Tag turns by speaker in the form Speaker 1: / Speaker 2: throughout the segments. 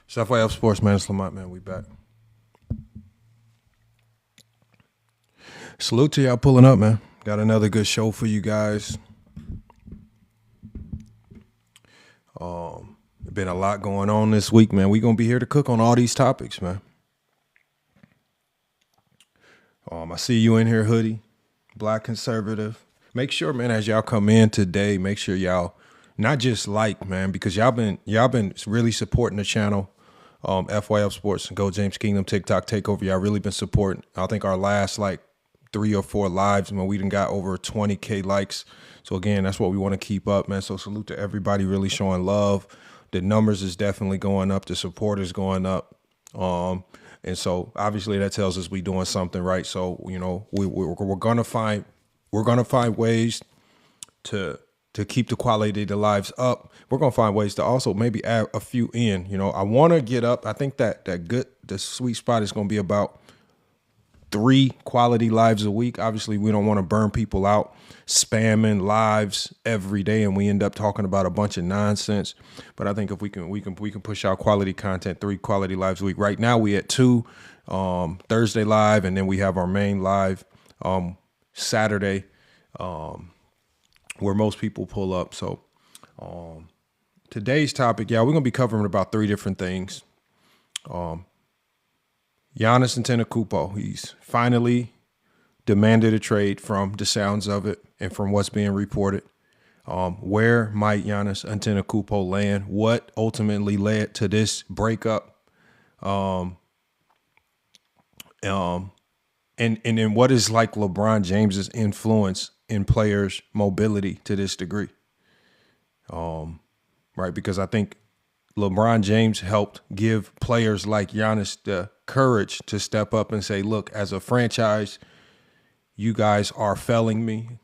Speaker 1: It's FYF Sports, man. It's Lamont, man. We back. Salute to y'all pulling up, man. Got another good show for you guys. Been a lot going on this week, man. We gonna be here to cook on all these topics, man. I see you in here, hoodie, black conservative. Make sure, man, as y'all come in today, make sure y'all not just like, man, because y'all been really supporting the channel. FYF Sports and Go James Kingdom TikTok takeover. Y'all really been supporting. I think our last 3 or 4 lives, man, we done got over 20K likes. So again, that's what we want to keep up, man. So salute to everybody really showing love. The numbers is definitely going up. The support is going up. And so obviously that tells us we doing something right. So, you know, we're gonna find ways to keep the quality of the lives up. We're gonna find ways to also maybe add a few in. You know, I want to get up. I think the sweet spot is gonna be about 3 quality lives a week. Obviously, we don't want to burn people out spamming lives every day, and we end up talking about a bunch of nonsense. But I think if we can push out quality content, 3 quality lives a week. Right now, we at 2 Thursday live, and then we have our main live Saturday, where most people pull up. So today's topic, we're gonna be covering about 3 different things. Giannis Antetokounmpo, he's finally demanded a trade from the sounds of it and from what's being reported. Where might Giannis Antetokounmpo land? What ultimately led to this breakup? And then what is LeBron James's influence in players' mobility to this degree? Right, because I think LeBron James helped give players like Giannis the courage to step up and say, look, as a franchise, you guys are failing me.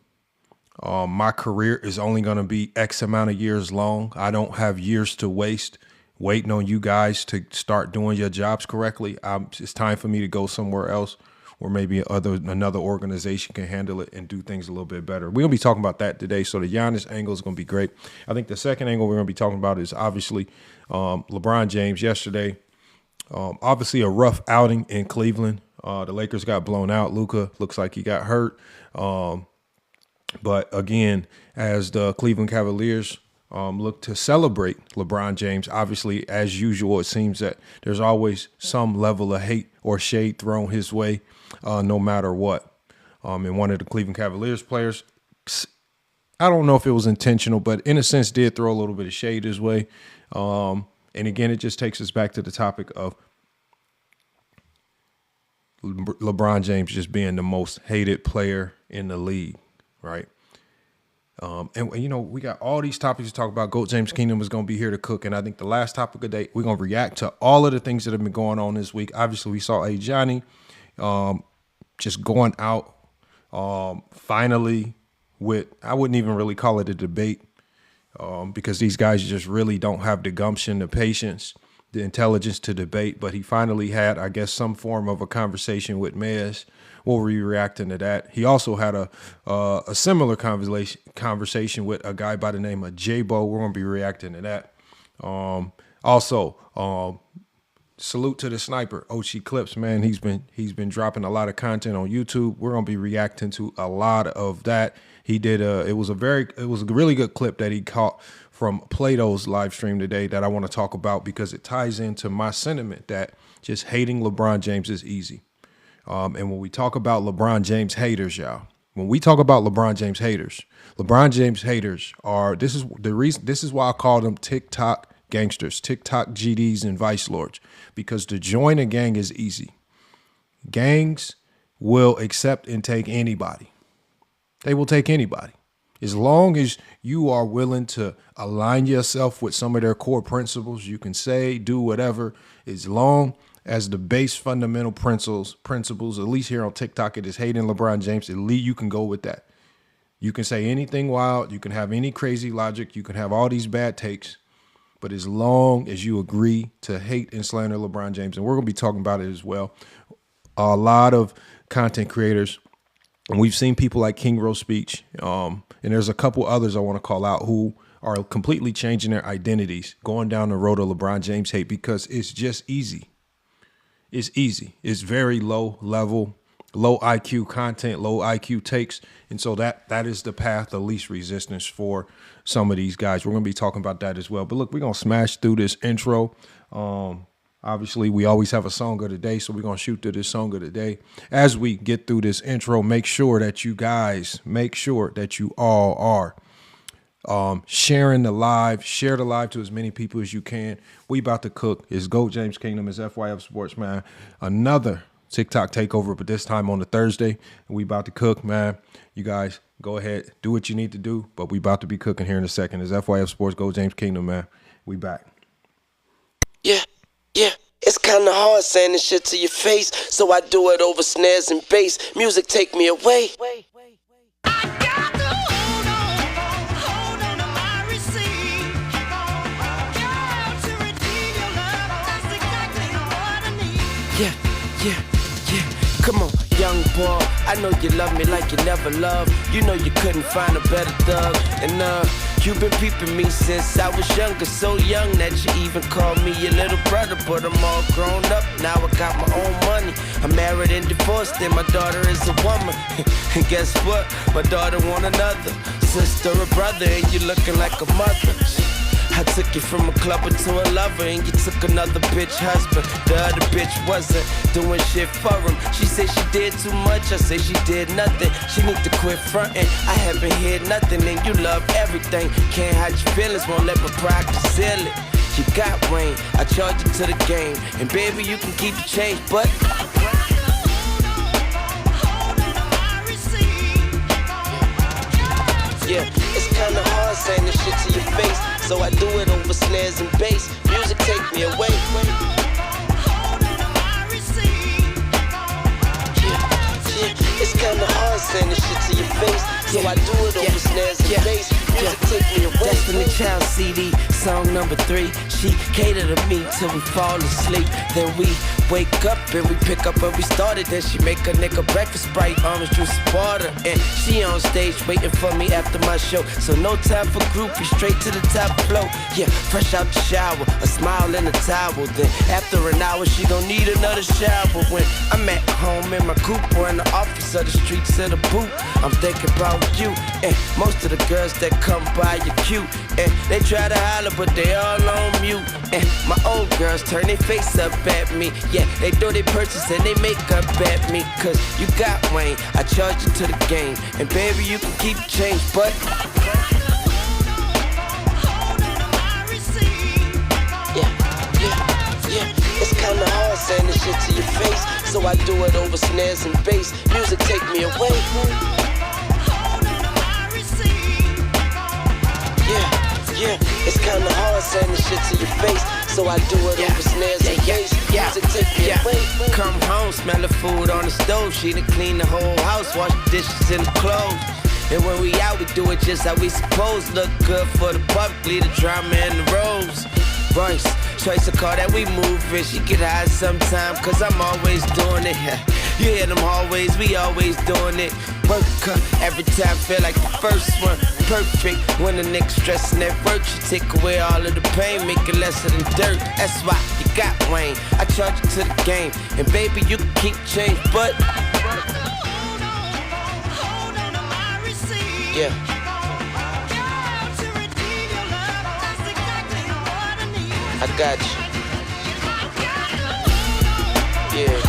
Speaker 1: My career is only going to be X amount of years long. I don't have years to waste waiting on you guys to start doing your jobs correctly. It's time for me to go somewhere else where maybe another organization can handle it and do things a little bit better. We're going to be talking about that today. So the Giannis angle is going to be great. I think the second angle we're going to be talking about is obviously LeBron James yesterday. Obviously a rough outing in Cleveland. The Lakers got blown out. Luka looks like he got hurt. But again, as the Cleveland Cavaliers look to celebrate LeBron James, obviously, as usual, it seems that there's always some level of hate or shade thrown his way, no matter what. And one of the Cleveland Cavaliers players, I don't know if it was intentional, but in a sense did throw a little bit of shade his way. And again, it just takes us back to the topic of LeBron James just being the most hated player in the league, right? And you know, we got all these topics to talk about. GOAT James Kingdom is going to be here to cook. And I think the last topic of the day, we're going to react to all of the things that have been going on this week. Obviously, we saw Johnny just going out finally with, I wouldn't even really call it a debate because these guys just really don't have the gumption, the patience, the intelligence to debate. But he finally had, I guess, some form of a conversation with Mez. We'll be reacting to that. He also had a similar conversation with a guy by the name of J-Bo. We're going to be reacting to that. Also, salute to the sniper, Ochi Clips, man. He's been dropping a lot of content on YouTube. We're going to be reacting to a lot of that. He did it was a really good clip that he caught from Plato's live stream today that I want to talk about because it ties into my sentiment that just hating LeBron James is easy. And when we talk about LeBron James haters, y'all, LeBron James haters are, this is why I call them TikTok gangsters, TikTok GDs and vice lords, because to join a gang is easy. Gangs will accept and take anybody. They will take anybody. As long as you are willing to align yourself with some of their core principles, you can say, do whatever, as long as the base fundamental principles, at least here on TikTok, it is hating LeBron James. At least you can go with that. You can say anything wild. You can have any crazy logic. You can have all these bad takes. But as long as you agree to hate and slander LeBron James, and we're going to be talking about it as well, a lot of content creators, and we've seen people like King Rose Speech, and there's a couple others I want to call out who are completely changing their identities, going down the road of LeBron James hate because it's just easy. It's easy. It's very low level, low IQ content, low IQ takes, and so that is the path of least resistance for some of these guys. We're going to be talking about that as well. But look, we're going to smash through this intro. Obviously, we always have a song of the day, so we're going to shoot to this song of the day. As we get through this intro, make sure that you all are sharing the live, share the live to as many people as you can. We about to cook. It's Go James Kingdom. It's FYF Sports, man. Another TikTok takeover, but this time on the Thursday. And we about to cook, man. You guys go ahead, do what you need to do, but we about to be cooking here in a second. It's FYF Sports, Go James Kingdom, man. We back.
Speaker 2: Yeah, it's kinda hard saying this shit to your face, so I do it over snares and bass. Music take me away.
Speaker 3: I got to hold on to my receipt. Girl, to redeem your love, that's exactly what I need.
Speaker 2: Yeah. Come on, young boy, I know you love me like you never loved. You know you couldn't find a better thug. And you've been peeping me since I was younger, so young that you even called me your little brother. But I'm all grown up, now I got my own money. I'm married and divorced, and my daughter is a woman. And guess what? My daughter want another sister or brother, and you looking like a mother. I took you from a clubber to a lover, and you took another bitch husband. The other bitch wasn't doing shit for him. She said she did too much, I said she did nothing. She need to quit fronting, I haven't heard nothing. And you love everything, can't hide your feelings, won't let my pride conceal it. You got rain, I charge you to the game, and baby you can keep the change, but yeah, it's kinda hard saying this shit to your face, so I do it over snares and bass. Music take me away. Yeah, it's kinda hard saying this shit to your face, so I do it over snares and bass. Music take me away. Destiny Child CD, song number 3. She catered to me till we fall asleep. Then we wake up and we pick up where we started. Then she make a nigga breakfast, Sprite, orange juice, water. And she on stage waiting for me after my show. So no time for groupie, straight to the top flow. Yeah, fresh out the shower, a smile in a towel. Then after an hour, she gon' need another shower. When I'm at home in my coupe or in the office of the streets of the boot, I'm thinking about you. And most of the girls that come by, you cute. And they try to holler, but they all on mute. And my old girls turn their face up at me. Yeah, they do their purchase and they make up at me. Cause you got Wayne, I charge you to the game. And baby, you can keep the change, but yeah. It's kinda hard saying this shit to your face, so I do it over snares and bass. Music take me away. Yeah, it's kinda hard saying this shit to your face, so I do it over snares and bass. Music take me away. Come home, smell the food on the stove. She done clean the whole house, wash the dishes and the clothes. And when we out, we do it just how we supposed. Look good for the public, leave the drama and the rose. Royce, choice of car that we move in. She get high sometime, cause I'm always doing it. You hear them hallways, we always doing it. Work every time, feel like the first one. Perfect when the nigga stressing at work. You take away all of the pain, make it lesser than dirt. That's why you got Wayne, I charge you to the game. And baby, you can keep change, but yeah. I got you. Yeah.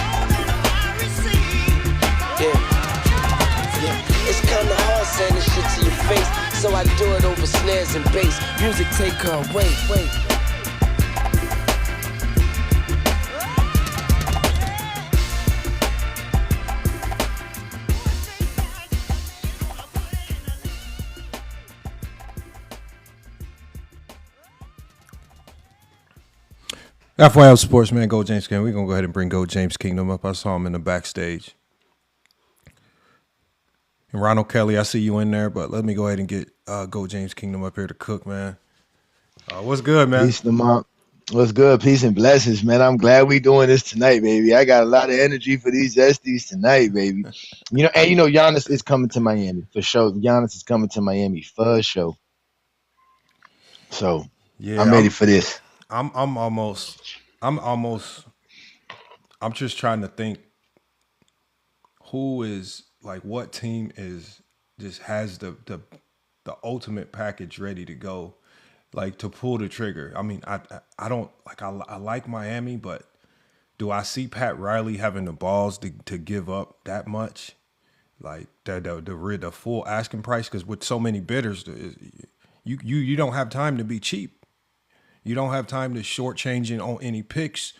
Speaker 2: It's kinda hard saying this shit to your face, so I do it over snares and bass. Music take her away.
Speaker 1: FYL Sports, man, Go James Kingdom. We're going to go ahead and bring Go James Kingdom up. I saw him in the backstage. And Ronald Kelly, I see you in there, but let me go ahead and get Go James Kingdom up here to cook, man. What's good, man?
Speaker 4: Peace to mom. What's good? Peace and blessings, man. I'm glad we doing this tonight, baby. I got a lot of energy for these Zesties tonight, baby. Giannis is coming to Miami for sure. Giannis is coming to Miami for sure. So I'm
Speaker 1: Yeah,
Speaker 4: ready for this.
Speaker 1: I'm almost I'm almost I'm just trying to think who is like what team is just has the ultimate package ready to go, like to pull the trigger. I mean, I don't like I like Miami, but do I see Pat Riley having the balls to give up that much? Like the full asking price, because with so many bidders, you don't have time to be cheap. You don't have time to shortchanging on any picks.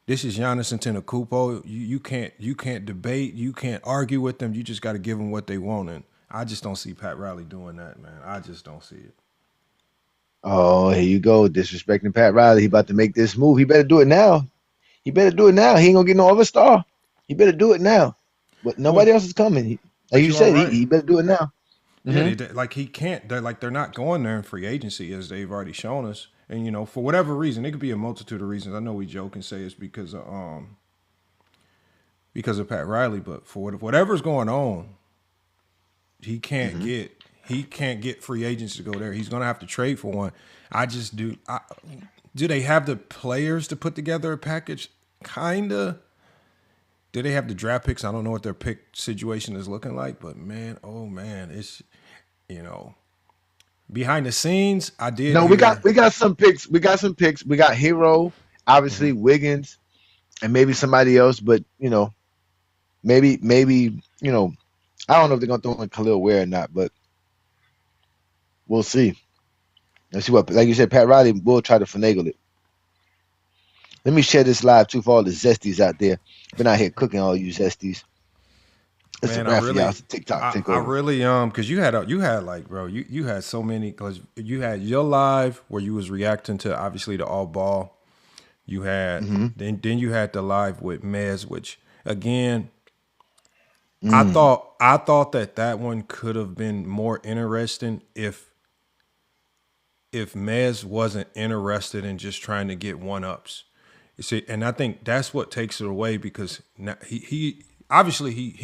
Speaker 1: This is Giannis Antetokounmpo. You can't debate. You can't argue with them. You just got to give them what they want. And I just don't see Pat Riley doing that, man. I just don't see it.
Speaker 4: Oh, here you go, disrespecting Pat Riley. He about to make this move. He better do it now. He better do it now. He ain't gonna get no other star. He better do it now. But
Speaker 1: Well,
Speaker 4: nobody else is coming. Like
Speaker 1: but
Speaker 4: you
Speaker 1: you are
Speaker 4: said,
Speaker 1: right.
Speaker 4: he better do it now.
Speaker 1: Yeah,
Speaker 4: Hmm.
Speaker 1: like he can't. They're not going there in free agency as they've already shown us. And for whatever reason, it could be a multitude of reasons. I know we joke and say it's because of Pat Riley, but for whatever's going on, he can't
Speaker 4: Hmm.
Speaker 1: get he can't get free agents to go there. He's gonna have to trade for one. I just do. Do they have the players to put together a package? Kinda. Do they have the draft picks? I don't know what their pick situation is looking like, but man, oh man, it's you know behind the scenes. I did
Speaker 4: No,
Speaker 1: hear.
Speaker 4: we got some picks. We got some picks. We got Hero,
Speaker 1: Mhm.
Speaker 4: obviously Wiggins, and maybe somebody else. But maybe I don't know if they're gonna throw in Khalil Ware or not, but we'll see. Let's see what, like you said, Pat Riley will try to finagle it. Let me share this live too for all the zesties out there. Been out here cooking all you zesties. It's a
Speaker 1: Man,
Speaker 4: wrap for y'all. It's a TikTok
Speaker 1: I
Speaker 4: takeover.
Speaker 1: really because you had like bro, you had so many because you had your live where you was reacting to obviously the all ball. You had
Speaker 4: Hmm.
Speaker 1: then you had the live with Mez, which again
Speaker 4: Mm.
Speaker 1: I thought that one could have been more interesting if Mez wasn't interested in just trying to get one ups. You see, and I think that's what takes it away because now he obviously he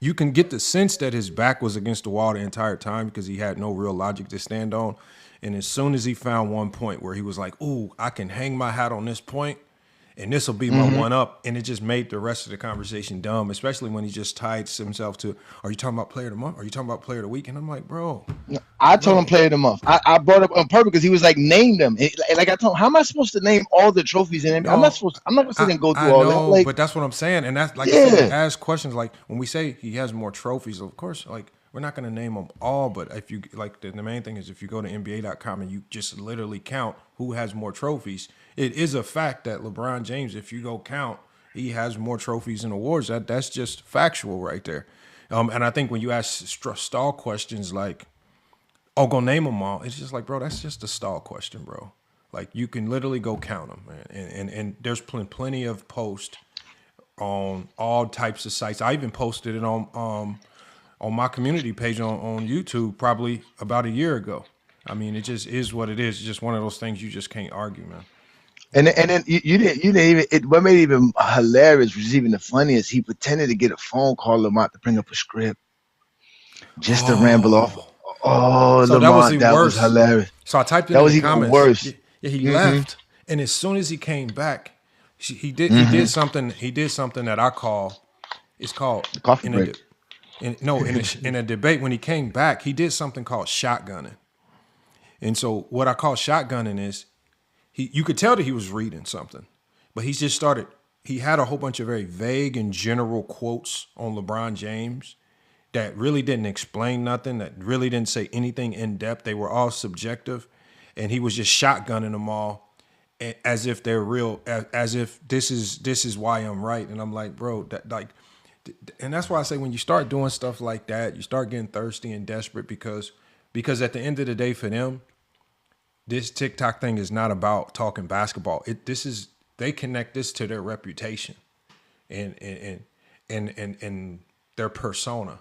Speaker 1: you can get the sense that his back was against the wall the entire time because he had no real logic to stand on. And as soon as he found one point where he was like, "Ooh, I can hang my hat on this point, and this will be my
Speaker 4: Hmm.
Speaker 1: one up," and it just made the rest of the conversation dumb, especially when he just tied himself to, "Are you talking about player of the month? Are you talking about player of the week?" And I'm like,
Speaker 4: I told him
Speaker 1: bro,
Speaker 4: player of the month. I brought up on purpose because he was like, name them. Like I told him, how am I supposed to name all the trophies in him?
Speaker 1: no,
Speaker 4: I'm not gonna sit and go through
Speaker 1: I
Speaker 4: all that.
Speaker 1: know,
Speaker 4: Like,
Speaker 1: but that's what I'm saying. And that's like I said, you
Speaker 4: yeah.
Speaker 1: ask questions like when we say he has more trophies, of course, like we're not going to name them all, but if you like the main thing is if you go to NBA.com and you just literally count who has more trophies, it is a fact that LeBron James, if you go count, he has more trophies and awards. That's just factual right there. And I think when you ask stall questions like, "Oh, go name them all," it's just like, bro, that's just a stall question, bro. Like you can literally go count them, man. And there's plenty of posts on all types of sites. I even posted it on my community page on YouTube probably about a year ago. I mean, it just is what it is. It's just one of those things you just can't argue, man.
Speaker 4: And then you didn't even what made it even hilarious, which is even the funniest. He pretended to get a phone call Lamont to bring up a script just to ramble off.
Speaker 1: Oh,
Speaker 4: Oh,
Speaker 1: so that was
Speaker 4: Lamont,
Speaker 1: even
Speaker 4: that was
Speaker 1: worse.
Speaker 4: hilarious.
Speaker 1: So I typed it
Speaker 4: That
Speaker 1: in the
Speaker 4: was even
Speaker 1: comments. Yeah,
Speaker 4: worse.
Speaker 1: yeah, he
Speaker 4: Hmm.
Speaker 1: left, and as soon as he came back, he
Speaker 4: Hmm.
Speaker 1: did something. He did something that I call it's called
Speaker 4: The coffee
Speaker 1: in a
Speaker 4: break.
Speaker 1: in a debate when he came back. He did something called shotgunning, and so what I call shotgunning is you could tell that he was reading something, but he just started. He had a whole bunch of very vague and general quotes on LeBron James that really didn't explain nothing, that really didn't say anything in depth. They were all subjective, and he was just shotgunning them all as if they're real, as if this is why I'm right. And I'm like, bro, that like, and that's why I say when you start doing stuff like that, you start getting thirsty and desperate because at the end of the day, for them, this TikTok thing is not about talking basketball. This is they connect this to their reputation and their persona.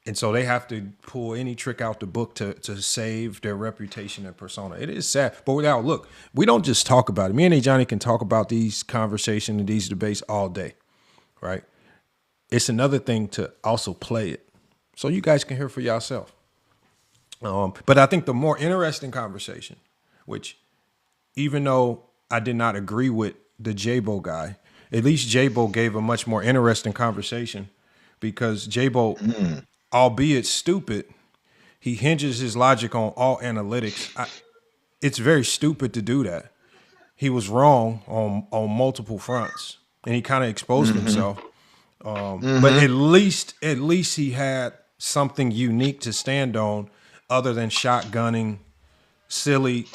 Speaker 1: And so they have to pull any trick out the book to save their reputation and persona. It is sad. But without look, we don't just talk about it. Me and A Johnny can talk about these conversations and these debates all day, right? It's another thing to also play it. So you guys can hear for yourself. But I think the more interesting conversation, which even though I did not agree with the J-Bo guy, at least J-Bo gave a much more interesting conversation because J-Bo, albeit stupid, he hinges his logic on all analytics. It's very stupid to do that. He was wrong on multiple fronts, and he kind of exposed
Speaker 4: Mm-hmm.
Speaker 1: himself. But
Speaker 4: Mm-hmm.
Speaker 1: at least he had something unique to stand on, other than shotgunning silly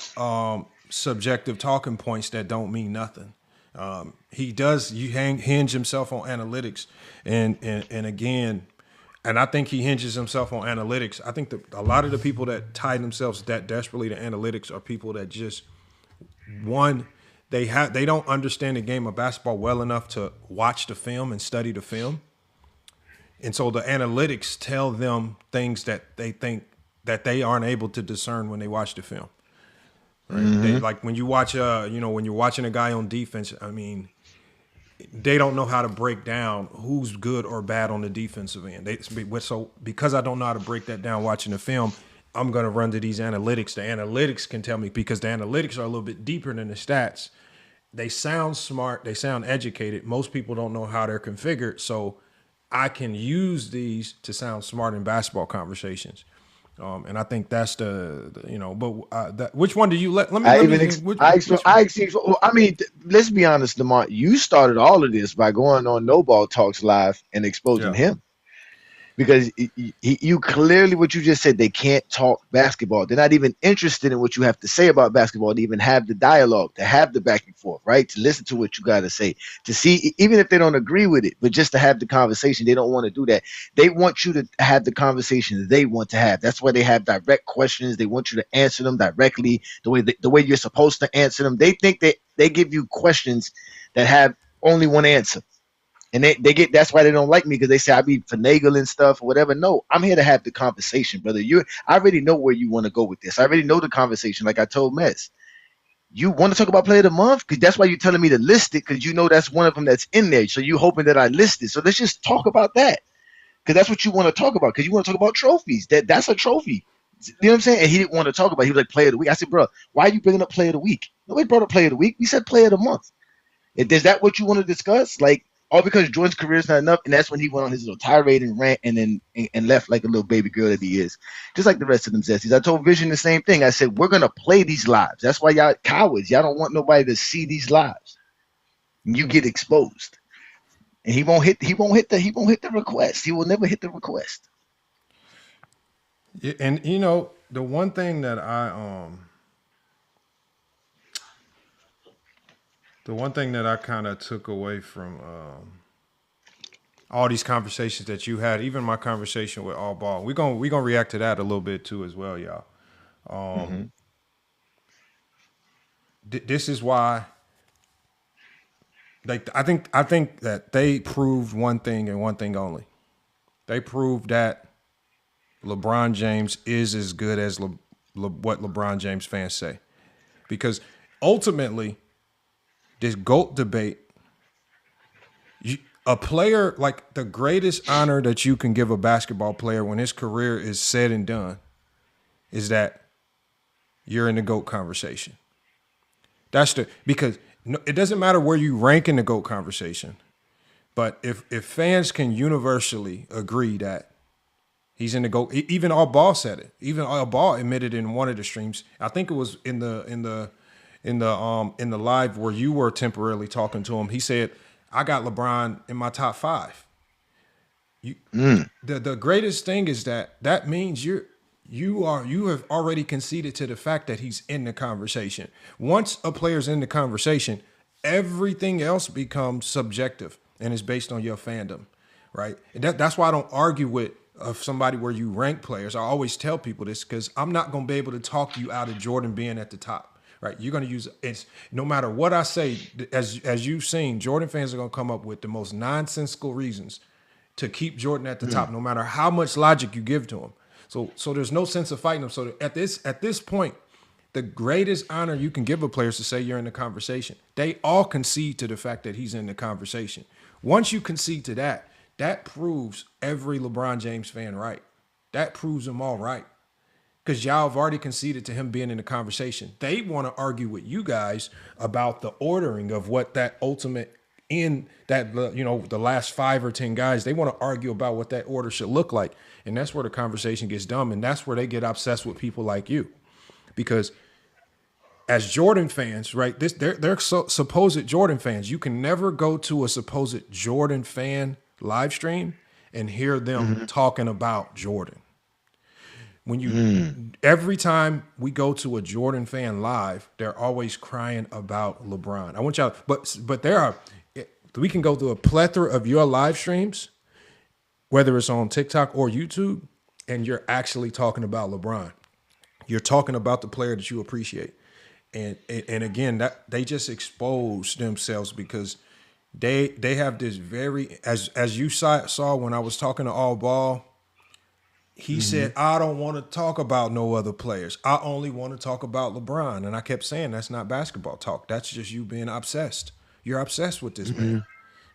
Speaker 1: subjective talking points that don't mean nothing. He does hinge himself on analytics, and again, and I think he hinges himself on analytics. I think that a lot of the people that tie themselves that desperately to analytics are people that just one they don't understand the game of basketball well enough to watch the film and study the film, and so the analytics tell them things that they think that they aren't able to discern when they watch the film. Right? They
Speaker 4: Mm-hmm.
Speaker 1: like when you watch when you're watching a guy on defense, I mean, they don't know how to break down who's good or bad on the defensive end. So because I don't know how to break that down watching the film, I'm going to run to these analytics. The analytics can tell me because the analytics are a little bit deeper than the stats. They sound smart. They sound educated. Most people don't know how they're configured. So I can use these to sound smart in basketball conversations. And I think that's but which one do you
Speaker 4: I
Speaker 1: let
Speaker 4: even
Speaker 1: me,
Speaker 4: ex- I ex-
Speaker 1: which,
Speaker 4: I ex- well, I mean, let's be honest, Lamont. You started all of this by going on No Ball Talks live and exposing
Speaker 1: yeah.
Speaker 4: him. Because you clearly what you just said, they can't talk basketball. They're not even interested in what you have to say about basketball to even have the dialogue, to have the back and forth, right? To listen to what you got to say, to see, even if they don't agree with it, but just to have the conversation. They don't want to do that. They want you to have the conversation they want to have. That's why they have direct questions. They want you to answer them directly the way you're supposed to answer them. They think that they give you questions that have only one answer, and they get, that's why they don't like me, because they say I be finagling stuff or whatever. No, I'm here to have the conversation, brother. I already know where you want to go with this. I already know the conversation. Like I told Mez, you want to talk about player of the month, because that's why you're telling me to list it, because you know that's one of them that's in there. So you hoping that I list it. So let's just talk about that, because that's what you want to talk about. Because you want to talk about trophies. That's a trophy. You know what I'm saying? And he didn't want to talk about it. He was like, player of the week. I said, bro, why are you bringing up player of the week? Nobody brought up player of the week. We said player of the month. Is that what you want to discuss? Like, all because Jordan's career is not enough, and that's when he went on his little tirade and rant, and then and left like a little baby girl that he is, just like the rest of them zesties. I told Vision the same thing. I said we're gonna play these lives. That's why y'all cowards. Y'all don't want nobody to see these lives. You get exposed, and he won't hit the request. He will never hit the request.
Speaker 1: Yeah, and the one thing that I kind of took away from all these conversations that you had, even my conversation with All Ball, we gonna react to that a little bit too as well, y'all.
Speaker 4: Mm-hmm.
Speaker 1: This is why, like, I think that they proved one thing and one thing only. They proved that LeBron James is as good as what LeBron James fans say, because ultimately this GOAT debate, a player, like, the greatest honor that you can give a basketball player when his career is said and done is that you're in the GOAT conversation. Because it doesn't matter where you rank in the GOAT conversation, but if fans can universally agree that he's in the GOAT, even All Ball said it. Even All Ball admitted in one of the streams. I think it was in the live where you were temporarily talking to him. He said, "I got LeBron in my top 5."
Speaker 4: Mm.
Speaker 1: The greatest thing is that means you have already conceded to the fact that he's in the conversation. Once a player's in the conversation, everything else becomes subjective and is based on your fandom, right? And that's why I don't argue with somebody where you rank players. I always tell people this because I'm not going to be able to talk you out of Jordan being at the top. Right, you're going to use it's no matter what I say. As you've seen, Jordan fans are going to come up with the most nonsensical reasons to keep Jordan at the top,
Speaker 4: Mm.
Speaker 1: no matter how much logic you give to him. So there's no sense of fighting him. So at this point, the greatest honor you can give a player is to say you're in the conversation. They all concede to the fact that he's in the conversation. Once you concede to that, that proves every LeBron James fan right. That proves them all right. because y'all have already conceded to him being in the conversation. They want to argue with you guys about the ordering of what that ultimate in that, the last 5 or 10 guys. They want to argue about what that order should look like, and that's where the conversation gets dumb, and that's where they get obsessed with people like you, because as Jordan fans, right? They're supposed Jordan fans. You can never go to a supposed Jordan fan live stream and hear them talking about Jordan. When you every time we go to a Jordan fan live, they're always crying about LeBron. I want y'all, but we can go through a plethora of your live streams, whether it's on TikTok or YouTube, and you're actually talking about LeBron. You're talking about the player that you appreciate. And again, that they just expose themselves because they have this very, as you saw when I was talking to All Ball, he said, I don't want to talk about no other players. I only want to talk about LeBron. And I kept saying, that's not basketball talk. That's just you being obsessed. You're obsessed with this man.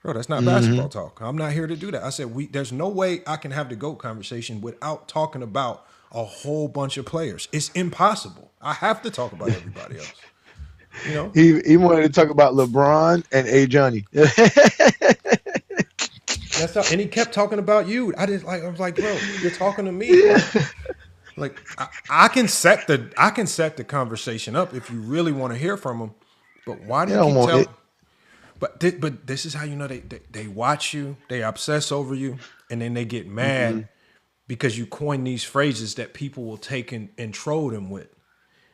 Speaker 1: Bro, that's not basketball talk. I'm not here to do that. I said, there's no way I can have the GOAT conversation without talking about a whole bunch of players. It's impossible. I have to talk about everybody else. You know?
Speaker 4: He wanted to talk about LeBron and A. Johnny.
Speaker 1: That's how, and he kept talking about you. I was like, bro, you're talking to me. Like I can set the conversation up if you really want to hear from him. But why do you keep telling? But this is how you know they watch you, they obsess over you, and then they get mad because you coin these phrases that people will take and troll them with.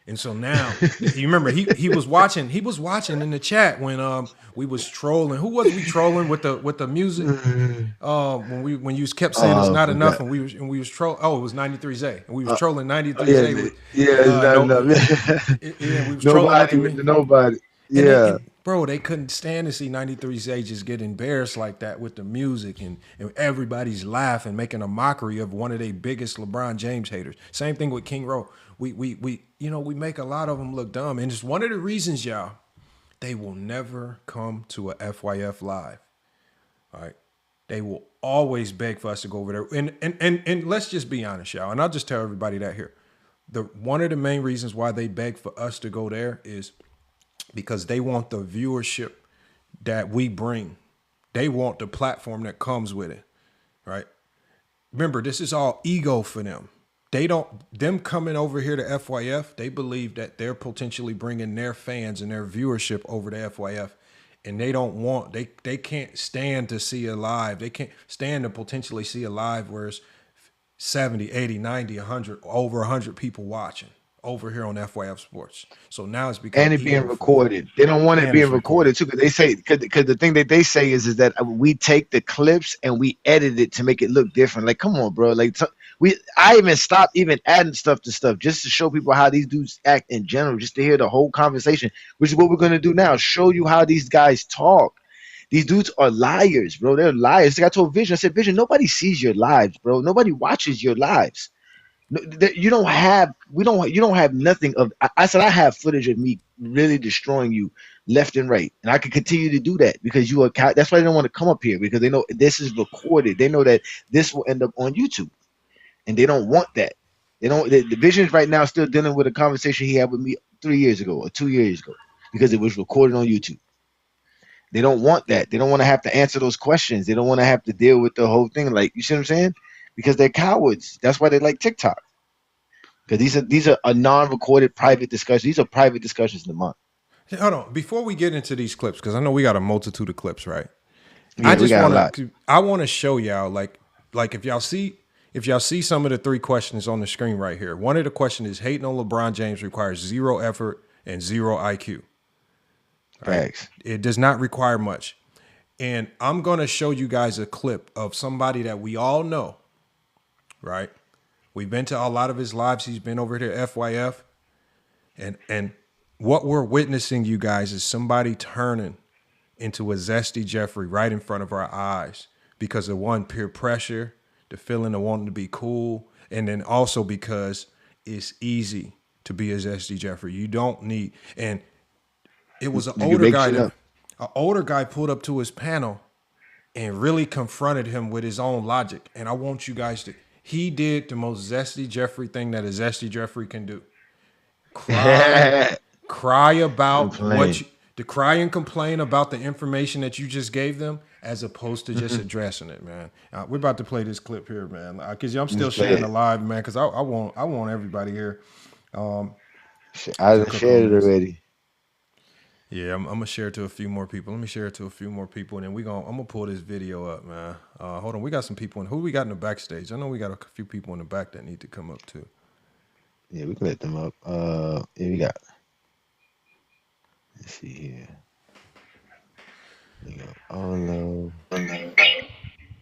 Speaker 1: And so now, you remember he was watching in the chat when we was trolling. Who was we trolling with the music? When you kept saying it's not enough, and we was trolling. Oh, it was 93 Zay, and we was trolling 93 Zay.
Speaker 4: It's not enough.
Speaker 1: Yeah, we was trolling
Speaker 4: nobody.
Speaker 1: And
Speaker 4: Yeah.
Speaker 1: bro, they couldn't stand to see 93 Zay just get embarrassed like that with the music, and everybody's laughing, making a mockery of one of their biggest LeBron James haters. Same thing with King Rowe. We make a lot of them look dumb, and it's one of the reasons, y'all, they will never come to a FYF live. All right, they will always beg for us to go over there, and let's just be honest, y'all, and I'll just tell everybody that here. One of the main reasons why they beg for us to go there is because they want the viewership that we bring. They want the platform that comes with it, right? Remember, this is all ego for them. Them coming over here to FYF, they believe that they're potentially bringing their fans and their viewership over to FYF, and they can't stand to see a live. They can't stand to potentially see a live where it's 70, 80, 90, 100, over 100 people watching over here on FYF Sports. So now it's becoming,
Speaker 4: and it being recorded. They don't want it being recorded too, because they say because the thing that they say is that we take the clips and we edit it to make it look different. Like, come on, bro. Like I even stopped even adding stuff to stuff just to show people how these dudes act in general, just to hear the whole conversation, which is what we're gonna do now. Show you how these guys talk. These dudes are liars, bro. They're liars. I told Vision, I said, Vision, nobody sees your lives, bro. Nobody watches your lives. You don't have nothing of. I said I have footage of me really destroying you left and right, and I can continue to do that because you are. That's why they don't want to come up here, because they know this is recorded. They know that this will end up on YouTube, and they don't want that. They don't. The Vision's right now still dealing with a conversation he had with me 3 years ago or 2 years ago because it was recorded on YouTube. They don't want that. They don't want to have to answer those questions. They don't want to have to deal with the whole thing. Like, you see what I'm saying? Because they're cowards. That's why they like TikTok. Because these are a non-recorded private discussions. These are private discussions in the month.
Speaker 1: Hold on. Before we get into these clips, because I know we got a multitude of clips, right?
Speaker 4: Yeah,
Speaker 1: I want to show y'all, like if y'all see some of the 3 questions on the screen right here. One of the questions is hating on LeBron James requires 0 effort and 0 IQ. Right?
Speaker 4: Thanks.
Speaker 1: It does not require much. And I'm going to show you guys a clip of somebody that we all know, right? We've been to a lot of his lives. He's been over here at FYF. And what we're witnessing, you guys, is somebody turning into a zesty Jeffrey right in front of our eyes because of, one, peer pressure, the feeling of wanting to be cool, and then also because it's easy to be a zesty Jeffrey. You don't need, and it was an older guy pulled up to his panel and really confronted him with his own logic. And I want you guys to, He did the most Zesty Jeffrey thing that a Zesty Jeffrey can do. Cry about
Speaker 4: Complain.
Speaker 1: cry and complain about the information that you just gave them, as opposed to just
Speaker 4: Mhm.
Speaker 1: addressing it, man. We're about to play this clip here, man, because I'm still
Speaker 4: Just play
Speaker 1: sharing the
Speaker 4: it.
Speaker 1: live, man, because I want everybody here
Speaker 4: I
Speaker 1: to
Speaker 4: done
Speaker 1: cook on
Speaker 4: shared it
Speaker 1: this.
Speaker 4: already.
Speaker 1: Yeah, I'm gonna share it to a few more people. Let me share it to a few more people, and then I'm gonna pull this video up, man. Hold on, we got some people in. Who we got in the backstage? I know we got a few people in the back that need to come up too.
Speaker 4: Yeah, we can let them up. Yeah, we got. Let's see here. We got Olo.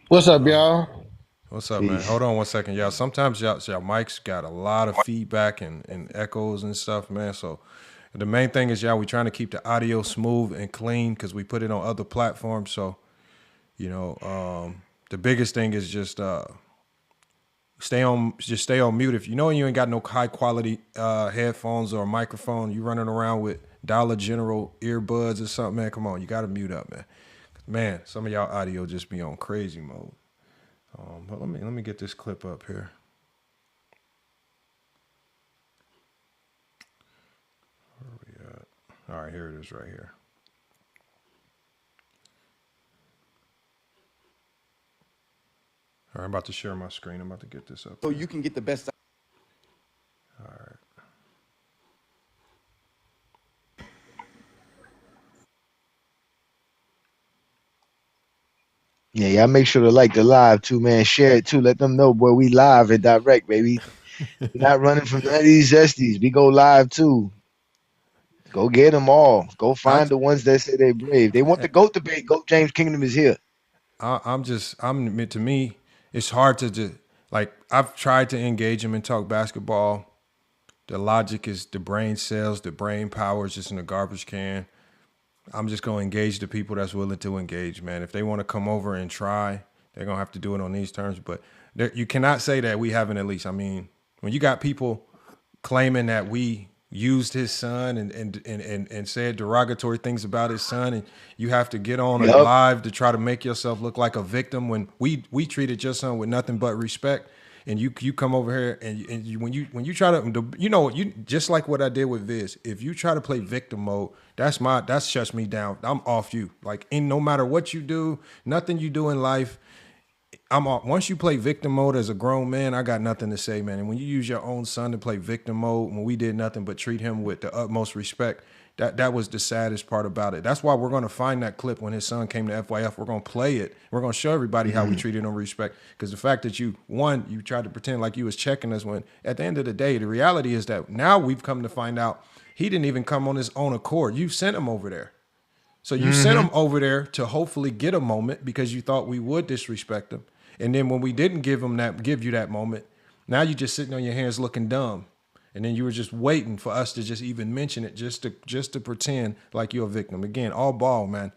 Speaker 5: What's up, y'all?
Speaker 1: What's up, man?
Speaker 4: Peace.
Speaker 1: Hold on one second, y'all. Sometimes y'all mics got a lot of feedback and echoes and stuff, man. So the main thing is, y'all, we trying to keep the audio smooth and clean because we put it on other platforms. So, the biggest thing is just stay on mute. If you know you ain't got no high quality headphones or microphone, you running around with Dollar General earbuds or something, man, come on, you gotta mute up, man. Man, some of y'all audio just be on crazy mode. But let me get this clip up here. Where are we at? All right, here it is right here. All right, I'm about to share my screen. I'm about to get this up.
Speaker 6: So you can get the best.
Speaker 1: All right.
Speaker 4: Yeah, y'all make sure to like the live too, man. Share it too. Let them know, boy, we live and direct, baby. We're not running from none of these zesties. We go live too. Go get them all. Go
Speaker 1: I,
Speaker 4: find the ones that say they brave. They want the GOAT debate. GOAT James Kingdom is here.
Speaker 1: to me, it's hard to just, like, I've tried to engage him and talk basketball. The logic is the brain cells, the brain power is just in a garbage can. I'm just going to engage the people that's willing to engage, man. If they want to come over and try, they're going to have to do it on these terms. But you cannot say that we haven't at least. I mean, when you got people claiming that we used his son and said derogatory things about his son, and you have to get on a
Speaker 4: Yup.
Speaker 1: live to try to make yourself look like a victim when we treated your son with nothing but respect. And you come over here and when you try to, you just like what I did with Viz. If you try to play victim mode, that shuts me down. I'm off you. Like, in no matter what you do, nothing you do in life, I'm off. Once you play victim mode as a grown man, I got nothing to say, man. And when you use your own son to play victim mode, when we did nothing but treat him with the utmost respect, that was the saddest part about it. That's why we're going to find that clip when his son came to FYF. We're going to play it. We're going to show everybody how we treated him with respect. Because the fact that you tried to pretend like you was checking us, when at the end of the day, the reality is that now we've come to find out he didn't even come on his own accord. You sent him over there. So you sent him over there to hopefully get a moment because you thought we would disrespect him. And then when we didn't give you that moment, now you're just sitting on your hands looking dumb. And then you were just waiting for us to just even mention it, just to pretend like you're a victim. Again, all ball, man.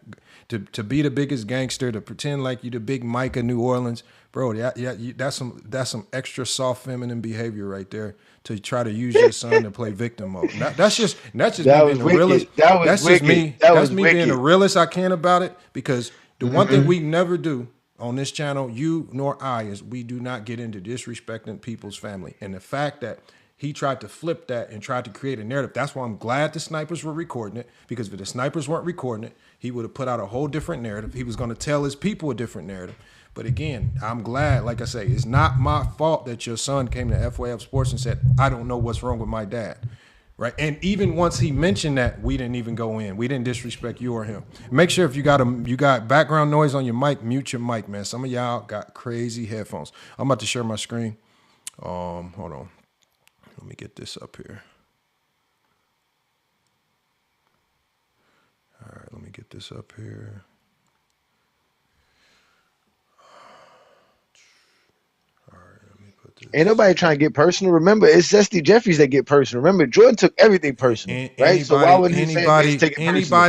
Speaker 1: To be the biggest gangster, to pretend like you the big Mike of New Orleans, bro. That's some extra soft feminine behavior right there. To try to use your son to play victim mode. That's just
Speaker 4: That
Speaker 1: me
Speaker 4: was
Speaker 1: being the
Speaker 4: wicked.
Speaker 1: realest.
Speaker 4: That was
Speaker 1: That's
Speaker 4: wicked.
Speaker 1: just me.
Speaker 4: That
Speaker 1: That's
Speaker 4: was
Speaker 1: me being the
Speaker 4: wicked.
Speaker 1: realest I can about it. Because the one thing we never do on this channel, you nor I, is we do not get into disrespecting people's family. And the fact that he tried to flip that and tried to create a narrative. That's why I'm glad the snipers were recording it, because if the snipers weren't recording it, he would have put out a whole different narrative. He was going to tell his people a different narrative. But again, I'm glad, like I say, it's not my fault that your son came to FYF Sports and said, I don't know what's wrong with my dad. Right. And even once he mentioned that, we didn't even go in. We didn't disrespect you or him. Make sure if you got background noise on your mic, mute your mic, man. Some of y'all got crazy headphones. I'm about to share my screen. Hold on. Let me get this up here. All right, let me get this up here. All right, let me put this.
Speaker 4: Ain't nobody trying to get personal. Remember, it's Zesty Jeffries that get personal. Remember, Jordan took everything personal, right? So why wouldn't he say let's take it personal?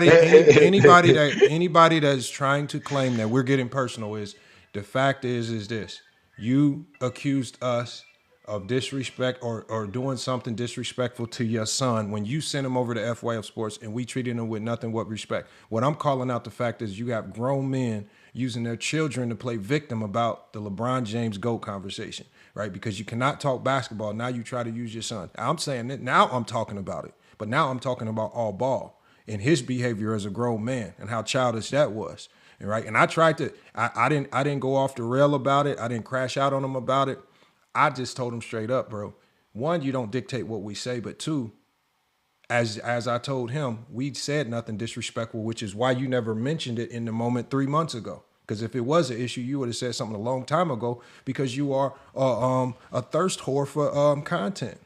Speaker 1: Anybody that's trying to claim that we're getting personal, is the fact is this: you accused us of disrespect or doing something disrespectful to your son when you send him over to FYF Sports and we treated him with nothing but respect. What I'm calling out the fact is you have grown men using their children to play victim about the LeBron James GOAT conversation, right? Because you cannot talk basketball. Now you try to use your son. I'm saying that now I'm talking about it, but now I'm talking about all ball and his behavior as a grown man and how childish that was. Right. And I tried to, I didn't go off the rail about it. I didn't crash out on him about it. I just told him straight up, bro. One, you don't dictate what we say, but two, as I told him, we said nothing disrespectful, which is why you never mentioned it in the moment 3 months ago. Because if it was an issue, you would have said something a long time ago because you are a thirst whore for content.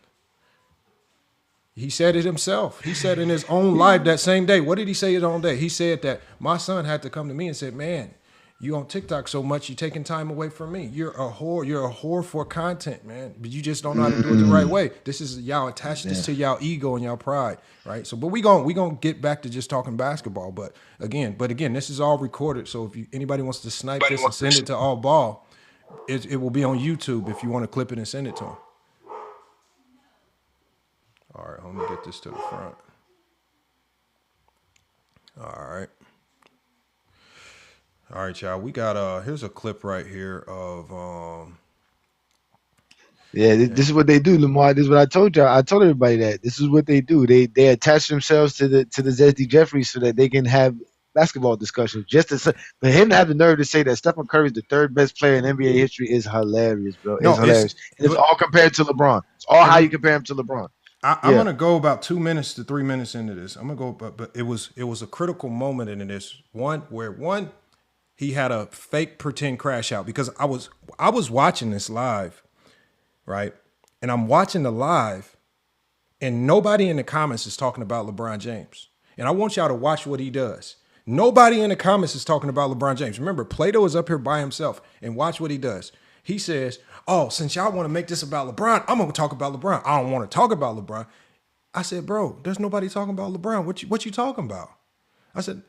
Speaker 1: He said it himself. He said in his own life that same day. What did he say his own day? He said that my son had to come to me and said, man, you on TikTok so much, you're taking time away from me. You're a whore. You're a whore for content, man. But you just don't know how to do it the right way. This is y'all attach this to y'all ego and y'all pride, right? So, but we gonna get back to just talking basketball. But again, this is all recorded. So if anybody wants to snipe this and send it to All Ball, it will be on YouTube if you want to clip it and send it to him. All right, let me get this to the front. All right, y'all. We got here's a clip right here of
Speaker 4: This is what they do, Lamar. This is what I told y'all. I told everybody that this is what they do. They attach themselves to the Zesty Jeffries so that they can have basketball discussions. Just to say, for him to have the nerve to say that Stephen Curry is the third best player in NBA history is hilarious, bro. It's hilarious. It's all compared to LeBron. It's all how you compare him to LeBron.
Speaker 1: I'm gonna go about 2 minutes to 3 minutes into this. I'm gonna go, but it was a critical moment in this one where he had a fake pretend crash out because I was watching this live, right? And I'm watching the live, and nobody in the comments is talking about LeBron James. And I want y'all to watch what he does. Nobody in the comments is talking about LeBron James. Remember, Plato is up here by himself, and watch what he does. He says, oh, since y'all want to make this about LeBron, I'm going to talk about LeBron. I don't want to talk about LeBron. I said, bro, there's nobody talking about LeBron. What you talking about? I said,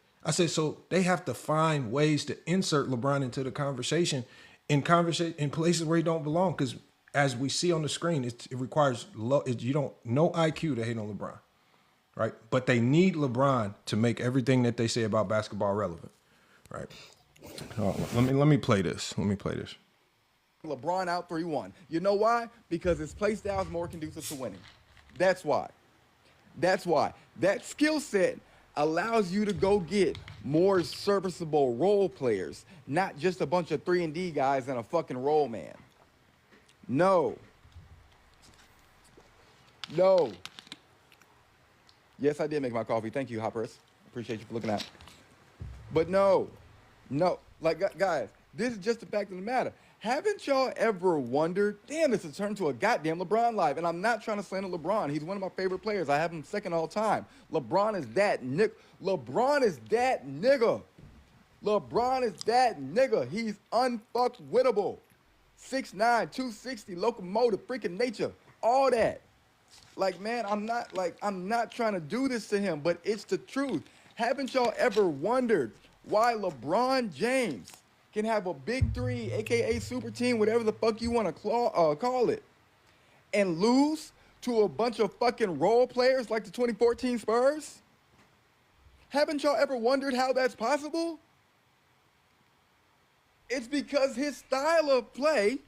Speaker 1: so they have to find ways to insert LeBron into the conversation in places where he don't belong. Because as we see on the screen, it requires no IQ to hate on LeBron, right? But they need LeBron to make everything that they say about basketball relevant, right? Let me play this.
Speaker 6: LeBron out 3-1. You know why? Because his play style is more conducive to winning. That's why. That skill set allows you to go get more serviceable role players, not just a bunch of 3-and-D guys and a fucking role man. No. Yes, I did make my coffee. Thank you, Hoppers. Appreciate you for looking out. But no. Like, guys, this is just the fact of the matter. Haven't y'all ever wondered, damn, this has turned to a goddamn LeBron live. And I'm not trying to slander LeBron. He's one of my favorite players. I have him second all time. LeBron is that nigga. He's unfuckwittable. 6'9", 260, locomotive, freaking nature, all that. Like, man, I'm not trying to do this to him, but it's the truth. Haven't y'all ever wondered why LeBron James can have a big three, aka super team, whatever the fuck you want to call it, and lose to a bunch of fucking role players like the 2014 Spurs? Haven't y'all ever wondered how that's possible? It's because his style of play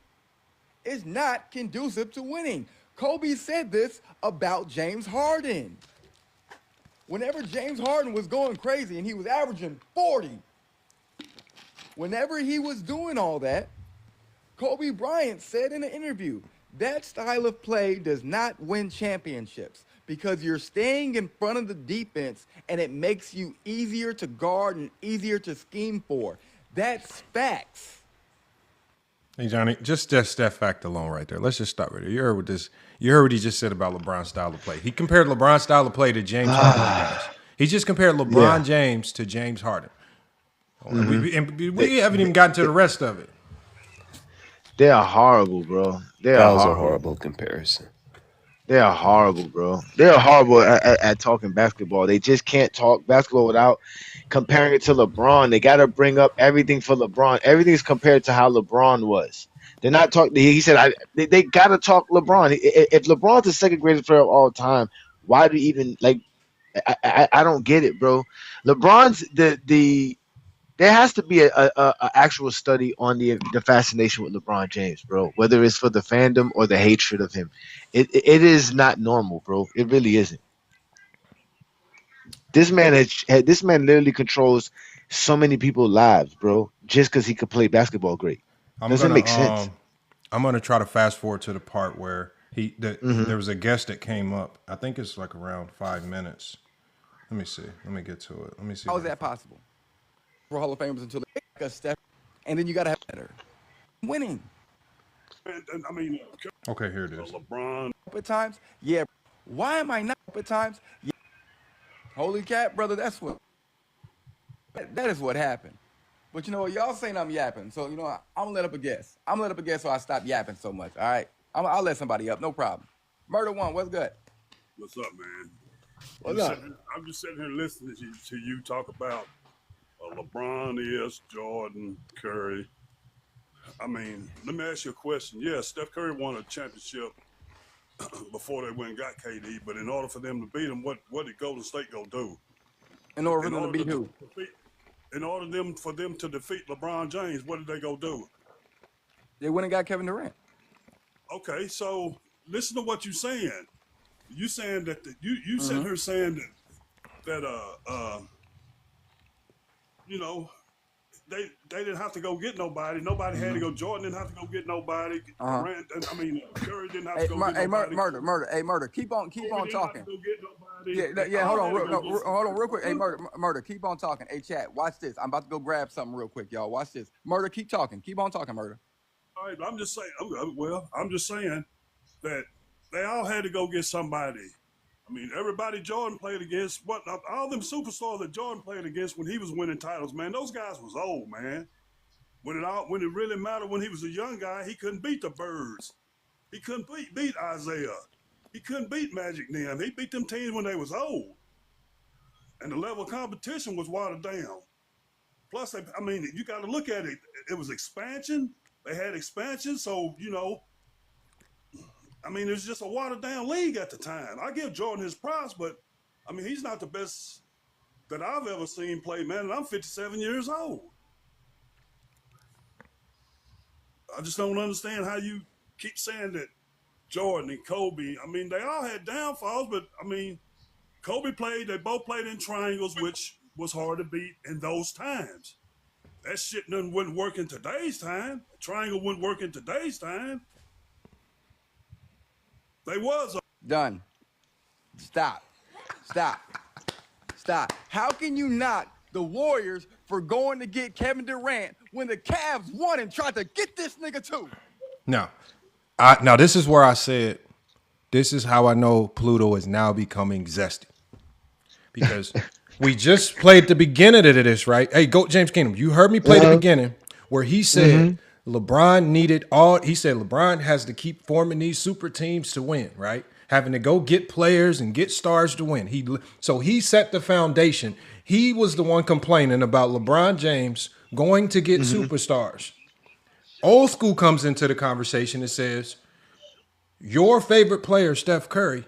Speaker 6: is not conducive to winning. Kobe said this about James Harden. Whenever James Harden was going crazy and he was averaging 40, whenever he was doing all that, Kobe Bryant said in an interview, that style of play does not win championships because you're staying in front of the defense and it makes you easier to guard and easier to scheme for. That's facts.
Speaker 1: Hey, Johnny, just that fact alone right there. Let's just stop right there. You heard what he just said about LeBron's style of play. He compared LeBron's style of play to James Harden, guys. He just compared LeBron James to James Harden. Mm-hmm. We haven't even gotten to the rest of it.
Speaker 4: They are horrible, bro.
Speaker 7: That was a horrible comparison.
Speaker 4: They are horrible, bro. They are horrible at talking basketball. They just can't talk basketball without comparing it to LeBron. They got to bring up everything for LeBron. Everything's compared to how LeBron was. They're not talking. He said, they got to talk LeBron. If LeBron's the second greatest player of all time, why do you even like? I don't get it, bro. LeBron's the there has to be a actual study on the fascination with LeBron James, bro. Whether it's for the fandom or the hatred of him, it is not normal, bro. It really isn't. This man literally controls so many people's lives, bro, just because he could play basketball great.
Speaker 1: I'm
Speaker 4: Doesn't
Speaker 1: gonna
Speaker 4: make sense.
Speaker 1: I'm gonna try to fast forward to the part where
Speaker 4: Hmm.
Speaker 1: there was a guest that came up. I think it's like around 5 minutes. Let me see. Let me get to it. Let me see.
Speaker 6: How
Speaker 1: If
Speaker 6: is
Speaker 1: I can
Speaker 6: that possible? For Hall of Famers until they make a step, and then you got to have better winning.
Speaker 8: And I mean,
Speaker 1: Okay, here it is.
Speaker 8: LeBron.
Speaker 6: At times, yeah. Why am I not at times? Yeah. Holy cat, brother. That is what happened. But you know what? Y'all saying I'm yapping, so you know I'm gonna let up a guess. I'm gonna let up a guess so I stop yapping so much. All right, I'll let somebody up. No problem. Murder one. What's good?
Speaker 8: What's up, man?
Speaker 6: What's up?
Speaker 8: I'm just sitting here listening to you talk about LeBron is Jordan, Curry. I mean, let me ask you a question. Yeah, Steph Curry won a championship before they went and got KD, but in order for them to beat him, what did Golden State go do?
Speaker 6: In order for
Speaker 8: In
Speaker 6: them to
Speaker 8: order
Speaker 6: beat
Speaker 8: to
Speaker 6: who?
Speaker 8: defeat, in order for them to defeat LeBron James, what did they go do?
Speaker 6: They went and got Kevin Durant.
Speaker 8: Okay, so listen to what you're saying. You saying that you sitting here saying that you know they didn't have to go get nobody. Nobody had to go. Jordan didn't have to go get nobody. Durant, I mean Curry didn't have to go get nobody.
Speaker 6: Murder. Keep on
Speaker 8: Kobe didn't have to
Speaker 6: talking.
Speaker 8: go get nobody.
Speaker 6: Yeah,
Speaker 8: They
Speaker 6: yeah.
Speaker 8: all
Speaker 6: Hold on,
Speaker 8: had to go get
Speaker 6: hold on, real
Speaker 8: somebody.
Speaker 6: quick. Hey, murder. Keep on talking. Hey, chat. Watch this. I'm about to go grab something real quick, y'all. Watch this. Murder. Keep talking. Keep on talking, murder.
Speaker 8: All right, I'm just saying. I'm just saying that they all had to go get somebody. I mean, everybody Jordan played against, all them superstars that Jordan played against when he was winning titles, man, those guys was old, man. When it really mattered, when he was a young guy, he couldn't beat the Birds. He couldn't beat Isaiah. He couldn't beat Magic then. He beat them teams when they was old. And the level of competition was watered down. Plus, I mean, you got to look at it. It was expansion. They had expansion, so, I mean, it was just a watered down league at the time. I give Jordan his props, but I mean, he's not the best that I've ever seen play, man. And I'm 57 years old. I just don't understand how you keep saying that Jordan and Kobe. I mean, they all had downfalls, but I mean, they both played in triangles, which was hard to beat in those times. That shit wouldn't work in today's time. A triangle wouldn't work in today's time. They was
Speaker 6: Done. Stop. How can you knock the Warriors for going to get Kevin Durant when the Cavs won and tried to get this nigga too?
Speaker 1: Now, now this is where I said this is how I know Pluto is now becoming zesty because we just played the beginning of this, right? Hey, Goat James Kingdom, you heard me play the beginning where he said LeBron needed all. He said LeBron has to keep forming these super teams to win, right? Having to go get players and get stars to win. So he set the foundation. He was the one complaining about LeBron James going to get superstars. Old school comes into the conversation and says, your favorite player, Steph Curry,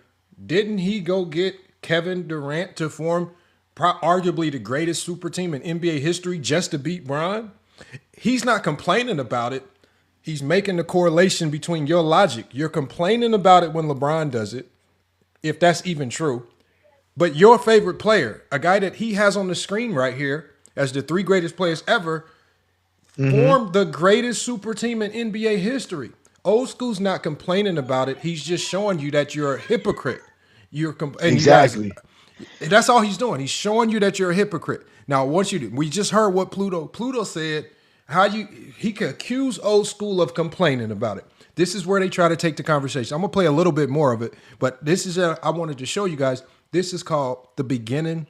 Speaker 1: didn't he go get Kevin Durant to form arguably the greatest super team in NBA history just to beat Bron? He's not complaining about it. He's making the correlation between your logic. You're complaining about it when LeBron does it, if that's even true. But your favorite player, a guy that he has on the screen right here as the three greatest players ever, formed the greatest super team in NBA history. Old school's not complaining about it. He's just showing you that you're a hypocrite.
Speaker 4: Exactly.
Speaker 1: That's all he's doing. He's showing you that you're a hypocrite. Now, we just heard what Pluto said. He could accuse old school of complaining about it. This is where they try to take the conversation. I'm gonna play a little bit more of it, but this is I wanted to show you guys. This is called the beginning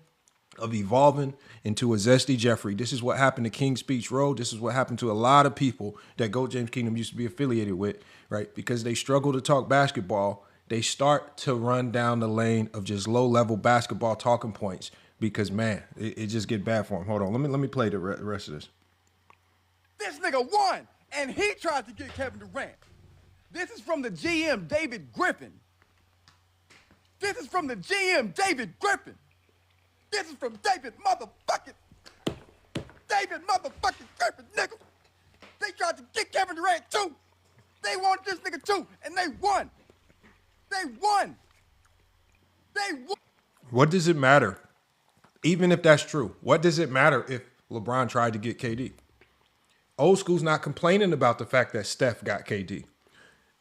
Speaker 1: of evolving into a zesty Jeffrey. This is what happened to King's Speech Road. This is what happened to a lot of people that Goat James Kingdom used to be affiliated with, right? Because they struggle to talk basketball, they start to run down the lane of just low-level basketball talking points because, man, it just get bad for them. Hold on. Let me play the rest of this.
Speaker 6: This nigga won and he tried to get Kevin Durant. This is from the GM, David Griffin. This is from the GM, David Griffin. This is from David motherfucking Griffin, nigga. They tried to get Kevin Durant too. They wanted this nigga too, and they won. They won.
Speaker 1: What does it matter? Even if that's true, what does it matter if LeBron tried to get KD? Old school's not complaining about the fact that Steph got KD.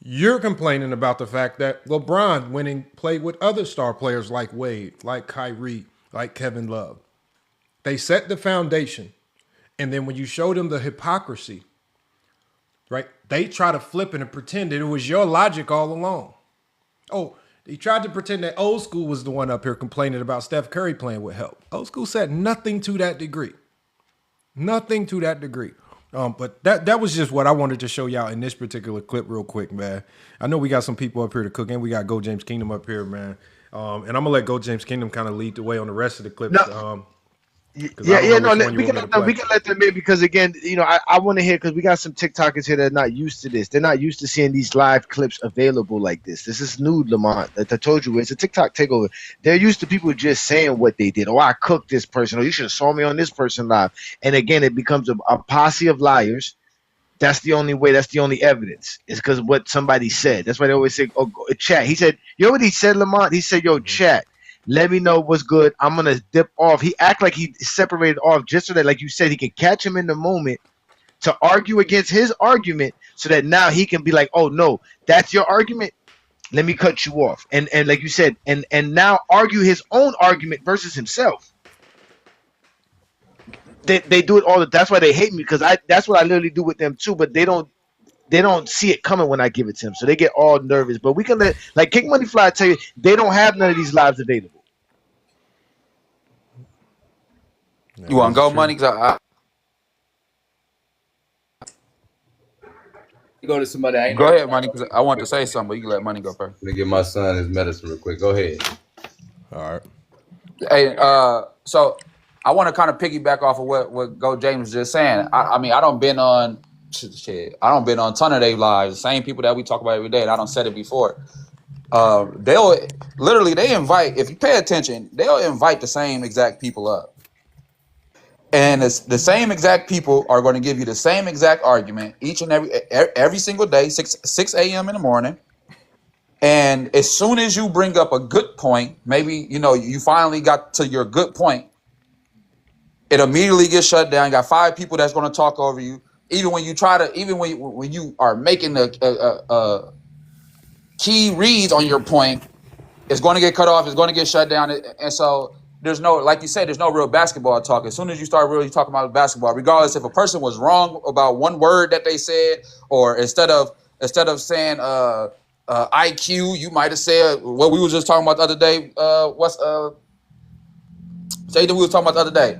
Speaker 1: You're complaining about the fact that LeBron went and played with other star players like Wade, like Kyrie, like Kevin Love. They set the foundation. And then when you show them the hypocrisy, right, they try to flip it and pretend that it was your logic all along. Oh, he tried to pretend that old school was the one up here complaining about Steph Curry playing with help. Old school said nothing to that degree. Nothing to that degree. But that was just what I wanted to show y'all in this particular clip real quick, man. I know we got some people up here to cook, and we got Go James Kingdom up here, man. And I'm going to let Go James Kingdom kind of lead the way on the rest of the clips.
Speaker 4: No. We can let them in because again, I want to hear because we got some TikTokers here that are not used to this. They're not used to seeing these live clips available like this. This is new, Lamont. I told you it's a TikTok takeover. They're used to people just saying what they did. Oh, I cooked this person. Or you should have saw me on this person live. And again, it becomes a posse of liars. That's the only way. That's the only evidence. It's because of what somebody said. That's why they always say, "Oh, chat." He said, "You know what he said, Lamont?" He said, "Yo, chat. Let me know what's good. I'm going to dip off." He act like he separated off just so that, like you said, he can catch him in the moment to argue against his argument so that now he can be like, "Oh, no, that's your argument. Let me cut you off." And like you said, and now argue his own argument versus himself. They do it all. That's why they hate me because that's what I literally do with them too, but they don't see it coming when I give it to them. So they get all nervous. But we can let, like King Money Fly tell you, they don't have none of these lives available.
Speaker 9: You want to go, Money?
Speaker 10: You go to somebody.
Speaker 9: Go ahead, Money, because I want to say something, but you can let Money go first.
Speaker 10: Let me give my son his medicine real quick. Go ahead.
Speaker 1: All right.
Speaker 9: Hey, so I want to kind of piggyback off of what Go James was just saying. I mean, I don't been on a ton of their lives. The same people that we talk about every day, and I don't said it before. They invite, if you pay attention, they'll invite the same exact people up. And it's the same exact people are going to give you the same exact argument each and every single day, 6 a.m. in the morning. And as soon as you bring up a good point, maybe, you finally got to your good point, it immediately gets shut down. You got 5 people that's going to talk over you. Even when you when you are making a key reads on your point, it's going to get cut off. It's going to get shut down. And so there's no, like you said, there's no real basketball talk. As soon as you start really talking about basketball, regardless if a person was wrong about one word that they said, or instead of saying IQ, you might have said what we were just talking about the other day. Say that we were talking about the other day.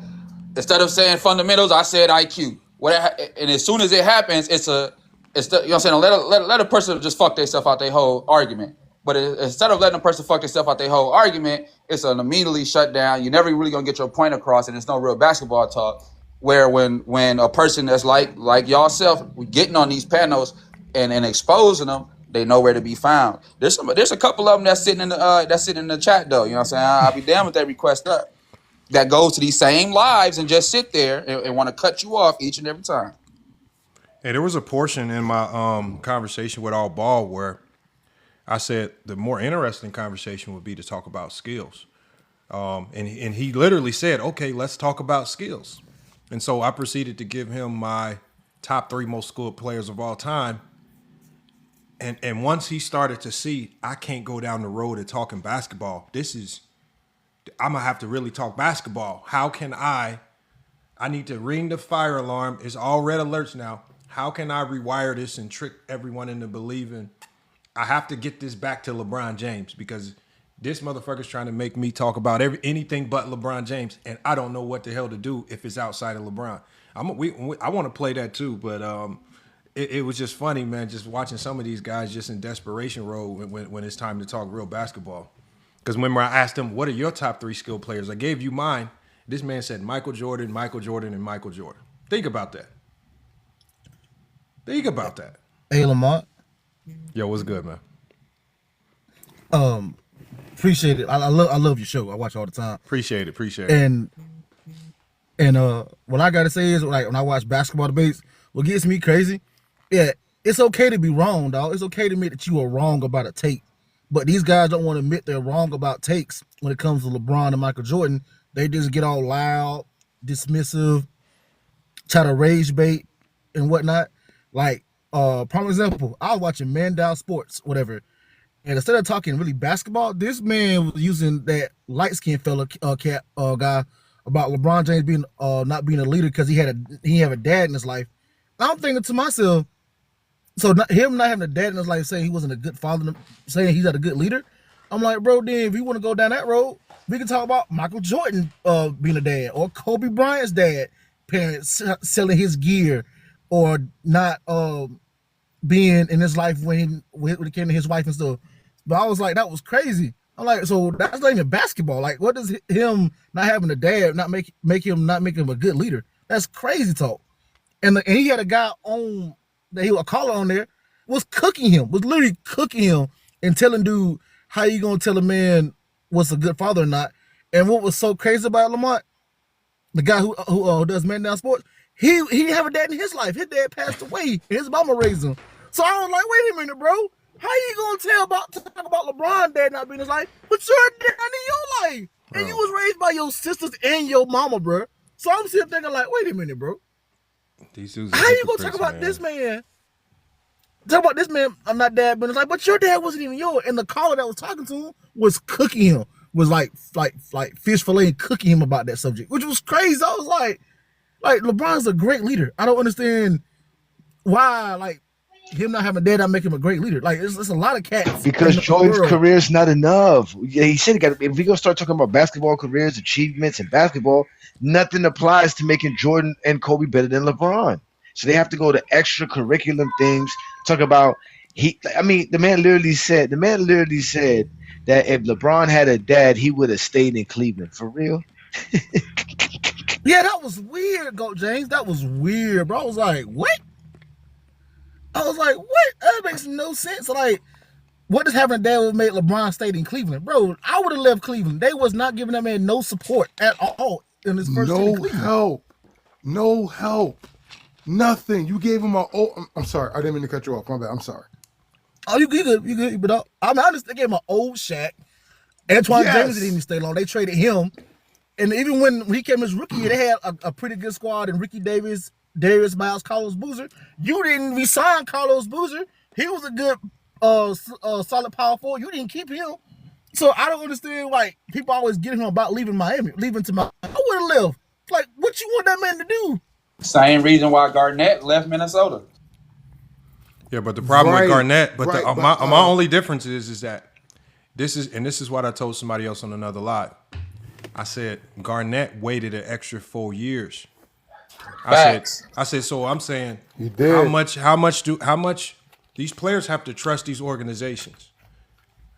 Speaker 9: Instead of saying fundamentals, I said IQ. And as soon as it happens, you know what I'm saying? Let a person just fuck themselves out their whole argument. But instead of letting a person fuck themselves out their whole argument, it's an immediately shut down. You're never really gonna get your point across, and it's no real basketball talk. Where when a person that's like y'all self getting on these panels and exposing them, they know where to be found. There's a couple of them that's sitting in the chat though. You know what I'm saying? I'll be damned if they request up. That goes to these same lives and just sit there and want to cut you off each and every time.
Speaker 1: Hey, there was a portion in my conversation with All Ball where I said the more interesting conversation would be to talk about skills. And he literally said, okay, let's talk about skills. And so I proceeded to give him my top 3 most skilled players of all time. And once he started to see, I can't go down the road of talking basketball. I'm going to have to really talk basketball. How can I need to ring the fire alarm. It's all red alerts now. How can I rewire this and trick everyone into believing I have to get this back to LeBron James, because this motherfucker's trying to make me talk about anything but LeBron James, and I don't know what the hell to do if it's outside of LeBron. I want to play that too, but it was just funny, man, just watching some of these guys just in desperation mode when it's time to talk real basketball. Because when I asked him, what are your top 3 skilled players? I gave you mine. This man said Michael Jordan, Michael Jordan, and Michael Jordan. Think about that. Think about that.
Speaker 11: Hey Lamont,
Speaker 1: Yo, what's good, man?
Speaker 11: appreciate it. I love your show. I watch all the time.
Speaker 1: Appreciate it.
Speaker 11: And what I gotta say is, like, when I watch basketball debates, what gets me crazy, yeah, it's okay to be wrong, dog. It's okay to admit that you are wrong about a take. But these guys don't want to admit they're wrong about takes when it comes to LeBron and Michael Jordan. They just get all loud, dismissive, try to rage bait and whatnot. Like, prime example, I was watching Man Down Sports, whatever. And instead of talking really basketball, this man was using that light skinned fella guy about LeBron James being not being a leader because he had a dad in his life. I'm thinking to myself, so him not having a dad in his life, saying he wasn't a good father, saying he's not a good leader. I'm like, bro, then if you want to go down that road, we can talk about Michael Jordan being a dad, or Kobe Bryant's dad, parents selling his gear, or not being in his life when it came to his wife and stuff. But I was like, that was crazy. I'm like, so that's not even basketball. Like, what does him not having a dad not make him a good leader? That's crazy talk. And he had a guy on that he was a caller on there was literally cooking him and telling dude, how you gonna tell a man what's a good father or not? And what was so crazy about Lamont, the guy who does Man Down Sports, he didn't have a dad in his life. His dad passed away. And his mama raised him. So I was like, wait a minute, bro. How you gonna talk about LeBron dad not being in his life, but you're dad in your life, and you was raised by your sisters and your mama, bro? So I'm still thinking like, wait a minute, bro. How you gonna talk about this man? Talk about this man. I'm not dad, but it's like, but your dad wasn't even yours. And the caller that was talking to him was cooking him, was like fish fillet, cooking him about that subject, which was crazy. I was like LeBron's a great leader. I don't understand why, like, him not having a dad not make him a great leader. Like, it's a lot of cats.
Speaker 4: Because Jordan's career is not enough. Yeah, he said if we gonna start talking about basketball careers, achievements in basketball, nothing applies to making Jordan and Kobe better than LeBron. So they have to go to extracurricular things. Talk about the man literally said that if LeBron had a dad, he would have stayed in Cleveland. For real?
Speaker 11: Yeah, that was weird, Go James. That was weird, bro. I was like, what? That makes no sense. Like, what does having a dad would make LeBron stay in Cleveland? Bro, I would have left Cleveland. They was not giving that man no support at all in his first year in Cleveland.
Speaker 5: No help. Nothing. You gave him I'm sorry. I didn't mean to cut you off. My bad. I'm sorry.
Speaker 11: Oh, you good. But I just gave him an old Shaq. Antoine James didn't even stay long. They traded him. And even when he came as rookie, they had a pretty good squad. And Ricky Davis, Darius Miles, Carlos Boozer. You didn't resign Carlos Boozer. He was a good, solid power forward. You didn't keep him. So I don't understand, like, people always getting him about leaving to Miami. I would have left. Like, what you want that man to do?
Speaker 9: Same reason why Garnett left Minnesota.
Speaker 1: Yeah, but the problem with Garnett, my only difference is that this is what I told somebody else on another live. I said Garnett waited an extra 4 years. I said, so I'm saying, how much these players have to trust these organizations?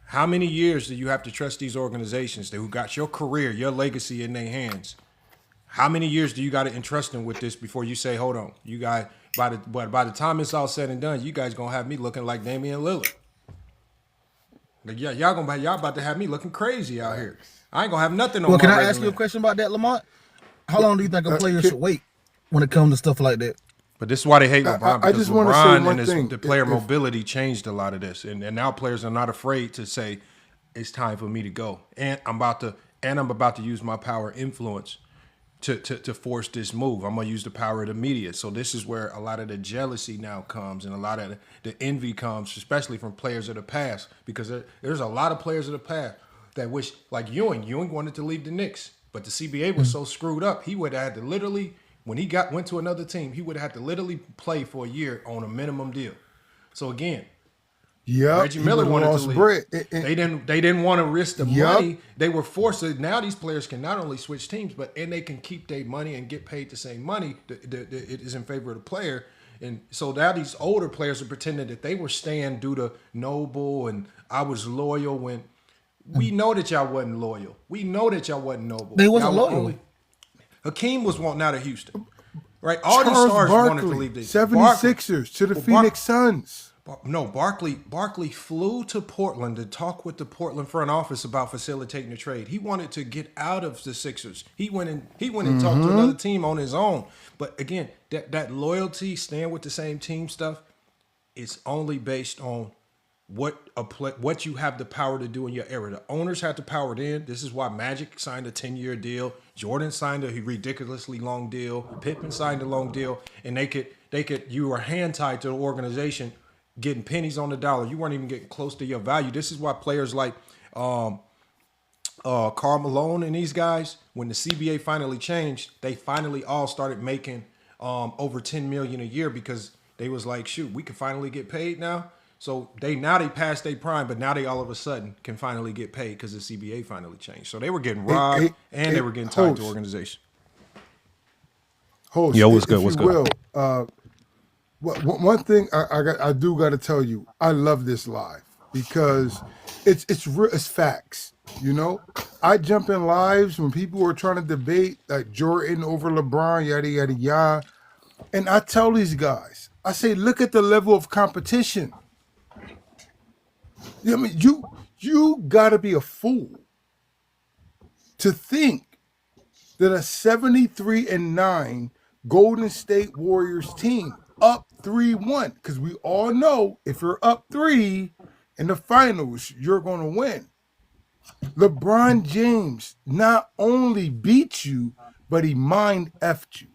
Speaker 1: How many years do you have to trust these organizations who got your career, your legacy in their hands? How many years do you got to entrust them with this before you say, hold on, you guys, by the time it's all said and done, you guys gonna have me looking like Damian Lillard. Like, yeah, y'all about to have me looking crazy out here. I ain't gonna have nothing on my resume.
Speaker 11: Can I ask you a question about that, Lamont? How long do you think a player should wait when it comes to stuff like that?
Speaker 1: But this is why they hate LeBron, because
Speaker 5: LeBron
Speaker 1: and the player mobility changed a lot of this. And now players are not afraid to say, it's time for me to go. And I'm about to use my power influence to force this move. I'm gonna use the power of the media. So this is where a lot of the jealousy now comes, and a lot of the envy comes, especially from players of the past, because there's a lot of players of the past that wish, like Ewing wanted to leave the Knicks, but the CBA was so screwed up, he would have had to literally, when he went to another team, he would have had to literally play for a year on a minimum deal. So again, Reggie Miller wanted to leave. They didn't want to risk the money. They were forced to. Now these players can not only switch teams, and they can keep their money and get paid the same money. It is in favor of the player. And so now these older players are pretending that they were staying due to Noble and I was loyal when we know that y'all wasn't loyal. We know that y'all wasn't Noble.
Speaker 11: They wasn't loyal.
Speaker 1: Hakeem was wanting out of Houston. right? All these
Speaker 5: Charles
Speaker 1: stars wanted to
Speaker 5: Barkley,
Speaker 1: leave.
Speaker 5: 76ers to the Phoenix Suns.
Speaker 1: No, Barkley flew to Portland to talk with the Portland front office about facilitating the trade. He wanted to get out of the Sixers. He went and talked to another team on his own. But again, that loyalty, staying with the same team stuff, it's only based on what you have the power to do in your era. The owners have the power then. This is why Magic signed a 10-year deal. Jordan signed a ridiculously long deal. Pippen signed a long deal, and they could you were hand tied to the organization, getting pennies on the dollar. You weren't even getting close to your value. This is why players like Karl Malone and these guys, when the CBA finally changed, they finally all started making over $10 million a year, because they was like, shoot, we can finally get paid now. So they passed their prime, but now they all of a sudden can finally get paid because the CBA finally changed. So they were getting robbed and they were getting tied to organization.
Speaker 5: Host,
Speaker 1: Yo, what's good?
Speaker 5: if
Speaker 1: What's
Speaker 5: you
Speaker 1: good?
Speaker 5: will, one thing I do got to tell you, I love this live because it's real, it's facts. You know, I jump in lives when people are trying to debate like Jordan over LeBron, yada yada yada, and I tell these guys, I say, look at the level of competition. I mean, you got to be a fool to think that a 73-9 Golden State Warriors team up 3-1, because we all know if you're up 3 in the finals, you're going to win. LeBron James not only beat you, but he mind effed you.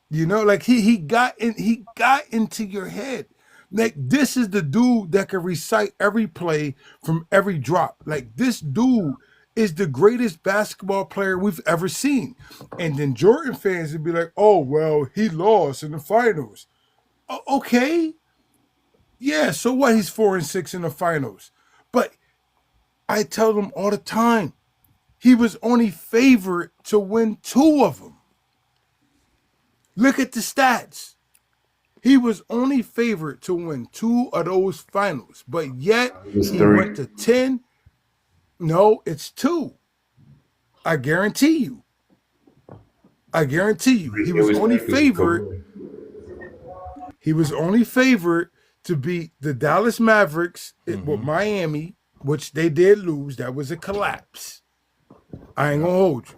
Speaker 5: You know, like he got into your head. Like, this is the dude that can recite every play from every drop. Like, this dude is the greatest basketball player we've ever seen. And then Jordan fans would be like, oh, well, he lost in the finals. Okay. Yeah, so what? He's 4-6 in the finals. But I tell them all the time, he was only favored to win 2 of them. Look at the stats. He was only favored to win 2 of those finals, but yet he went to 10. No, it's 2. I guarantee you. He was only favored. He was only favored to beat the Dallas Mavericks with Miami, which they did lose. That was a collapse. I ain't gonna hold you.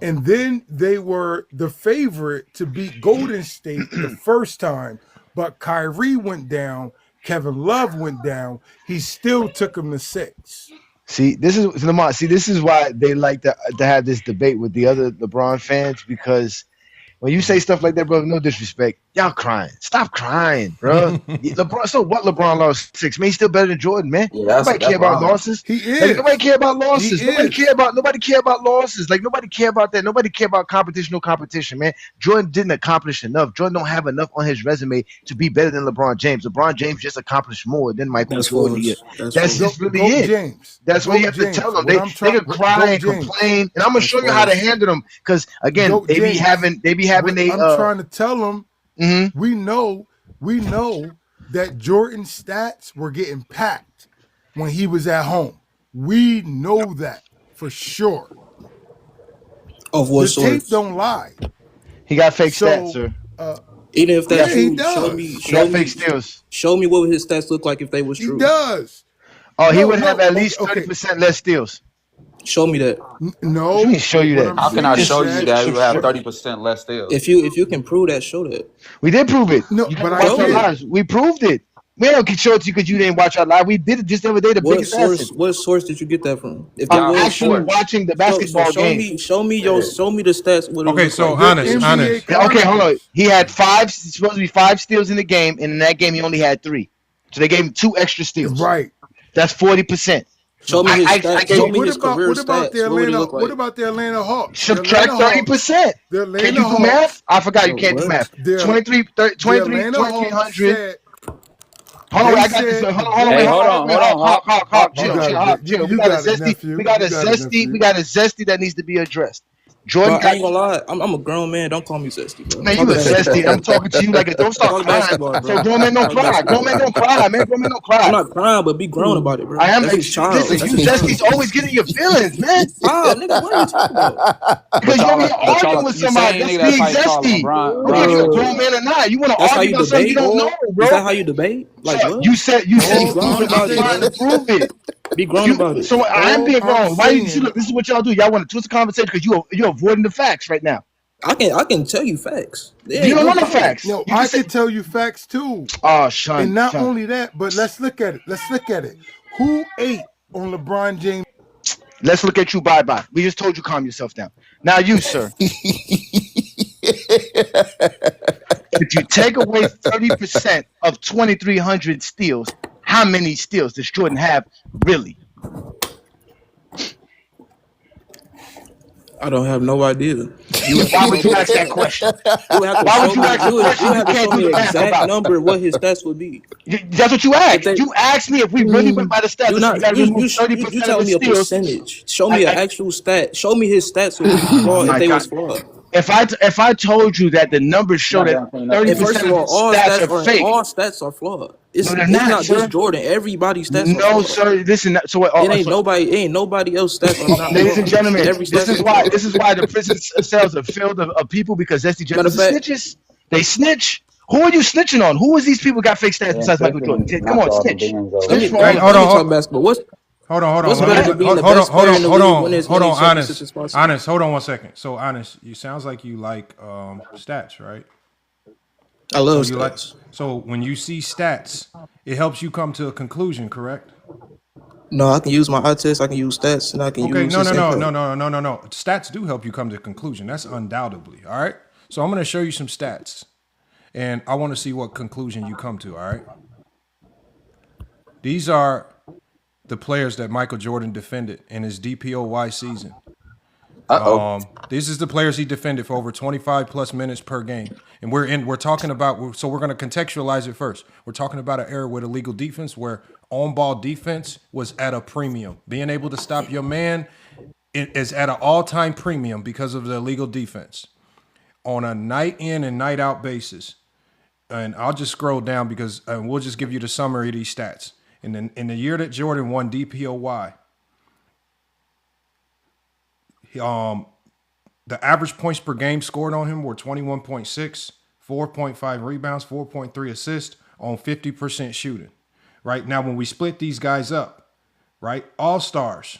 Speaker 5: And then they were the favorite to beat Golden State the first time, but Kyrie went down, Kevin Love went down. He still took him to 6.
Speaker 4: See, this is why they like to have this debate with the other LeBron fans, because when you say stuff like that, bro, no disrespect, y'all crying. Stop crying, bro. LeBron, so what? LeBron lost 6. Man, he's still better than Jordan, man.
Speaker 9: Yeah,
Speaker 4: nobody care about losses.
Speaker 5: He is.
Speaker 4: Like, nobody care about losses.
Speaker 5: He
Speaker 4: Nobody
Speaker 5: is.
Speaker 4: care about losses. Like, nobody care about that. Nobody care about competition. No competition, man. Jordan didn't accomplish enough. Jordan don't have enough on his resume to be better than LeBron James. LeBron James just accomplished more than Michael Jordan. That's just really it.
Speaker 5: James.
Speaker 4: That's what you have to tell them. They can cry and complain, and I'm gonna show you how to handle them. Because again, they be having
Speaker 5: I'm trying to tell them. We know that Jordan's stats were getting packed when he was at home. We know that for sure.
Speaker 12: Of what
Speaker 5: the
Speaker 12: sort?
Speaker 5: tape don't lie.
Speaker 4: He got fake stats, sir.
Speaker 12: Even if that's
Speaker 5: he
Speaker 12: true,
Speaker 5: does.
Speaker 12: show me what his stats look like if they was true.
Speaker 5: He does.
Speaker 4: Oh, he would have at least 30% less steals.
Speaker 12: Show me that.
Speaker 5: No.
Speaker 4: Let me show you that.
Speaker 9: How can I show you that you have 30% less steals?
Speaker 12: If you can prove that, show that.
Speaker 4: We did prove it.
Speaker 5: No,
Speaker 4: but I watch our lives. We proved it. We don't can show it to you because you didn't watch our live. We did it just the other day.
Speaker 12: What source did you get that from?
Speaker 4: If I'm actually watching the basketball game.
Speaker 12: Show me the stats.
Speaker 1: Okay, so honest.
Speaker 4: Okay, hold on. He had 5, supposed to be 5 steals in the game, and in that game he only had 3. So they gave him 2 extra steals.
Speaker 5: Right.
Speaker 4: That's 40%.
Speaker 12: Show me his stats. Show me his career
Speaker 5: what about
Speaker 12: stats.
Speaker 5: What about the Atlanta Hawks?
Speaker 4: Subtract 30%. Can you do math? I forgot you can't do math. 2300. Hold on, I got this. Hold on. Chill. We got a zesty that needs to be addressed. Jordan
Speaker 12: Bro, I
Speaker 4: got
Speaker 12: ain't gonna lie. I'm a grown man. Don't call me zesty, bro.
Speaker 4: man.
Speaker 12: Talk
Speaker 4: You a
Speaker 12: basketball.
Speaker 4: zesty. I'm talking to you like don't start
Speaker 12: Talk
Speaker 4: crying.
Speaker 12: basketball,
Speaker 4: So
Speaker 12: bro.
Speaker 4: grown men don't
Speaker 12: Talk
Speaker 4: cry. Grown men
Speaker 12: basketball.
Speaker 4: don't cry, man. Grown men don't
Speaker 12: I'm
Speaker 4: cry.
Speaker 12: not crying, but be grown about it, bro.
Speaker 4: I am.
Speaker 12: That's his child.
Speaker 4: Listen,
Speaker 12: That's
Speaker 4: you
Speaker 12: his child.
Speaker 4: zesties always getting your feelings, man.
Speaker 12: How, nigga? What are you talking about?
Speaker 9: But
Speaker 4: Because you over
Speaker 9: y'all,
Speaker 4: here
Speaker 9: but
Speaker 4: arguing
Speaker 9: y'all,
Speaker 4: with
Speaker 9: you
Speaker 4: somebody.
Speaker 9: same
Speaker 4: That's
Speaker 9: nigga that's
Speaker 4: being
Speaker 9: like calling
Speaker 4: zesty.
Speaker 9: LeBron,
Speaker 4: Okay,
Speaker 9: LeBron
Speaker 4: you a
Speaker 9: James
Speaker 4: grown
Speaker 9: a
Speaker 4: man or not? You want to
Speaker 12: That's how
Speaker 4: argue
Speaker 12: you
Speaker 4: about something you
Speaker 12: debate?
Speaker 4: don't know,
Speaker 12: Is
Speaker 4: bro.
Speaker 12: that how you debate? Like
Speaker 4: So
Speaker 12: what?
Speaker 4: you said you
Speaker 12: Be
Speaker 4: prove
Speaker 12: grown
Speaker 4: it. I'm
Speaker 12: about it,
Speaker 4: trying
Speaker 12: bro.
Speaker 4: to prove it.
Speaker 12: Be grown about it.
Speaker 4: So I am
Speaker 5: All
Speaker 4: being
Speaker 5: I'm
Speaker 4: grown. Why you see?
Speaker 5: saying,
Speaker 4: Look, this is what y'all do. Y'all want to twist the conversation because you're avoiding the facts right now.
Speaker 12: I can tell you facts. There
Speaker 4: You
Speaker 12: ain't
Speaker 4: don't
Speaker 12: no
Speaker 4: know the
Speaker 12: problem.
Speaker 4: facts.
Speaker 5: no,
Speaker 4: You
Speaker 5: I
Speaker 4: just say,
Speaker 5: can tell you facts too.
Speaker 4: "Oh,
Speaker 5: And
Speaker 4: Sean,
Speaker 5: not
Speaker 4: Sean,
Speaker 5: only that, but let's look at it. Who ate on LeBron James?
Speaker 4: let's look at you. Bye bye. We just told you calm yourself down. Now you, sir, if you take away 30% of 2,300 steals, how many steals does Jordan have really?
Speaker 12: I don't have no idea. You would have to
Speaker 4: Why
Speaker 12: show
Speaker 4: would you
Speaker 12: me the
Speaker 4: ask that
Speaker 12: stats.
Speaker 4: question?
Speaker 12: You would have to
Speaker 4: Why would
Speaker 12: show
Speaker 4: you
Speaker 12: me.
Speaker 4: ask a
Speaker 12: You
Speaker 4: question
Speaker 12: would
Speaker 4: you
Speaker 12: have to
Speaker 4: can't
Speaker 12: show
Speaker 4: do
Speaker 12: me
Speaker 4: the
Speaker 12: an
Speaker 4: math
Speaker 12: exact
Speaker 4: about?
Speaker 12: number what his stats would be.
Speaker 4: That's what you
Speaker 12: If
Speaker 4: asked.
Speaker 12: they
Speaker 4: You asked me if we really went by the stats.
Speaker 12: do
Speaker 4: I said you got
Speaker 12: not
Speaker 4: to remove 30%
Speaker 12: you
Speaker 4: of
Speaker 12: telling
Speaker 4: his
Speaker 12: me a
Speaker 4: steals.
Speaker 12: percentage. Show me an
Speaker 4: I
Speaker 12: actual stat. Show me his stats would be
Speaker 4: oh
Speaker 12: flawed if
Speaker 4: my
Speaker 12: they
Speaker 4: god!
Speaker 12: was flawed.
Speaker 4: If I told you that the numbers show
Speaker 9: not
Speaker 4: that
Speaker 9: done cleaning up
Speaker 4: thirty
Speaker 12: And
Speaker 9: yet.
Speaker 12: first
Speaker 4: percent
Speaker 12: of
Speaker 4: of
Speaker 12: all,
Speaker 4: his stats are fake,
Speaker 12: all stats are flawed.
Speaker 4: no, they're
Speaker 12: It's
Speaker 4: not,
Speaker 12: not just
Speaker 4: sir.
Speaker 12: Jordan. Everybody's stats are
Speaker 4: No,
Speaker 12: flawed.
Speaker 4: sir. Listen. So,
Speaker 12: It ain't nobody else stats are not
Speaker 4: ladies and
Speaker 12: flawed.
Speaker 4: gentlemen,
Speaker 12: Every
Speaker 4: this
Speaker 12: stats
Speaker 4: is
Speaker 12: are
Speaker 4: why
Speaker 12: flawed.
Speaker 4: the prison cells are filled of people because Zesty
Speaker 12: Matter
Speaker 4: judges
Speaker 12: of
Speaker 4: are
Speaker 12: fact,
Speaker 4: snitches. They snitch. Who are you snitching on? Who is these people got fake stats
Speaker 9: They
Speaker 4: besides Michael
Speaker 9: insisted
Speaker 4: Jordan?
Speaker 9: and
Speaker 4: Come
Speaker 9: knocked
Speaker 4: on,
Speaker 9: all the
Speaker 4: snitch.
Speaker 9: bins
Speaker 12: let
Speaker 9: over.
Speaker 4: Snitch
Speaker 12: me
Speaker 4: for
Speaker 12: let
Speaker 4: all
Speaker 12: me
Speaker 4: of
Speaker 12: let
Speaker 4: us.
Speaker 12: me talk basketball.
Speaker 1: Hold on,
Speaker 12: What's
Speaker 1: hold
Speaker 12: better
Speaker 1: on.
Speaker 12: than being
Speaker 1: Hold
Speaker 12: the
Speaker 1: hold on,
Speaker 12: best
Speaker 1: hold
Speaker 12: player
Speaker 1: on,
Speaker 12: in the
Speaker 1: hold
Speaker 12: league
Speaker 1: on,
Speaker 12: when there's
Speaker 1: hold on,
Speaker 12: championships
Speaker 1: honest.
Speaker 12: is possible?
Speaker 1: Honest, hold on one second. So honest, you sounds like you like stats, right?
Speaker 12: I
Speaker 1: So
Speaker 12: love
Speaker 1: you like
Speaker 12: stats.
Speaker 1: so when you see stats, it helps you come to a conclusion, correct?
Speaker 12: No, I can use my eye test, I can use stats, and I can
Speaker 1: Okay,
Speaker 12: use
Speaker 1: no,
Speaker 12: his
Speaker 1: no, no,
Speaker 12: impact.
Speaker 1: no, no, no, no, no. Stats do help you come to a conclusion. That's undoubtedly. All right. So I'm going to show you some stats, and I want to see what conclusion you come to. All right. These are the players that Michael Jordan defended in his DPOY season. This is the players he defended for over 25 plus minutes per game. And we're talking about, so we're going to contextualize it first. We're talking about an era with illegal defense where on-ball defense was at a premium. Being able to stop your man is at an all-time premium because of the illegal defense. On a night in and night out basis, and I'll just scroll down because we'll just give you the summary of these stats. In the year that Jordan won DPOY, the average points per game scored on him were 21.6, 4.5 rebounds, 4.3 assists on 50% shooting. Right now, when we split these guys up, right, all-stars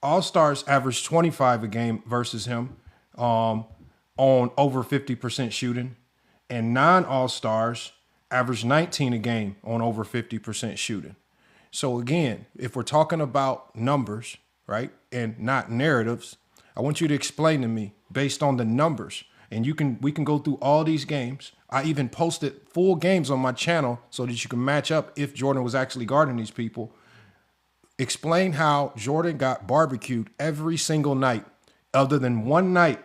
Speaker 1: averaged 25 a game versus him on over 50% shooting, and non-all-stars averaged 19 a game on over 50% shooting. So again, if we're talking about numbers, right, and not narratives, I want you to explain to me based on the numbers. And we can go through all these games. I even posted full games on my channel so that you can match up if Jordan was actually guarding these people. Explain how Jordan got barbecued every single night, other than one night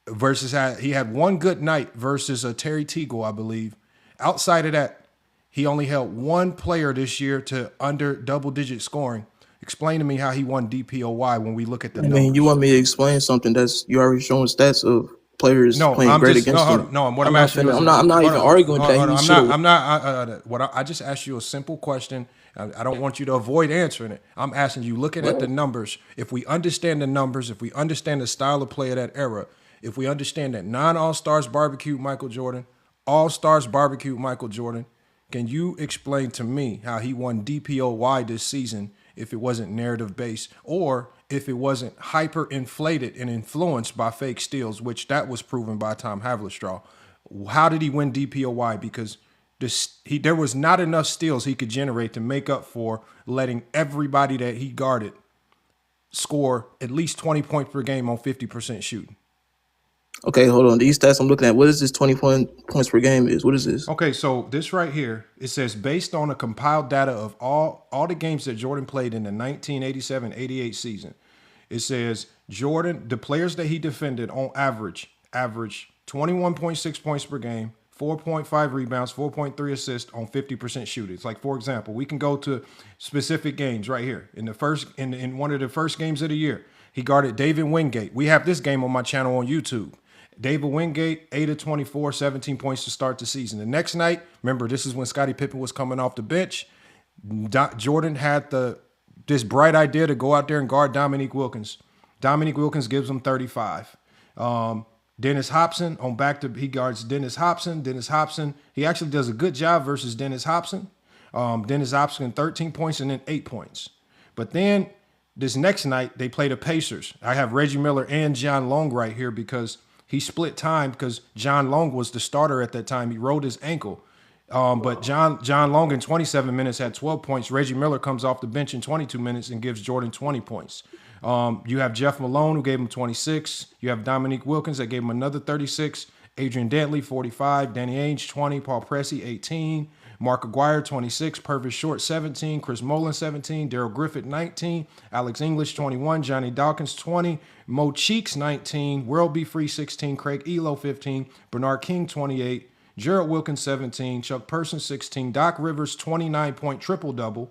Speaker 1: versus he had one good night versus a Terry Teagle, I believe. Outside of that, he only held one player this year to under double-digit scoring. Explain to me how he won DPOY when we look at the
Speaker 12: I
Speaker 1: numbers.
Speaker 12: mean, you want me to explain something that's you already showing stats of players
Speaker 1: No,
Speaker 12: playing
Speaker 1: I'm
Speaker 12: great
Speaker 1: just
Speaker 12: against
Speaker 1: no,
Speaker 12: him.
Speaker 1: no. What I'm asking you is,
Speaker 12: I'm not even arguing with that.
Speaker 1: hold on,
Speaker 12: He
Speaker 1: I'm
Speaker 12: should
Speaker 1: not.
Speaker 12: have.
Speaker 1: I'm not. What I just asked you a simple question. I don't want you to avoid answering it. I'm asking you, looking at the numbers. If we understand the numbers, if we understand the style of play of that era, if we understand that non-all-stars barbecued Michael Jordan, all-stars barbecued Michael Jordan, can you explain to me how he won DPOY this season if it wasn't narrative based or if it wasn't hyper inflated and influenced by fake steals, which that was proven by Tom Havlicek? How did he win DPOY? Because there was not enough steals he could generate to make up for letting everybody that he guarded score at least 20 points per game on 50% shooting.
Speaker 12: Okay, hold on. These stats I'm looking at. What is this 20 points per game is? What is this?
Speaker 1: Okay, so this right here, it says based on the compiled data of all the games that Jordan played in the 1987-88 season, it says Jordan, the players that he defended on average 21.6 points per game, 4.5 rebounds, 4.3 assists on 50% shooting. It's like, for example, we can go to specific games right here. In one of the first games of the year, He guarded David Wingate. We have this game on my channel on YouTube. David Wingate, 8 of 24, 17 points to start the season. The next night, remember, this is when Scottie Pippen was coming off the bench. Jordan had this bright idea to go out there and guard Dominique Wilkins. Dominique Wilkins gives him 35. Dennis Hobson he guards Dennis Hobson. Dennis Hobson, he actually does a good job versus Dennis Hobson. Dennis Hobson 13 points and then 8 points. But then this next night, they play the Pacers. I have Reggie Miller and John Long right here because he split time because John Long was the starter at that time. He rolled his ankle. But John Long in 27 minutes had 12 points. Reggie Miller comes off the bench in 22 minutes and gives Jordan 20 points. You have Jeff Malone, who gave him 26. You have Dominique Wilkins that gave him another 36. Adrian Dantley, 45. Danny Ainge, 20. Paul Pressey, 18. Mark Aguirre, 26. Purvis Short, 17. Chris Mullin, 17. Daryl Griffith, 19. Alex English, 21. Johnny Dawkins, 20. Mo Cheeks, 19. World Be Free, 16. Craig Elo, 15. Bernard King, 28. Gerald Wilkins, 17. Chuck Person, 16. Doc Rivers, 29-point triple-double.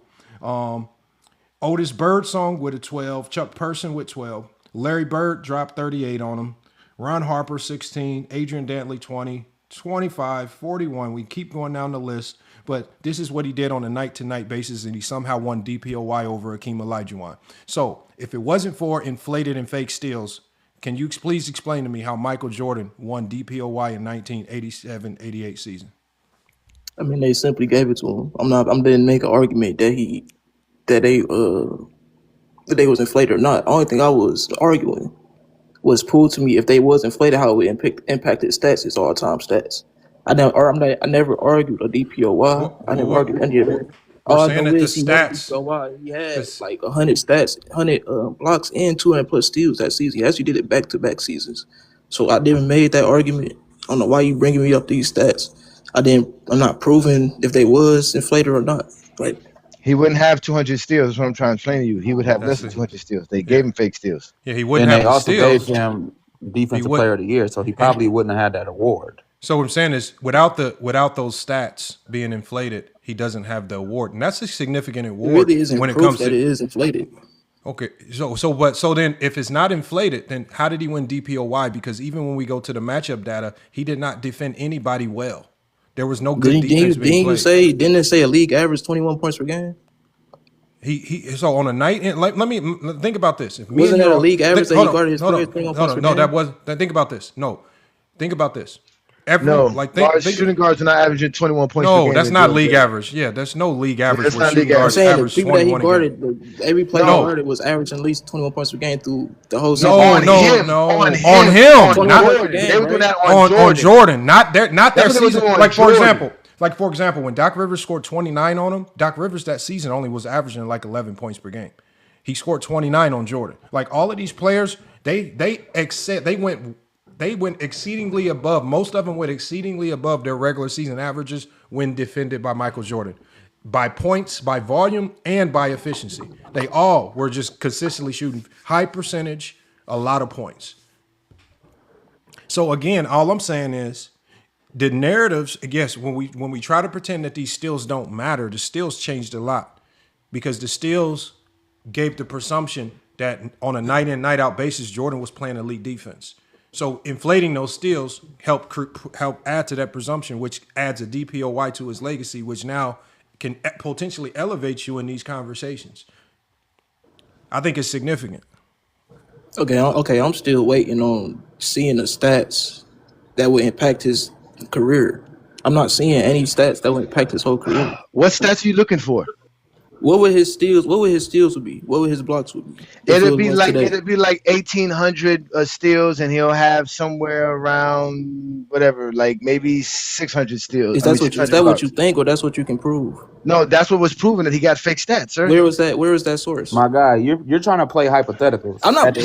Speaker 1: Otis Birdsong with a 12. Chuck Person with 12. Larry Bird dropped 38 on him. Ron Harper, 16. Adrian Dantley, 20. 25, 41. We keep going down the list. But this is what he did on a night-to-night basis, and he somehow won DPOY over Akeem Olajuwon. So if it wasn't for inflated and fake steals, can you please explain to me how Michael Jordan won DPOY in 1987-88 season?
Speaker 12: I mean, they simply gave it to him. I didn't make an argument that they was inflated or not. The only thing I was arguing was prove to me if they was inflated how it impacted stats, his all-time stats. I never argued a DPOY. I never argued any of it.
Speaker 1: We're
Speaker 12: All I
Speaker 1: saying
Speaker 12: know
Speaker 1: that the
Speaker 12: is he won
Speaker 1: stats.
Speaker 12: DPOY. He had like 100 stats, 100 blocks, and 200 plus steals that season. He actually did it back-to-back seasons. So I never made that argument. I don't know why you bringing me up these stats. I'm not proving if they was inflated or not. Like,
Speaker 4: He wouldn't have 200 steals. That's what I'm trying to explain to you. He would have less than 200 steals. They gave him fake steals.
Speaker 1: Yeah, he wouldn't
Speaker 9: And
Speaker 1: have
Speaker 9: they
Speaker 1: the
Speaker 9: also
Speaker 1: steals.
Speaker 9: gave him Defensive
Speaker 1: would-
Speaker 9: Player of the Year, so he probably wouldn't have had that award.
Speaker 1: So what I'm saying is, without those stats being inflated, he doesn't have the award, and that's a significant
Speaker 12: it
Speaker 1: award
Speaker 12: really isn't
Speaker 1: when it
Speaker 12: proof
Speaker 1: comes
Speaker 12: that
Speaker 1: to.
Speaker 12: it is inflated.
Speaker 1: Okay, so then if it's not inflated, then how did he win DPOY? Because even when we go to the matchup data, he did not defend anybody well. There was no good defense being played.
Speaker 12: Didn't it say a league average 21 points per game?
Speaker 1: So on a night, let me think about this. If me
Speaker 12: Wasn't
Speaker 1: and
Speaker 12: that
Speaker 1: you
Speaker 12: a league average that he guarded his players 21 points per
Speaker 1: no,
Speaker 12: game?
Speaker 1: that was. Think about this. No, think about this.
Speaker 4: Shooting guards are not averaging 21 points per
Speaker 1: No,
Speaker 4: game.
Speaker 1: that's not league average. Yeah, there's no league average
Speaker 4: that's
Speaker 1: where
Speaker 4: not
Speaker 1: shooting
Speaker 4: league
Speaker 1: guards
Speaker 12: I'm saying the
Speaker 1: average
Speaker 12: people that he
Speaker 1: 21 a game.
Speaker 12: guarded, every player he guarded was averaging at least 21 points per game through the whole season.
Speaker 1: On him. Not
Speaker 4: They were doing that
Speaker 1: on Jordan. Not their
Speaker 4: That's what they were
Speaker 1: season.
Speaker 4: doing on
Speaker 1: Like for example, when Doc Rivers scored 29 on him, Doc Rivers that season only was averaging like 11 points per game. He scored 29 on Jordan. Like all of these players, they went exceedingly above. Most of them went exceedingly above their regular season averages when defended by Michael Jordan. By points, by volume, and by efficiency. They all were just consistently shooting high percentage, a lot of points. So again, all I'm saying is the narratives, yes, when we try to pretend that these steals don't matter, the steals changed a lot because the steals gave the presumption that on a night in, night out basis, Jordan was playing elite defense. So inflating those steals help add to that presumption, which adds a DPOY to his legacy, which now can potentially elevate you in these conversations. I think it's significant.
Speaker 12: Okay, I'm still waiting on seeing the stats that would impact his career. I'm not seeing any stats that would impact his whole career.
Speaker 4: What stats are you looking for?
Speaker 12: What would his steals be? What would his blocks be?
Speaker 4: It'd be like 1,800 steals, and he'll have somewhere around whatever, like maybe 600 steals.
Speaker 12: Is that what you think, or that's what you can prove?
Speaker 4: No, that's what was proven, that he got fake stats, sir.
Speaker 12: Where was that? Where is that source?
Speaker 9: My guy, you're trying to play hypotheticals.
Speaker 12: I'm not.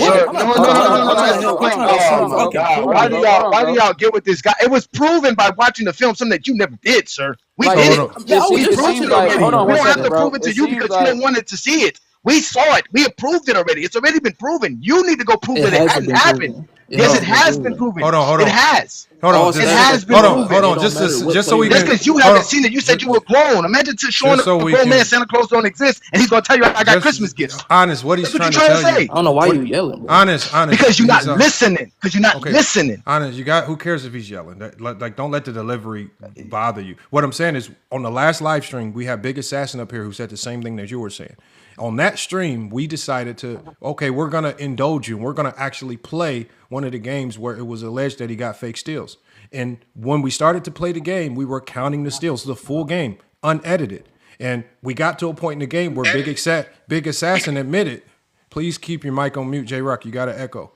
Speaker 4: Why do y'all get with this guy? It was proven by watching the film, something that you never did, sir. We did it. We proved it already. We don't have to prove it to you because you don't want it to see it. We saw it. We approved it already. It's already been proven. You need to go prove that it hadn't happened. Yes, it
Speaker 11: has been
Speaker 4: has been
Speaker 11: proven.
Speaker 4: proven.
Speaker 1: Hold on.
Speaker 4: It has.
Speaker 1: Hold
Speaker 11: All
Speaker 1: on,
Speaker 4: It
Speaker 11: stats
Speaker 4: has been
Speaker 1: hold on,
Speaker 4: proven.
Speaker 1: hold on.
Speaker 11: It don't matter what
Speaker 1: Just so we
Speaker 11: player
Speaker 1: can.
Speaker 4: Just because you
Speaker 1: hold
Speaker 4: haven't
Speaker 1: on.
Speaker 4: seen it, you said you were grown. Imagine showing
Speaker 1: Just so
Speaker 4: a
Speaker 1: we
Speaker 4: grown man
Speaker 1: can.
Speaker 4: Santa Claus don't exist, and he's gonna tell you I got Christmas
Speaker 1: Just
Speaker 4: gifts.
Speaker 1: honest. What he's
Speaker 4: That's what you're
Speaker 1: trying to
Speaker 4: trying to
Speaker 1: tell you.
Speaker 4: say.
Speaker 12: I don't know why
Speaker 1: What,
Speaker 12: you yelling, bro.
Speaker 1: honest.
Speaker 4: Because you're not
Speaker 1: He's,
Speaker 4: listening. Because you're not
Speaker 1: okay.
Speaker 4: listening.
Speaker 1: Honest, you got. Who cares if he's yelling? Like, don't let the delivery bother you. What I'm saying is, on the last live stream, we have Big Assassin up here who said the same thing that you were saying. On that stream, we decided to, okay, we're gonna indulge you. We're gonna actually play one of the games where it was alleged that he got fake steals. And when we started to play the game, we were counting the steals, the full game, unedited. And we got to a point in the game where Big Assassin admitted, please keep your mic on mute, J Rock. You got to echo.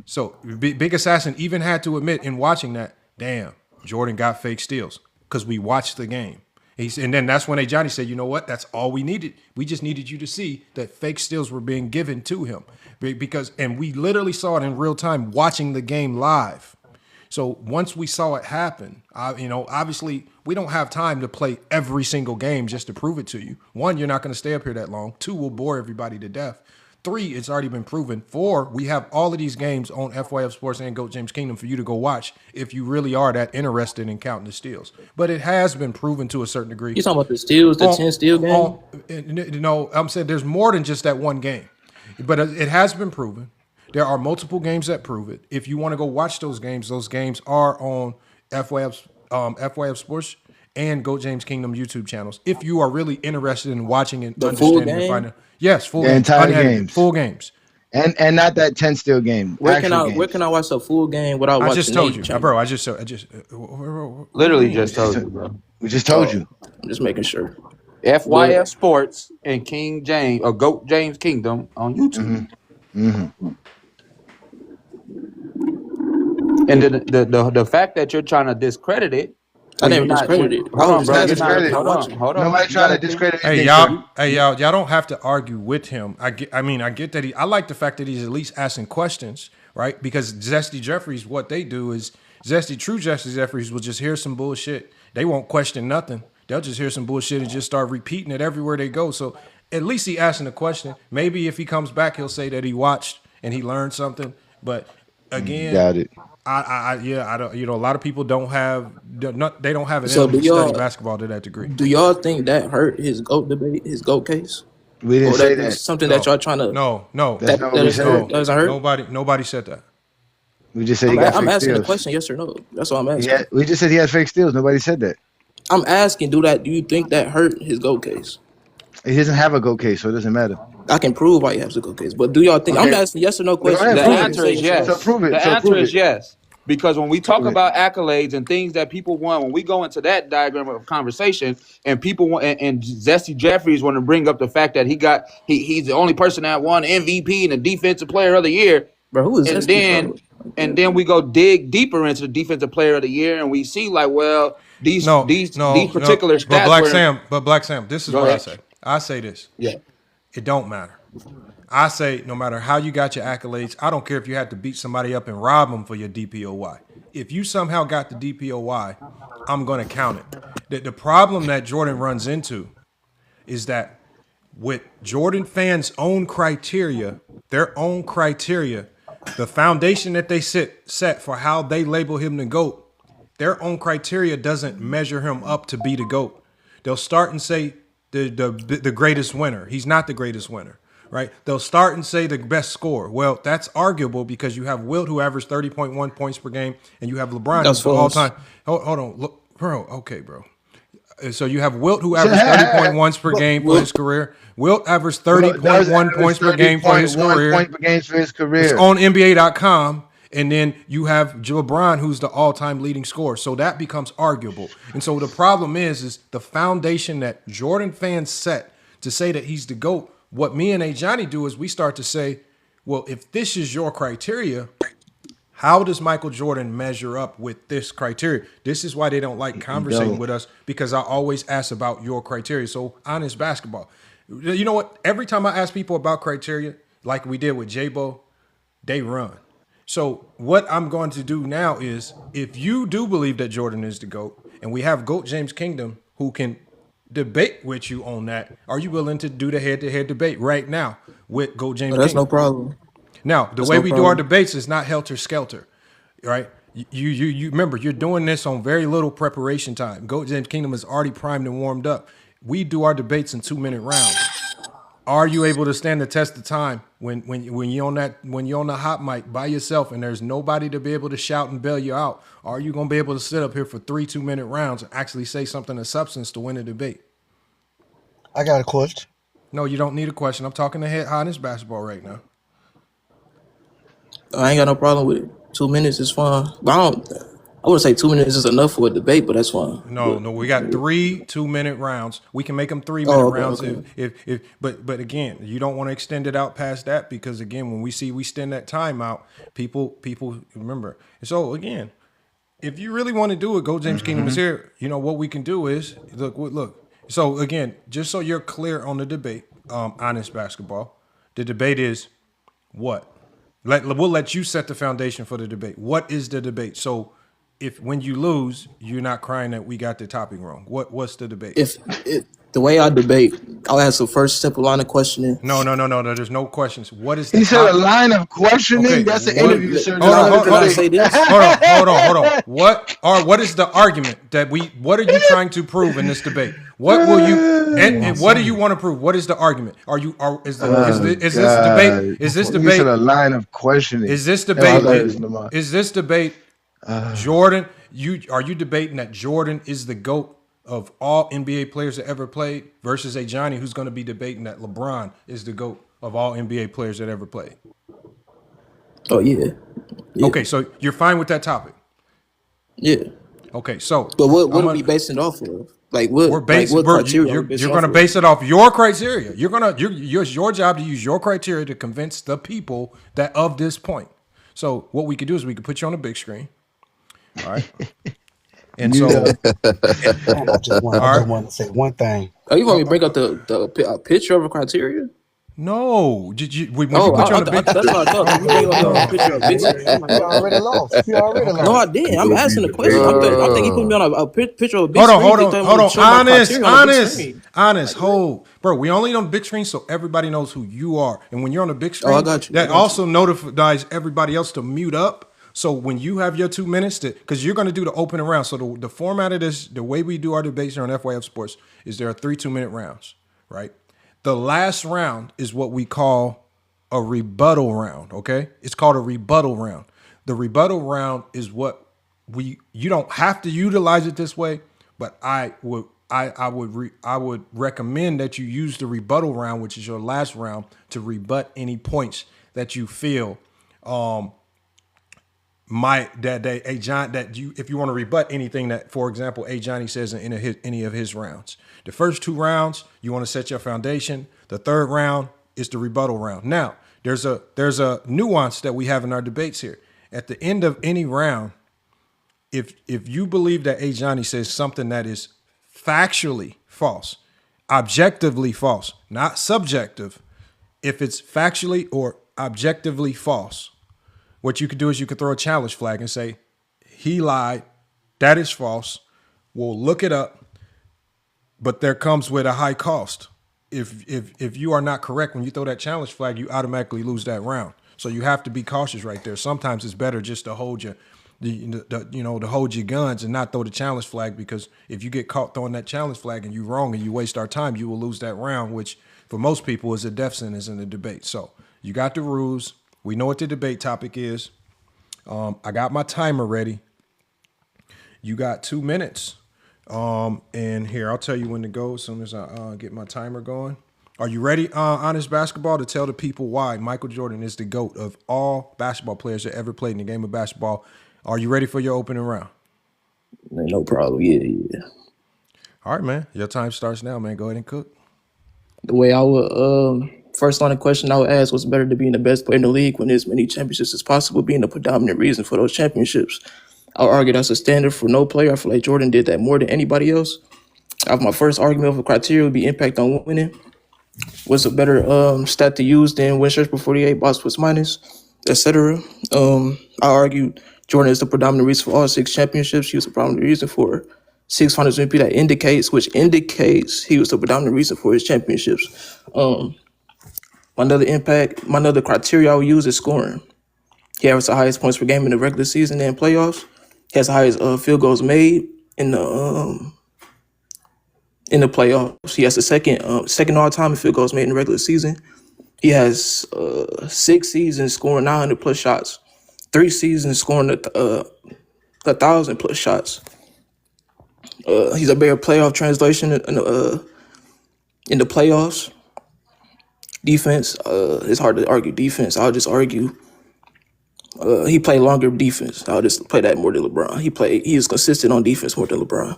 Speaker 1: So Big Assassin even had to admit in watching that, damn, Jordan got fake steals because we watched the game. And then that's when Johnny said, you know what? That's all we needed. We just needed you to see that fake steals were being given to him and we literally saw it in real time watching the game live. So once we saw it happen, obviously we don't have time to play every single game just to prove it to you. One, you're not going to stay up here that long. Two, we'll bore everybody to death. Three, it's already been proven. Four, we have all of these games on FYF Sports and GOAT James Kingdom for you to go watch if you really are that interested in counting the steals. But it has been proven to a certain degree.
Speaker 12: You talking about the steals, the 10 steal game?
Speaker 1: No, I'm saying there's more than just that one game. But it has been proven. There are multiple games that prove it. If you want to go watch those games are on FYF Sports and GOAT James Kingdom YouTube channels. If you are really interested in watching and understanding and finding, yes, full games,
Speaker 4: entire games,
Speaker 1: full games,
Speaker 4: and not that 10 steal game.
Speaker 12: Where can I watch a full game without watching?
Speaker 1: I just told you,
Speaker 12: channel?
Speaker 1: bro.
Speaker 9: Literally just told you, bro.
Speaker 4: We just told you.
Speaker 12: I'm just making sure.
Speaker 9: FYF Sports and King James or GOAT James Kingdom on YouTube. And the fact that you're trying to discredit it.
Speaker 12: I never discredited it.
Speaker 9: Hold on, bro.
Speaker 12: Hold on.
Speaker 4: Nobody trying to discredit.
Speaker 1: Y'all don't have to argue with him. I get that I like the fact that he's at least asking questions, right? Because Zesty Jeffries, what they do is true Zesty Jeffries will just hear some bullshit. They won't question nothing. They'll just hear some bullshit and just start repeating it everywhere they go. So at least he asking a question. Maybe if he comes back, he'll say that he watched and he learned something. But again,
Speaker 4: doubt it.
Speaker 1: I don't. A lot of people don't have an
Speaker 12: So
Speaker 1: element to study basketball to that degree.
Speaker 12: Do y'all think that hurt his GOAT debate, his GOAT case?
Speaker 4: We didn't say that.
Speaker 12: Something that y'all trying to.
Speaker 1: No.
Speaker 4: That's not what we said.
Speaker 12: Doesn't hurt.
Speaker 1: Nobody said that.
Speaker 4: We just said he got fake
Speaker 12: I'm asking
Speaker 4: steals.
Speaker 12: the question, yes or no. That's all I'm asking.
Speaker 4: Yeah, we just said he has fake steals. Nobody said that.
Speaker 12: I'm asking, do you think that hurt his GOAT case?
Speaker 4: He doesn't have a GOAT case, so it doesn't matter.
Speaker 12: I can prove why he has a GOAT case, but do y'all think?
Speaker 4: Okay.
Speaker 12: I'm asking yes or no question.
Speaker 4: ahead,
Speaker 9: The
Speaker 4: prove it.
Speaker 9: answer is yes.
Speaker 4: So prove it.
Speaker 9: The
Speaker 4: So
Speaker 9: answer
Speaker 4: prove
Speaker 9: is
Speaker 4: it.
Speaker 9: yes. Because when we talk
Speaker 4: Prove it.
Speaker 9: about accolades and things that people want, when we go into that diagram of conversation, and people want, and Zesty Jeffries want to bring up the fact that he's the only person that won MVP and the Defensive Player of the Year.
Speaker 12: Bro, who is
Speaker 9: And
Speaker 12: this?
Speaker 9: then we go dig deeper into the Defensive Player of the Year, and we see like, well, these particular stats.
Speaker 1: But Black Sam, this is what I say. I say this.
Speaker 9: Yeah.
Speaker 1: It don't matter. I say no matter how you got your accolades, I don't care if you had to beat somebody up and rob them for your DPOY. If you somehow got the DPOY, I'm going to count it. The problem that Jordan runs into is that with Jordan fans' own criteria, the foundation that they set for how they label him the GOAT, their own criteria doesn't measure him up to be the GOAT. They'll start and say the greatest winner. He's not the greatest winner. Right? They'll start and say the best scorer. Well, that's arguable because you have Wilt who averaged 30.1 points per game, and you have LeBron who's all time. Hold on, look, bro. Okay, bro. So you have Wilt who averaged 30 points per game for his career. Wilt averaged 30.1 points per game for his career. It's on NBA.com. And then you have LeBron, who's the all-time leading scorer. So that becomes arguable. And so the problem is the foundation that Jordan fans set to say that he's the GOAT. What me and Johnny do is we start to say, well, if this is your criteria, how does Michael Jordan measure up with this criteria? This is why they don't like conversating with us, because I always ask about your criteria. So honest basketball. You know what? Every time I ask people about criteria, like we did with J-Bo, they run. So what I'm going to do now is, if you do believe that Jordan is the GOAT, and we have GOAT James Kingdom who can debate with you on that, are you willing to do the head-to-head debate right now with GOAT James Kingdom?
Speaker 12: That's no problem.
Speaker 1: Now, the
Speaker 12: That's
Speaker 1: way
Speaker 12: no
Speaker 1: we do our
Speaker 12: problem.
Speaker 1: debates is not helter skelter, right? You remember you're doing this on very little preparation time. Go James Kingdom is already primed and warmed up. We do our debates in 2-minute rounds. Are you able to stand the test of time when you're on the hot mic by yourself and there's nobody to be able to shout and bail you out? Are you gonna be able to sit up here for 3 2-minute rounds and actually say something of substance to win a debate?
Speaker 13: I got a question.
Speaker 1: No, you don't need a question. I'm talking to head highness basketball right now.
Speaker 12: I ain't got no problem with it. 2 minutes is fine. But I wouldn't say 2 minutes is enough for a debate, but that's fine.
Speaker 1: No, we got 3 2-minute rounds. We can make them 3-minute
Speaker 12: Oh, okay,
Speaker 1: rounds
Speaker 12: okay.
Speaker 1: but again, you don't want to extend it out past that because again, when we extend that time out, people remember. So again, if you really want to do it, Go James Kingdom is here. You know what we can do is look. So again, just so you're clear on the debate, honest basketball. The debate is what? We'll let you set the foundation for the debate. What is the debate? So if when you lose, you're not crying that we got the topic wrong. What's the debate?
Speaker 12: If the way I debate, I'll ask the first simple line of questioning.
Speaker 1: No. There's no questions. What is the
Speaker 4: He said a
Speaker 1: topic?
Speaker 4: line of questioning.
Speaker 1: Okay,
Speaker 4: That's an
Speaker 1: what-
Speaker 4: interview, sir.
Speaker 1: Hold on,
Speaker 4: Not a
Speaker 1: hold on.
Speaker 12: Did I say
Speaker 4: debate.
Speaker 12: this?
Speaker 1: Hold on. What is the argument what are you trying to prove in this debate? What will you and what do you want to prove? What is the argument? Is this debate? Is this
Speaker 4: He said
Speaker 1: debate?
Speaker 4: a line of questioning.
Speaker 1: Is this
Speaker 4: That was
Speaker 1: debate?
Speaker 4: hilarious, Lamar.
Speaker 1: Is this debate? Jordan, are you debating that Jordan is the GOAT of all NBA players that ever played versus a Johnny who's going to be debating that LeBron is the GOAT of all NBA players that ever played?
Speaker 12: Oh yeah.
Speaker 1: Okay, so you're fine with that topic.
Speaker 12: Yeah.
Speaker 1: Okay, so
Speaker 12: But what are we basing it off of? Like what?
Speaker 1: we're basing.
Speaker 12: Like what criteria?
Speaker 1: You're going to base it off your criteria. It's your job to use your criteria to convince the people that of this point. So what we could do is we could put you on the big screen. All right. And so,
Speaker 13: Man, I just want to say one thing.
Speaker 12: Oh, you want me to bring up the picture of a criteria?
Speaker 1: no, when you put you
Speaker 12: Oh,
Speaker 1: on the big,
Speaker 12: that's what I thought. You bring up a picture of a big
Speaker 13: You already lost. You already lost.
Speaker 12: No, I didn't. I'm asking a question. I think he put me on a picture of a big
Speaker 1: hold
Speaker 12: screen.
Speaker 1: on. Honest. Hold, bro. We only on the big screen so everybody knows who you are. And when you're on the big screen,
Speaker 12: I got you.
Speaker 1: that also notifies everybody else to mute up. So when you have your 2 minutes because you're going to do the opening round. So the format of this, the way we do our debates here on FYF Sports is there are 3 2-minute rounds, right? The last round is what we call a rebuttal round, okay? It's called a rebuttal round. The rebuttal round is what you don't have to utilize it this way, but I would recommend that you use the rebuttal round, which is your last round, to rebut any points that you feel if you want to rebut anything that, for example, Johnny says in any of his rounds. The first 2 rounds, you want to set your foundation. The third round is the rebuttal round. Now, there's a nuance that we have in our debates here. At the end of any round, if you believe that Johnny says something that is factually false, objectively false, not subjective, if it's factually or objectively false, what you could do is you could throw a challenge flag and say, he lied, that is false, we'll look it up, but there comes with a high cost. If you are not correct when you throw that challenge flag, you automatically lose that round. So you have to be cautious right there. Sometimes it's better just to hold to hold your guns and not throw the challenge flag, because if you get caught throwing that challenge flag and you're wrong and you waste our time, you will lose that round, which for most people is a death sentence in the debate. So you got the rules. We know what the debate topic is. I got my timer ready. You got 2 minutes. And here, I'll tell you when to go as soon as I get my timer going. Are you ready, Honest Basketball, to tell the people why Michael Jordan is the GOAT of all basketball players that ever played in the game of basketball? Are you ready for your opening round?
Speaker 12: No problem. Yeah.
Speaker 1: All right, man. Your time starts now, man. Go ahead and cook.
Speaker 12: The way I would first line of question I would ask was better to being the best player in the league when as many championships as possible being the predominant reason for those championships. I would argue that's a standard for no player. I feel like Jordan did that more than anybody else. My first argument of a criteria would be impact on winning. What's a better stat to use than win shirts per 48, box plus minus, etc. I argued Jordan is the predominant reason for all 6 championships. He was the predominant reason for 6 finals MVP. That indicates he was the predominant reason for his championships. My another criteria I would use is scoring. He averages the highest points per game in the regular season and playoffs. He has the highest field goals made in the playoffs. He has the second all time in field goals made in the regular season. He has 6 seasons scoring 900 plus shots, 3 seasons scoring 1,000 plus shots. He's a better playoff translation in the playoffs. Defense, it's hard to argue defense. I'll just argue he played longer defense. I'll just play that more than LeBron. He is consistent on defense more than LeBron.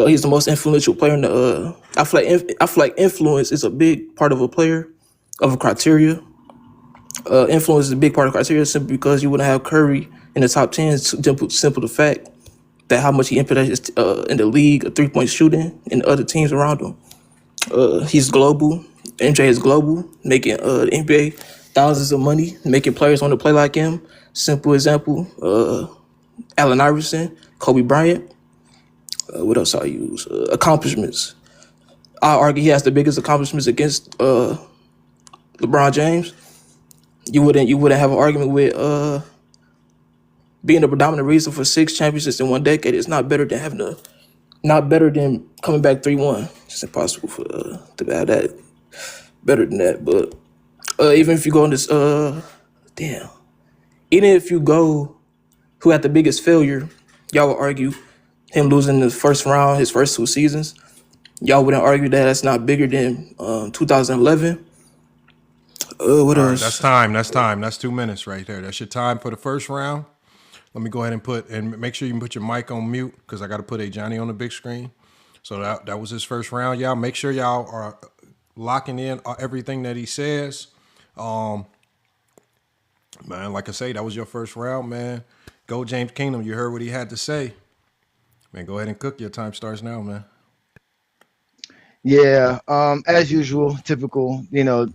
Speaker 12: He's the most influential player in the. I feel like influence is a big part of a player, of a criteria. Influence is a big part of criteria simply because you wouldn't have Curry in the top 10. Simple the fact that how much he impacted in the league of 3-point shooting and the other teams around him. He's global. MJ is global, making the NBA thousands of money, making players want to play like him. Simple example: Allen Iverson, Kobe Bryant. What else I use? Accomplishments. I argue he has the biggest accomplishments against LeBron James. You wouldn't have an argument with being the predominant reason for 6 championships in 1 decade. It's not better than coming back 3-1. It's impossible to have that better than that. But even if you go in this, even if you go who had the biggest failure, y'all would argue him losing the first round, his first 2 seasons. Y'all wouldn't argue that that's not bigger than 2011. What else?
Speaker 1: That's time. That's 2 minutes right there. That's your time for the first round. Let me go ahead and make sure you can put your mic on mute because I got to put a Johnny on the big screen. So that was his first round. Y'all make sure y'all are locking in everything that he says. Man, like I say, that was your first round, man. Go James Kingdom. You heard what he had to say. Man, go ahead and cook. Your time starts now, man.
Speaker 4: Yeah, as usual, typical,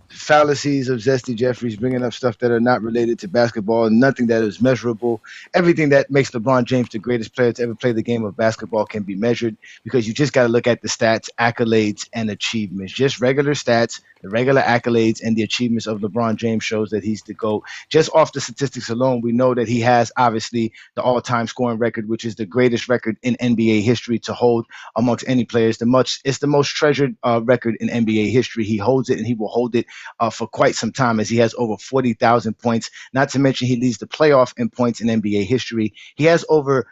Speaker 4: fallacies of Zesty Jeffries, bringing up stuff that are not related to basketball, nothing that is measurable. Everything that makes LeBron James the greatest player to ever play the game of basketball can be measured because you just got to look at the stats, accolades, and achievements. Just regular stats, the regular accolades, and the achievements of LeBron James shows that he's the GOAT. Just off the statistics alone, we know that he has, obviously, the all-time scoring record, which is the greatest record in NBA history to hold amongst any players. It's the most treasured record in NBA history. He holds it, and he will hold it for quite some time, as he has over 40,000 points. Not to mention, he leads the playoff in points in NBA history. He has over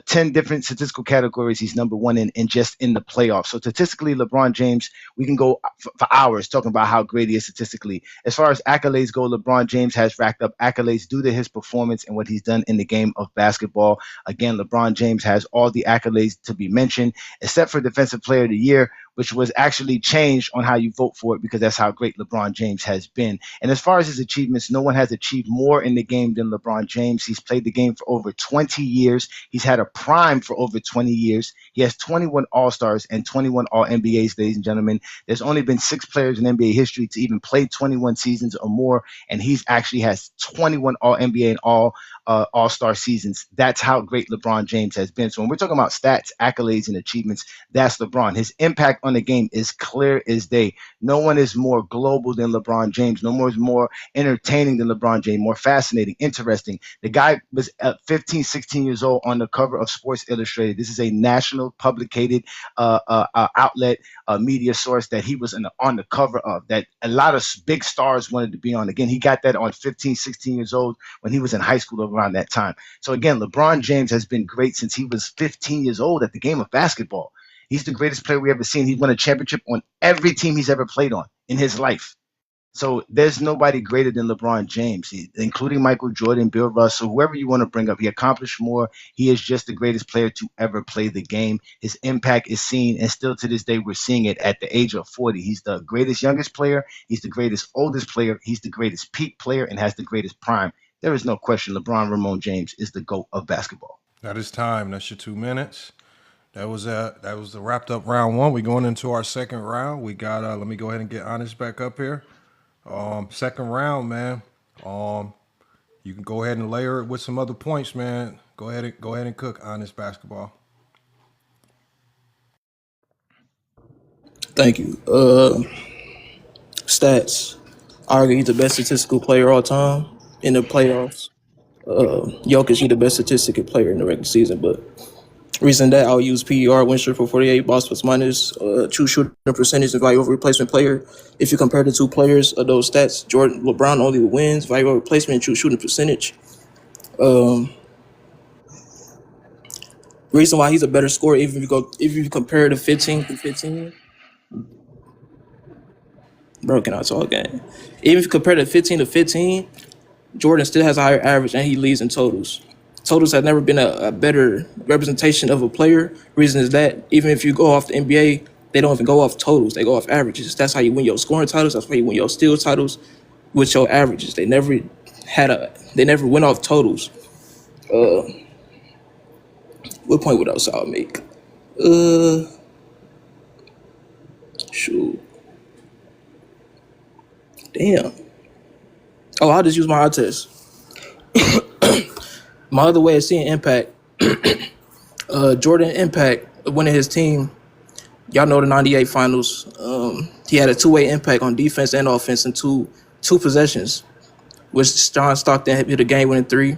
Speaker 4: 10 different statistical categories he's number one in just in the playoffs. So statistically, LeBron James, we can go for hours talking about how great he is statistically. As far as accolades go, LeBron James has racked up accolades due to his performance and what he's done in the game of basketball. Again, LeBron James has all the accolades to be mentioned, except for Defensive Player of the Year, which was actually changed on how you vote for it because that's how great LeBron James has been. And as far as his achievements, no one has achieved more in the game than LeBron James. He's played the game for over 20 years. He's had a prime for over 20 years. He has 21 All-Stars and 21 All-NBAs, ladies and gentlemen. There's only been 6 players in NBA history to even play 21 seasons or more, and he's actually has 21 All-NBA and All-Star seasons. That's how great LeBron James has been. So when we're talking about stats, accolades, and achievements, that's LeBron. His impact on the game is clear as day. No one is more global than LeBron James. No one is more entertaining than LeBron James, more fascinating, interesting. The guy was 15, 16 years old on the cover of Sports Illustrated. This is a national publicated outlet, media source that he was on the cover of, that a lot of big stars wanted to be on. Again, he got that on 15, 16 years old when he was in high school around that time. So again, LeBron James has been great since he was 15 years old at the game of basketball. He's the greatest player we ever seen. He won a championship on every team he's ever played on in his life. So there's nobody greater than LeBron James, including Michael Jordan, Bill Russell, whoever you want to bring up. He accomplished more. He is just the greatest player to ever play the game. His impact is seen, and still to this day, we're seeing it at the age of 40. He's the greatest youngest player. He's the greatest oldest player. He's the greatest peak player and has the greatest prime. There is no question LeBron Ramon James is the GOAT of basketball.
Speaker 1: That is time. That's your 2 minutes. That was the wrapped up round 1. We're going into our second round. We got let me go ahead and get Honest back up here. Second round, man. You can go ahead and layer it with some other points, man. Go ahead and cook Honest basketball.
Speaker 12: Thank you. Stats. I argue he's the best statistical player all time in the playoffs. Jokic, he's the best statistical player in the regular season, but reason that I'll use PER, win share for 48, box plus minus, true shooting percentage, and value over replacement player. If you compare the two players of those stats, LeBron only wins value over replacement, true shooting percentage. Reason why he's a better scorer, if you compare the 15 to 15, bro, can I talk again? Even if you compare the 15 to 15, Jordan still has a higher average and he leads in totals. Totals have never been a better representation of a player. Reason is that even if you go off the NBA, they don't even go off totals. They go off averages. That's how you win your scoring titles. That's how you win your steal titles with your averages. They never went off totals. What point would else I'll make? Shoot. Damn. Oh, I'll just use my eye test. My other way of seeing impact, Jordan impact winning his team. Y'all know the '98 finals. He had a two-way impact on defense and offense in two possessions, which John Stockton hit a game-winning three.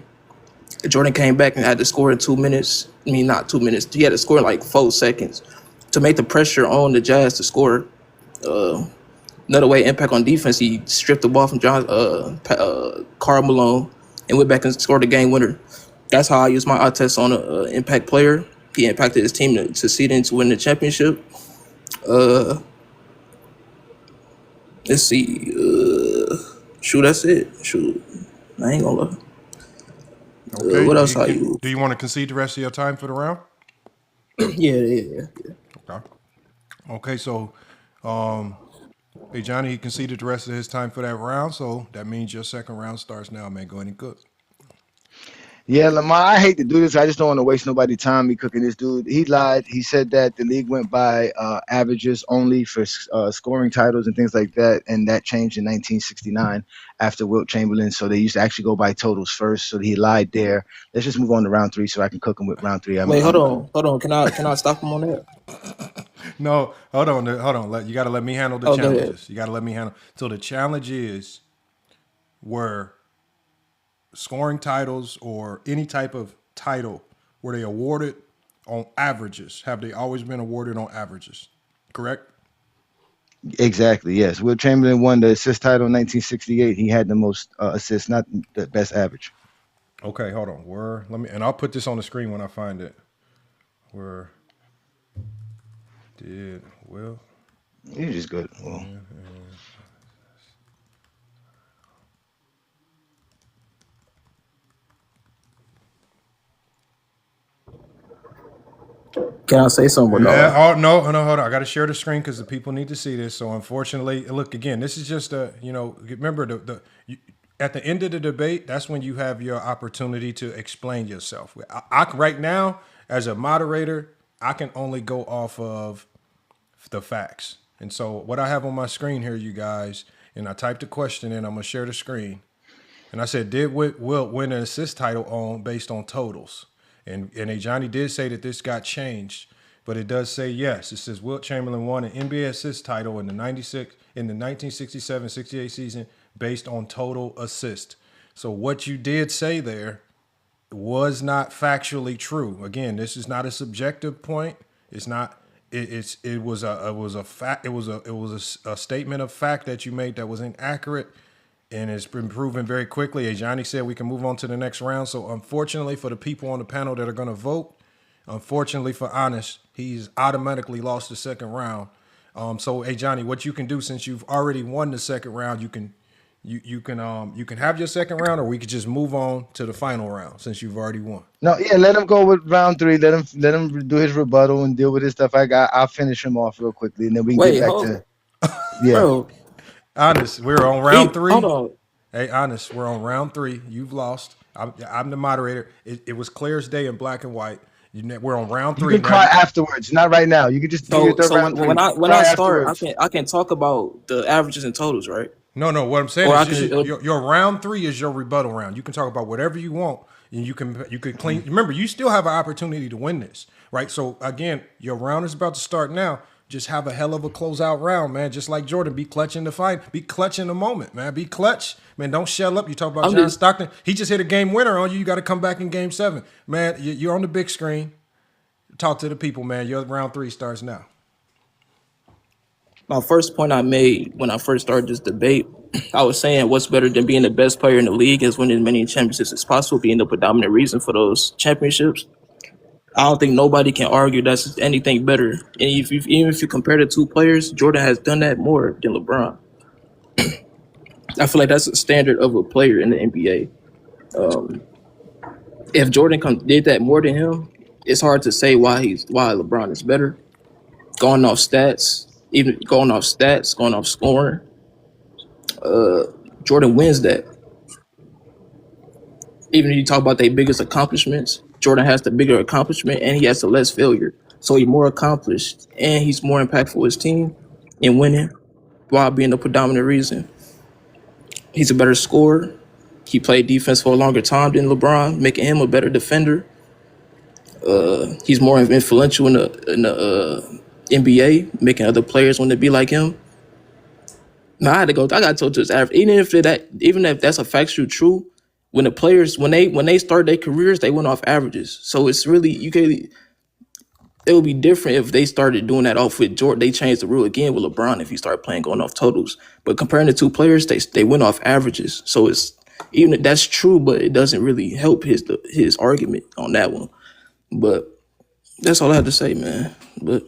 Speaker 12: Jordan came back and had to score in 2 minutes. I mean, not 2 minutes. He had to score in like 4 seconds to make the pressure on the Jazz to score. Another way impact on defense, he stripped the ball from Karl Malone and went back and scored the game winner. That's how I use my eye test on an impact player. He impacted his team to succeed into win the championship. Let's see. Shoot, that's it. Shoot, I ain't gonna lie.
Speaker 1: Okay.
Speaker 12: What else I use?
Speaker 1: Do you want to concede the rest of your time for the round?
Speaker 12: Yeah.
Speaker 1: Okay. Okay, so hey Johnny, he conceded the rest of his time for that round, so that means your second round starts now, man. Go ahead and cook.
Speaker 4: Yeah, Lamar, I hate to do this. I just don't want to waste nobody's time me cooking this dude. He lied. He said that the league went by averages only for scoring titles and things like that, and that changed in 1969 after Wilt Chamberlain. So they used to actually go by totals first. So he lied there. Let's just move on to round 3 so I can cook him with round 3.
Speaker 12: Wait, hold on. Can I stop him on that?
Speaker 1: No, hold on. You got to let me handle the
Speaker 12: Oh, go ahead.
Speaker 1: challenges. You got to let me handle. So the challenge is were scoring titles or any type of title were they awarded on averages? Have they always been awarded on averages? Correct?
Speaker 4: Exactly, yes. Wilt Chamberlain won the assist title in 1968. He had the most assists, not the best average.
Speaker 1: Okay, hold on. And I'll put this on the screen when I find it. Where did Will?
Speaker 4: You're just good. Well,
Speaker 12: Can I say something?
Speaker 1: Yeah. Oh no, hold on. I got to share the screen because the people need to see this. So unfortunately, look again. This is just remember at the end of the debate, that's when you have your opportunity to explain yourself. I right now, as a moderator, I can only go off of the facts. And so what I have on my screen here, you guys, and I typed the question in. I'm gonna share the screen, and I said, did Wilt win an assist title based on totals? And Johnny did say that this got changed, but it does say yes. It says Wilt Chamberlain won an NBA assist title in the 1967-68 season based on total assist. So what you did say there was not factually true. Again, this is not a subjective point. It's not. It was a fact. It was a statement of fact that you made that was inaccurate. And it's been proven very quickly. As Johnny said, we can move on to the next round. So unfortunately for the people on the panel that are going to vote, unfortunately for Honest, he's automatically lost the second round. So hey Johnny, what you can do since you've already won the second round, you can have your second round, or we could just move on to the final round since you've already won.
Speaker 4: no, yeah, let him go with round 3. Let him do his rebuttal and deal with his stuff. I'll finish him off real quickly, and then we can get back to
Speaker 12: Bro.
Speaker 1: Honest, we're on round 3.
Speaker 12: Hold on.
Speaker 1: Hey, Honest, we're on round 3. You've lost. I'm the moderator. It was clear as day in black and white. We're on round 3.
Speaker 4: You can cry afterwards, not right now. You can just do your third round.
Speaker 12: When I start, I can talk about the averages and totals, right?
Speaker 1: No. What I'm saying is your round 3 is your rebuttal round. You can talk about whatever you want, and you could clean. Remember, you still have an opportunity to win this, right? So again, your round is about to start now. just have a hell of a closeout round, man. Just like Jordan, be clutch in the fight, be clutch in the moment, man. Be clutch, man. Don't shell up. You talk about
Speaker 12: I'm
Speaker 1: John
Speaker 12: just
Speaker 1: Stockton. He just hit a game winner on you. You got to come back in game 7, man. You're on the big screen. Talk to the people, man. Your round 3 starts now.
Speaker 12: my first point I made when I first started this debate. I was saying what's better than being the best player in the league is winning as many championships as possible, being the predominant reason for those championships. I don't think nobody can argue that's anything better. And even if you compare the two players, Jordan has done that more than LeBron. I feel like that's the standard of a player in the NBA. If Jordan did that more than him, it's hard to say why LeBron is better. Going off stats, going off scoring, Jordan wins that. Even if you talk about their biggest accomplishments, Jordan has the bigger accomplishment and he has the less failure. So he's more accomplished and he's more impactful for his team in winning while being the predominant reason. He's a better scorer. He played defense for a longer time than LeBron, making him a better defender. He's more influential in the NBA, making other players want to be like him. Now I got told to his average. Even if that's a factual true, when the players when they start their careers, they went off averages. So it's really it would be different if they started doing that off with Jordan. They changed the rule again with LeBron if he started playing going off totals. But comparing the two players, they went off averages. So it's even if that's true, but it doesn't really help his argument on that one. But that's all I have to say, man. But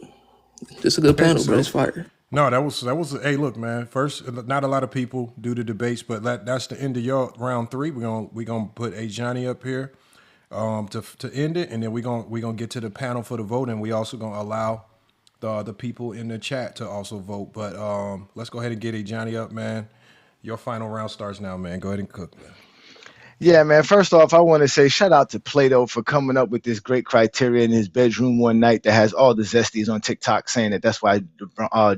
Speaker 12: it's a good panel, bro. It's fire.
Speaker 1: No, that was. Hey, look, man. First, not a lot of people do the debates, but that's the end of your round 3. We're gonna put A Johnny up here to end it, and then we're gonna get to the panel for the vote, and we also gonna allow the people in the chat to also vote. But let's go ahead and get A Johnny up, man. Your final round starts now, man. Go ahead and cook, man.
Speaker 4: Yeah, man. First off, I want to say shout out to Plato for coming up with this great criteria in his bedroom one night that has all the zesties on TikTok saying that that's why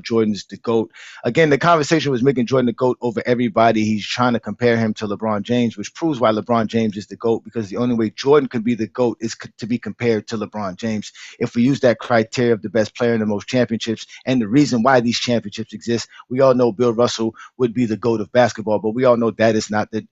Speaker 4: Jordan's the GOAT. Again, the conversation was making Jordan the GOAT over everybody. He's trying to compare him to LeBron James, which proves why LeBron James is the GOAT, because the only way Jordan could be the GOAT is to be compared to LeBron James. If we use that criteria of the best player in the most championships and the reason why these championships exist, we all know Bill Russell would be the GOAT of basketball, but we all know that is not the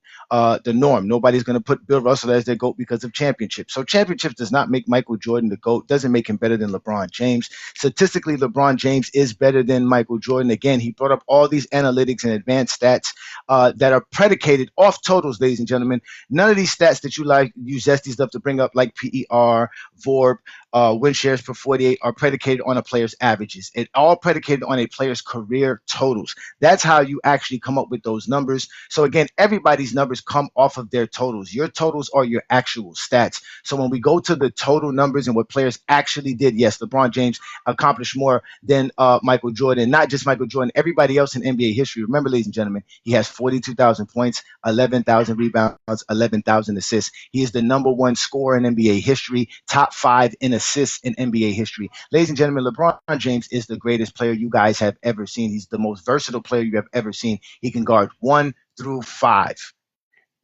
Speaker 4: norm. Nobody's going to put Bill Russell as their GOAT because of championships. So championships does not make Michael Jordan the GOAT, doesn't make him better than LeBron James. Statistically, LeBron James is better than Michael Jordan. Again, he brought up all these analytics and advanced stats that are predicated off totals, ladies and gentlemen. None of these stats that you zesties love to bring up, like PER, VORP, win shares per 48, are predicated on a player's averages. It all predicated on a player's career totals. That's how you actually come up with those numbers. So again, everybody's numbers come off of their totals. Your totals are your actual stats. So when we go to the total numbers and what players actually did, yes, LeBron James accomplished more than Michael Jordan. Not just Michael Jordan, everybody else in NBA history. Remember, ladies and gentlemen, he has 42,000 points, 11,000 rebounds, 11,000 assists. He is the number 1 scorer in NBA history, top 5 in assists in NBA history. Ladies and gentlemen, LeBron James is the greatest player you guys have ever seen. He's the most versatile player you have ever seen. He can guard 1 through 5.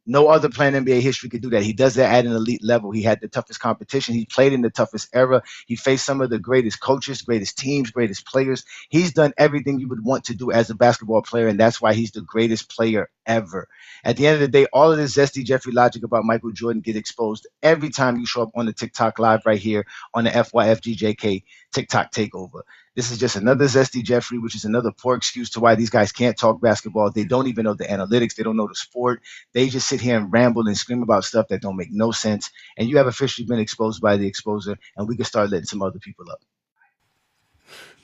Speaker 4: No other player in NBA history could do that. He does that at an elite level. He had the toughest competition. He played in the toughest era. He faced some of the greatest coaches, greatest teams, greatest players. He's done everything you would want to do as a basketball player, and that's why he's the greatest player ever. At the end of the day, all of this zesty Jeffrey logic about Michael Jordan get exposed every time you show up on the TikTok live right here on the FYFGJK TikTok takeover. This is just another zesty Jeffrey, which is another poor excuse to why these guys can't talk basketball. They don't even know the analytics. They don't know the sport. They just sit here and ramble and scream about stuff that don't make no sense. And you have officially been exposed by the exposer, and we can start letting some other people up.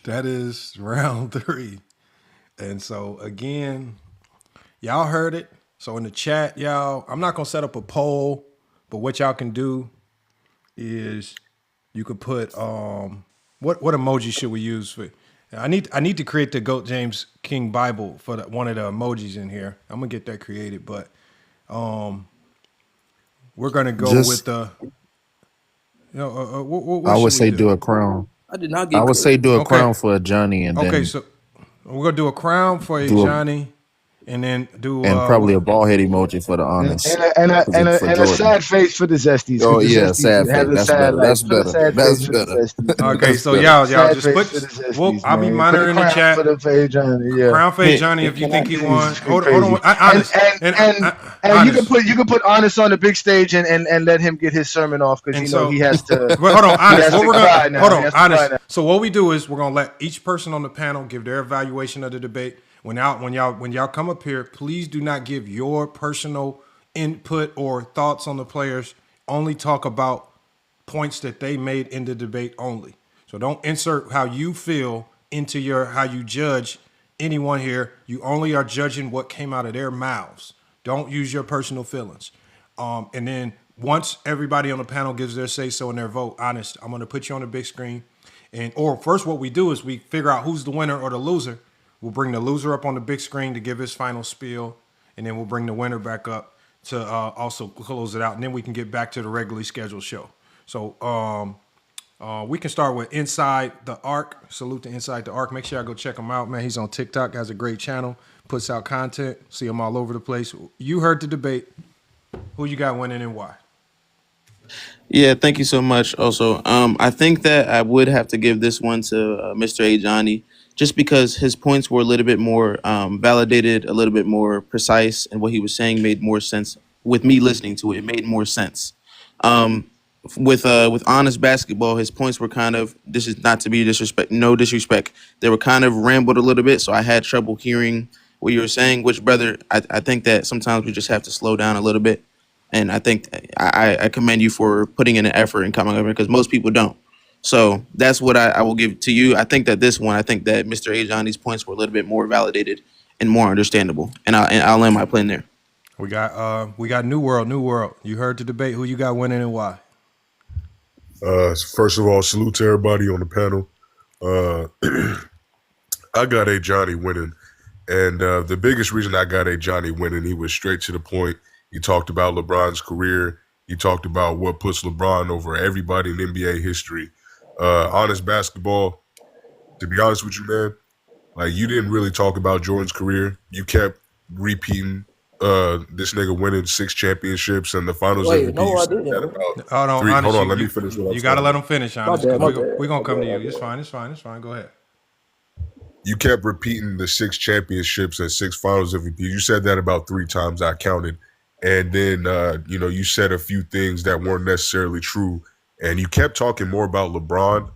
Speaker 1: That is round 3. And so again, y'all heard it. So in the chat, y'all, I'm not gonna set up a poll, but what y'all can do is you could put what emoji should we use for? I need to create the GOAT James King Bible for one of the emojis in here. I'm gonna get that created, but we're gonna go with the. What
Speaker 14: I would say do a crown.
Speaker 12: I did not get.
Speaker 14: I would say do a crown for a Johnny, and
Speaker 1: okay,
Speaker 14: then
Speaker 1: so we're gonna do a crown for a Johnny, and then do
Speaker 11: And probably a ball head emoji for the
Speaker 4: And
Speaker 11: honest.
Speaker 4: and a sad face for the Zesties,
Speaker 11: Oh
Speaker 4: because the
Speaker 11: yeah, sad
Speaker 4: Zesties have
Speaker 11: face.
Speaker 4: a
Speaker 11: That's
Speaker 4: sad
Speaker 11: better.
Speaker 4: life.
Speaker 11: That's
Speaker 4: Put a
Speaker 11: better.
Speaker 4: sad
Speaker 11: That's
Speaker 4: face for the
Speaker 11: better.
Speaker 4: Zesties.
Speaker 1: Okay,
Speaker 11: That's
Speaker 1: so
Speaker 11: better.
Speaker 1: y'all
Speaker 4: Sad
Speaker 1: just
Speaker 4: face
Speaker 1: put.
Speaker 4: for the
Speaker 1: Well,
Speaker 4: Zesties,
Speaker 1: I'll be
Speaker 4: man. Put a
Speaker 1: monitoring the
Speaker 4: crown for
Speaker 1: chat.
Speaker 4: the page on it, yeah.
Speaker 1: Crown Fade Johnny, if you
Speaker 12: Can
Speaker 1: think
Speaker 12: I?
Speaker 1: he
Speaker 4: Jeez,
Speaker 1: won.
Speaker 4: it's been
Speaker 1: Hold on,
Speaker 4: crazy.
Speaker 1: honest and
Speaker 4: And
Speaker 1: honest.
Speaker 4: you can put honest on the big stage and let him get his sermon off, because
Speaker 1: And
Speaker 4: he
Speaker 1: so,
Speaker 4: has to
Speaker 1: well, hold on,
Speaker 4: he
Speaker 1: honest.
Speaker 4: has
Speaker 1: What
Speaker 4: to
Speaker 1: we're
Speaker 4: cry
Speaker 1: gonna hold
Speaker 4: now. He
Speaker 1: on,
Speaker 4: has to cry
Speaker 1: honest.
Speaker 4: now.
Speaker 1: So what we do is we're gonna let each person on the panel give their evaluation of the debate. When y'all come up here, please do not give your personal input or thoughts on the players. Only talk about points that they made in the debate only. So don't insert how you feel into how you judge anyone here. You only are judging what came out of their mouths. Don't use your personal feelings. And then once everybody on the panel gives their say so and their vote, honest, I'm going to put you on the big screen. Or first, what we do is we figure out who's the winner or the loser. We'll bring the loser up on the big screen to give his final spiel, and then we'll bring the winner back up to also close it out, and then we can get back to the regularly scheduled show. So we can start with Inside the Arc. Salute to Inside the Arc. Make sure I go check him out, man. He's on TikTok, has a great channel, puts out content. See him all over the place. You heard the debate. Who you got winning and why?
Speaker 14: Yeah, thank you so much. Also, I think that I would have to give this one to Mr. Ajani, just because his points were a little bit more validated, a little bit more precise, and what he was saying made more sense. With me listening to it, it made more sense. With honest basketball, his points were kind of, this is not to be disrespect, no disrespect. They were kind of rambled a little bit, so I had trouble hearing what you were saying. Which, brother, I think that sometimes we just have to slow down a little bit. And I think I commend you for putting in an effort and coming over, because most people don't. So that's what I will give to you. I think that I think that Mr. Ajani's points were a little bit more validated and more understandable. And I'll land my plane there.
Speaker 1: We got New World, New World. You heard the debate. Who you got winning and why?
Speaker 15: First of all, salute to everybody on the panel. I got a Johnny winning, and the biggest reason I got a Johnny winning, he was straight to the point. He talked about LeBron's career. He talked about what puts LeBron over everybody in NBA history. Honest basketball, to be honest with you, man, like, you didn't really talk about Jordan's career. You kept repeating this nigga winning 6 championships and the finals
Speaker 12: Wait,
Speaker 15: MVP.
Speaker 12: no,
Speaker 15: You
Speaker 12: I
Speaker 15: said
Speaker 12: didn't.
Speaker 15: that about
Speaker 1: Hold on,
Speaker 15: 3.
Speaker 1: honest.
Speaker 15: Hold on, let me finish what I'm
Speaker 1: You got to
Speaker 15: saying.
Speaker 1: let him finish, honest.
Speaker 12: bad, my
Speaker 1: We're
Speaker 12: bad,
Speaker 1: going to
Speaker 12: my
Speaker 1: come to
Speaker 12: bad,
Speaker 1: you.
Speaker 12: my
Speaker 1: It's
Speaker 12: bad.
Speaker 1: fine. It's fine. It's fine. Go ahead.
Speaker 15: You kept repeating the 6 championships and 6 finals MVP. You said that about 3 times, I counted. And then, you said a few things that weren't necessarily true. And you kept talking more about LeBron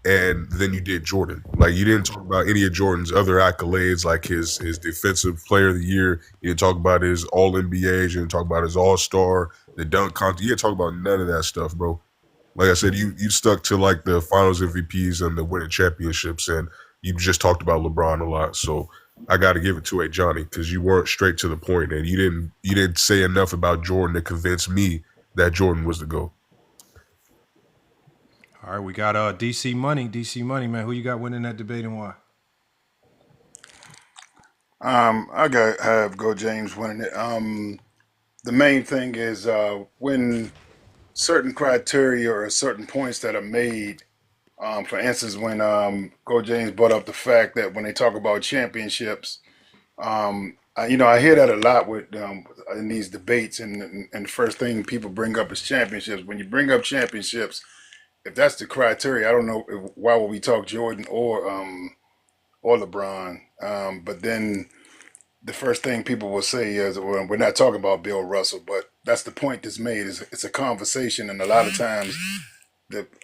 Speaker 15: and then you did Jordan. Like, you didn't talk about any of Jordan's other accolades, like his defensive player of the year. You didn't talk about his all-NBA. You didn't talk about his all-star, the dunk contest. You didn't talk about none of that stuff, bro. Like I said, you stuck to like the finals MVPs and the winning championships, and you just talked about LeBron a lot. So I got to give it to a Johnny, because you weren't straight to the point, and you didn't say enough about Jordan to convince me that Jordan was the GOAT.
Speaker 1: All right, we got DC Money. DC Money, man. Who you got winning that debate and why?
Speaker 16: I have Go James winning it. The main thing is when certain criteria or certain points that are made. For instance, when Go James brought up the fact that when they talk about championships, I hear that a lot with in these debates, and the first thing people bring up is championships. When you bring up championships, if that's the criteria, I don't know why would we talk Jordan or LeBron. But then the first thing people will say is, well, we're not talking about Bill Russell, but that's the point that's made. It's a conversation, and a lot of times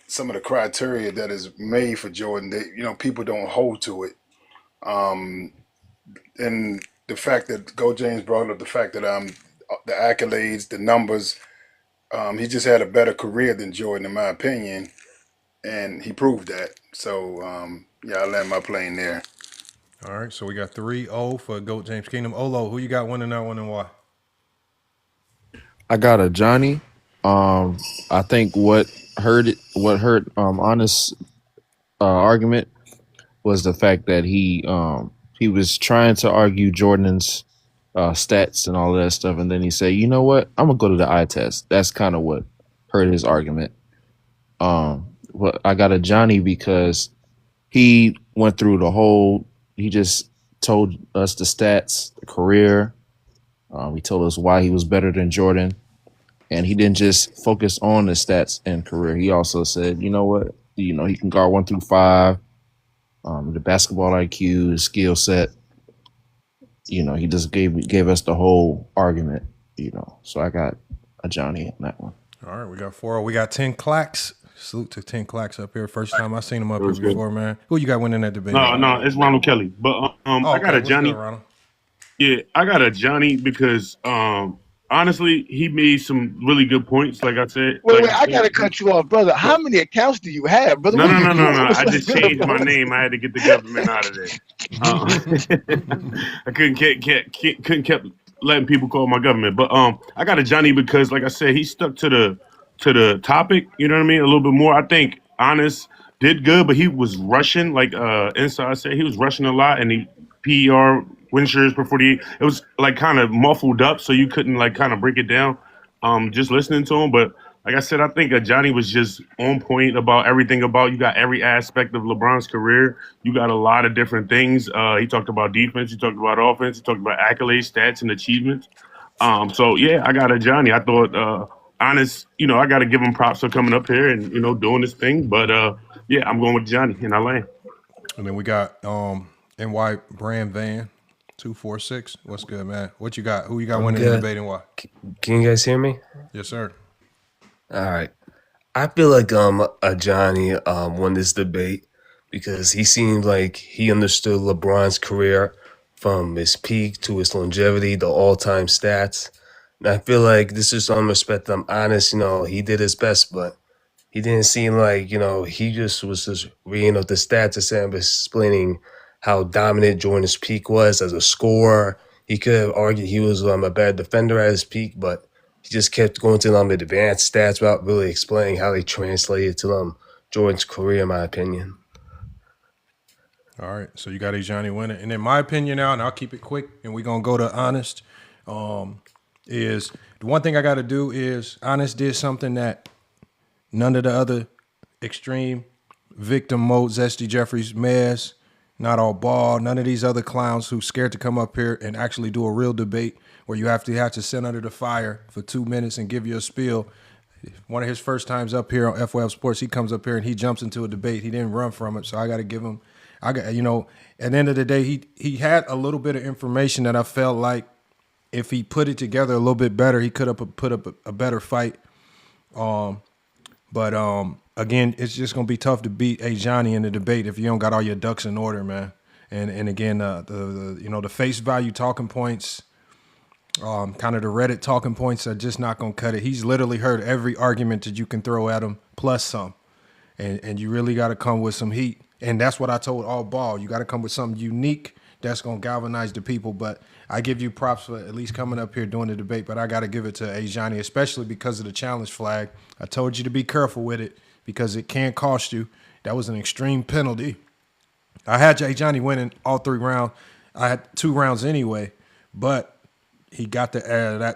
Speaker 16: some of the criteria that is made for Jordan, people don't hold to it. And the fact that Go James brought up the fact that the accolades, the numbers, he just had a better career than Jordan, in my opinion, and he proved that. So I land my plane there.
Speaker 1: All right, so we got 3-0 for GOAT James Kingdom. Olo, who you got winning that one and why?
Speaker 11: I got a Johnny. I think what hurt honest argument was the fact that he was trying to argue Jordan's stats and all of that stuff, and then he said, "You know what? I'm gonna go to the eye test." That's kind of what hurt his argument. Well, I got a Johnny because he went through the whole. He just
Speaker 14: told us the stats, the career. He told us why he was better than Jordan. And he didn't just focus on the stats and career. He also said, you know what? You know, he can guard 1 through 5. The basketball IQ, the skill set. You know, he just gave us the whole argument. You know, so I got a Johnny on that one.
Speaker 1: All right, we got 4. We got 10 clacks. Salute to 10 clacks up here. First time I seen him up here before, man. Who you got winning that debate?
Speaker 17: No, it's Ronald Kelly. But I got a
Speaker 1: What's
Speaker 17: Johnny.
Speaker 1: good, Ronald?
Speaker 17: Yeah, I got a Johnny because honestly, he made some really good points. Like I said,
Speaker 4: Wait, I gotta cut you off, brother. How many accounts do you have, brother?
Speaker 17: No.
Speaker 4: What are you doing?
Speaker 17: I just changed my name. I had to get the government out of there. I couldn't kept letting people call my government. But I got a Johnny because, like I said, he stuck to the topic. You know what I mean? A little bit more. I think Honest did good, but he was rushing. Like Inside said, he was rushing a lot, and he PER win shares per 48. It was like kind of muffled up, so you couldn't like kind of break it down. Just listening to him, but like I said, I think Johnny was just on point about everything. About you got every aspect of LeBron's career. You got a lot of different things. He talked about defense. He talked about offense. He talked about accolades, stats, and achievements. So yeah, I got a Johnny. I thought Honest, you know, I got to give him props for coming up here and you know doing this thing. But yeah, I'm going with Johnny in LA.
Speaker 1: And then we got NY Brand Van 246. What's good, man? What you got? Who you got winning the debate and why?
Speaker 7: Can you guys hear me?
Speaker 1: Yes, sir.
Speaker 7: All right. I feel like a Johnny won this debate because he seemed like he understood LeBron's career from his peak to his longevity, the all-time stats. And I feel like this is some respect. I'm honest, you know, he did his best, but he didn't seem like, you know, he just was just reading up the stats and explaining how dominant Jordan's peak was as a scorer. He could have argued he was a better defender at his peak, but he just kept going to the advanced stats without really explaining how they translated to Jordan's career, in my opinion.
Speaker 1: All right, so you got a Johnny winning. And in my opinion now, and I'll keep it quick, and we're going to go to Honest, is the one thing I got to do is Honest did something that none of the other extreme victim mode, Zesty Jeffries, Mez, Not All Ball, none of these other clowns who scared to come up here and actually do a real debate where you have to sit under the fire for 2 minutes and give you a spiel. One of his first times up here on FYF Sports, he comes up here and he jumps into a debate. He didn't run from it, so I got to give him. At the end of the day, he had a little bit of information that I felt like if he put it together a little bit better, he could have put up a better fight. But again, it's just gonna be tough to beat a Johnny in the debate if you don't got all your ducks in order, man. And again, the face value talking points, kind of the Reddit talking points are just not gonna cut it. He's literally heard every argument that you can throw at him plus some, and you really got to come with some heat. And that's what I told All Ball. You got to come with something unique that's gonna galvanize the people. But I give you props for at least coming up here doing the debate. But I got to give it to A Johnny, especially because of the challenge flag. I told you to be careful with it because it can cost you. That was an extreme penalty. I had A Johnny winning all 3 rounds. I had 2 rounds anyway, but he got the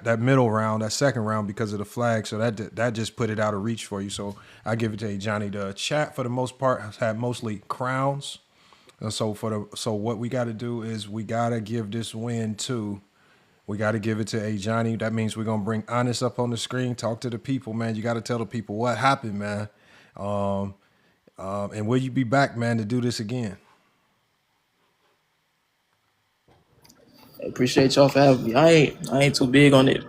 Speaker 1: that middle round, that second round because of the flag. So that just put it out of reach for you. So I give it to A Johnny. The chat for the most part has had mostly crowns. So what we got to do is we got to give this win to. We got to give it to A Johnny. That means we're gonna bring Honest up on the screen. Talk to the people, man. You got to tell the people what happened, man. And will you be back, man, to do this again?
Speaker 12: I appreciate y'all for having me. I ain't too big on it.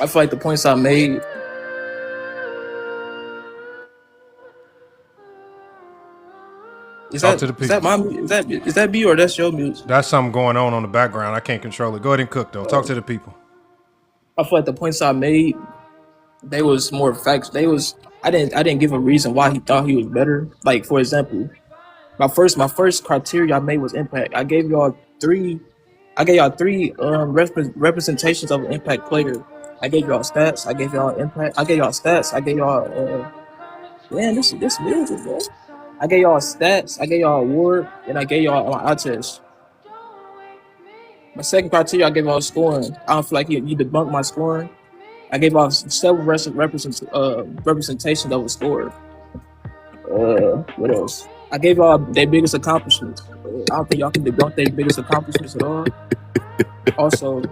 Speaker 12: I feel like the points I made. Is that me or that's your music?
Speaker 1: That's something going on the background. I can't control it. Go ahead and cook though. Talk to the people.
Speaker 12: I feel like the points I made, they was more facts. I didn't give a reason why he thought he was better. Like for example, my first criteria I made was impact. I gave y'all three representations of an impact player. I gave y'all stats. I gave y'all impact. I gave y'all stats. I gave y'all man, this music, bro. I gave y'all stats. I gave y'all award, and I gave y'all eye test. My second criteria, I gave y'all scoring. I don't feel like you debunked my scoring. I gave y'all several representations of a score. What else? I gave y'all their biggest accomplishments. I don't think y'all can debunk their biggest accomplishments at all. Also,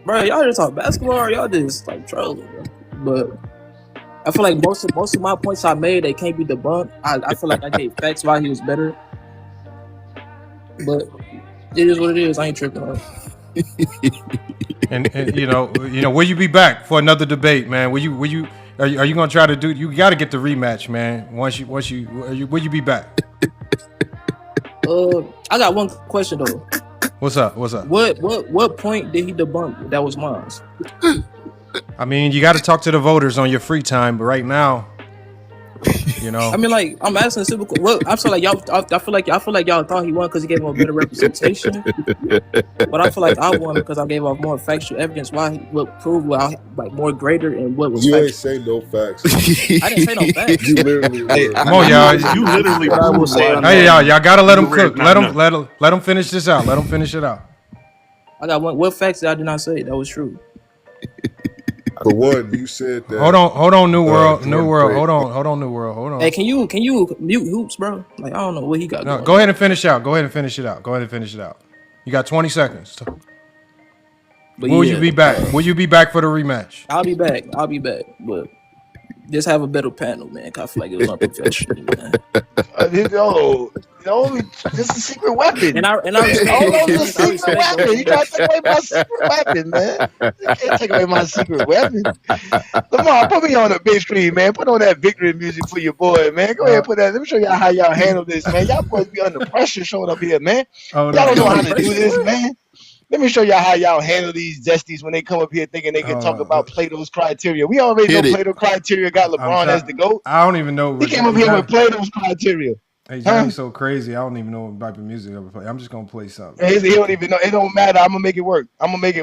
Speaker 12: bro, y'all just talk basketball, or y'all just like trolling, bro. But I feel like most of my points I made, they can't be debunked. I feel like I gave facts why he was better. But it is what it is. I ain't tripping on it.
Speaker 1: And you know, will you be back for another debate, man? Will you are you gonna try to do? You got to get the rematch, man. Once you will you be back?
Speaker 12: I got one question though.
Speaker 1: What's up?
Speaker 12: What point did he debunk that was mine?
Speaker 1: I mean, you got to talk to the voters on your free time, but right now, you know.
Speaker 12: I mean, like, I'm asking a simple. Well, I feel like y'all. I feel like y'all thought he won because he gave him a better representation. But I feel like I won because I gave off more factual evidence why he would prove like more greater and what was.
Speaker 15: You
Speaker 12: factual.
Speaker 15: ain't say no facts.
Speaker 12: I didn't say no facts.
Speaker 15: You literally were.
Speaker 1: Come on, y'all.
Speaker 17: You literally
Speaker 12: What I will say on
Speaker 1: Hey,
Speaker 12: that.
Speaker 1: y'all gotta let him cook. Let him finish this out. Let him finish it out.
Speaker 12: I got one. What facts did I did not say that was true?
Speaker 15: For one, you said that.
Speaker 1: Hold on, New World. Hold on, New World. Hold on.
Speaker 12: Hey, can you mute Hoops, bro? Like, I don't know what he got.
Speaker 1: No, go ahead and finish out. Go ahead and finish it out. You got 20 seconds. Will you be back? Will you be back for the rematch?
Speaker 12: I'll be back. But just have a better panel, man. 'Cause I feel like it was unprofessional, man.
Speaker 4: This is a secret weapon.
Speaker 12: And I
Speaker 4: It's a secret weapon. You trying to take away my secret weapon, man. You can't take away my secret weapon. Lamar, put me on the big screen, man. Put on that victory music for your boy, man. Go ahead and put that. Let me show y'all how y'all handle this, man. Y'all boys be under pressure showing up here, man. Y'all don't know how to do this, man. Let me show y'all how y'all handle these zesties when they come up here thinking they can talk about Plato's criteria. We already know Plato's criteria got LeBron as the GOAT.
Speaker 1: I don't even know.
Speaker 4: He came up here with Plato's criteria.
Speaker 1: Hey, Johnny's so crazy. I don't even know what type of music I'm play. I'm just gonna play something.
Speaker 4: He don't even know. It don't matter. I'm gonna make it work. Okay.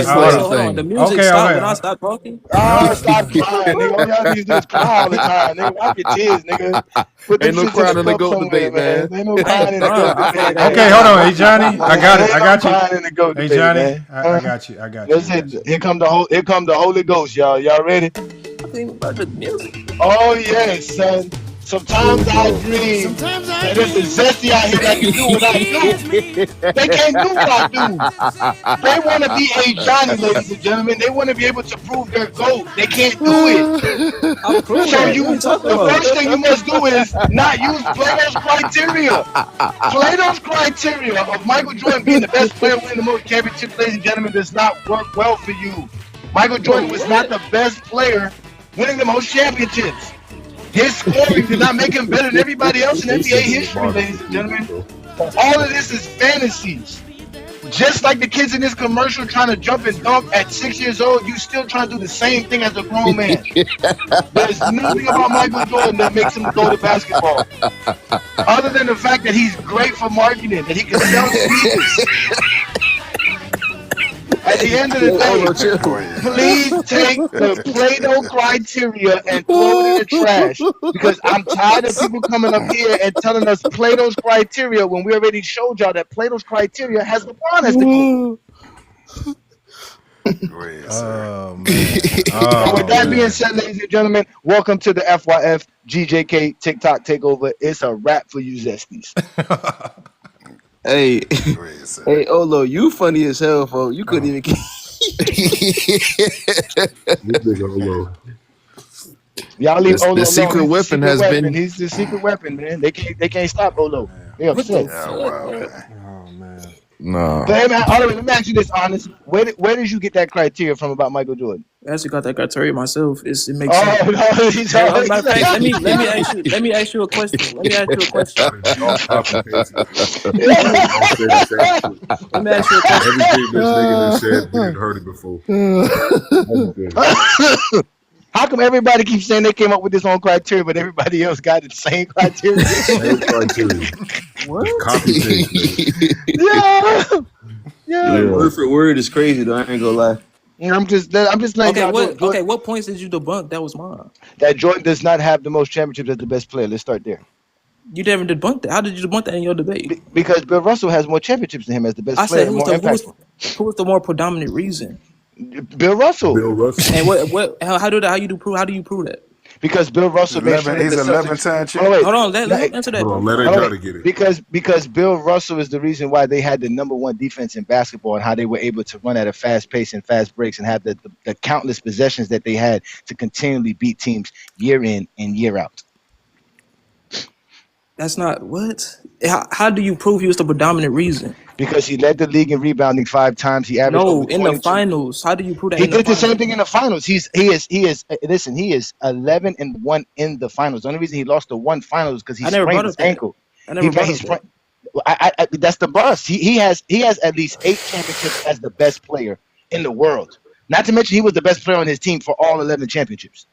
Speaker 12: Hold on. The music stopped when I stopped talking.
Speaker 4: Stop crying, nigga. All y'all need to do is cry all the time, nigga. Wipe your tears, nigga.
Speaker 14: Ain't no crying in the GOAT debate, man.
Speaker 4: Ain't no crying in the GOAT debate.
Speaker 1: Okay, hold on. Hey, Johnny, I got you.
Speaker 4: Crying in the GOAT
Speaker 1: Hey,
Speaker 4: debate,
Speaker 1: Johnny,
Speaker 4: man.
Speaker 1: I got you.
Speaker 4: Listen, here come the Holy Ghost, y'all. Y'all ready? Oh yes, son. Sometimes I dream that there's a zesty out here that can do what I do. They can't do what I do. They want to be a Johnny, ladies and gentlemen. They want to be able to prove their GOAT. They can't do it. So the first thing you must do is not use Plato's criteria. Plato's criteria of Michael Jordan being the best player winning the most championships, ladies and gentlemen, does not work well for you. Michael Jordan was not the best player winning the most championships. His scoring did not make him better than everybody else in NBA history, ladies and gentlemen. All of this is fantasies. Just like the kids in this commercial trying to jump and dunk at 6 years old, you still trying to do the same thing as a grown man. There's nothing about Michael Jordan that makes him go to basketball. Other than the fact that he's great for marketing, that he can sell sneakers. At the end of the day, please take the Plato criteria and throw it in the trash. Because I'm tired of people coming up here and telling us Plato's criteria when we already showed y'all that Plato's criteria has LeBron as the GOAT.
Speaker 1: Oh, man.
Speaker 4: So with that being said, ladies and gentlemen, welcome to the FYF GJK TikTok takeover. It's a wrap for you zesties.
Speaker 14: Hey, Olo, you funny as hell, folks. You couldn't even keep.
Speaker 4: Y'all leave Olo alone.
Speaker 14: The secret weapon has been.
Speaker 4: He's the secret weapon, man. They can't stop Olo. They upset.
Speaker 1: Oh man.
Speaker 14: No.
Speaker 4: But hey, man, let me ask you this, honest. Where did you get that criteria from about Michael Jordan?
Speaker 12: I actually got that criteria myself. It makes
Speaker 4: sense.
Speaker 12: No, matter of fact, let me ask you a question. Let me ask you a question.
Speaker 15: Everything this nigga said, we had heard it before.
Speaker 4: How come everybody keeps saying they came up with this own criteria, but everybody else got the same criteria?
Speaker 15: Same criteria.
Speaker 12: What?
Speaker 15: Copy paste.
Speaker 4: Yeah.
Speaker 14: Word for word is crazy, though. I ain't gonna lie.
Speaker 4: I'm just like
Speaker 12: okay. What points did you debunk? That was mine.
Speaker 4: That Jordan does not have the most championships as the best player. Let's start there.
Speaker 12: You never debunked that. How did you debunk that in your debate?
Speaker 4: Because Bill Russell has more championships than him as the best player.
Speaker 12: Who was the more predominant reason?
Speaker 4: Bill Russell.
Speaker 15: Bill Russell.
Speaker 12: And how do you prove that?
Speaker 4: Because Bill Russell made sure
Speaker 16: 11.
Speaker 4: that
Speaker 16: He's
Speaker 4: the
Speaker 16: 11
Speaker 4: Celtics.
Speaker 16: time
Speaker 4: Hold on,
Speaker 16: champ.
Speaker 4: wait.
Speaker 12: Hold on,
Speaker 4: No,
Speaker 12: let him answer that,
Speaker 15: Hold
Speaker 12: bro.
Speaker 15: on, let
Speaker 4: hold on,
Speaker 15: Johnny
Speaker 4: wait.
Speaker 15: get it.
Speaker 4: Because Bill Russell is the reason why they had the number one defense in basketball and how they were able to run at a fast pace and fast breaks and have the countless possessions that they had to continually beat teams year in and year out.
Speaker 12: That's not what. How do you prove he was the predominant reason?
Speaker 4: Because he led the league in rebounding 5 times. He averaged over
Speaker 12: No, in the
Speaker 4: 22.
Speaker 12: finals. How do you prove that
Speaker 4: He
Speaker 12: in the
Speaker 4: did the same
Speaker 12: finals?
Speaker 4: thing in the finals. Listen, he is 11-1 in the finals. The only reason he lost the one finals because he
Speaker 12: I never brought
Speaker 4: sprained his
Speaker 12: up that.
Speaker 4: ankle.
Speaker 12: I never brought
Speaker 4: He
Speaker 12: up that.
Speaker 4: sprained. That's the bust. He has at least 8 championships as the best player in the world. Not to mention he was the best player on his team for all 11 championships.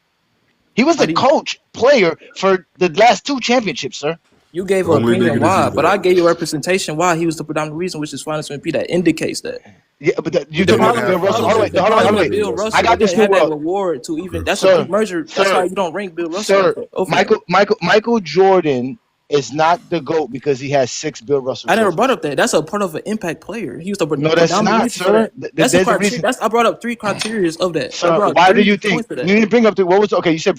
Speaker 4: He was
Speaker 12: How
Speaker 4: the
Speaker 12: do you,
Speaker 4: coach player for the last 2 championships, sir.
Speaker 12: you gave an
Speaker 15: Only
Speaker 12: opinion
Speaker 15: nigga to
Speaker 12: why,
Speaker 15: do
Speaker 12: but
Speaker 15: that.
Speaker 12: I gave you a representation why he was the predominant reason, which is finals MVP. That indicates that.
Speaker 4: Yeah, but you're
Speaker 16: They
Speaker 4: talking
Speaker 16: didn't
Speaker 4: about
Speaker 16: have
Speaker 4: Bill Russell.
Speaker 16: finals
Speaker 4: Hold on, wait,
Speaker 12: The
Speaker 4: hold on,
Speaker 16: MVP.
Speaker 4: hold
Speaker 12: problem
Speaker 4: on,
Speaker 12: with
Speaker 4: wait.
Speaker 12: Bill Russell,
Speaker 4: I
Speaker 12: they
Speaker 4: got this
Speaker 12: didn't
Speaker 4: new
Speaker 12: have that
Speaker 4: world,
Speaker 12: reward to even. That's a
Speaker 4: sir.
Speaker 12: big merger. That's why you don't rank Bill Russell
Speaker 4: Sir,
Speaker 12: over him.
Speaker 4: Michael Jordan is not the GOAT because he has 6 Bill Russell
Speaker 12: I never brought
Speaker 4: trophies.
Speaker 12: up that. That's a part of an impact player. He was the
Speaker 4: No, that's
Speaker 12: predominant
Speaker 4: not,
Speaker 12: reason for
Speaker 4: sir.
Speaker 12: that. That's a
Speaker 4: There's a
Speaker 12: criteria.
Speaker 4: reason.
Speaker 12: That's I brought up 3 criteria of that. I
Speaker 4: Sir,
Speaker 12: brought
Speaker 4: why do
Speaker 12: 3
Speaker 4: you think
Speaker 12: points for
Speaker 4: you
Speaker 12: that.
Speaker 4: didn't bring up what was okay? You said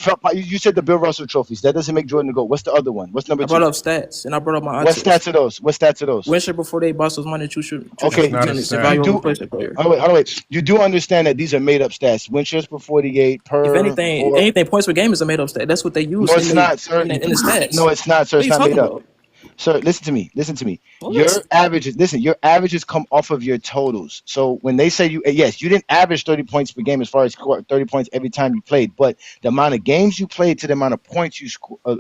Speaker 4: the Bill Russell trophies. That doesn't make Jordan the GOAT. What's the other one? What's number
Speaker 12: I brought
Speaker 4: 2?
Speaker 12: up stats and I brought up my
Speaker 4: What
Speaker 12: answers.
Speaker 4: stats are those? What stats are those?
Speaker 12: Win share before they boss was money. True
Speaker 1: That's
Speaker 4: Okay,
Speaker 1: not a
Speaker 12: percentage.
Speaker 1: stat.
Speaker 4: you
Speaker 12: Evaluable
Speaker 4: do.
Speaker 12: replacement player.
Speaker 4: Hold on, wait. You do understand that these are made up stats. Win shares per 48
Speaker 12: If
Speaker 4: per
Speaker 12: anything,
Speaker 4: 4.
Speaker 12: points per game is a made up stat. That's what they use
Speaker 4: No, it's not, sir.
Speaker 12: in the stats.
Speaker 4: No, it's not, sir.
Speaker 12: What are
Speaker 4: It's
Speaker 12: you
Speaker 4: not
Speaker 12: talking
Speaker 4: made up.
Speaker 12: about?
Speaker 4: Sir, listen to me. Listen to me.
Speaker 12: What?
Speaker 4: Your averages come off of your totals. So when they say yes, you didn't average 30 points per game as far as 30 points every time you played, but the amount of games you played to the amount of points you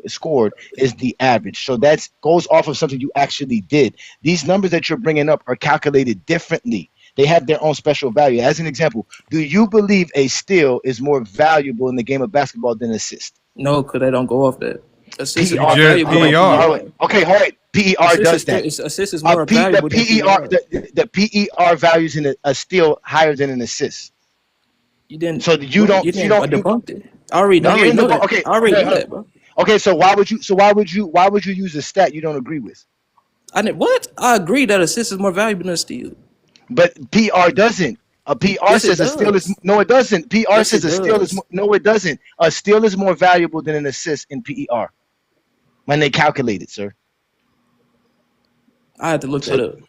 Speaker 4: scored is the average. So that goes off of something you actually did. These numbers that you're bringing up are calculated differently. They have their own special value. As an example, do you believe a steal is more valuable in the game of basketball than assist?
Speaker 12: No, because they don't go off that. Assist is
Speaker 1: You
Speaker 12: more
Speaker 4: PER.
Speaker 1: just
Speaker 12: valuable than
Speaker 1: PER.
Speaker 4: All right.
Speaker 12: PER.
Speaker 4: Okay. All right. PER does that.
Speaker 12: Assist is more valuable than PER.
Speaker 4: The PER values in a steal higher than an assist.
Speaker 12: You didn't.
Speaker 4: So you
Speaker 12: What?
Speaker 4: don't.
Speaker 12: You
Speaker 4: You
Speaker 12: didn't. I
Speaker 4: don't. You
Speaker 12: debunked it. I already
Speaker 4: no. You're in
Speaker 12: know
Speaker 4: the
Speaker 12: that.
Speaker 4: okay.
Speaker 12: I already
Speaker 4: Hold
Speaker 12: know
Speaker 4: on.
Speaker 12: that, bro.
Speaker 4: Okay. So why would you? Why would you use a stat you don't agree with?
Speaker 12: I didn't. What? I agree that assist is more valuable than a steal.
Speaker 4: But PR doesn't. A PR
Speaker 12: Yes, it
Speaker 4: says a steal is
Speaker 12: does.
Speaker 4: no. It doesn't. PR
Speaker 12: Yes,
Speaker 4: says
Speaker 12: it
Speaker 4: a steal is
Speaker 12: does.
Speaker 4: no. It doesn't. A steal is more valuable than an assist in PER when they calculate it, sir.
Speaker 12: I had to look
Speaker 4: So
Speaker 12: that up.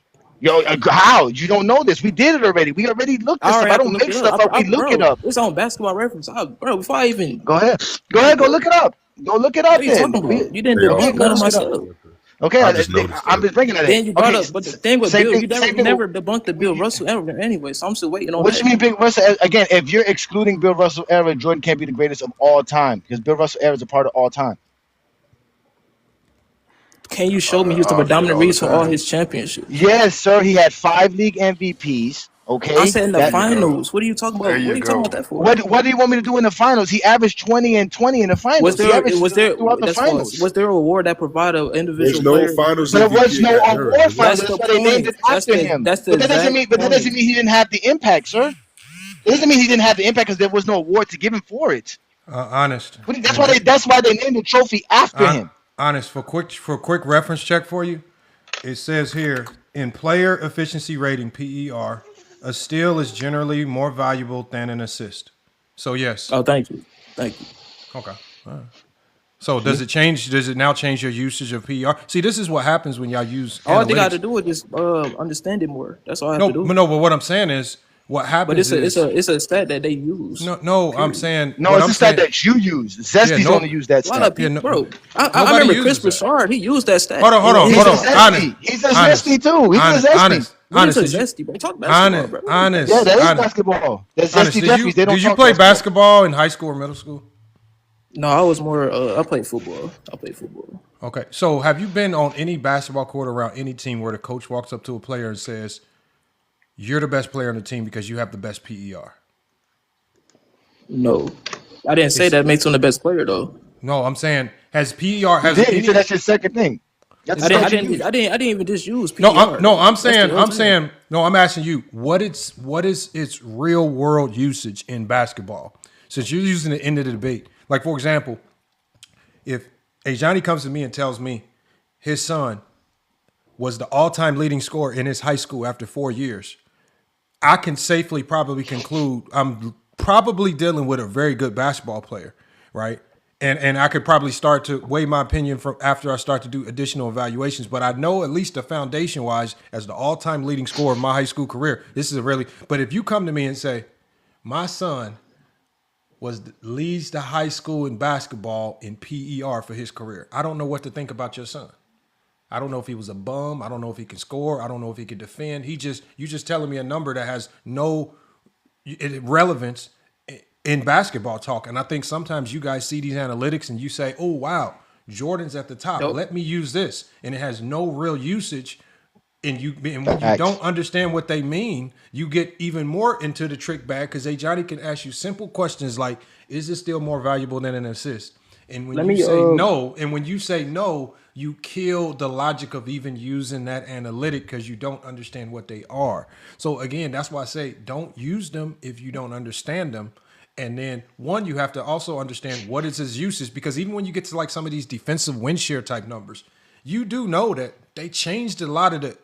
Speaker 4: how you don't know this? We did it already. We already looked
Speaker 12: I
Speaker 4: this up.
Speaker 12: already
Speaker 4: I
Speaker 12: have to
Speaker 4: don't
Speaker 12: look
Speaker 4: make
Speaker 12: it
Speaker 4: stuff
Speaker 12: up.
Speaker 4: up. We look it
Speaker 12: Bro,
Speaker 4: up.
Speaker 12: it's on Basketball Reference. Bro, before I even
Speaker 4: Go ahead. Go
Speaker 12: look
Speaker 4: ahead. Go
Speaker 12: it up,
Speaker 4: look it up. Go look it
Speaker 12: what
Speaker 4: up
Speaker 12: are you
Speaker 4: then.
Speaker 12: talking about? You didn't
Speaker 15: They
Speaker 4: Okay,
Speaker 15: also
Speaker 12: debunk
Speaker 4: go
Speaker 12: none of
Speaker 15: got
Speaker 12: my
Speaker 4: look it up.
Speaker 15: stat
Speaker 12: stuff.
Speaker 15: checker.
Speaker 4: Okay,
Speaker 15: I just noticed
Speaker 4: I'm
Speaker 15: that.
Speaker 4: just bringing that in.
Speaker 12: Then you brought
Speaker 4: Okay,
Speaker 12: up, but the thing with
Speaker 4: same
Speaker 12: Bill,
Speaker 4: thing. Same
Speaker 12: you
Speaker 4: thing.
Speaker 12: never debunked the Bill Russell ever anyway. So I'm still waiting on
Speaker 4: What you
Speaker 12: that.
Speaker 4: mean, Big Russell? Again, if you're excluding Bill Russell era, Jordan can't be the greatest of all time because Bill Russell era is a part of all time.
Speaker 12: Can you show me he was the
Speaker 16: Yeah,
Speaker 12: predominant
Speaker 16: all the
Speaker 12: reason for all
Speaker 16: time.
Speaker 12: his championships?
Speaker 4: Yes, sir. He had 5 league MVPs.
Speaker 12: I
Speaker 4: Okay,
Speaker 12: said in the
Speaker 16: There
Speaker 4: that
Speaker 16: you go.
Speaker 12: finals. What are you talking
Speaker 16: There
Speaker 12: about? What
Speaker 16: you
Speaker 12: are you talking
Speaker 16: go.
Speaker 12: about that for?
Speaker 4: what do you want me to do in the finals? He averaged 20 and 20 in the
Speaker 12: Was
Speaker 4: finals. He
Speaker 12: there
Speaker 4: averaged
Speaker 12: was there
Speaker 4: throughout the
Speaker 12: that's false.
Speaker 4: finals.
Speaker 12: Was there a award that provided an
Speaker 15: There's
Speaker 12: individual
Speaker 15: no
Speaker 12: player?
Speaker 15: Finals
Speaker 4: There
Speaker 15: MVP
Speaker 4: was
Speaker 15: in
Speaker 4: no
Speaker 15: that era.
Speaker 4: award
Speaker 15: There
Speaker 4: final.
Speaker 12: That's
Speaker 15: wasn't.
Speaker 12: the
Speaker 4: That's why they named
Speaker 12: point.
Speaker 4: it after him.
Speaker 12: That's the
Speaker 4: But that doesn't
Speaker 12: exact
Speaker 4: mean. But that doesn't
Speaker 12: point.
Speaker 4: mean he didn't have the impact, sir. It doesn't mean he didn't have the impact because there was no award to give him for it.
Speaker 1: Honest.
Speaker 4: That's why they. That's why they named the trophy after
Speaker 1: Hon-
Speaker 4: him.
Speaker 1: honest. For quick reference check for you, it says here in player efficiency rating (PER), a steal is generally more valuable than an assist. So yes.
Speaker 12: Oh, thank you.
Speaker 1: Okay. All right. So does it change? Does it now change your usage of PER? See, this is what happens when y'all use
Speaker 12: All I think I had to
Speaker 1: analytics.
Speaker 12: do is just understand it more. That's all I have
Speaker 1: No,
Speaker 12: to do.
Speaker 1: but no. But what I'm saying is, what
Speaker 12: But
Speaker 1: happens is
Speaker 12: it's a stat that they use.
Speaker 1: no. I'm saying
Speaker 4: No,
Speaker 1: what
Speaker 4: it's
Speaker 1: I'm
Speaker 4: a stat
Speaker 1: saying.
Speaker 4: that you use.
Speaker 1: Yeah,
Speaker 4: Zesty's
Speaker 1: no.
Speaker 4: only use that
Speaker 12: A lot of
Speaker 4: stat.
Speaker 1: Yeah,
Speaker 12: people,
Speaker 1: no,
Speaker 12: bro. I
Speaker 1: nobody
Speaker 12: remember Chris
Speaker 1: uses that.
Speaker 12: Broussard. He used that stat.
Speaker 1: Hold on.
Speaker 4: He's a
Speaker 1: Honest.
Speaker 4: zesty. He's a
Speaker 1: Honest.
Speaker 4: zesty too. He's
Speaker 1: Honest.
Speaker 4: a zesty.
Speaker 1: Honest.
Speaker 12: What is a
Speaker 1: Did you?
Speaker 12: zesty, bro? Talk basketball, bro.
Speaker 4: Yeah, that is
Speaker 1: Honest.
Speaker 4: basketball. That's
Speaker 1: Honest.
Speaker 4: zesty Jeffies. They don't
Speaker 1: Did you
Speaker 4: talk
Speaker 1: play basketball in high school or middle school?
Speaker 12: No, I was more. I played football.
Speaker 1: Okay. So have you been on any basketball court around any team where the coach walks up to a player and says, "You're the best player on the team because you have the best PER"?
Speaker 12: No, I didn't say that makes him the best player though.
Speaker 1: No, I'm saying has PER has
Speaker 4: You did. You
Speaker 1: any?
Speaker 4: said that's your second thing. That's
Speaker 12: I
Speaker 4: the
Speaker 12: didn't. I
Speaker 4: stat you
Speaker 12: didn't.
Speaker 4: use.
Speaker 12: I didn't even just use PR.
Speaker 1: No, I'm
Speaker 12: That's the
Speaker 1: saying,
Speaker 12: whole thing.
Speaker 1: no, I'm asking you, what is its real world usage in basketball? Since you're using it into the debate. Like, for example, if a Johnny comes to me and tells me his son was the all-time leading scorer in his high school after 4 years, I can safely probably conclude I'm probably dealing with a very good basketball player, right? And I could probably start to weigh my opinion from after I start to do additional evaluations. But I know at least the foundation wise, as the all time leading scorer of my high school career, this is a really. But if you come to me and say, my son leads the high school in basketball in PER for his career, I don't know what to think about your son. I don't know if he was a bum. I don't know if he can score. I don't know if he can defend. You just telling me a number that has no relevance in basketball talk. And I think sometimes you guys see these analytics and you say, "Oh wow, Jordan's at the top.
Speaker 12: Nope.
Speaker 1: Let me use this," and it has no real usage. And when you
Speaker 4: Facts.
Speaker 1: don't understand what they mean, you get even more into the trick bag because Johnny can ask you simple questions like, "Is this still more valuable than an assist?" And when
Speaker 12: Let
Speaker 1: you
Speaker 12: me
Speaker 1: say no, you kill the logic of even using that analytic because you don't understand what they are. So again, that's why I say don't use them if you don't understand them. And then one, you have to also understand what is his usage, because even when you get to like some of these defensive win share type numbers, you do know that they changed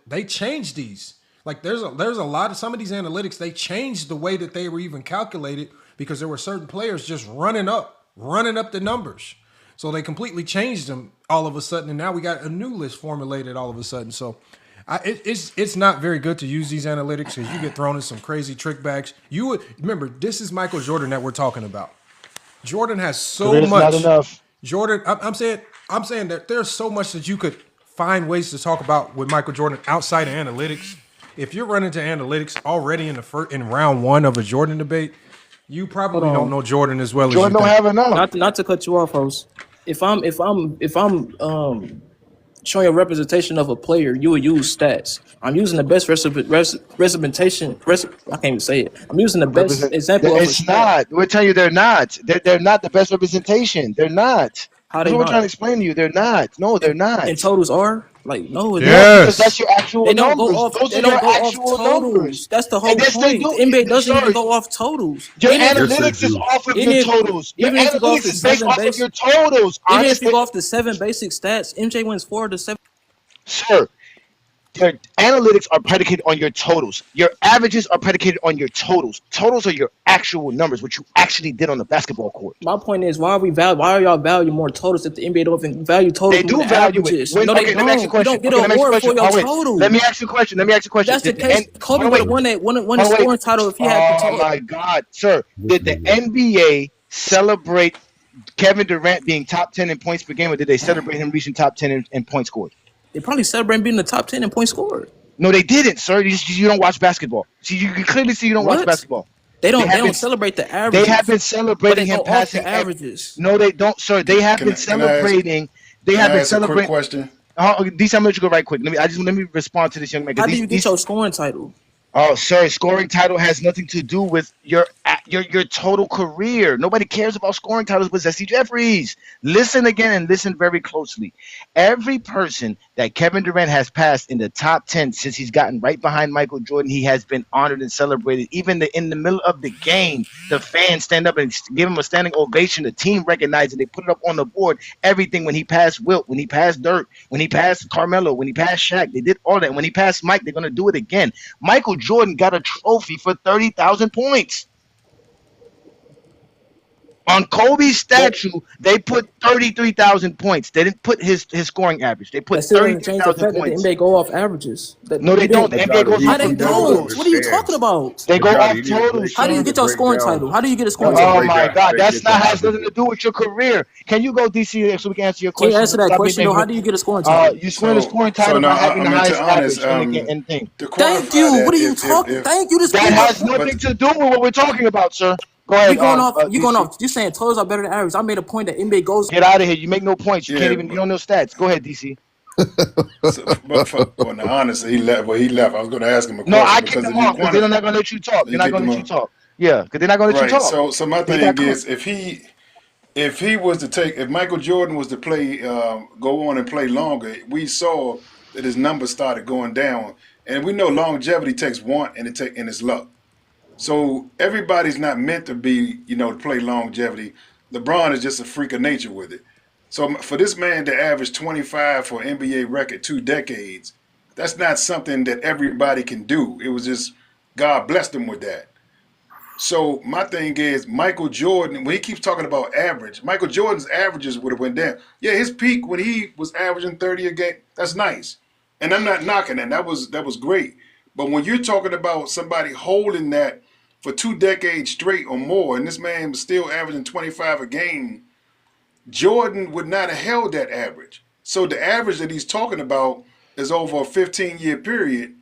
Speaker 1: they changed these. Like there's a lot of some of these analytics, they changed the way that they were even calculated because there were certain players just running up the numbers. So they completely changed them all of a sudden, and now we got a new list formulated all of a sudden. So it's not very good to use these analytics because you get thrown in some crazy trick bags. You would remember this is Michael Jordan that we're talking about. Jordan has so
Speaker 4: There's
Speaker 1: much.
Speaker 4: not enough.
Speaker 1: Jordan, I'm saying that there's so much that you could find ways to talk about with Michael Jordan outside of analytics. If you're running to analytics already in round one of a Jordan debate, you probably
Speaker 12: Hold on.
Speaker 1: don't know Jordan as well
Speaker 4: Jordan
Speaker 1: as you
Speaker 4: don't
Speaker 1: think.
Speaker 4: have enough.
Speaker 12: Not to cut you off, host. If I'm showing a representation of a player, you would use stats. I'm using the best representation. I can't even say it. I'm using the best
Speaker 4: Represent.
Speaker 12: example of a
Speaker 4: It's
Speaker 12: stat.
Speaker 4: not. We're telling you they're not. They're not the best representation. They're not.
Speaker 12: How
Speaker 4: That's
Speaker 12: they
Speaker 4: what we're trying to
Speaker 12: not?
Speaker 4: explain to you. They're not. No, they're not.
Speaker 12: And totals are like no, it's
Speaker 4: No,
Speaker 12: not.
Speaker 4: because that's
Speaker 1: Yes.
Speaker 4: your actual
Speaker 12: They don't go
Speaker 4: numbers.
Speaker 12: off.
Speaker 4: Those
Speaker 12: They
Speaker 4: are your
Speaker 12: don't go off
Speaker 4: actual numbers.
Speaker 12: totals. That's the
Speaker 4: And
Speaker 12: whole
Speaker 4: yes, they
Speaker 12: point.
Speaker 4: do.
Speaker 12: The NBA doesn't even
Speaker 4: Sorry,
Speaker 12: go off totals.
Speaker 4: your
Speaker 12: Even if
Speaker 15: Yes, they
Speaker 4: analytics is
Speaker 15: do.
Speaker 4: off of
Speaker 12: even
Speaker 4: your
Speaker 12: if
Speaker 4: totals. Your
Speaker 12: even if you go off
Speaker 4: analytics
Speaker 12: the
Speaker 4: is based
Speaker 12: seven
Speaker 4: off of
Speaker 12: base,
Speaker 4: your totals.
Speaker 12: even if you
Speaker 4: Honestly,
Speaker 12: go off the 7 basic stats, MJ wins 4 to 7.
Speaker 4: sir, your analytics are predicated on your totals. Your averages are predicated on your totals. Totals are your actual numbers, what you actually did on the basketball court.
Speaker 12: My point is, why are y'all value more totals if the NBA don't even value totals
Speaker 4: They
Speaker 12: more
Speaker 4: do
Speaker 12: than
Speaker 4: value it.
Speaker 12: averages?
Speaker 4: When
Speaker 12: No, they
Speaker 4: okay, let me ask you a
Speaker 12: don't. You
Speaker 4: question.
Speaker 12: don't get
Speaker 4: Okay,
Speaker 12: an
Speaker 4: let me ask you a
Speaker 12: award for
Speaker 4: question.
Speaker 12: your
Speaker 4: Oh wait, let me
Speaker 12: totals.
Speaker 4: ask you a question. Let me ask you a
Speaker 12: If
Speaker 4: question.
Speaker 12: that's the
Speaker 4: Did the
Speaker 12: case, Kobe
Speaker 4: hold on,
Speaker 12: would
Speaker 4: wait,
Speaker 12: have won the
Speaker 4: hold on, wait.
Speaker 12: scoring title if he had the
Speaker 4: Oh
Speaker 12: total.
Speaker 4: my God, sir!
Speaker 15: Listen
Speaker 4: Did
Speaker 15: to
Speaker 4: the
Speaker 15: me.
Speaker 4: NBA celebrate Kevin Durant being top 10 in points per game, or did they celebrate him reaching top 10 in points scored?
Speaker 12: They probably celebrate being in the top 10 in points scored.
Speaker 4: No, they didn't, sir. You don't watch basketball. See, you can clearly see you don't watch
Speaker 12: What?
Speaker 4: basketball.
Speaker 12: They
Speaker 4: They
Speaker 12: don't. They
Speaker 4: have been
Speaker 12: don't celebrate the
Speaker 4: they have
Speaker 12: averages,
Speaker 4: been
Speaker 12: but
Speaker 4: celebrating
Speaker 12: they
Speaker 4: him
Speaker 12: go off the
Speaker 4: passing.
Speaker 12: averages.
Speaker 4: No, they don't, sir. They have been
Speaker 16: Can I ask?
Speaker 4: celebrating. They
Speaker 16: Can
Speaker 4: have
Speaker 16: I
Speaker 4: been
Speaker 16: ask a quick
Speaker 4: celebrating.
Speaker 16: question?
Speaker 4: DC, I'm gonna let you go right quick. Let me respond to this young man
Speaker 12: How
Speaker 4: because
Speaker 12: do you get
Speaker 4: these
Speaker 12: your scoring title?
Speaker 4: Oh, sir, scoring title has nothing to do with your total career. Nobody cares about scoring titles but Jesse Jeffries. Listen again and listen very closely. Every person that Kevin Durant has passed in the top 10 since he's gotten right behind Michael Jordan, he has been honored and celebrated. Even in the middle of the game, the fans stand up and give him a standing ovation. The team recognizes it. They put it up on the board. Everything when he passed Wilt, when he passed Dirk, when he passed Carmelo, when he passed Shaq, they did all that. When he passed Mike, they're going to do it again. Michael Jordan got a trophy for 30,000 points. On Kobe's
Speaker 16: Well,
Speaker 4: statue, they put 33,000 points. They didn't put his scoring average. They
Speaker 12: That
Speaker 4: put
Speaker 12: still doesn't change the
Speaker 4: 33,000
Speaker 12: fact that the
Speaker 4: points.
Speaker 12: NBA go off averages. That
Speaker 4: No,
Speaker 12: you
Speaker 4: they don't.
Speaker 12: didn't.
Speaker 4: The
Speaker 15: But
Speaker 4: NBA
Speaker 15: Johnny,
Speaker 4: goes
Speaker 12: How
Speaker 4: off
Speaker 12: they
Speaker 4: of
Speaker 15: he doesn't
Speaker 12: don't?
Speaker 4: totals.
Speaker 12: What are you
Speaker 15: understand.
Speaker 12: talking about?
Speaker 4: They
Speaker 15: But
Speaker 4: go
Speaker 15: Johnny,
Speaker 4: off
Speaker 15: you need to
Speaker 4: totals,
Speaker 15: break.
Speaker 12: How do
Speaker 15: You
Speaker 12: you
Speaker 4: sir.
Speaker 15: need
Speaker 12: get
Speaker 15: to
Speaker 12: your
Speaker 15: break
Speaker 12: scoring
Speaker 15: down.
Speaker 12: title? How do you get a
Speaker 15: You
Speaker 12: scoring
Speaker 15: need to
Speaker 4: Oh
Speaker 12: title?
Speaker 15: break
Speaker 4: my
Speaker 15: down
Speaker 4: God, that's
Speaker 15: averages
Speaker 4: not
Speaker 15: from
Speaker 4: has nothing to
Speaker 15: averages.
Speaker 4: do with your career. Can you go, DC, so we can answer your
Speaker 12: Can you
Speaker 4: question?
Speaker 12: answer that
Speaker 4: Stop
Speaker 12: question though? How do you get a scoring title?
Speaker 4: You win a
Speaker 16: so
Speaker 4: scoring
Speaker 16: so
Speaker 4: title
Speaker 16: now
Speaker 4: by having
Speaker 16: I
Speaker 4: the
Speaker 16: mean to
Speaker 4: highest
Speaker 16: honest,
Speaker 4: average in the game and thing.
Speaker 16: to
Speaker 12: Thank
Speaker 16: quantify
Speaker 12: you. What
Speaker 16: that,
Speaker 12: are you talking?
Speaker 16: if
Speaker 12: Thank you. Just
Speaker 4: That
Speaker 12: prove my
Speaker 4: has
Speaker 12: point.
Speaker 16: but
Speaker 4: nothing to do with what we're talking about, sir. Go
Speaker 12: You
Speaker 4: ahead,
Speaker 12: going off? You going
Speaker 4: DC.
Speaker 12: off? You saying totals are better than average? I made a point that NBA goes.
Speaker 4: Get out of here. You make no points. You can't
Speaker 16: yeah,
Speaker 4: even. You don't know stats. Go ahead, DC.
Speaker 16: but now honestly, he left. Well, he left. I was going to ask him a
Speaker 4: No, I
Speaker 16: question
Speaker 4: kicked
Speaker 16: because
Speaker 4: them
Speaker 16: if you
Speaker 4: off because they're
Speaker 16: quantify,
Speaker 4: not gonna let you talk. They're
Speaker 16: you
Speaker 4: not
Speaker 16: kicked
Speaker 4: gonna
Speaker 16: him
Speaker 4: let you
Speaker 16: off.
Speaker 4: talk. Yeah, because they're not gonna let you
Speaker 16: Right.
Speaker 4: talk.
Speaker 16: So my
Speaker 4: They got
Speaker 16: thing
Speaker 4: cooked.
Speaker 16: is, if he was to take, if Michael Jordan was to play, go on and play longer, we saw that his numbers started going down, and we know longevity takes want and it's luck. So everybody's not meant to be, to play longevity. LeBron is just a freak of nature with it. So for this man to average 25 for NBA record 2 decades, that's not something that everybody can do. It was just God blessed him with that. So my thing is Michael Jordan, when he keeps talking about average, Michael Jordan's averages would have went down. Yeah, his peak when he was averaging 30 a game, that's nice. And I'm not knocking that. That was great. But when you're talking about somebody holding that for 2 decades straight or more, and this man was still averaging 25 a game, Jordan would not have held that average. So the average that he's talking about is over a 15-year period.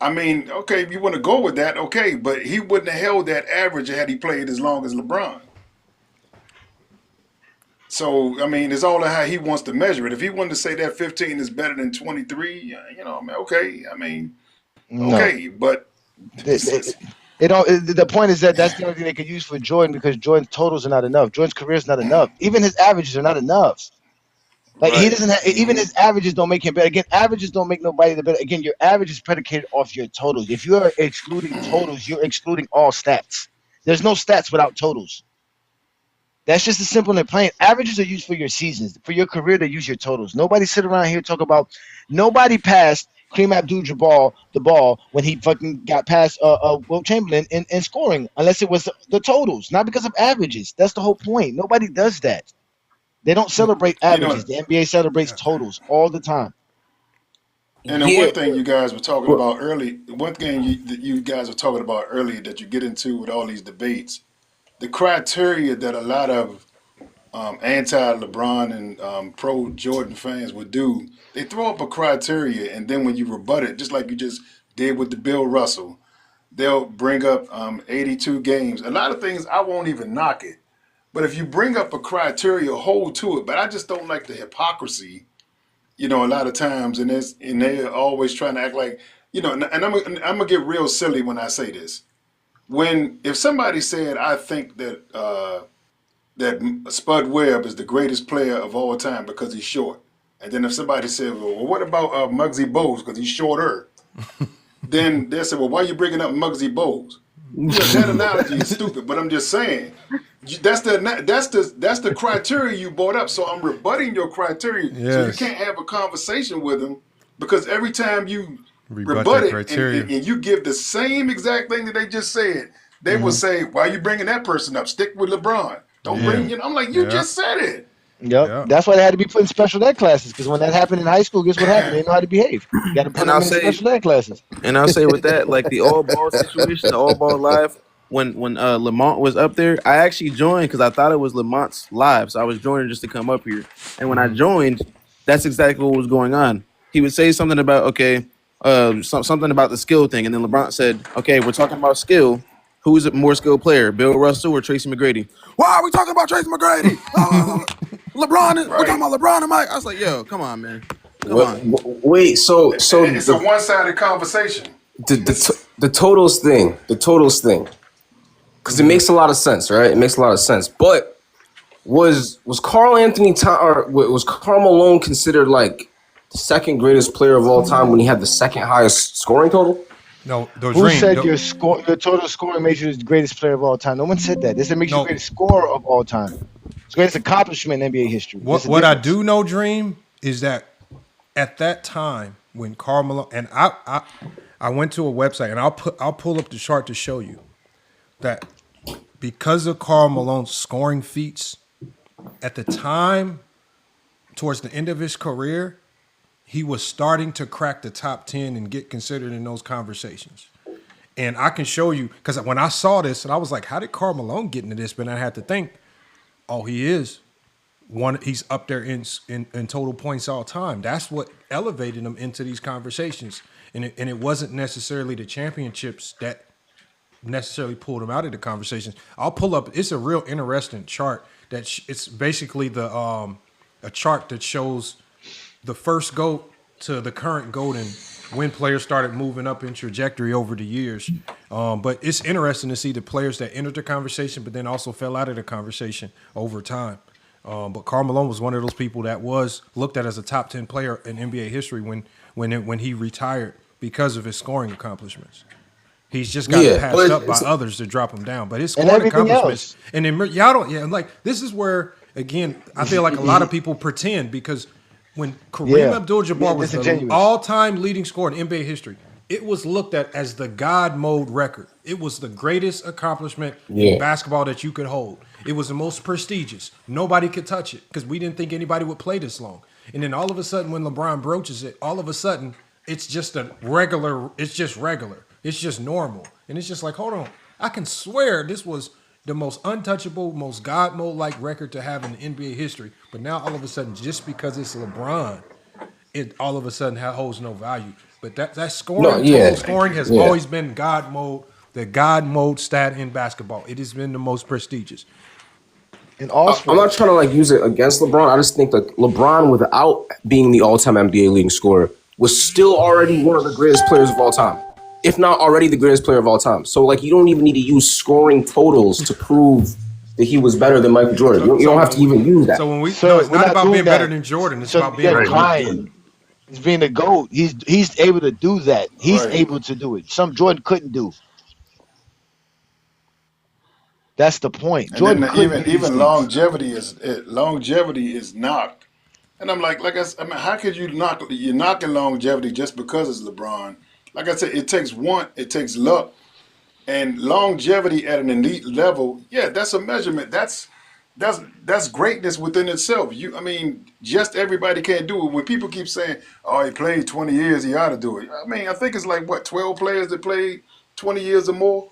Speaker 16: I mean, okay, if you want to go with that, okay, but he wouldn't have held that average had he played as long as LeBron. So, I mean, it's all in how he wants to measure it. If he wanted to say that 15 is better than 23, I mean, okay, I mean,
Speaker 4: No.
Speaker 16: okay, but
Speaker 4: The point is that that's the only thing they could use for Jordan because Jordan's totals are not enough. Jordan's career is not enough. Even his averages are not enough. Like he
Speaker 16: right.
Speaker 4: doesn't have, even his averages don't make him better. Again, averages don't make nobody the better. Again, your average is predicated off your totals. If you are excluding totals, you're excluding all stats. There's no stats without totals. That's just as simple and plain. Averages are used for your seasons. For your career, they use your totals. Nobody sit around here talk about. Nobody passed Kareem Abdul-Jabbar the ball when he fucking got past Will Chamberlain in scoring, unless it was the totals, not because of averages. That's the whole point. Nobody does that. They don't celebrate averages. The NBA celebrates totals all the time.
Speaker 16: And then one thing you guys were talking about early, one thing that you guys were talking about earlier that you get into with all these debates, the criteria that a lot of anti-LeBron and pro-Jordan fans would do, they throw up a criteria, and then when you rebut it, just like you just did with the Bill Russell, they'll bring up 82 games. A lot of things I won't even knock it. But if you bring up a criteria, hold to it. But I just don't like the hypocrisy, a lot of times, and they're always trying to act like, and I'm gonna get real silly when I say this. If somebody said I think that Spud Webb is the greatest player of all time because he's short, and then if somebody said, well, what about Muggsy Bogues because he's shorter, then they say, well, why are you bringing up Muggsy Bogues? That analogy is stupid, but I'm just saying that's the criteria you brought up. So I'm rebutting your criteria.
Speaker 1: Yes.
Speaker 16: So you can't have a conversation with them because every time you rebut it and you give the same exact thing that they just said, they will say, why are you bringing that person up? Stick with LeBron. Don't bring. I'm like, you just said it.
Speaker 4: Yep. That's why they had to be put in special ed classes because when that happened in high school, guess what happened? They didn't know how to behave. You got to put them in special ed classes.
Speaker 14: And I'll say with that, like the all ball situation, the all ball live, when Lamont was up there, I actually joined because I thought it was Lamont's live, so I was joining just to come up here. And when I joined, that's exactly what was going on. He would say something about something about the skill thing, and then LeBron said, "Okay, we're talking about skill. Who's a more skilled player, Bill Russell or Tracy McGrady?" Why are we talking about Tracy McGrady? LeBron, we're talking about LeBron and Mike. I was like, yo, come on, man. Come on.
Speaker 7: Wait, so
Speaker 16: it's a one-sided conversation.
Speaker 7: The totals thing, because it makes a lot of sense, right? It makes a lot of sense. But was Karl Malone considered like the second greatest player of all time when he had the second highest scoring total?
Speaker 1: No,
Speaker 4: Who said your total scoring makes you the greatest player of all time? No one said that. They said makes you the greatest scorer of all time. It's the greatest accomplishment in NBA history.
Speaker 1: What I do know, Dream, is that at that time when Karl Malone, and I went to a website and I'll pull up the chart to show you that because of Karl Malone's scoring feats at the time, towards the end of his career, he was starting to crack the top 10 and get considered in those conversations. And I can show you, because when I saw this, and I was like, how did Karl Malone get into this? But I had to think, he is he's up there in total points all time. That's what elevated him into these conversations. And it wasn't necessarily the championships that necessarily pulled him out of the conversations. I'll pull up, it's a real interesting chart it's basically a chart that shows the first GOAT to the current GOAT and when players started moving up in trajectory over the years. But it's interesting to see the players that entered the conversation but then also fell out of the conversation over time. But Karl Malone was one of those people that was looked at as a top 10 player in NBA history when he retired because of his scoring accomplishments. He's just gotten passed up by others to drop him down. But his scoring accomplishments, and then this is where, again, I feel like a lot of people pretend because when Kareem Abdul-Jabbar was the all-time leading scorer in NBA history, it was looked at as the God mode record. It was the greatest accomplishment in
Speaker 7: Yeah.
Speaker 1: basketball that you could hold. It was the most prestigious. Nobody could touch it because we didn't think anybody would play this long. And then all of a sudden, when LeBron broaches it, all of a sudden, it's just a regular, it's just regular. It's just normal. And it's just like, hold on. I can swear this was the most untouchable, most God mode like record to have in NBA history. But now all of a sudden, just because it's LeBron, it all of a sudden holds no value. But that
Speaker 7: No,
Speaker 1: scoring,
Speaker 7: yeah.
Speaker 1: total scoring has
Speaker 7: Yeah.
Speaker 1: always been God mode, the God mode stat in basketball. It has been the most prestigious.
Speaker 4: In all
Speaker 7: I'm not
Speaker 4: sports.
Speaker 7: trying to like use it against LeBron. I just think that LeBron, without being the all-time NBA leading scorer, was still already one of the greatest players of all time, if not already the greatest player of all time. So like, you don't even need to use scoring totals to prove that he was better than Michael Jordan. You don't have to even use that.
Speaker 1: So when we
Speaker 4: Sir,
Speaker 1: no, it's
Speaker 4: we're
Speaker 1: not
Speaker 4: not
Speaker 1: about
Speaker 4: doing
Speaker 1: being better
Speaker 4: that.
Speaker 1: than Jordan. It's
Speaker 4: So
Speaker 1: about being
Speaker 4: you're
Speaker 17: Right.
Speaker 4: lying. He's being a GOAT. He's able to do that. He's
Speaker 16: Right.
Speaker 4: able to do it. Some Jordan couldn't do. That's the point.
Speaker 16: And then
Speaker 4: Jordan couldn't do these
Speaker 16: even
Speaker 4: things.
Speaker 16: longevity is knocked. And I'm like I mean, how could you're knocking longevity just because it's LeBron? Like I said, it takes luck and longevity at an elite level. Yeah, that's a measurement. That's greatness within itself. I mean, just everybody can't do it. When people keep saying, "Oh, he played 20 years, he ought to do it." I mean, I think it's like what 12 players that played 20 years or more.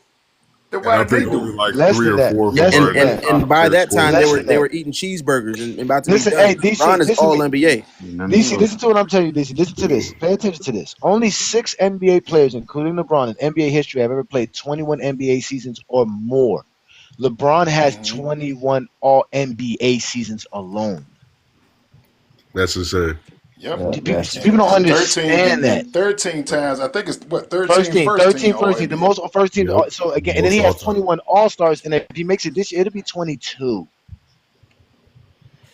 Speaker 16: Then
Speaker 15: And
Speaker 16: why
Speaker 15: I
Speaker 16: did they
Speaker 15: think
Speaker 16: do
Speaker 15: only
Speaker 16: it?
Speaker 15: like
Speaker 4: Less
Speaker 15: three
Speaker 4: than
Speaker 15: or
Speaker 4: that.
Speaker 15: four of them
Speaker 4: Less
Speaker 15: are
Speaker 4: than
Speaker 15: in the
Speaker 4: that.
Speaker 14: And
Speaker 15: top
Speaker 14: by
Speaker 15: 10
Speaker 14: that time
Speaker 15: scorers.
Speaker 14: they
Speaker 4: Less
Speaker 14: were
Speaker 4: than
Speaker 14: they
Speaker 4: that.
Speaker 14: were eating cheeseburgers and about to be
Speaker 4: Listen,
Speaker 14: done.
Speaker 4: hey DC,
Speaker 14: LeBron is
Speaker 4: listen to
Speaker 14: all
Speaker 4: me.
Speaker 14: NBA.
Speaker 4: DC, listen to what I'm telling you, DC. Listen to this. Pay attention to this. Only 6 NBA players, including LeBron, in NBA history have ever played 21 NBA seasons or more. LeBron has
Speaker 16: Hmm.
Speaker 4: 21 All NBA seasons alone.
Speaker 15: That's insane.
Speaker 16: Yep.
Speaker 7: Yeah, that's
Speaker 4: People don't
Speaker 16: And 13
Speaker 4: understand that.
Speaker 16: and 13 times. I think it's what
Speaker 4: First
Speaker 16: 13
Speaker 4: team,
Speaker 16: first team
Speaker 4: 13,
Speaker 16: All
Speaker 4: first team, the
Speaker 16: NBA.
Speaker 4: most first team.
Speaker 15: Yep.
Speaker 4: So again, and then
Speaker 15: Most
Speaker 4: he
Speaker 15: all
Speaker 4: has
Speaker 15: time.
Speaker 4: 21 All Stars, and if he makes it this year, it'll be 22.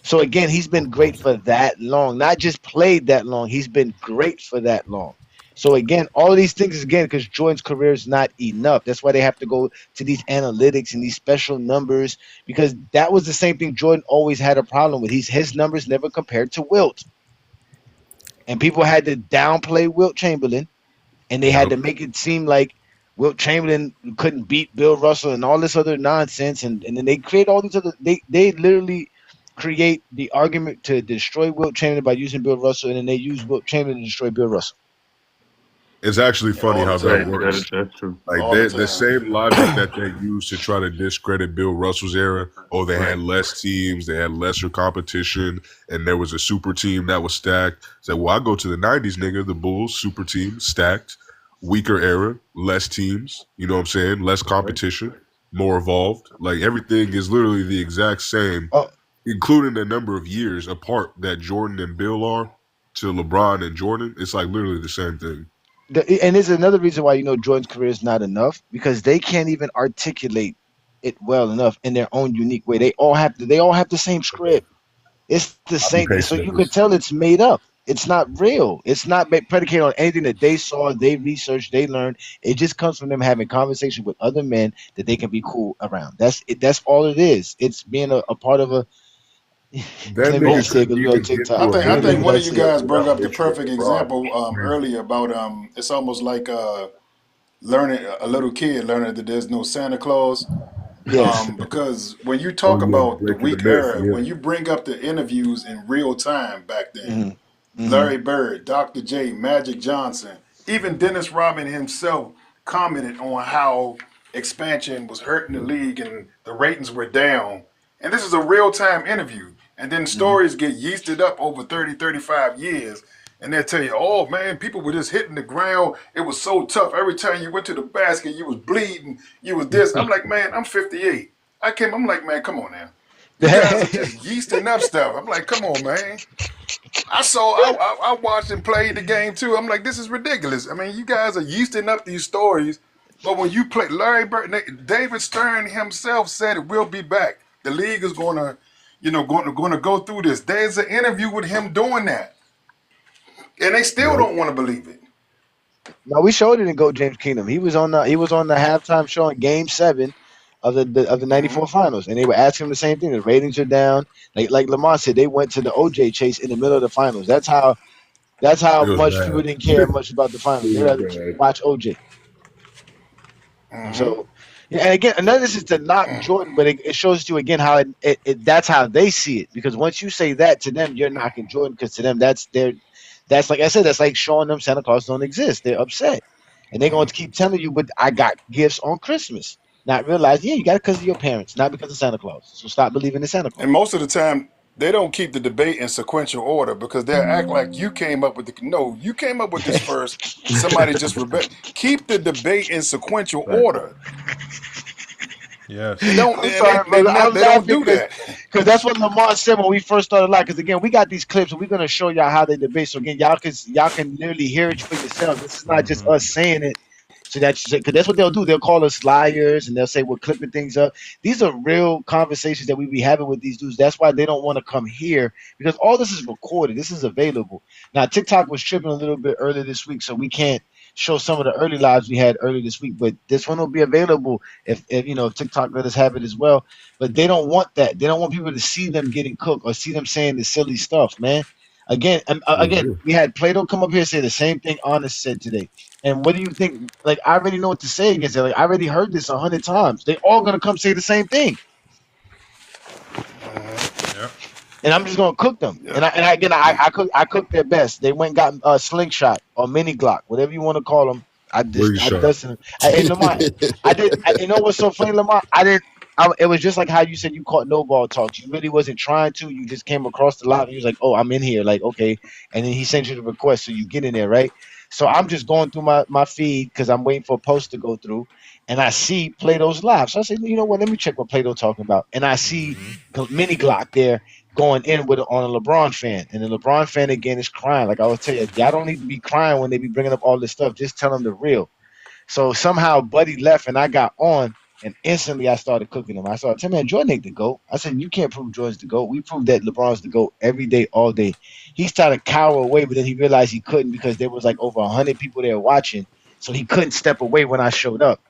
Speaker 4: So again, he's been great for that long. Not just played that long. He's been great for that long. So again, all of these things is again because Jordan's career is not enough. That's why they have to go to these analytics and these special numbers because that was the same thing Jordan always had a problem with. His numbers never compared to Wilt, and people had to downplay Wilt Chamberlain, and they had
Speaker 15: Yep.
Speaker 4: to make it seem like Wilt Chamberlain couldn't beat Bill Russell and all this other nonsense, and then they create all these other they literally create the argument to destroy Wilt Chamberlain by using Bill Russell, and then they use Wilt Chamberlain to destroy Bill Russell.
Speaker 15: It's actually funny
Speaker 16: All the
Speaker 15: how that
Speaker 17: Right.
Speaker 16: time.
Speaker 15: works.
Speaker 17: That's true.
Speaker 15: Like
Speaker 16: All the
Speaker 15: the
Speaker 16: time.
Speaker 15: same logic that they used to try to discredit Bill Russell's era. Oh, they had
Speaker 17: Right.
Speaker 15: less teams, they had lesser competition, and there was a super team that was stacked. So, well, I go to the '90s, nigga. The Bulls super team stacked, weaker era, less teams. You know what I'm saying? Less competition, more evolved. Like everything is literally the exact same,
Speaker 4: Oh,
Speaker 15: including the number of years apart that Jordan and Bill are to LeBron and Jordan. It's like literally the same thing.
Speaker 4: and there's another reason why Jordan's career is not enough because they can't even articulate it well enough in their own unique way. They all have the same script. It's the
Speaker 15: Copy
Speaker 4: same thing.
Speaker 15: paste
Speaker 4: So you could
Speaker 15: niggas.
Speaker 4: tell it's made up. It's not real. It's not predicated on anything that they saw, they researched, they learned. It just comes from them having conversation with other men that they can be cool around. That's it. That's all it is. It's being a part of a.
Speaker 15: That
Speaker 4: Let me
Speaker 15: nigga
Speaker 4: just say,
Speaker 15: couldn't
Speaker 4: because we on
Speaker 15: even get
Speaker 4: TikTok.
Speaker 16: I
Speaker 15: through a
Speaker 16: think I
Speaker 4: Let
Speaker 16: think
Speaker 4: me
Speaker 16: one of
Speaker 15: heavyweight
Speaker 16: you
Speaker 4: just say,
Speaker 16: guys
Speaker 15: step
Speaker 16: brought
Speaker 15: without
Speaker 16: up the
Speaker 15: mentioning
Speaker 16: perfect
Speaker 15: LeBron.
Speaker 16: example
Speaker 15: Crazy.
Speaker 16: earlier about it's almost like learning a little kid learning that there's no Santa Claus.
Speaker 4: yes.
Speaker 16: Because when you
Speaker 15: Oh
Speaker 16: talk
Speaker 15: yeah,
Speaker 16: about the
Speaker 15: breaking the
Speaker 16: weak
Speaker 15: myth.
Speaker 16: era,
Speaker 15: Yeah.
Speaker 16: when you bring up the interviews in real time back then,
Speaker 4: Hmm. Hmm.
Speaker 16: Larry Bird, Dr. J, Magic Johnson, even Dennis Rodman himself commented on how expansion was hurting the league and the ratings were down. And this is a real time interview. And then
Speaker 4: Hmm.
Speaker 16: stories get yeasted up over 30, 35 years. And they'll tell you, oh man, people were just hitting the ground. It was so tough. Every time you went to the basket, you was bleeding. You was this. I'm like, man, I'm 58. I'm like, man, come on now. You guys are just yeasting up stuff. I'm like, come on, man. I watched and played the game too. I'm like, this is ridiculous. I mean, you guys are yeasting up these stories, but when you play Larry Bird, David Stern himself said it will be back. The league is going to go through this. There's an interview with him doing that, and they still
Speaker 15: Yep.
Speaker 16: don't want to believe it.
Speaker 4: No, we showed it in Go James Kingdom. He was on the halftime show in Game 7 of the
Speaker 16: Hmm.
Speaker 4: '94 Finals, and they were asking him the same thing. The ratings are down. Like Lamar said, they went to the OJ chase in the middle of the finals. That's how That's how
Speaker 15: It was
Speaker 4: much people
Speaker 15: bad.
Speaker 4: didn't care much about the finals. They
Speaker 15: It was
Speaker 4: rather
Speaker 15: bad.
Speaker 4: watch OJ.
Speaker 16: Mm-hmm.
Speaker 4: So, yeah, and again, none of this is to knock Jordan, but it shows you again how that's how they see it. Because once you say that to them, you're knocking Jordan. Because to them, that's like I said, that's like showing them Santa Claus don't exist. They're upset, and they're going to keep telling you, "But I got gifts on Christmas." Not realize, yeah, you got it because of your parents, not because of Santa Claus. So stop believing in Santa Claus.
Speaker 16: And most of the time, they don't keep the debate in sequential order because they'll act like you came up with you came up with this first. Somebody just keep the debate in sequential
Speaker 1: Right.
Speaker 16: order.
Speaker 1: Yes.
Speaker 16: They don't.
Speaker 4: I'm sorry, brother. I'm
Speaker 16: They don't
Speaker 4: laughing
Speaker 16: do that.
Speaker 4: because that's what Lamar said when we first started live. Because again, we got these clips and we're gonna show y'all how they debate. So again, y'all can literally hear it for yourselves. This is not just us saying it. So because that's what they'll do. They'll call us liars and they'll say we're clipping things up. These are real conversations that we be having with these dudes. That's why they don't want to come here because all this is recorded. This is available. Now TikTok was tripping a little bit earlier this week, so we can't show some of the early lives we had earlier this week. But this one will be available if you know if TikTok let us have it as well. But they don't want that. They don't want people to see them getting cooked or see them saying the silly stuff, man. Again, we had Plato come up here and say the same thing Honest said today. And what do you think? Like, I already know what to say against it. Like, I already heard this 100 times. They all gonna come say the same thing,
Speaker 1: Yep.
Speaker 4: and I'm just gonna cook them.
Speaker 16: Yeah.
Speaker 4: I cook their best. They went and got slingshot or mini Glock, whatever you want to call them. I
Speaker 15: Slingshot.
Speaker 4: dusted them. And Lamar, you know what's so funny, Lamar? It was just like how you said you caught no ball talks. You really wasn't trying to. You just came across the lot and you was like, "Oh, I'm in here." Like, okay, and then he sent you the request, so you get in there, right? So I'm just going through my feed because I'm waiting for a post to go through, and I see Plato's live. So I said, you know what? Let me check what Plato talking about, and I see Mini Glock there going in with on a LeBron fan, and the LeBron fan again is crying. Like I always tell you, y'all don't need to be crying when they be bringing up all this stuff. Just tell them the real. So somehow Buddy left and I got on and instantly I started cooking him. I started telling him, Jordan ain't the GOAT. I said, you can't prove Jordan's the GOAT. We proved that LeBron's the GOAT every day, all day. He started to cower away, but then he realized he couldn't because there was like over 100 people there watching. So he couldn't step away when I showed up.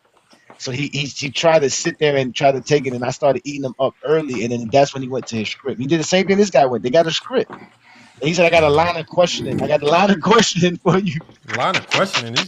Speaker 4: So he tried to sit there and try to take it, and I started eating him up early, and then that's when he went to his script. He did the same thing this guy went. They got a script. And he said, I got a line of questioning. I got a line of questioning for you.
Speaker 1: Line of questioning.
Speaker 4: I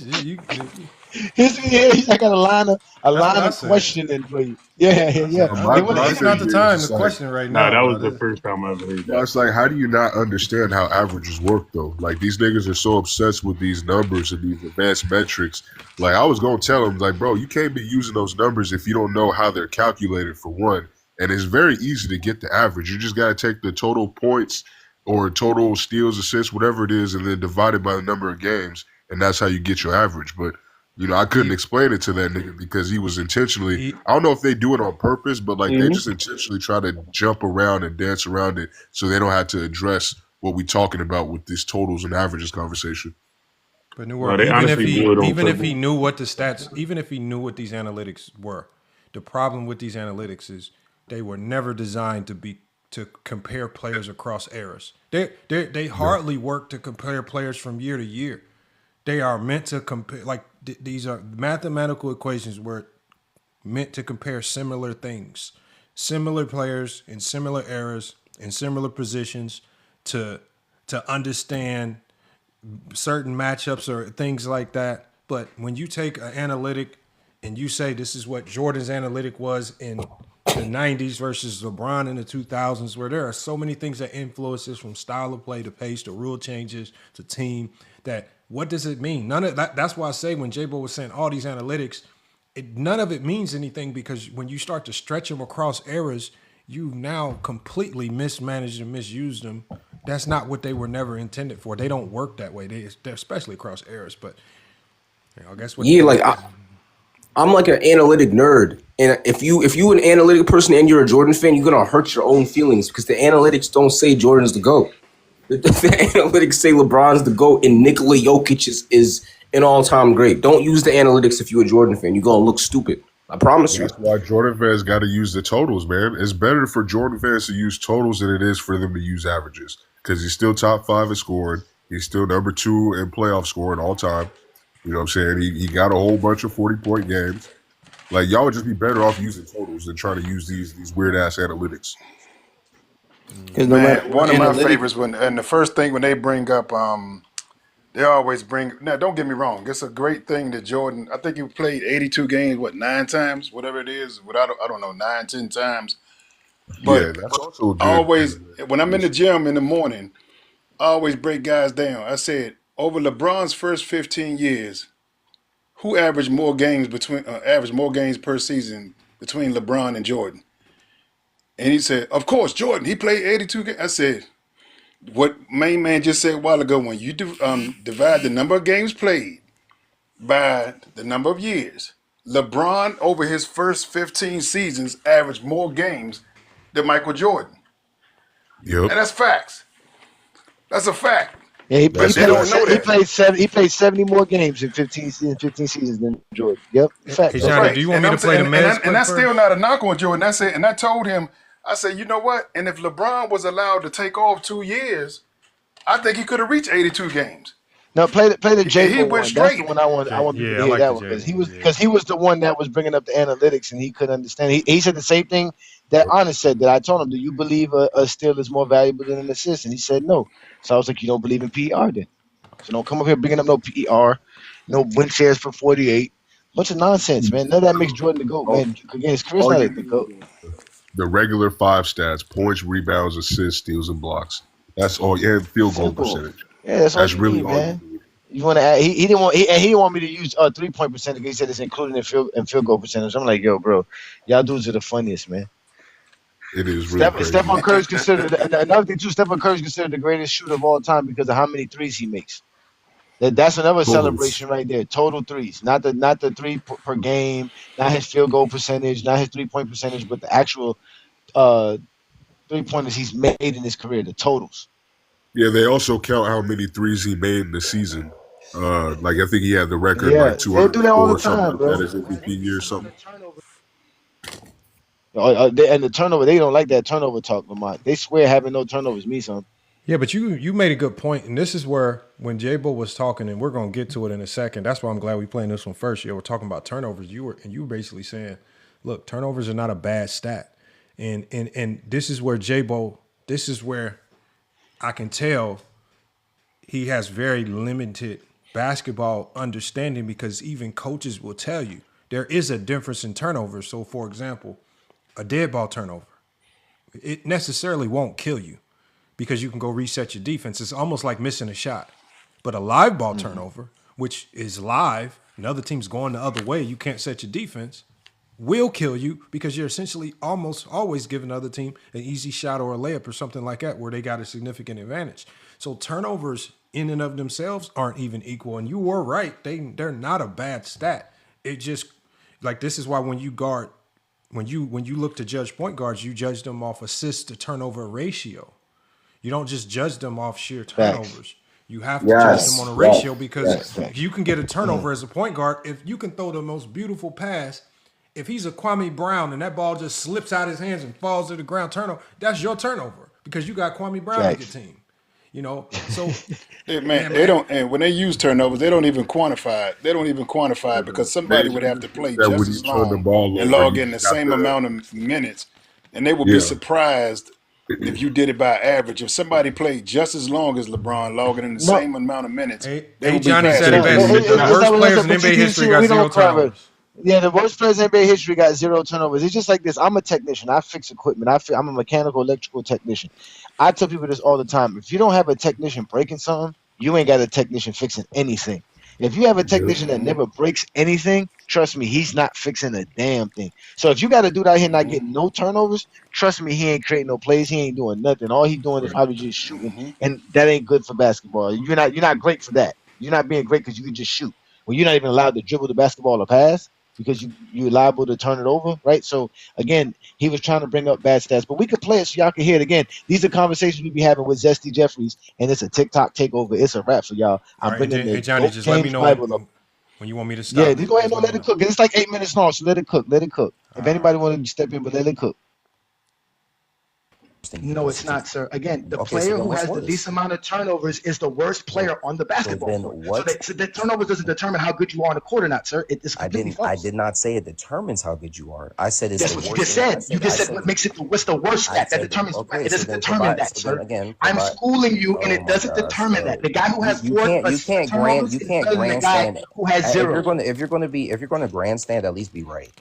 Speaker 4: got a line
Speaker 1: That's what I
Speaker 4: of
Speaker 1: said.
Speaker 4: questioning for you. Yeah.
Speaker 15: My
Speaker 4: They want
Speaker 1: It's
Speaker 15: thing
Speaker 1: not
Speaker 4: to
Speaker 1: the
Speaker 15: is
Speaker 1: time
Speaker 15: just
Speaker 1: to
Speaker 15: like,
Speaker 1: question right
Speaker 17: Nah,
Speaker 1: now.
Speaker 17: that was the first time I ever heard
Speaker 15: no,
Speaker 17: that.
Speaker 15: it's like, how do you not understand how averages work though? Like these niggas are so obsessed with these numbers and these advanced metrics. Like I was gonna tell them, like, bro, you can't be using those numbers if you don't know how they're calculated for one. And it's very easy to get the average. You just gotta take the total points or total steals, assists, whatever it is, and then divide it by the number of games, and that's how you get your average. But I couldn't explain it to that nigga because he was intentionally. I don't know if they do it on purpose, but like they just intentionally try to jump around and dance around it so they don't have to address what we talking about with this totals and averages conversation.
Speaker 1: But New
Speaker 17: No,
Speaker 1: World,
Speaker 17: they honestly do it on
Speaker 1: even if
Speaker 17: purpose.
Speaker 1: he knew what the stats, even if he knew what these analytics were, the problem with these analytics is they were never designed to compare players across eras. They hardly work to compare players from year to year. They are meant to compare. Like these are mathematical equations were meant to compare similar things, similar players in similar eras in similar positions to understand certain matchups or things like that. But when you take an analytic and you say this is what Jordan's analytic was in the 90s versus LeBron in the 2000s, where there are so many things that influence this from style of play to pace to rule changes to team, that what does it mean? None of that. That's why I say when J-Bo was saying all these analytics, none of it means anything because when you start to stretch them across eras, you now completely mismanaged and misused them. That's not what they were never intended for. They don't work that way. They're especially across eras. But I guess what
Speaker 7: Yeah, like I'm like an analytic nerd, and if you an analytic person and you're a Jordan fan, you're gonna hurt your own feelings because the analytics don't say Jordan's the GOAT. The analytics say LeBron's the GOAT and Nikola Jokic is an all-time great. Don't use the analytics if you're a Jordan fan. You're gonna look stupid. I promise you.
Speaker 15: That's why Jordan fans got to use the totals, man. It's better for Jordan fans to use totals than it is for them to use averages because he's still top 5 in scoring. He's still number 2 in playoff scoring all time. You know what I'm saying? He got a whole bunch of 40-point games. Like, y'all would just be better off using totals than trying to use these weird-ass analytics.
Speaker 12: Because no matter
Speaker 16: Man,
Speaker 12: what
Speaker 16: one of my
Speaker 12: analytic,
Speaker 16: favorites and the first thing when they bring up They always bring. Now, don't get me wrong. It's a great thing that Jordan. I think he played 82 games, 9 times, whatever it is. I don't know, 9, 10 times.
Speaker 15: Yeah,
Speaker 16: But
Speaker 15: that's also a
Speaker 16: I
Speaker 15: good.
Speaker 16: always, when I'm in the gym in the morning, I always break guys down. I said over LeBron's first 15 years, who averaged more games per season between LeBron and Jordan? And he said, of course, Jordan. He played 82 games. I said, what main man just said a while ago. When you divide the number of games played by the number of years, LeBron over his first 15 seasons averaged more games than Michael Jordan,
Speaker 15: Yep,
Speaker 16: and that's facts. That's a fact.
Speaker 4: Yeah,
Speaker 16: But
Speaker 15: that's
Speaker 16: they don't know
Speaker 15: facts.
Speaker 16: that.
Speaker 4: he played 70 more games in 15 seasons than Jordan. Yep,
Speaker 1: Hey,
Speaker 4: facts.
Speaker 16: That's
Speaker 1: Johnny,
Speaker 16: right.
Speaker 1: do you want
Speaker 16: And
Speaker 1: me to
Speaker 16: I'm
Speaker 1: play the
Speaker 16: saying,
Speaker 1: man's
Speaker 16: and
Speaker 1: clip
Speaker 16: that's still
Speaker 1: first?
Speaker 16: not a knock on Jordan. I said, and I told him, I said, you know what? And if LeBron was allowed to take off 2 years, I think he could have reached 82 games.
Speaker 4: No, play the
Speaker 16: He
Speaker 4: J-Bo
Speaker 16: went
Speaker 4: one. That's the
Speaker 16: straight.
Speaker 4: one I want people
Speaker 1: Yeah,
Speaker 4: to
Speaker 1: I
Speaker 4: hear
Speaker 1: like the
Speaker 4: that one
Speaker 1: J
Speaker 4: because he
Speaker 1: one.
Speaker 4: was
Speaker 1: Yeah.
Speaker 4: the one that was bringing up the analytics and he couldn't understand. He said the same thing that Honest said that I told him. Do you believe a steal is more valuable than an assist? And he said no. So I was like, you don't believe in PER then? So don't come up here bringing up no PER, no win shares for 48. Bunch of nonsense, man. None of that makes Jordan the GOAT,
Speaker 15: All,
Speaker 4: man. Again, his career's
Speaker 15: all
Speaker 4: not
Speaker 15: you
Speaker 4: at the
Speaker 15: need
Speaker 4: GOAT.
Speaker 15: is the regular five stats: points, rebounds, assists, steals, and blocks. That's all. And field goal
Speaker 4: Simple.
Speaker 15: percentage.
Speaker 4: Yeah, that's all
Speaker 15: That's
Speaker 4: you
Speaker 15: really
Speaker 4: need,
Speaker 15: all you
Speaker 4: man.
Speaker 15: need.
Speaker 4: You want to add? He didn't want. He didn't want me to use 3-point percentage. He said it's including in field goal percentage. I'm like, yo, bro, y'all dudes are the funniest, man.
Speaker 15: It is really crazy.
Speaker 4: Stephen Curry's considered another thing too. Stephen Curry's considered the greatest shooter of all time because of how many threes he makes. That's another
Speaker 15: Totals.
Speaker 4: celebration right there. Total threes, not the three per game, not his field goal percentage, not his 3-point percentage, but the actual 3-pointers he's made in his career, the totals.
Speaker 15: Yeah, they also count how many threes he made in the season. Like I think he had the record
Speaker 4: Yeah,
Speaker 15: like
Speaker 4: they do that all
Speaker 15: 204
Speaker 4: the
Speaker 15: or something
Speaker 4: time,
Speaker 15: like that
Speaker 4: bro.
Speaker 15: as MVP year or something.
Speaker 4: And the turnover, they don't like that turnover talk, Lamont. They swear having no turnovers means something.
Speaker 1: Yeah, but you made a good point, and this is where when J-Bo was talking, and we're gonna get to it in a second. That's why I'm glad we playing this one first. Yeah, we're talking about turnovers. You were basically saying, look, turnovers are not a bad stat, and this is where J-Bo. This is where I can tell he has very limited basketball understanding because even coaches will tell you there is a difference in turnovers. So, for example, a dead ball turnover, it necessarily won't kill you because you can go reset your defense. It's almost like missing a shot. But a live ball
Speaker 4: Mm-hmm.
Speaker 1: turnover, which is live, another team's going the other way, you can't set your defense, will kill you because you're essentially almost always giving the other team an easy shot or a layup or something like that where they got a significant advantage. So turnovers in and of themselves aren't even equal. And you were right. They're not a bad stat. It just like this is why when you guard when you look to judge point guards, you judge them off assist to turnover ratio. You don't just judge them off sheer
Speaker 4: Facts.
Speaker 1: turnovers. You have to judge them on
Speaker 9: Yes,
Speaker 1: a
Speaker 9: yes,
Speaker 1: ratio because
Speaker 4: Facts.
Speaker 9: yes.
Speaker 4: Facts.
Speaker 1: you can get a
Speaker 4: Mm.
Speaker 1: turnover as a point guard if you can throw the most beautiful pass. If he's a Kwame Brown and that ball just slips out his hands and falls to the ground, turnover, that's your turnover because you got Kwame Brown on your
Speaker 4: Facts.
Speaker 1: team. So
Speaker 16: Man,
Speaker 1: man,
Speaker 16: they don't. And when they use turnovers, they don't even quantify it. They don't even quantify it because somebody would have to
Speaker 15: Management
Speaker 16: play
Speaker 15: that
Speaker 16: just
Speaker 15: when you
Speaker 16: as
Speaker 15: turn the
Speaker 16: long
Speaker 15: ball
Speaker 16: and
Speaker 15: over,
Speaker 16: log
Speaker 15: you
Speaker 16: in the
Speaker 15: just got
Speaker 16: same
Speaker 15: the
Speaker 16: amount of minutes, and they would be
Speaker 15: yeah.
Speaker 16: surprised if you did it by average. If somebody played just as long as LeBron, logging in the
Speaker 4: No,
Speaker 16: same amount of minutes, they
Speaker 1: hey
Speaker 16: would be
Speaker 1: Johnny said
Speaker 16: passing
Speaker 1: it
Speaker 4: no,
Speaker 16: on you.
Speaker 1: best. The
Speaker 4: it's
Speaker 1: worst
Speaker 4: not what I
Speaker 1: players
Speaker 4: said.
Speaker 1: in
Speaker 4: But
Speaker 1: NBA
Speaker 4: you
Speaker 1: history
Speaker 4: see,
Speaker 1: got
Speaker 4: we
Speaker 1: zero
Speaker 4: don't cover.
Speaker 1: turnovers.
Speaker 4: Yeah, the worst players in NBA history got zero turnovers. It's just like this. I'm a technician. I fix equipment. I'm a mechanical, electrical technician. I tell people this all the time. If you don't have a technician breaking something, you ain't got a technician fixing anything. If you have a
Speaker 15: Yep.
Speaker 4: technician that never breaks anything, trust me, he's not fixing a damn thing. So if you got a dude out here not getting no turnovers, trust me, he ain't creating no plays. He ain't doing nothing. All he doing is
Speaker 15: Right.
Speaker 4: probably just shooting, and that ain't good for basketball. You're not great for that. You're not being great because you can just shoot. When you're not even allowed to dribble the basketball or pass because you're liable to turn it over, right? So again, he was trying to bring up bad stats, but we could play it so y'all can hear it again. These are conversations we be having with Zesty Jeffries, and it's a TikTok takeover. It's a wrap for y'all.
Speaker 1: All
Speaker 4: I'm
Speaker 1: right, and
Speaker 4: bringing
Speaker 1: then, hey
Speaker 4: the
Speaker 1: Johnny,
Speaker 4: GOAT
Speaker 1: just let me
Speaker 4: James
Speaker 1: know
Speaker 4: Bible up.
Speaker 1: when you want me to
Speaker 4: Yeah,
Speaker 1: stop.
Speaker 4: just go ahead
Speaker 1: Just
Speaker 4: and
Speaker 1: let me
Speaker 4: let it
Speaker 1: know.
Speaker 4: cook. It's like 8 minutes long, so let it cook. Let it cook. If
Speaker 1: All right.
Speaker 4: anybody wanted to step in, but let it cook.
Speaker 18: No, it's not, sir. Again, the
Speaker 19: Okay, so
Speaker 18: player
Speaker 19: then
Speaker 18: who
Speaker 19: what's
Speaker 18: has the
Speaker 19: worse?
Speaker 18: least amount of turnovers is the worst player on the
Speaker 19: So
Speaker 18: basketball
Speaker 19: then
Speaker 18: court.
Speaker 19: what?
Speaker 18: So the turnovers doesn't determine how good you are on the court or not, sir. It's completely
Speaker 19: I
Speaker 18: false.
Speaker 19: did not say it determines how good you are. I said it's
Speaker 18: That's
Speaker 19: the
Speaker 18: what you
Speaker 19: worst
Speaker 18: just
Speaker 19: thing.
Speaker 18: said. You just said what makes it. What's the worst
Speaker 19: I
Speaker 18: stat that
Speaker 19: said
Speaker 18: determines?
Speaker 19: okay.
Speaker 18: It
Speaker 19: So
Speaker 18: doesn't
Speaker 19: then
Speaker 18: determine
Speaker 19: provide.
Speaker 18: that,
Speaker 19: So then
Speaker 18: sir.
Speaker 19: again,
Speaker 18: I'm
Speaker 19: provide.
Speaker 18: schooling you, and
Speaker 19: Oh
Speaker 18: it
Speaker 19: my
Speaker 18: doesn't
Speaker 19: gosh,
Speaker 18: determine
Speaker 19: bro!
Speaker 18: that. The guy who has
Speaker 19: You
Speaker 18: four
Speaker 19: can't
Speaker 18: turnovers is better than the guy
Speaker 19: grandstand.
Speaker 18: who has
Speaker 19: If
Speaker 18: zero.
Speaker 19: you're gonna grandstand, at least be right.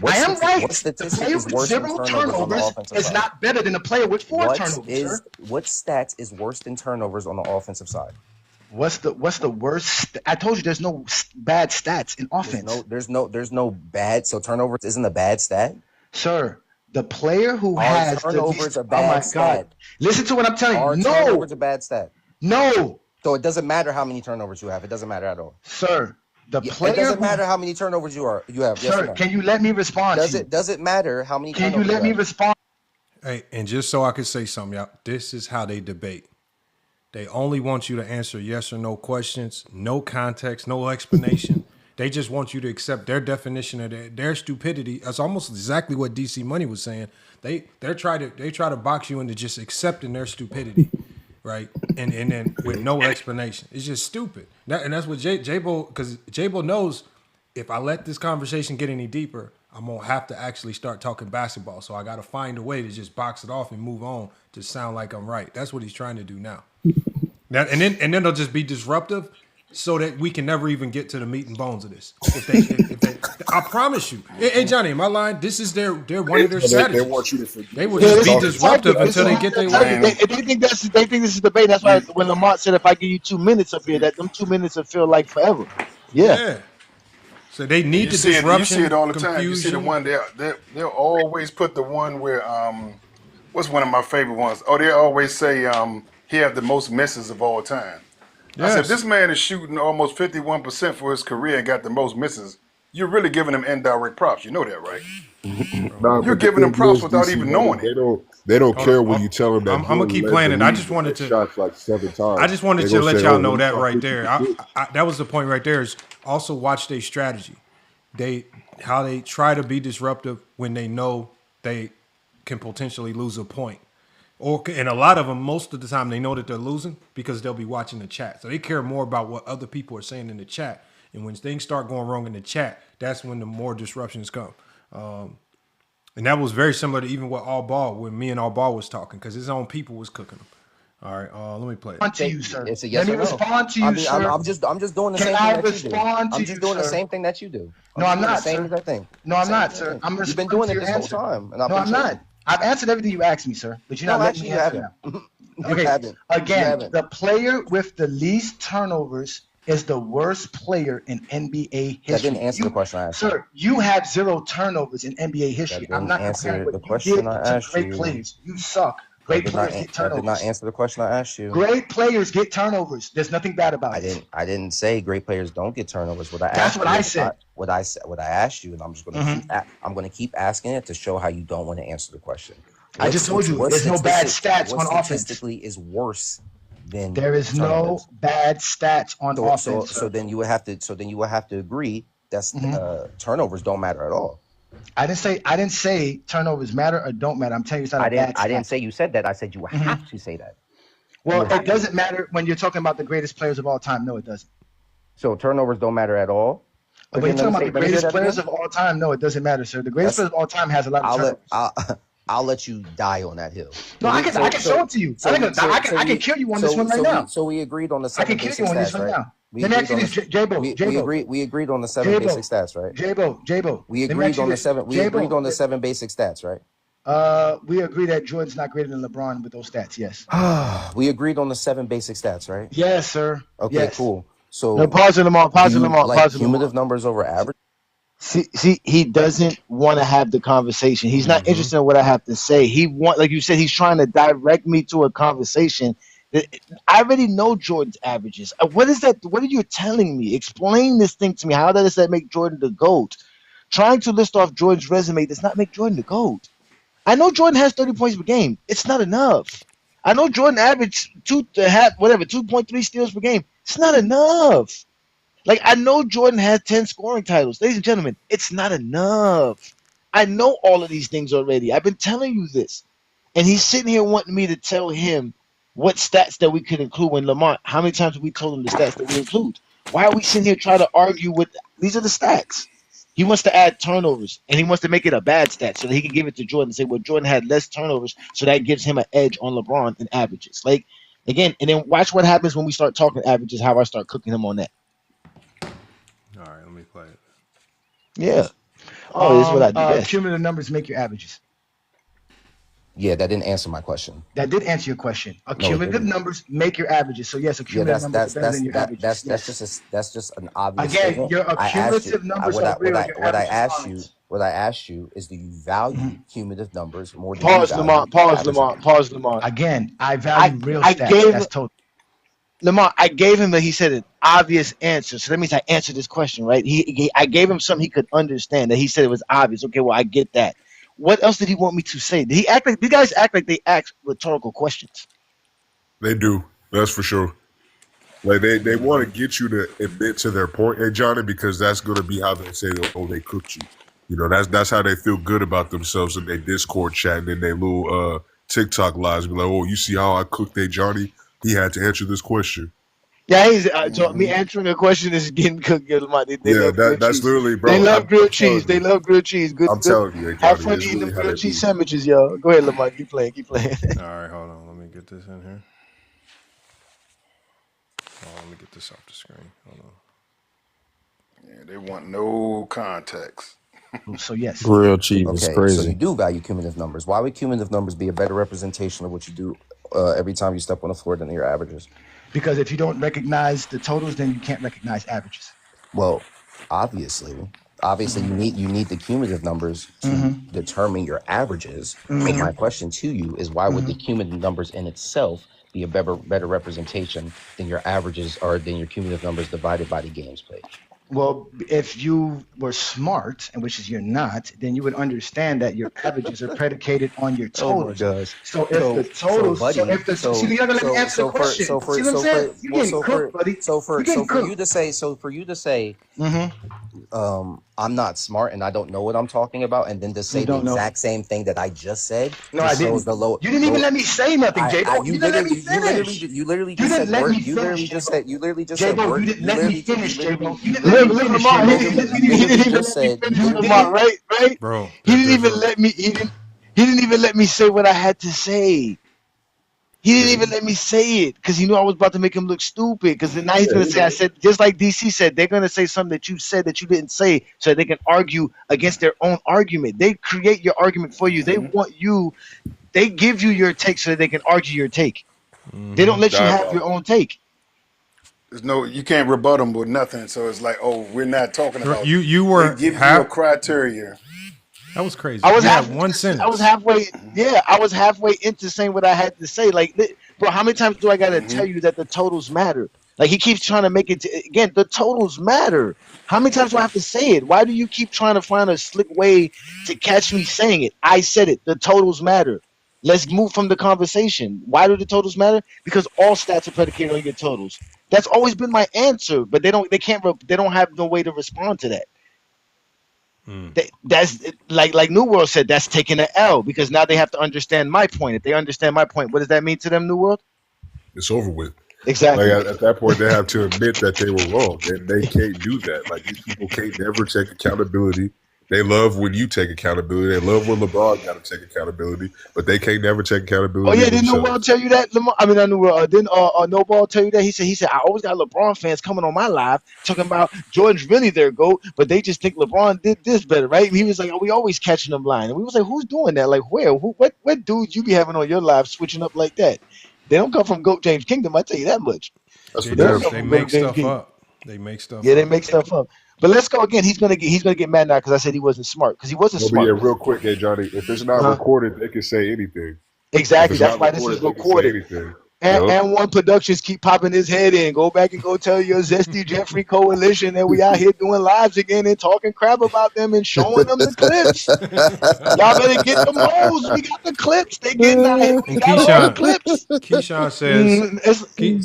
Speaker 18: I am right.
Speaker 19: What
Speaker 18: The
Speaker 19: statistic
Speaker 18: player
Speaker 19: is
Speaker 18: with
Speaker 19: worse than
Speaker 18: zero
Speaker 19: turnovers on the
Speaker 18: turnovers
Speaker 19: offensive
Speaker 18: is
Speaker 19: side?
Speaker 18: not better than a player with four turnovers, sir.
Speaker 19: What stats is worse than turnovers on the offensive side?
Speaker 18: What's the worst? I told you there's no bad stats in offense.
Speaker 19: There's no bad. So turnovers isn't a bad stat.
Speaker 18: Sir, the player who
Speaker 19: Are
Speaker 18: has the
Speaker 19: turnovers
Speaker 18: least.
Speaker 19: a
Speaker 18: Oh my
Speaker 19: bad
Speaker 18: God!
Speaker 19: stat?
Speaker 18: Listen to what I'm telling
Speaker 19: Are
Speaker 18: you.
Speaker 19: turnovers a
Speaker 18: No,
Speaker 19: bad stat?
Speaker 18: no,
Speaker 19: So it doesn't matter how many turnovers you have. It doesn't matter at all.
Speaker 18: sir. The
Speaker 19: It
Speaker 18: player
Speaker 19: doesn't
Speaker 18: who,
Speaker 19: matter how many turnovers you have. Yes or
Speaker 18: sir,
Speaker 19: no?
Speaker 18: can you let me respond to you?
Speaker 19: Does it matter how many
Speaker 18: Can you
Speaker 19: turnovers
Speaker 18: let
Speaker 19: you
Speaker 18: me
Speaker 19: have?
Speaker 18: respond?
Speaker 1: Hey, and just so I could say something, y'all, this is how they debate. They only want you to answer yes or no questions, no context, no explanation. They just want you to accept their definition of their stupidity. That's almost exactly what DC Money was saying. They try to box you into just accepting their stupidity, right? And then with no explanation, it's just stupid. And that's what J-Bo, because J-Bo knows if I let this conversation get any deeper, I'm gonna have to actually start talking basketball. So I got to find a way to just box it off and move on to sound like I'm right. That's what he's trying to do now. And then they'll just be disruptive, so that we can never even get to the meat and bones of this. If they I promise you, hey Johnny, am I lying? This is their one of their
Speaker 15: They
Speaker 1: strategies.
Speaker 15: want you to forget.
Speaker 1: They will
Speaker 4: Yeah,
Speaker 1: just
Speaker 4: this
Speaker 1: be
Speaker 4: is
Speaker 1: disruptive
Speaker 4: this
Speaker 1: until
Speaker 4: is
Speaker 1: they
Speaker 4: how
Speaker 1: get
Speaker 4: they
Speaker 1: their
Speaker 4: tell
Speaker 1: way.
Speaker 4: you.
Speaker 16: Man,
Speaker 4: They think this is debate. That's why
Speaker 16: you
Speaker 4: when Lamont said, "If I give you 2 minutes up here, that them 2 minutes will feel like forever." Yeah.
Speaker 1: Yeah. So they need the
Speaker 16: you see it
Speaker 1: disruption,
Speaker 16: all the time. You see the
Speaker 1: confusion.
Speaker 16: one they'll always put the one where what's one of my favorite ones? Oh, they always say he have the most misses of all time. I said, if
Speaker 1: Yes.
Speaker 16: this man is shooting almost 51% for his career and got the most misses, you're really giving him indirect props. You know that, right?
Speaker 15: Nah,
Speaker 16: You're
Speaker 15: but the
Speaker 16: giving him
Speaker 15: thing
Speaker 16: props
Speaker 15: is,
Speaker 16: without
Speaker 15: DC
Speaker 16: even
Speaker 15: Money,
Speaker 16: knowing it.
Speaker 15: they don't
Speaker 1: Hold on.
Speaker 15: care when you tell them that
Speaker 1: I'm
Speaker 15: he
Speaker 1: gonna
Speaker 15: only
Speaker 1: keep
Speaker 15: led
Speaker 1: playing
Speaker 15: the
Speaker 1: it. I
Speaker 15: league
Speaker 1: just
Speaker 15: with
Speaker 1: wanted
Speaker 15: hit
Speaker 1: to
Speaker 15: shots like 7 times.
Speaker 1: I just wanted
Speaker 15: They
Speaker 1: to
Speaker 15: gonna
Speaker 1: let
Speaker 15: say,
Speaker 1: y'all
Speaker 15: "Oh,
Speaker 1: know
Speaker 15: well, he
Speaker 1: that
Speaker 15: shot
Speaker 1: right there.
Speaker 15: 50%."
Speaker 1: That was the point right there. Is also watch their strategy. How they try to be disruptive when they know they can potentially lose a point. And a lot of them, most of the time, they know that they're losing because they'll be watching the chat. So they care more about what other people are saying in the chat. And when things start going wrong in the chat, that's when the more disruptions come. And that was very similar to even what All Ball, when me and All Ball was talking, because his own people was cooking them. All right, let me play it.
Speaker 18: Respond to you, sir.
Speaker 19: It's a
Speaker 18: Let
Speaker 19: yes
Speaker 18: me
Speaker 19: or no.
Speaker 18: respond to
Speaker 19: I
Speaker 18: you,
Speaker 19: mean,
Speaker 18: sir.
Speaker 19: I'm just doing the
Speaker 18: Can
Speaker 19: same thing
Speaker 18: I
Speaker 19: that you do.
Speaker 18: respond to
Speaker 19: I'm just
Speaker 18: you,
Speaker 19: doing the
Speaker 18: sir?
Speaker 19: same thing that you do.
Speaker 18: No, I'm
Speaker 19: Doing the
Speaker 18: not,
Speaker 19: same
Speaker 18: sir.
Speaker 19: exact thing.
Speaker 18: No, I'm
Speaker 19: Same
Speaker 18: not,
Speaker 19: exact
Speaker 18: sir.
Speaker 19: thing.
Speaker 18: I'm
Speaker 19: You've been
Speaker 18: responding
Speaker 19: doing
Speaker 18: to
Speaker 19: it
Speaker 18: your
Speaker 19: this whole
Speaker 18: answer.
Speaker 19: time, and I've
Speaker 18: No,
Speaker 19: been
Speaker 18: I'm
Speaker 19: chilling.
Speaker 18: not. I've answered everything you asked me, sir, but you're
Speaker 19: No,
Speaker 18: not letting
Speaker 19: actually,
Speaker 18: me
Speaker 19: you
Speaker 18: answer
Speaker 19: haven't.
Speaker 18: now.
Speaker 19: You
Speaker 18: Okay,
Speaker 19: haven't. You
Speaker 18: again,
Speaker 19: haven't.
Speaker 18: the player with the least turnovers is the worst player in NBA
Speaker 19: That
Speaker 18: history.
Speaker 19: didn't answer the question I asked you.
Speaker 18: Sir, you have zero turnovers in NBA
Speaker 19: That
Speaker 18: history. I'm
Speaker 19: didn't
Speaker 18: not comparing
Speaker 19: answer
Speaker 18: what
Speaker 19: the
Speaker 18: you
Speaker 19: question
Speaker 18: did
Speaker 19: I
Speaker 18: to
Speaker 19: asked
Speaker 18: great
Speaker 19: you.
Speaker 18: players. You suck. Great players get
Speaker 19: That did not
Speaker 18: turnovers.
Speaker 19: answer the question I asked you.
Speaker 18: Great players get turnovers. There's nothing bad about it.
Speaker 19: I didn't say great players don't get turnovers. What I
Speaker 18: That's
Speaker 19: asked
Speaker 18: what
Speaker 19: you
Speaker 18: I
Speaker 19: is
Speaker 18: said.
Speaker 19: what I asked you, and I'm just going to I'm going to keep asking it to show how you don't want to answer the question.
Speaker 18: I just told you there's no bad stats on offense.
Speaker 19: Statistically is worse than
Speaker 18: There is
Speaker 19: turnovers?
Speaker 18: no bad stats on offense.
Speaker 19: So then you would have to agree that turnovers don't matter at all.
Speaker 18: I didn't say turnovers matter or don't matter. I'm telling you it's not a bad stat.
Speaker 19: I didn't say you said that. I said you have to say that.
Speaker 18: Well, it doesn't matter when you're talking about the greatest players of all time. No, it doesn't.
Speaker 19: So turnovers don't matter at all.
Speaker 18: When you're talking about the greatest players of all time, no, it doesn't matter, sir. The greatest players of all time has a lot of turnovers.
Speaker 19: I'll let you die on that hill.
Speaker 18: No, I can show it to you. I can kill you on this one right now.
Speaker 19: So we agreed on the 7
Speaker 18: I can kill
Speaker 19: basic
Speaker 18: you on this
Speaker 19: stats,
Speaker 18: right
Speaker 19: right?
Speaker 18: now. Let me ask you this, J-Bo.
Speaker 19: We agreed on the 7 basic stats, right?
Speaker 18: J-Bo.
Speaker 19: We agreed on the 7. We agreed on the 7 basic stats, right?
Speaker 18: We agree that Jordan's not greater than LeBron with those stats. Yes.
Speaker 19: We agreed on the 7 basic stats, right?
Speaker 18: Yes, sir.
Speaker 19: Okay,
Speaker 18: yes.
Speaker 19: Cool. So
Speaker 4: No, pause them all.
Speaker 19: Cumulative numbers over average.
Speaker 4: See, he doesn't want to have the conversation. He's not interested in what I have to say. Like you said, he's trying to direct me to a conversation. I already know Jordan's averages. What is that? What are you telling me? Explain this thing to me. How does that make Jordan the GOAT? Trying to list off Jordan's resume does not make Jordan the GOAT. I know Jordan has 30 points per game. It's not enough. I know Jordan averaged 2.3 steals per game. It's not enough. Like, I know Jordan has 10 scoring titles. Ladies and gentlemen, it's not enough. I know all of these things already. I've been telling you this. And he's sitting here wanting me to tell him what stats that we could include when Lamont, how many times have we told him the stats that we include? Why are we sitting here trying to argue with these are the stats? He wants to add turnovers and he wants to make it a bad stat so that he can give it to Jordan and say, well, Jordan had less turnovers, so that gives him an edge on LeBron in averages. Like again, and then watch what happens when we start talking averages, how I start cooking him on that.
Speaker 1: All right, let me play it.
Speaker 4: Yeah. Oh, this is what I do best.
Speaker 18: Cumulative numbers make your averages.
Speaker 19: Yeah, that didn't answer my question.
Speaker 18: That did answer your question.
Speaker 19: No, it
Speaker 18: Cumulative
Speaker 19: didn't.
Speaker 18: numbers make your averages. So yes,
Speaker 19: Yeah,
Speaker 18: cumulative numbers are better than your averages.
Speaker 19: that's just an obvious
Speaker 18: Again,
Speaker 19: statement.
Speaker 18: your
Speaker 19: I asked you.
Speaker 18: cumulative numbers are real. Your
Speaker 19: What I
Speaker 18: averages
Speaker 19: asked
Speaker 18: aren't.
Speaker 19: you. What I asked you is, do you value cumulative numbers more than
Speaker 4: Pause,
Speaker 19: you value
Speaker 4: Lamont. Pause,
Speaker 19: average
Speaker 4: Lamont.
Speaker 19: numbers?
Speaker 4: Pause, Lamont.
Speaker 18: Again, I
Speaker 4: I
Speaker 18: value real
Speaker 4: I
Speaker 18: stats.
Speaker 4: gave
Speaker 18: That's total.
Speaker 4: Lamont, I gave him he said an obvious answer. So that means I answered this question, right? I gave him something he could understand that he said it was obvious. Okay, well, I get that. What else did he want me to say? Did he act like these guys act like they ask rhetorical questions?
Speaker 15: They do. That's for sure. Like they want to get you to admit to their point, hey Johnny, because that's going to be how they say, oh, they cooked you. You know, that's how they feel good about themselves in their Discord chat and in their little TikTok lives. Be like, oh, you see how I cooked that Johnny? He had to answer this question.
Speaker 4: Yeah, he's so me answering a question is getting cooked. Lamont. They
Speaker 15: Yeah,
Speaker 4: love grilled
Speaker 15: that's
Speaker 4: cheese.
Speaker 15: literally, bro.
Speaker 4: They love
Speaker 15: I'm
Speaker 4: grilled
Speaker 15: telling
Speaker 4: cheese. They
Speaker 15: you.
Speaker 4: love grilled cheese. Good,
Speaker 15: I'm
Speaker 4: good.
Speaker 15: telling you, hey,
Speaker 4: Have
Speaker 15: Johnny,
Speaker 4: fun
Speaker 15: it's
Speaker 4: eating them
Speaker 15: really how
Speaker 4: grilled
Speaker 15: they
Speaker 4: cheese
Speaker 15: be.
Speaker 4: sandwiches, yo. Go ahead, Lamont. Keep playing. Keep playing.
Speaker 1: All right, hold on. Let me get this in here. Oh, let me get this off the screen. Hold on.
Speaker 16: Yeah, they want no context.
Speaker 18: So yes.
Speaker 14: Grilled cheese is
Speaker 19: Okay, so you
Speaker 14: crazy.
Speaker 19: do value cumulative numbers. Why would cumulative numbers be a better representation of what you do every time you step on the floor than your averages?
Speaker 18: Because if you don't recognize the totals, then you can't recognize averages.
Speaker 19: Well, obviously, you need the cumulative numbers to determine your averages. But my question to you is, why would the cumulative numbers in itself be a better representation than your averages or than your cumulative numbers divided by the games played?
Speaker 18: Well, if you were smart, and which is you're not, then you would understand that your averages are predicated on your
Speaker 19: Oh my
Speaker 18: totals.
Speaker 19: gosh!
Speaker 18: So if the totals, see, you're not gonna let me answer the question. See what I'm saying? You're getting cooked, buddy. You're getting
Speaker 19: for
Speaker 18: cooked.
Speaker 19: you to say, I'm not smart and I don't know what I'm talking about, and then to say
Speaker 18: You
Speaker 19: the
Speaker 18: don't know.
Speaker 19: exact same thing that I just said.
Speaker 18: No, I didn't. You didn't even let me say nothing, J-Bo. You didn't let me finish.
Speaker 19: You literally
Speaker 18: You
Speaker 19: just
Speaker 18: didn't
Speaker 19: said
Speaker 18: let
Speaker 19: word.
Speaker 18: me
Speaker 19: You
Speaker 18: finish,
Speaker 19: literally just said. You literally just said
Speaker 18: J-Bo,
Speaker 19: word.
Speaker 18: you didn't let me finish, J-Bo. You didn't let
Speaker 4: Look,
Speaker 18: me
Speaker 4: look,
Speaker 18: finish,
Speaker 4: Lamont.
Speaker 18: J-Bo.
Speaker 4: He didn't even let me finish, Lamont. Right?
Speaker 1: Bro,
Speaker 4: He didn't
Speaker 1: there's
Speaker 4: even
Speaker 1: a
Speaker 4: let me. He didn't even let me say what I had to say. He didn't even let me say it because he knew I was about to make him look stupid. Because now he's going to say, I said, just like DC said, they're going to say something that you said that you didn't say so they can argue against their own argument. They create your argument for you. They want you, they give you your take so that they can argue your take. They don't let you have your own take.
Speaker 16: There's no, you can't rebut them with nothing. So it's like, oh, we're not talking about.
Speaker 1: you
Speaker 16: They
Speaker 1: were
Speaker 16: give you a criteria.
Speaker 1: That was crazy.
Speaker 4: I was
Speaker 1: You had one sentence.
Speaker 4: I was halfway. Yeah, I was halfway into saying what I had to say. Like, bro, how many times do I got to tell you that the totals matter? Like, he keeps trying to make it again. The totals matter. How many times do I have to say it? Why do you keep trying to find a slick way to catch me saying it? I said it. The totals matter. Let's move from the conversation. Why do the totals matter? Because all stats are predicated on your totals. That's always been my answer, but they don't have no way to respond to that. That's like New World said, that's taking an L because now they have to understand my point. If they understand my point, what does that mean to them, New World?
Speaker 15: It's over with.
Speaker 4: Exactly.
Speaker 15: Like at that point, they have to admit that they were wrong, and they can't do that. Like these people can't never take accountability. They love when you take accountability. They love when LeBron got to take accountability, but they can't never take accountability.
Speaker 4: Oh yeah, didn't New
Speaker 15: themselves.
Speaker 4: World tell you that? I mean, not New World. Didn't No Ball tell you that? He said I always got LeBron fans coming on my live talking about Jordan's really their GOAT, but they just think LeBron did this better, right? And he was like, oh, we always catching them lying. And we was like, who's doing that? Like, where? What dudes you be having on your live switching up like that? They don't come from GOAT James Kingdom. I tell you that much.
Speaker 15: That's for
Speaker 1: They
Speaker 15: damn
Speaker 1: just
Speaker 15: sure.
Speaker 1: they make stuff up. They make stuff
Speaker 4: Yeah,
Speaker 1: up.
Speaker 4: they make stuff up. But let's go again. He's gonna get mad now because I said he wasn't smart because he wasn't
Speaker 15: No, but
Speaker 4: smart.
Speaker 15: yeah, real quick, hey Johnny, if it's not recorded, they can say anything.
Speaker 4: Exactly.
Speaker 15: If it's
Speaker 4: That's
Speaker 15: not
Speaker 4: why this is
Speaker 15: they can say
Speaker 4: recorded.
Speaker 15: anything.
Speaker 4: And One Productions keep popping his head in. Go back and go tell your Zesty Jeffrey Coalition that we out here doing lives again and talking crap about them and showing them the clips. Y'all better get them hoes. We got the clips. They getting out here. We
Speaker 1: And
Speaker 4: got all the clips.
Speaker 1: Keyshawn says,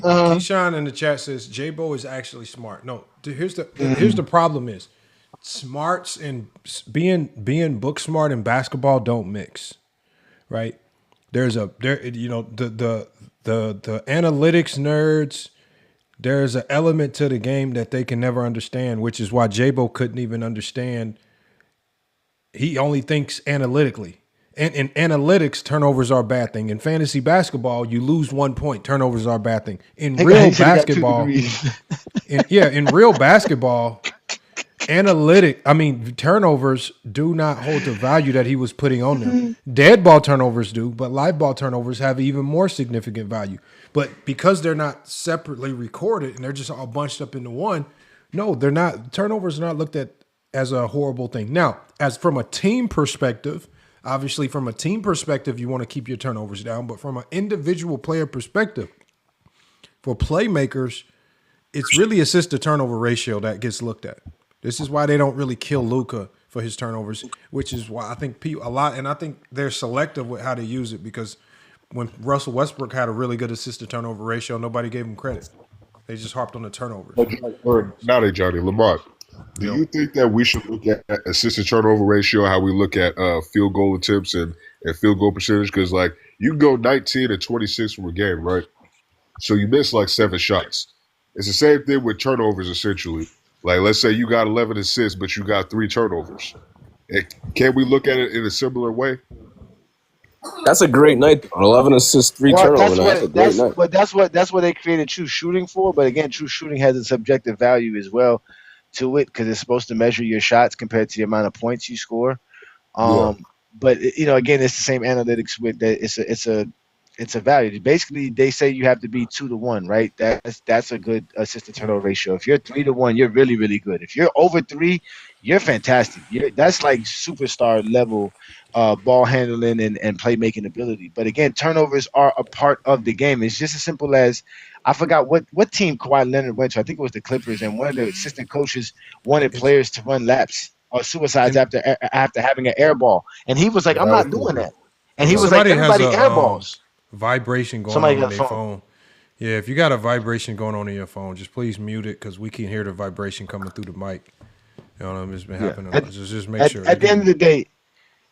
Speaker 4: Uh-huh.
Speaker 1: Keyshawn in the chat says, J-Bo is actually smart. No, here's the problem is smarts and being book smart and basketball don't mix, right? the analytics nerds. There's an element to the game that they can never understand, which is why J-Bo couldn't even understand. He only thinks analytically. And in analytics, turnovers are a bad thing. In fantasy basketball, you lose 1 point. Turnovers are a bad thing. In
Speaker 4: He
Speaker 1: real
Speaker 4: said he got 2
Speaker 1: basketball,
Speaker 4: degrees.
Speaker 1: in real basketball, turnovers do not hold the value that he was putting on them. Dead ball turnovers do, but live ball turnovers have even more significant value. But because they're not separately recorded and they're just all bunched up into one, no, they're not. Turnovers are not looked at as a horrible thing. Now, as from a team perspective, obviously from a team perspective, you want to keep your turnovers down. But from an individual player perspective, for playmakers, it's really assist to turnover ratio that gets looked at. This is why they don't really kill Luka for his turnovers, which is why I think people a lot, and I think they're selective with how they use it, because when Russell Westbrook had a really good assist to turnover ratio, nobody gave him credit. They just harped on the turnovers.
Speaker 15: Not Johnny Lamont. Do you think that we should look at assist to turnover ratio, how we look at field goal attempts and field goal percentage? Because like you go 19 and 26 from a game, right? So you miss like 7 shots. It's the same thing with turnovers, essentially. Like, let's say you got 11 assists, but you got 3 turnovers. Can we look at it in a similar way?
Speaker 20: That's a great night. 11 assists, 3
Speaker 4: Well,
Speaker 20: turnovers. That's a great night.
Speaker 4: that's what they created true shooting for. But again, true shooting has a subjective value as well to it, because it's supposed to measure your shots compared to the amount of points you score. But again, it's the same analytics with that. It's a value. Basically, they say you have to be 2-to-1, right? That's a good assist to turnover ratio. If you're 3-to-1, you're really, really good. If you're over 3, you're fantastic. That's like superstar level ball handling and playmaking ability. But again, turnovers are a part of the game. It's just as simple as, I forgot what team Kawhi Leonard went to. I think it was the Clippers, and one of the assistant coaches wanted players to run laps or suicides after having an air ball, and he was like, "I'm not doing that." And he was like, "Everybody airballs."
Speaker 1: Vibration going
Speaker 4: Somebody
Speaker 1: on
Speaker 4: got
Speaker 1: in
Speaker 4: a
Speaker 1: their
Speaker 4: phone.
Speaker 1: phone. Yeah, if you got a vibration going on in your phone, just please mute it, because we can hear the vibration coming through the mic. You know what I mean? It's been happening. Just make sure.
Speaker 4: At the end of the day,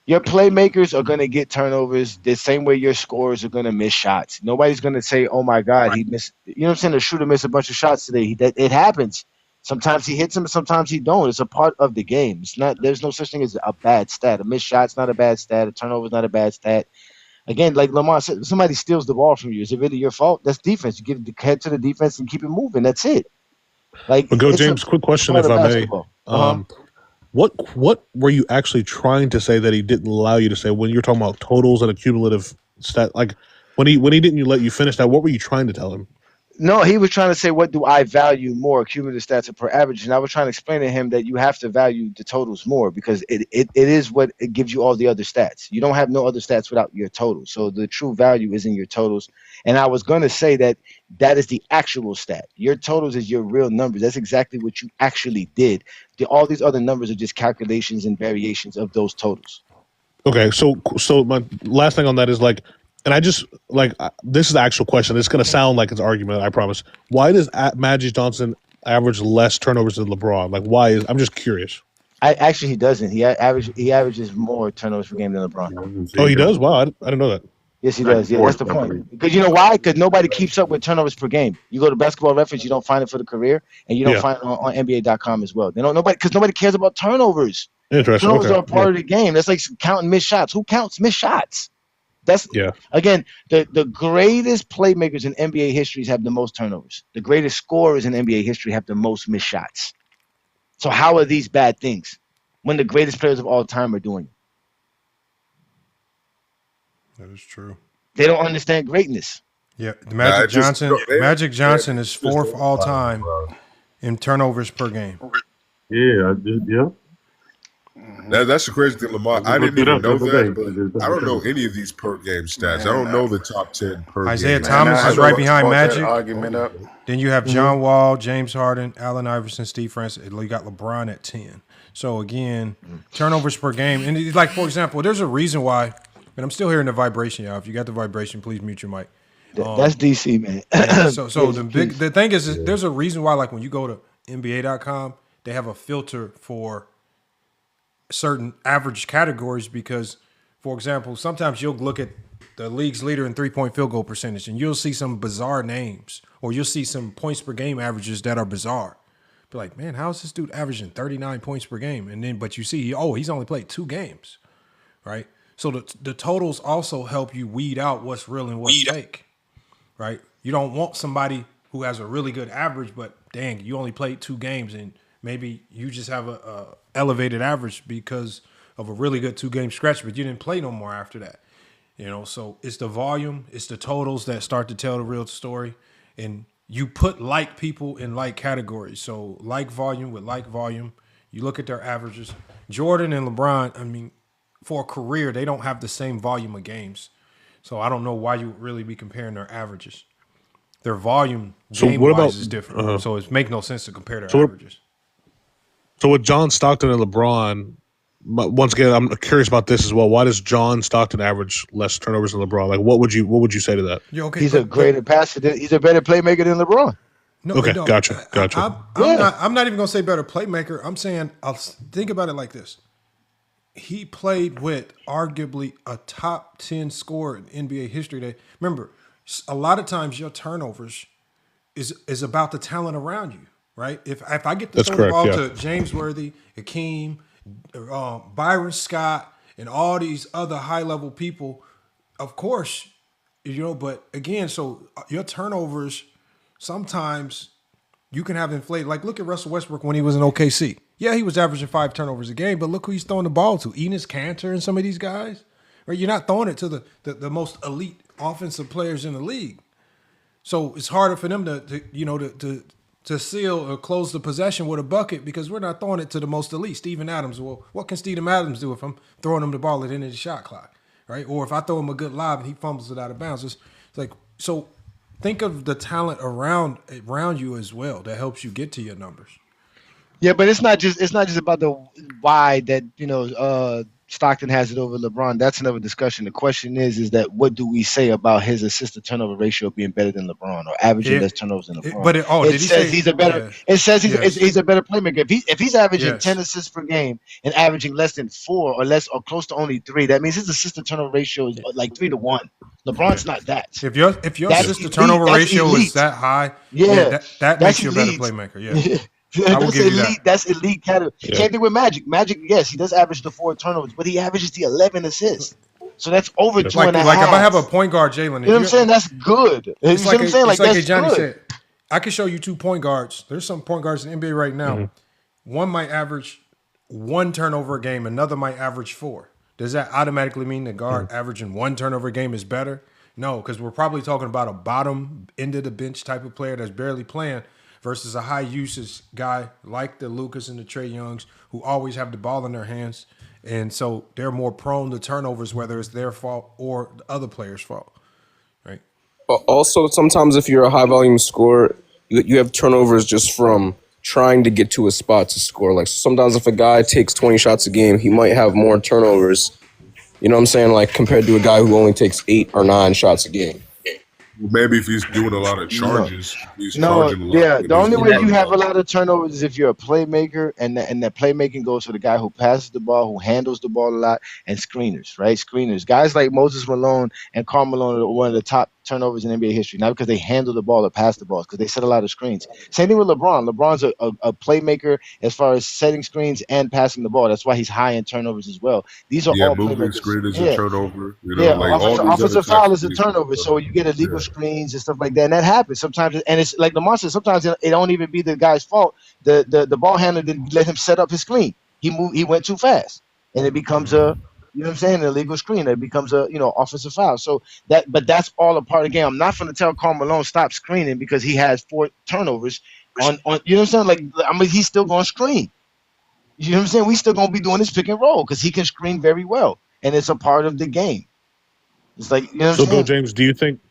Speaker 4: your playmakers are going to get turnovers the same way your scorers are going to miss shots. Nobody's going to say, "Oh my God, he missed." You know what I'm saying? The shooter missed a bunch of shots today. It happens. Sometimes he hits them, sometimes he don't. It's a part of the game. It's not. There's no such thing as a bad stat. A missed shot's not a bad stat. A turnover's not a bad stat. Again, like Lamar said, somebody steals the ball from you. Is it really your fault? That's defense. You give the head to the defense and keep it moving. That's it. Like,
Speaker 21: But go, James. Quick question, if I may. What were you actually trying to say that he didn't allow you to say when you're talking about totals and accumulative stat? Like when he didn't let you finish that, what were you trying to tell him?
Speaker 4: No, he was trying to say, what do I value more, cumulative stats or per average? And I was trying to explain to him that you have to value the totals more, because it is what it gives you all the other stats. You don't have no other stats without your totals. So the true value is in your totals. And I was going to say that is the actual stat. Your totals is your real numbers. That's exactly what you actually did. All these other numbers are just calculations and variations of those totals.
Speaker 21: Okay, so my last thing on that is like, and I just like this is the actual question. It's going to sound like it's an argument, I promise. Why does Magic Johnson average less turnovers than LeBron? Like, why is? I'm just curious.
Speaker 4: He doesn't. He averages more turnovers per game than LeBron.
Speaker 21: Oh, he does? Wow, I didn't know that.
Speaker 4: Yes, he does. Yeah, that's the point. Because you know why? Because nobody keeps up with turnovers per game. You go to Basketball Reference, you don't find it for the career, and you don't find it on NBA.com as well. Nobody cares about turnovers.
Speaker 21: Interesting.
Speaker 4: Turnovers are a part of the game. That's like counting missed shots. Who counts missed shots? Again, the greatest playmakers in NBA history have the most turnovers. The greatest scorers in NBA history have the most missed shots. So how are these bad things when the greatest players of all time are doing it?
Speaker 1: That is true.
Speaker 4: They don't understand greatness.
Speaker 1: Yeah, Magic Johnson is 4th all time in turnovers per game.
Speaker 17: Yeah, I did. Yeah.
Speaker 15: That's the crazy thing, Lamar. I didn't even know that, but I don't know any of these per game stats. I don't know the top 10 per game.
Speaker 1: Isaiah Thomas is right behind Magic.
Speaker 16: Argument up.
Speaker 1: Then you have John Wall, James Harden, Allen Iverson, Steve Francis. You got LeBron at 10. So again, turnovers per game. And it's like, for example, there's a reason why, and I'm still hearing the vibration, y'all. If you got the vibration, please mute your mic.
Speaker 4: That's DC, man.
Speaker 1: The thing is, there's a reason why, like when you go to NBA.com, they have a filter for certain average categories, because, for example, sometimes you'll look at the league's leader in 3-point field goal percentage, and you'll see some bizarre names, or you'll see some points per game averages that are bizarre. Be like, man, how is this dude averaging 39 points per game? And then, but you see, he's only played 2 games, right? So the totals also help you weed out what's real and what's fake, right? You don't want somebody who has a really good average, but dang, you only played 2 games, and maybe you just have a elevated average because of a really good 2-game stretch, but you didn't play no more after that. So it's the volume, it's the totals that start to tell the real story, and you put like people in like categories. So like volume with like volume, you look at their averages. Jordan and LeBron, I mean, for a career, they don't have the same volume of games. So I don't know why you would really be comparing their averages. Their volume game-wise is different. So it makes no sense to compare their averages.
Speaker 21: So with John Stockton and LeBron, once again, I'm curious about this as well. Why does John Stockton average less turnovers than LeBron? Like, what would you say to that?
Speaker 1: Yeah, okay,
Speaker 4: he's a greater passer. He's a better playmaker than LeBron.
Speaker 1: No,
Speaker 21: okay, gotcha.
Speaker 1: I'm not even gonna say better playmaker. I'm saying I'll think about it like this. He played with arguably a top 10 scorer in NBA history. That remember, a lot of times your turnovers is about the talent around you, right? If I get to throw the ball to James Worthy, Hakeem, Byron Scott, and all these other high level people, of course, but again, so your turnovers sometimes you can have inflated. Like look at Russell Westbrook when he was in OKC. Yeah, he was averaging 5 turnovers a game, but look who he's throwing the ball to. Enes Kanter and some of these guys. Right? You're not throwing it to the most elite offensive players in the league. So it's harder for them to seal or close the possession with a bucket because we're not throwing it to the most elite. Steven Adams. Well, what can Steven Adams do if I'm throwing him the ball at the end of the shot clock? Right? Or if I throw him a good lob and he fumbles it out of bounds. It's like, so think of the talent around you as well that helps you get to your numbers.
Speaker 4: Yeah, but it's not just about the why that Stockton has it over LeBron. That's another discussion. The question is that what do we say about his assist to turnover ratio being better than LeBron or averaging less turnovers than LeBron? It says he's a better playmaker. If he's averaging 10 assists per game and averaging less than 4 or less or close to only 3, that means his assist to turnover ratio is like 3 to 1. LeBron's not that.
Speaker 1: If your assist to turnover ratio is that high, that makes you a better playmaker. Yeah. I will give you that.
Speaker 4: That's elite category. Yeah. Same thing with Magic. Magic, yes, he does average the 4 turnovers, but he averages the 11 assists. So that's over 2.5.
Speaker 1: Like if I have a point guard, Jalen,
Speaker 4: you know what I'm saying? That's good.
Speaker 1: It's like I'm saying? Like that's Johnny said. I can show you 2 point guards. There's some point guards in the NBA right now. Mm-hmm. One might average 1 turnover a game. Another might average 4. Does that automatically mean the guard averaging 1 turnover a game is better? No, because we're probably talking about a bottom end of the bench type of player that's barely playing versus a high usage guy like the Lucas and the Trae Youngs who always have the ball in their hands. And so they're more prone to turnovers, whether it's their fault or the other player's fault, right?
Speaker 20: Also, sometimes if you're a high volume scorer, you have turnovers just from trying to get to a spot to score. Like sometimes if a guy takes 20 shots a game, he might have more turnovers, you know what I'm saying? Like compared to a guy who only takes 8 or 9 shots a game.
Speaker 15: Maybe if he's doing a lot of charges,
Speaker 4: the only way you have a lot of turnovers is if you're a playmaker, and that playmaking goes for the guy who passes the ball, who handles the ball a lot, and screeners, right? Screeners, guys like Moses Malone and Karl Malone are one of the top turnovers in NBA history, not because they handle the ball or pass the balls, because they set a lot of screens. Same thing with LeBron. LeBron's a playmaker as far as setting screens and passing the ball. That's why he's high in turnovers as well. These are all
Speaker 15: moving screen is a turnover.
Speaker 4: Offensive foul is a turnover, so you get illegal screens and stuff like that, and that happens sometimes. And it's like Lamar said, sometimes it don't even be the guy's fault. The ball handler didn't let him set up his screen. He went too fast, and it becomes a an illegal screen. It becomes a offensive foul. So that's all a part of the game. I'm not going to tell Karl Malone stop screening because he has 4 turnovers on you know what I'm saying? Like he's still going to screen. You know what I'm saying? We still going to be doing this pick and roll because he can screen very well, and it's a part of the game. It's like what I'm saying?
Speaker 21: Bill James, do you think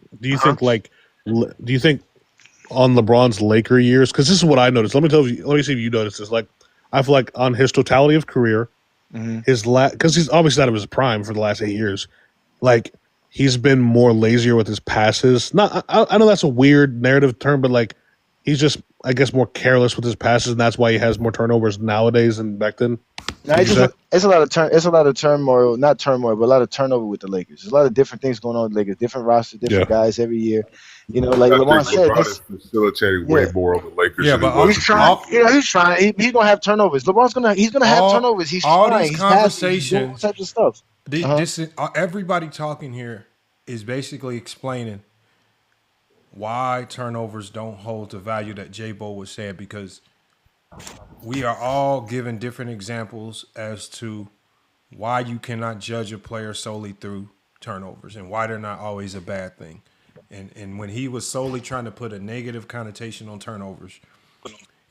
Speaker 21: on LeBron's Laker years? Because this is what I noticed. Let me see if you noticed this. Like I feel like on his totality of career. Mm-hmm. Because he's obviously out of his prime for the last 8 years, like he's been more lazier with his passes. Not, I know that's a weird narrative term, but like he's just, I guess, more careless with his passes, and that's why he has more turnovers nowadays than back then?
Speaker 4: Now
Speaker 21: Would
Speaker 4: it's
Speaker 21: you
Speaker 4: just
Speaker 21: say?
Speaker 4: it's a lot of turmoil, not turmoil, but a lot of turnover with the Lakers. There's a lot of different things going on with the Lakers, different rosters,
Speaker 21: Yeah.
Speaker 4: different guys every year. You know, like
Speaker 15: I
Speaker 4: LeBron
Speaker 15: think
Speaker 4: said,
Speaker 15: LeBron is facilitating way
Speaker 4: yeah.
Speaker 15: more on the Lakers
Speaker 1: Yeah,
Speaker 15: than he
Speaker 1: but
Speaker 15: was
Speaker 4: He's
Speaker 15: in
Speaker 4: trying.
Speaker 15: previous
Speaker 4: You know,
Speaker 15: years.
Speaker 4: he's trying. He's gonna have turnovers. He's gonna have turnovers. He's
Speaker 1: all
Speaker 4: trying.
Speaker 1: these
Speaker 4: He's passing. He's doing all
Speaker 1: conversations,
Speaker 4: types of stuff. Uh-huh.
Speaker 1: this is, everybody talking here is basically explaining why turnovers don't hold the value that J Bo was saying, because we are all given different examples as to why you cannot judge a player solely through turnovers and why they're not always a bad thing. And when he was solely trying to put a negative connotation on turnovers,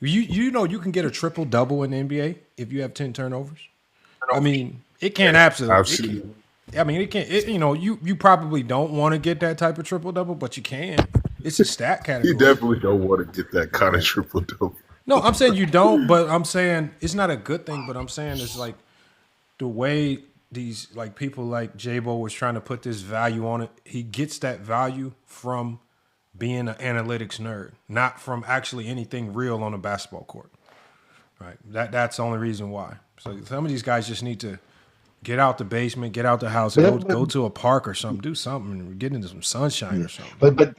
Speaker 1: you know you can get a triple double in the NBA if you have 10 turnovers. I mean, it can't
Speaker 15: I've
Speaker 1: absolutely.
Speaker 15: seen
Speaker 1: I mean, it can't. You know, you probably don't want to get that type of triple double, but you can. It's a stat
Speaker 15: you
Speaker 1: category.
Speaker 15: definitely don't want to get that kind of triple double.
Speaker 1: No, I'm saying you don't, but I'm saying it's not a good thing. But I'm saying it's like the way these like people like J-Bo was trying to put this value on it. He gets that value from being an analytics nerd, not from actually anything real on a basketball court. Right. That's the only reason why. So some of these guys just need to get out the basement, get out the house, go to a park or something, do something, and get into some sunshine or something.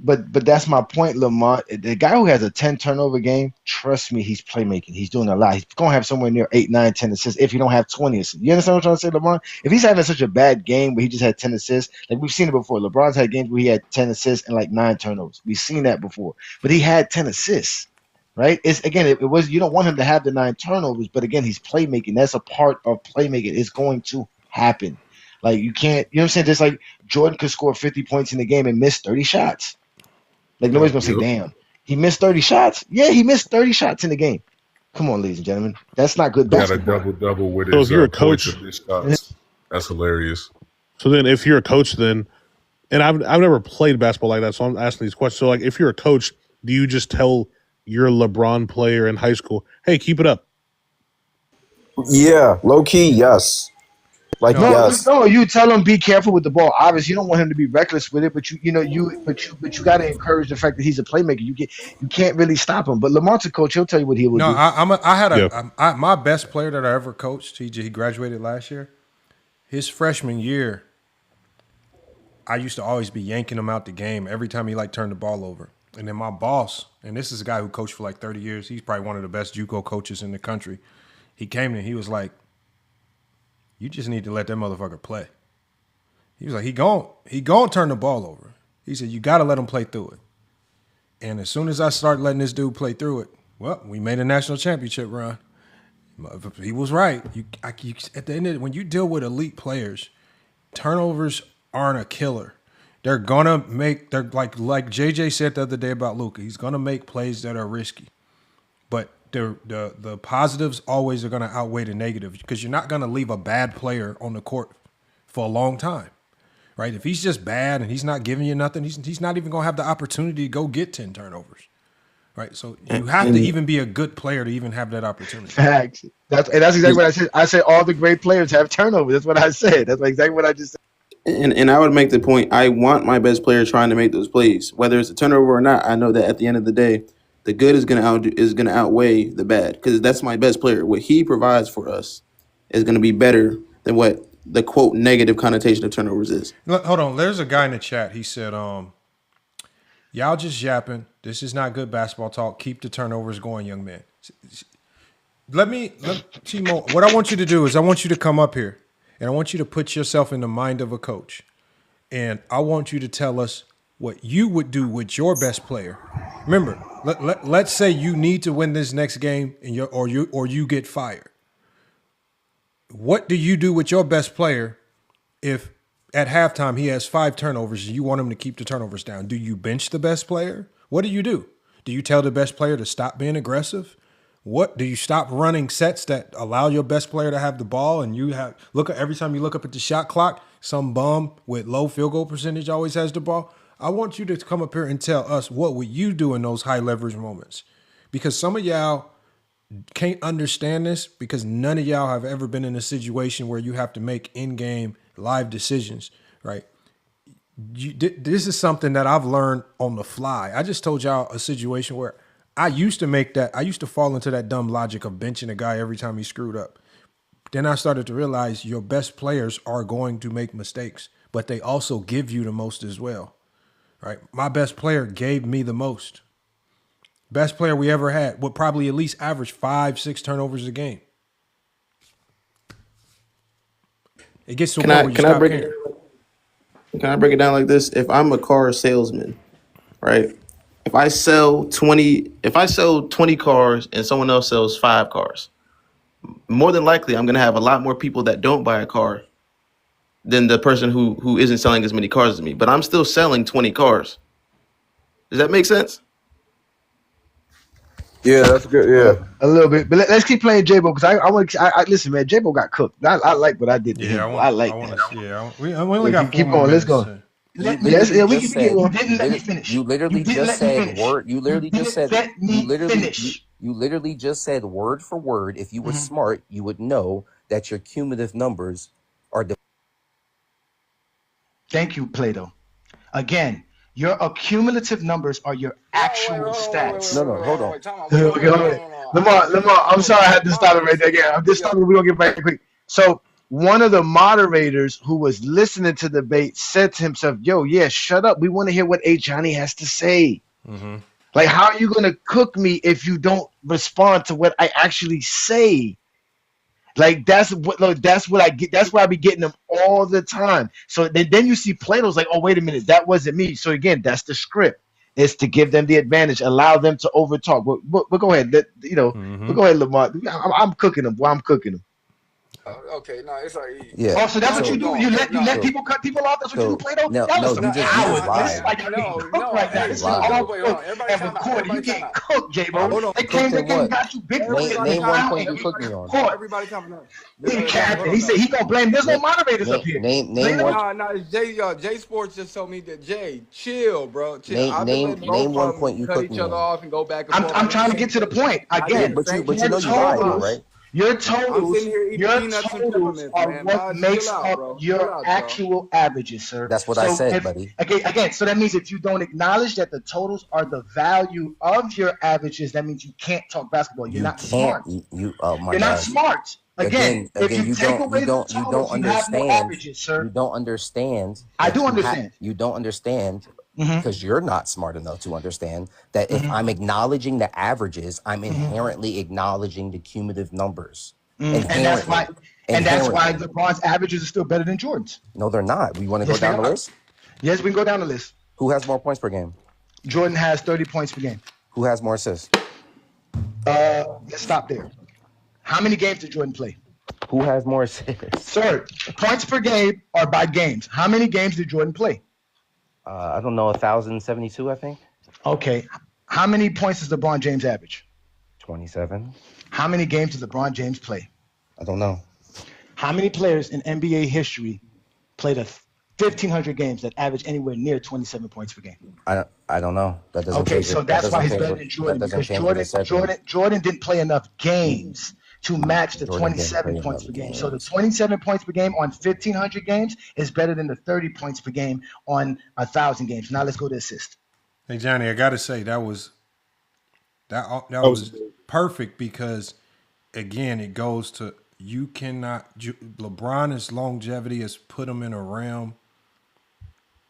Speaker 4: But that's my point, Lamont. The guy who has a 10 turnover game, trust me, he's playmaking. He's doing a lot. He's gonna have somewhere near 8, 9, 10 assists if he don't have 20 assists. You understand what I'm trying to say, LeBron? If he's having such a bad game where he just had 10 assists, like we've seen it before. LeBron's had games where he had 10 assists and like 9 turnovers. We've seen that before. But he had 10 assists. Right? It's again, it was you don't want him to have the 9 turnovers, but again, he's playmaking. That's a part of playmaking. It's going to happen. Like you can't, you know what I'm saying? Just like Jordan could score 50 points in the game and miss 30 shots. Like nobody's gonna say, "Damn, he missed 30 shots." Yeah, he missed 30 shots in the game. Come on, ladies and gentlemen, that's not good
Speaker 15: Got a
Speaker 4: basketball.
Speaker 15: double with
Speaker 21: So
Speaker 15: his
Speaker 21: if you're a
Speaker 15: points
Speaker 21: coach,
Speaker 15: and missed shots. That's hilarious.
Speaker 21: so then if you're a coach, then, and I've never played basketball like that, so I'm asking these questions. So like, if you're a coach, do you just tell your LeBron player in high school, "Hey, keep it up"?
Speaker 20: Yeah, low key, yes. Like yes.
Speaker 4: No, you tell him be careful with the ball. Obviously, you don't want him to be reckless with it, but you got to encourage the fact that he's a playmaker. You can't really stop him. But Lamont's a coach; he'll tell you what he will
Speaker 1: No,
Speaker 4: do.
Speaker 1: I had my best player that I ever coached. He graduated last year. His freshman year, I used to always be yanking him out the game every time he like turned the ball over. And then my boss, and this is a guy who coached for like 30 years. He's probably one of the best JUCO coaches in the country. He came in, he was like, "You just need to let that motherfucker play." He was like, he gon' turn the ball over. He said, "You got to let him play through it." And as soon as I started letting this dude play through it, well, we made a national championship run. He was right. At the end of it, when you deal with elite players, turnovers aren't a killer. They're like JJ said the other day about Luka. He's gonna make plays that are risky, but the positives always are gonna outweigh the negatives because you're not gonna leave a bad player on the court for a long time, right? If he's just bad and he's not giving you nothing, he's not even gonna have the opportunity to go get 10 turnovers. Right, so you have to even be a good player to even have that opportunity.
Speaker 4: Facts. That's exactly what I said. I said all the great players have turnovers. That's what I said. That's exactly what I just said.
Speaker 14: And I would make the point, I want my best player trying to make those plays. Whether it's a turnover or not, I know that at the end of the day, the good is gonna outweigh the bad. Because that's my best player. What he provides for us is gonna be better than what the quote negative connotation of turnovers is.
Speaker 1: Hold on, there's a guy in the chat. He said, "Y'all just yapping. This is not good basketball talk. Keep the turnovers going, young man." Timo, what I want you to do is I want you to come up here and I want you to put yourself in the mind of a coach. And I want you to tell us what you would do with your best player. Remember, let's say you need to win this next game and you get fired. What do you do with your best player if at halftime he has 5 turnovers and you want him to keep the turnovers down? Do you bench the best player? What do? Do you tell the best player to stop being aggressive? What do you stop running sets that allow your best player to have the ball and every time you look up at the shot clock, some bum with low field goal percentage always has the ball? I want you to come up here and tell us what would you do in those high leverage moments? Because some of y'all can't understand this because none of y'all have ever been in a situation where you have to make in-game live decisions, right? This is something that I've learned on the fly. I just told y'all a situation where I used to fall into that dumb logic of benching a guy every time he screwed up. Then I started to realize your best players are going to make mistakes, but they also give you the most as well. Right? My best player gave me the most. Best player we ever had would probably at least average 5-6 turnovers a game. It gets to a point where you stop caring.
Speaker 14: Can I break it down like this? If I'm a car salesman, right? If I sell 20 cars and someone else sells 5 cars, more than likely I'm gonna have a lot more people that don't buy a car than the person who isn't selling as many cars as me. But I'm still selling 20 cars. Does that make sense?
Speaker 20: Yeah, that's good. Yeah.
Speaker 4: A little bit, but let's keep playing J-Bo because I want to. Listen, man, J-Bo got cooked. I like what I did to him. I like that.
Speaker 1: We only got 4
Speaker 4: keep
Speaker 1: more
Speaker 4: going. Let's
Speaker 1: minutes.
Speaker 4: go.
Speaker 19: You
Speaker 4: Yes, yeah,
Speaker 19: literally
Speaker 4: we
Speaker 19: just
Speaker 4: can get
Speaker 19: said
Speaker 4: going.
Speaker 18: You didn't let me finish.
Speaker 19: you literally
Speaker 18: You didn't
Speaker 19: just
Speaker 18: let me
Speaker 19: said
Speaker 18: finish.
Speaker 19: word. You literally just said
Speaker 18: Let me
Speaker 19: you literally
Speaker 18: finish.
Speaker 19: you literally just said word for word. If you were smart, you would know that your cumulative numbers are.
Speaker 18: Thank you, Plato. Again, your accumulative numbers are your actual stats.
Speaker 19: No, hold on.
Speaker 4: Okay, hold on. Lamar, I'm sorry I had to stop it right there. Yeah, I'm just stopping. We're gonna get back quick. So one of the moderators who was listening to the debate said to himself, "Yo, yeah, shut up. We want to hear what A. Johnny has to say. Like, how are you gonna cook me if you don't respond to what I actually say?" Like that's what I get. That's why I be getting them all the time. So then you see Plato's like, oh, wait a minute, that wasn't me. So again, that's the script. It's to give them the advantage, allow them to overtalk. But go ahead, but go ahead, Lamar. I'm cooking them. Boy, I'm cooking them.
Speaker 6: Okay, no, it's like
Speaker 19: Yeah.
Speaker 18: Oh, so that's what you do? You let people cut people off? That's what you do, Plato?
Speaker 19: No,
Speaker 18: That was
Speaker 19: no,
Speaker 18: some
Speaker 19: you just
Speaker 18: hours.
Speaker 19: lied.
Speaker 18: This is like you're getting cooked right now. This is
Speaker 19: lied.
Speaker 18: all
Speaker 6: Wait, hold on. Everybody
Speaker 18: and
Speaker 6: time out.
Speaker 18: recorded. You
Speaker 6: Everybody
Speaker 18: getting
Speaker 6: time out.
Speaker 18: cooked, J-Bo. They came and got you big
Speaker 19: Name one point you cooked me on.
Speaker 6: Everybody coming up.
Speaker 18: In character. He said he gonna blame. There's no moderators up here.
Speaker 19: Name one.
Speaker 6: No, Jay Sports just told me that Jay, chill, bro. Chill. I've been letting
Speaker 19: Name
Speaker 6: both
Speaker 19: one
Speaker 6: of them
Speaker 19: point you
Speaker 6: cut
Speaker 19: cooked
Speaker 6: each
Speaker 19: me
Speaker 6: other
Speaker 19: on.
Speaker 6: off and go back and forth.
Speaker 18: I'm trying to get to the point. Again,
Speaker 19: But you know you lied though, right?
Speaker 18: Your
Speaker 6: I'm
Speaker 18: totals,
Speaker 6: sitting here eating
Speaker 18: your
Speaker 6: peanuts and
Speaker 18: totals
Speaker 6: peppermints,
Speaker 18: are
Speaker 6: man.
Speaker 18: what
Speaker 6: Nah,
Speaker 18: makes
Speaker 6: chill out,
Speaker 18: up
Speaker 6: bro. Chill
Speaker 18: your
Speaker 6: out, y'all.
Speaker 18: actual averages, sir.
Speaker 19: That's what I said, buddy.
Speaker 18: Again, so that means if you don't acknowledge that the totals are the value of your averages, that means you can't talk basketball. You're not smart.
Speaker 19: Oh my
Speaker 18: You're
Speaker 19: God.
Speaker 18: not smart. Again, if you take away the totals, you have no averages, sir.
Speaker 19: You don't understand.
Speaker 18: I do understand.
Speaker 19: You don't understand because you're not smart enough to understand that if I'm acknowledging the averages, I'm inherently acknowledging the cumulative numbers.
Speaker 18: And that's why LeBron's averages are still better than Jordan's.
Speaker 19: No, they're not. We want to go down the list?
Speaker 18: Yes, we can go down the list.
Speaker 19: Who has more points per game?
Speaker 18: Jordan has 30 points per game.
Speaker 19: Who has more assists?
Speaker 18: Let's stop there. How many games did Jordan play?
Speaker 19: Who has more assists?
Speaker 18: Sir, points per game are by games. How many games did Jordan play?
Speaker 19: I don't know, 1,072, I think.
Speaker 18: Okay. How many points does LeBron James average?
Speaker 19: 27.
Speaker 18: How many games does LeBron James play?
Speaker 19: I don't know.
Speaker 18: How many players in NBA history played 1,500 games that average anywhere near 27 points per game?
Speaker 19: I don't know. That doesn't.
Speaker 18: Okay, so that's why he's better than Jordan, because Jordan didn't play enough games to match the 27 points per game. So the 27 points per game on 1,500 games is better than the 30 points per game on 1,000 games. Now let's go to assist.
Speaker 1: Hey Johnny, I got to say that was perfect because again it goes to you cannot. LeBron's longevity has put him in a realm.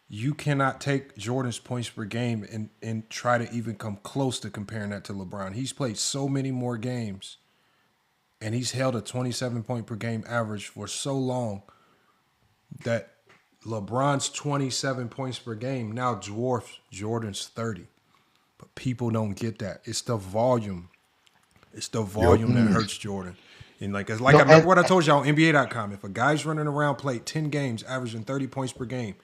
Speaker 1: You cannot take Jordan's points per game and try to even come close to comparing that to LeBron. He's played so many more games. And he's held a 27 point per game average for so long that LeBron's 27 points per game now dwarfs Jordan's 30. But people don't get that. It's the volume. It's the volume that hurts Jordan. And I remember what I told you on NBA.com. If a guy's running around, played 10 games, averaging 30 points per game,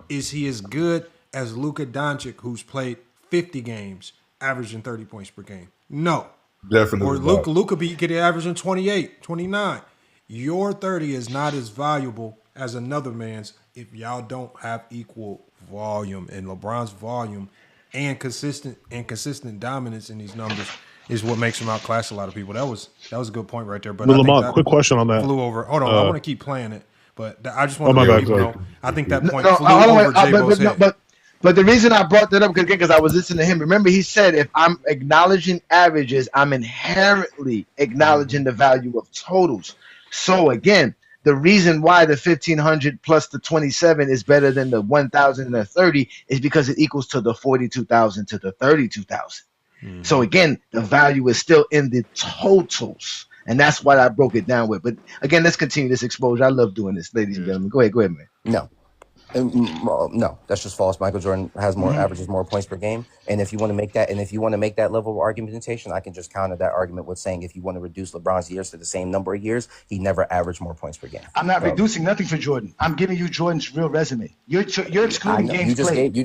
Speaker 1: is he as good as Luka Doncic, who's played 50 games, averaging 30 points per game? No.
Speaker 15: Definitely.
Speaker 1: Or Luka could averaging 28, 29. Your 30 is not as valuable as another man's if y'all don't have equal volume. And LeBron's volume and consistent dominance in these numbers is what makes him outclass a lot of people. That was a good point right there. But
Speaker 21: Lamar, quick question on that.
Speaker 1: Flew over. Hold on, I want to keep playing it. But I just
Speaker 21: Oh
Speaker 1: want
Speaker 21: my
Speaker 1: to let
Speaker 21: bad.
Speaker 1: people
Speaker 21: Sorry.
Speaker 1: know. I think that
Speaker 4: No,
Speaker 1: point
Speaker 4: no,
Speaker 1: flew
Speaker 4: hold on, wait,
Speaker 1: over J-Bo's head.
Speaker 4: but the reason I brought that up because I was listening to him. Remember, he said if I'm acknowledging averages, I'm inherently acknowledging the value of totals. So again, the reason why the 1500 plus the 27 is better than the 1000 and the 30 is because it equals to the 42,000 to the 32,000. So again, the value is still in the totals. And that's what I broke it down with. But again, let's continue this exposure. I love doing this, ladies and gentlemen. Go ahead, man.
Speaker 19: No. No, that's just false. Michael Jordan has more averages, more points per game. And if you want to make that level of argumentation, I can just counter that argument with saying if you want to reduce LeBron's years to the same number of years, he never averaged more points per game.
Speaker 18: I'm not reducing nothing for Jordan. I'm giving you Jordan's real resume. You're excluding games played.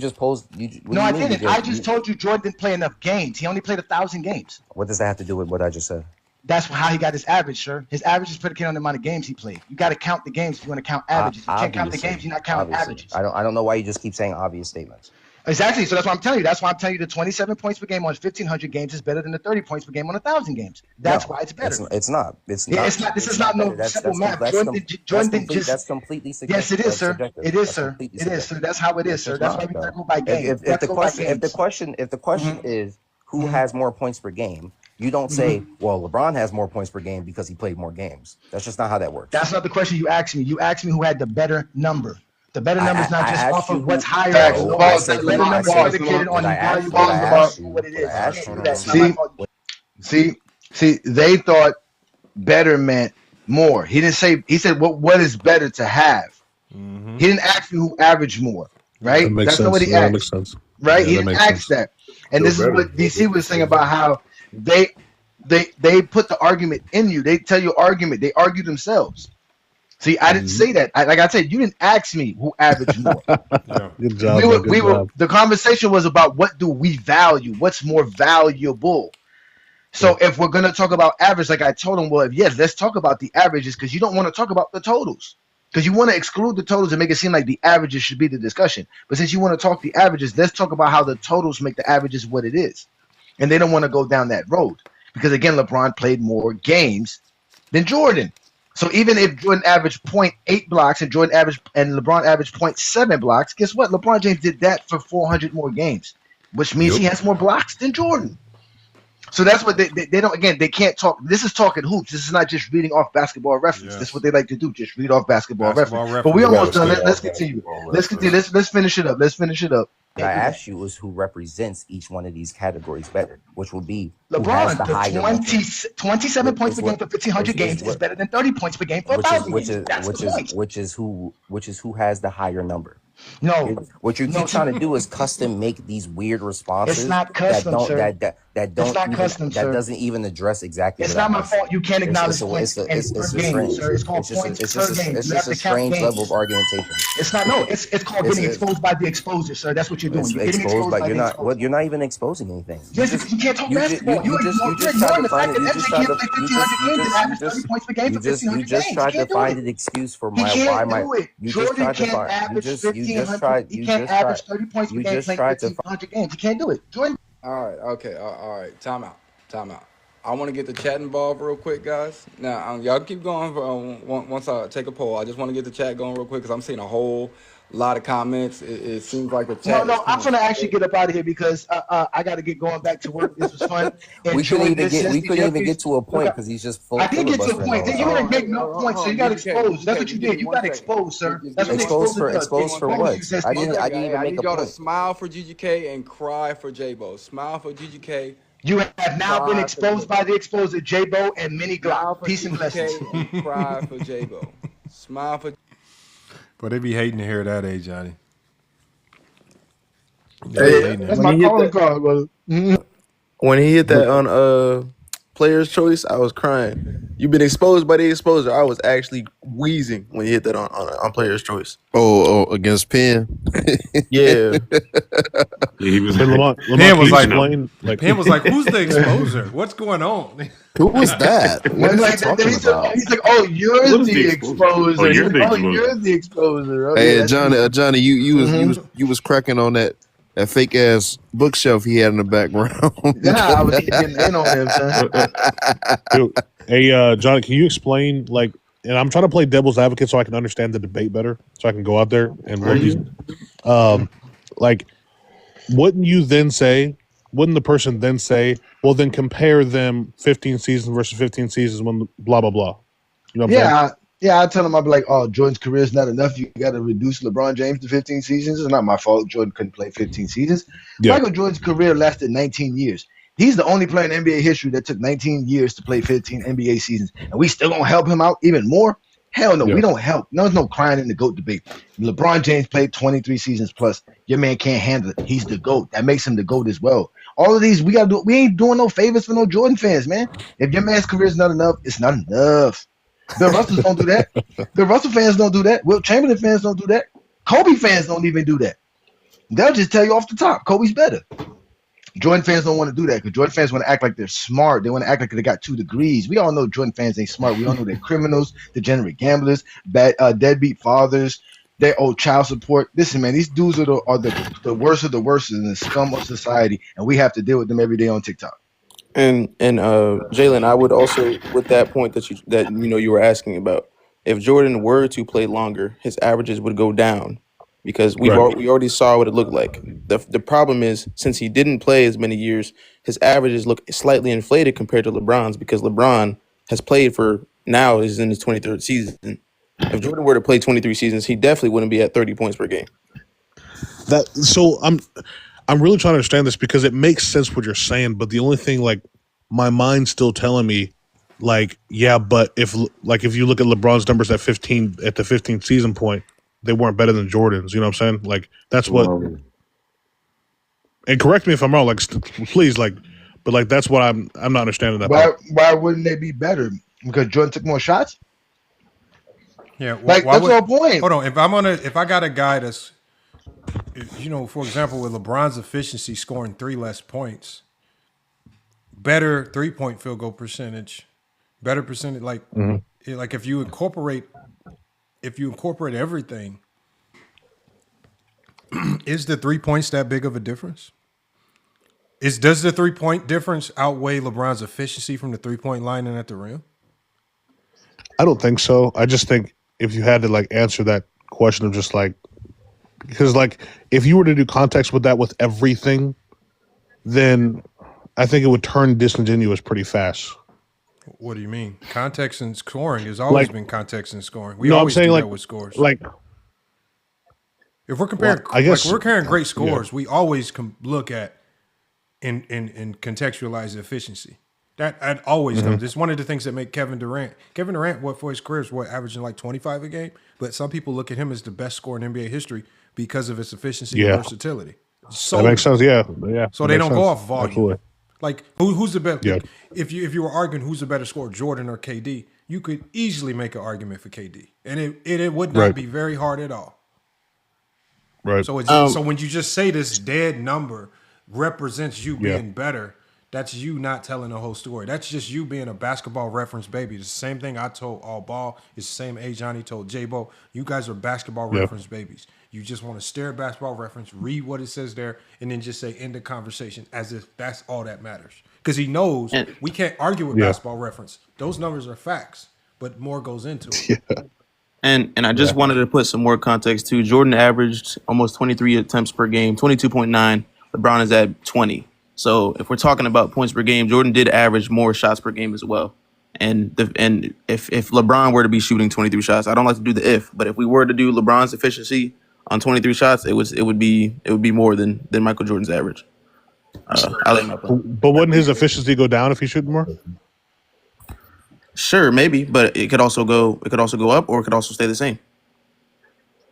Speaker 18: No, I didn't. I just told you Jordan didn't play enough games. He only played 1,000 games.
Speaker 19: What does that have to do with what I just said?
Speaker 18: That's how he got his average, sir. His average is predicated on the amount of games he played. You got to count the games if you want to count averages. If you can't count the games, you're not counting averages.
Speaker 19: I don't know why you just keep saying obvious statements.
Speaker 18: Exactly. So that's what I'm telling you. That's why I'm telling you the 27 points per game on 1,500 games is better than the 30 points per game on 1,000 games. That's why it's better.
Speaker 19: It's not.
Speaker 18: It's not. This is not no simple math. Jordan didn't just.
Speaker 19: That's completely subjective.
Speaker 18: Yes, it is, sir. It is, sir. It is, sir. That's how it is, sir. That's why we gotta go by games.
Speaker 19: If the question is who has more points per game, you don't say, well, LeBron has more points per game because he played more games. That's just not how that works.
Speaker 18: That's not the question you asked me. You asked me who had the better number. The better number is not just off of what's higher. The better number is predicated on what it is.
Speaker 4: See, they thought better meant more. He didn't say. He said, "What is better to have?" He didn't ask me who averaged more. Right? That's not what he asked.
Speaker 21: That makes sense.
Speaker 4: Right? He didn't ask that. And this is what DC was saying about how they put the argument in you. They tell you argument. They argue themselves. See, I didn't say that. Like I said, you didn't ask me who averaged more.
Speaker 21: Good job.
Speaker 4: The conversation was about what do we value? What's more valuable? So if we're gonna talk about average, like I told him, well, yes, let's talk about the averages because you don't want to talk about the totals because you want to exclude the totals and make it seem like the averages should be the discussion. But since you want to talk the averages, let's talk about how the totals make the averages what it is. And they don't want to go down that road because again, LeBron played more games than Jordan. So even if Jordan averaged 0.8 blocks and LeBron averaged 0.7 blocks, guess what? LeBron James did that for 400 more games, which means he has more blocks than Jordan. So that's what they don't. Again, they can't talk. This is talking hoops. This is not just reading off Basketball Reference. This is what they like to do. Just read off Basketball Reference. But we almost done. Let's continue. Let's finish it up.
Speaker 19: What I asked you was who represents each one of these categories better, which would be
Speaker 18: LeBron. The 27 points per game for 1,500 games is better than 30 points per game for 1,000 games.
Speaker 19: Which is who has the higher number.
Speaker 18: No,
Speaker 19: what you keep trying to do is custom make these weird responses.
Speaker 18: It's not custom, sir.
Speaker 19: That doesn't even address exactly.
Speaker 18: It's not my fault. You can't acknowledge points per game, sir. It's called points per game.
Speaker 19: It's just a strange level of argumentation.
Speaker 18: It's not. No, it's called getting exposed by the exposure, sir. That's what you're doing. You're getting exposed by the exposure.
Speaker 19: You're not even exposing anything.
Speaker 18: Yes, you can't talk basketball. You're ignoring the fact that MJ can't play 1,500 games and average 30 points per game for 1,500 games.
Speaker 19: You just tried to find an excuse for why my.
Speaker 18: Jordan can't average 1,500. He can't average 30 points per game playing 1,500 games. He can't do it. Jordan.
Speaker 6: All right. Okay. All right. Time out. I want to get the chat involved real quick, guys. Now, y'all keep going. Once I take a poll, I just want to get the chat going real quick because I'm seeing a whole lot of comments. It seems like the chat.
Speaker 18: No, I'm gonna actually get up out of here because I got to get going back to work. This was fun.
Speaker 19: we couldn't even get to a point because he's just full.
Speaker 18: I did get to a point. Then you didn't make no point, so you got exposed. That's what you did. You got exposed, sir. That's what
Speaker 19: exposed for what? I didn't even make a point.
Speaker 6: Y'all to smile for GGK and cry for J-Bo. Smile for GGK.
Speaker 18: You have now been exposed by the exposer, J-Bo and Mini Glock. Peace and blessings.
Speaker 6: And cry for J-Bo. Smile for.
Speaker 1: But they be hating to hear that, Johnny.
Speaker 4: That's my calling card, brother.
Speaker 14: When he hit that on Player's Choice, I was crying. You've been exposed by the exposer. I was actually wheezing when he hit that on Player's Choice.
Speaker 3: Oh, against Penn.
Speaker 14: Yeah.
Speaker 17: He was.
Speaker 1: Penn was like, "Who's the exposer? What's going on?"
Speaker 3: Who was that? What is he talking about?
Speaker 4: He's like, "Oh, you're the exposer. Oh, you're the exposer." Okay,
Speaker 3: hey, Johnny, you was cracking on that fake ass bookshelf he had in the background.
Speaker 4: Yeah, I was getting in on him, son.
Speaker 21: Hey, John, can you explain like and I'm trying to play devil's advocate so I can understand the debate better, so I can go out there and
Speaker 14: Are
Speaker 21: load these.
Speaker 14: you?
Speaker 21: Like, wouldn't the person then say, well, then compare them 15 seasons versus 15 seasons when blah blah blah. You know what I'm saying?
Speaker 4: I tell him, I'll be like, oh, Jordan's career is not enough. You got to reduce LeBron James to 15 seasons. It's not my fault. Jordan couldn't play 15 seasons.
Speaker 21: Yeah.
Speaker 4: Michael Jordan's career lasted 19 years. He's the only player in NBA history that took 19 years to play 15 NBA seasons. And we still gonna help him out even more? Hell no, we don't help. No, there's no crying in the GOAT debate. LeBron James played 23 seasons plus. Your man can't handle it. He's the GOAT. That makes him the GOAT as well. All of these, we ain't doing no favors for no Jordan fans, man. If your man's career is not enough, it's not enough. Bill Russell don't do that. Bill Russell fans don't do that. Wilt Chamberlain fans don't do that. Kobe fans don't even do that. They'll just tell you off the top, Kobe's better. Jordan fans don't want to do that because Jordan fans want to act like they're smart. They want to act like they got 2 degrees. We all know Jordan fans ain't smart. We all know they're criminals, degenerate gamblers, bad deadbeat fathers. They owe child support. Listen, man, these dudes are the worst of the worst in the scum of society, and we have to deal with them every day on TikTok.
Speaker 14: And Jalen, I would also, with that point that you were asking about, if Jordan were to play longer, his averages would go down because we already saw what it looked like. The problem is, since he didn't play as many years, his averages look slightly inflated compared to LeBron's because LeBron has played now is in his 23rd season. If Jordan were to play 23 seasons, he definitely wouldn't be at 30 points per game.
Speaker 21: So I'm really trying to understand this because it makes sense what you're saying, but the only thing, like, my mind's still telling me, like, yeah, but if you look at LeBron's numbers at the 15th season point, they weren't better than Jordan's. You know what I'm saying? Like, that's what. And correct me if I'm wrong. Like, please, like, but like that's what I'm not understanding that.
Speaker 4: Why wouldn't they be better? Because Jordan took more shots.
Speaker 1: Yeah,
Speaker 4: like that's the whole point.
Speaker 1: Hold on, if I got a guy that's, for example, with LeBron's efficiency, scoring 3 less points, better 3-point field goal percentage, better percentage, like like if you incorporate everything, is the 3 points that big of a difference? Does the 3-point difference outweigh LeBron's efficiency from the 3-point line and at the rim?
Speaker 21: I don't think so. I just think if you had to like answer that question of just like, because like if you were to do context with that with everything, then I think it would turn disingenuous pretty fast.
Speaker 1: What do you mean? Context and scoring has always been context and scoring. We
Speaker 21: always do that
Speaker 1: with scores.
Speaker 21: Like,
Speaker 1: if we're comparing, we're comparing great scores, we always look at and contextualize the efficiency. That always comes. It's one of the things that make Kevin Durant, what for his career is averaging like 25 a game, but some people look at him as the best scorer in NBA history because of his efficiency and versatility. So
Speaker 21: that makes sense. Yeah.
Speaker 1: So they don't go off volume.
Speaker 21: Absolutely.
Speaker 1: Like who's the best?
Speaker 21: Yeah.
Speaker 1: If you were arguing who's the better scorer, Jordan or KD, you could easily make an argument for KD, and it would not be very hard at all.
Speaker 21: Right.
Speaker 1: So so when you just say this dead number represents you being better, that's you not telling the whole story. That's just you being a basketball reference baby. It's the same thing I told All Ball. It's the same Johnny told J-Bo. You guys are basketball reference babies. You just want to stare at basketball reference, read what it says there, and then just say end the conversation as if that's all that matters. Because he knows we can't argue with basketball reference. Those numbers are facts, but more goes into it.
Speaker 14: And I just wanted to put some more context too. Jordan averaged almost 23 attempts per game, 22.9. LeBron is at 20. So if we're talking about points per game, Jordan did average more shots per game as well. And if LeBron were to be shooting 23 shots, I don't like to do the if, but if we were to do LeBron's efficiency on 23 shots, it would be more than Michael Jordan's average.
Speaker 21: But wouldn't his efficiency go down if he shooted more?
Speaker 14: Sure, maybe, but it could also go up, or it could also stay the same.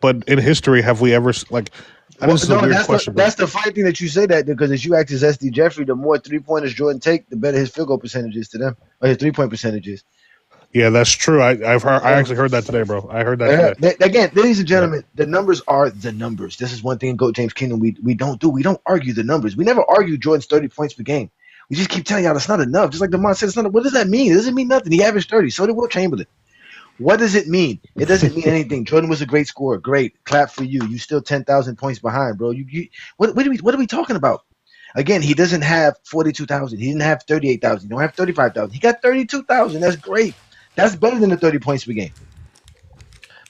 Speaker 21: But in history, have we ever like? That's
Speaker 4: the funny thing that you say that, because as you act as SD Jeffrey, the more 3-pointers Jordan take, the better his field goal percentage is to them, or his 3-point percentages.
Speaker 21: Yeah, that's true. I actually heard that today, bro. I heard that today.
Speaker 4: Again, ladies and gentlemen, the numbers are the numbers. This is one thing in GOAT James Kingdom we don't do. We don't argue the numbers. We never argue Jordan's 30 points per game. We just keep telling y'all it's not enough. Just like DeMond said, it's not. What does that mean? It doesn't mean nothing. He averaged 30. So did Wilt Chamberlain. What does it mean? It doesn't mean anything. Jordan was a great scorer. Great. Clap for you. You still 10,000 points behind, bro. What are we talking about? Again, he doesn't have 42,000. He didn't have 38,000. He don't have 35,000. He got 32,000. That's great. That's better than the 30 points per game.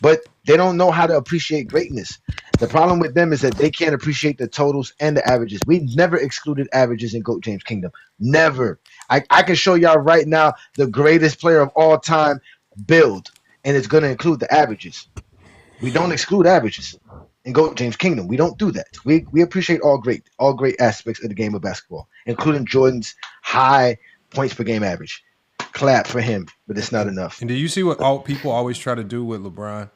Speaker 4: But they don't know how to appreciate greatness. The problem with them is that they can't appreciate the totals and the averages. We never excluded averages in GOAT James Kingdom. Never. I can show y'all right now the greatest player of all time build, and it's going to include the averages. We don't exclude averages in GOAT James Kingdom. We don't do that. We appreciate all great aspects of the game of basketball, including Jordan's high points per game average. Clap for him, but it's not enough.
Speaker 1: And do you see what all people always try to do with LeBron?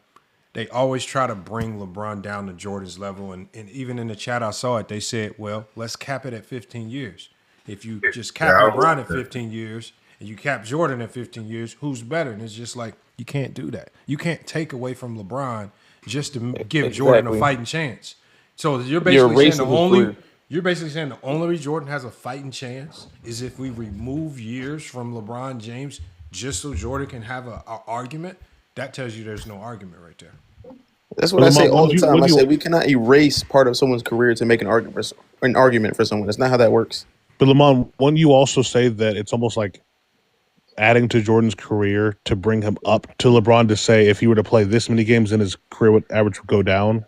Speaker 1: They always try to bring LeBron down to Jordan's level. And even in the chat, I saw it. They said, well, let's cap it at 15 years. If you just cap LeBron at 15 years and you cap Jordan at 15 years, who's better? And it's just like, you can't do that. You can't take away from LeBron just to give Jordan a fighting chance. So you're basically saying you're basically saying the only way Jordan has a fighting chance is if we remove years from LeBron James just so Jordan can have an argument. That tells you there's no argument right there.
Speaker 14: That's what I say all the time. I say we cannot erase part of someone's career to make an argument for someone. That's not how that works.
Speaker 21: But Lamont, wouldn't you also say that it's almost like adding to Jordan's career to bring him up to LeBron to say if he were to play this many games in his career, what average would go down?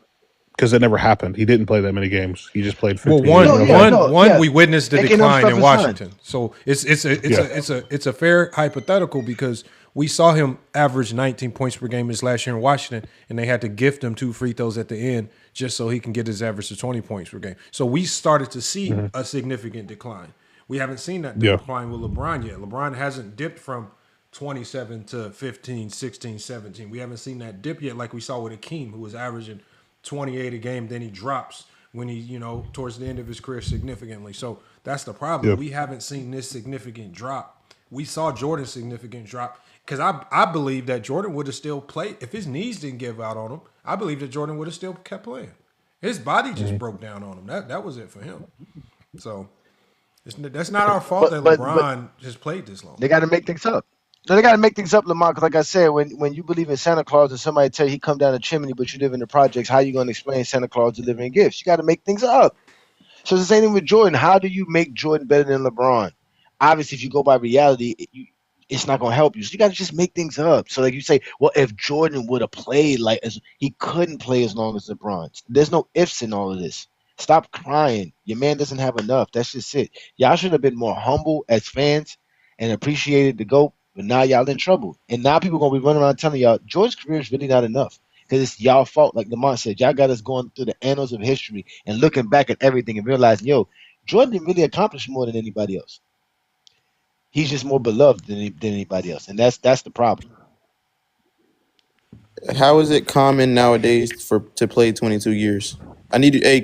Speaker 21: Because it never happened. He didn't play that many games. He just played 15.
Speaker 1: Well, we witnessed the decline in Washington. So it's a fair hypothetical because we saw him average 19 points per game his last year in Washington, and they had to gift him 2 free throws at the end just so he can get his average to 20 points per game. So we started to see a significant decline. We haven't seen that decline with LeBron yet. LeBron hasn't dipped from 27 to 15, 16, 17. We haven't seen that dip yet like we saw with Akeem, who was averaging 28 a game. Then he drops when he, towards the end of his career significantly. So that's the problem. We haven't seen this significant drop. We saw Jordan's significant drop because I believe that Jordan would have still played. If his knees didn't give out on him, I believe that Jordan would have still kept playing. His body just broke down on him. That was it for him. So that's not our fault that LeBron just played this long.
Speaker 4: They got to make things up. No, they got to make things up, Lamont, because like I said, when you believe in Santa Claus and somebody tell you he come down the chimney, but you live in the projects, how you going to explain Santa Claus delivering gifts? You got to make things up. So it's the same thing with Jordan. How do you make Jordan better than LeBron? Obviously, if you go by reality, it's not going to help you. So you got to just make things up. So like you say, well, if Jordan would have played he couldn't play as long as LeBron. There's no ifs in all of this. Stop crying. Your man doesn't have enough. That's just it. Y'all should have been more humble as fans and appreciated the GOAT. But now y'all in trouble. And now people going to be running around telling y'all Jordan's career is really not enough. Because it's y'all fault. Like Lamont said, y'all got us going through the annals of history and looking back at everything and realizing, Jordan didn't really accomplish more than anybody else. He's just more beloved than anybody else. And that's the problem.
Speaker 14: How is it common nowadays to play 22 years? I need to. Hey,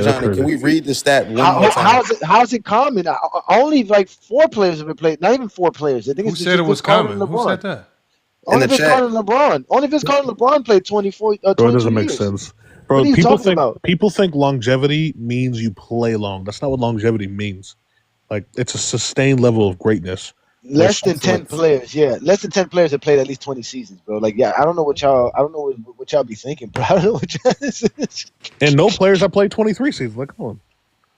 Speaker 14: Johnny, can we read the stat one more time?
Speaker 4: How's it common? Only like 4 players have been played. Not even 4 players. I think
Speaker 1: Who said it was common? Who said that?
Speaker 4: Only Vince Carter and LeBron. Only Vince Carter and LeBron played 24.
Speaker 21: Bro, it doesn't make sense. Bro,
Speaker 4: what
Speaker 21: people think longevity means you play long. That's not what longevity means. Like it's a sustained level of greatness.
Speaker 4: Less than 10 players, less than 10 players have played at least 20 seasons, bro. Like, I don't know what y'all be thinking, bro. I don't know what y'all.
Speaker 21: And no players have played 23 seasons. Like, come on.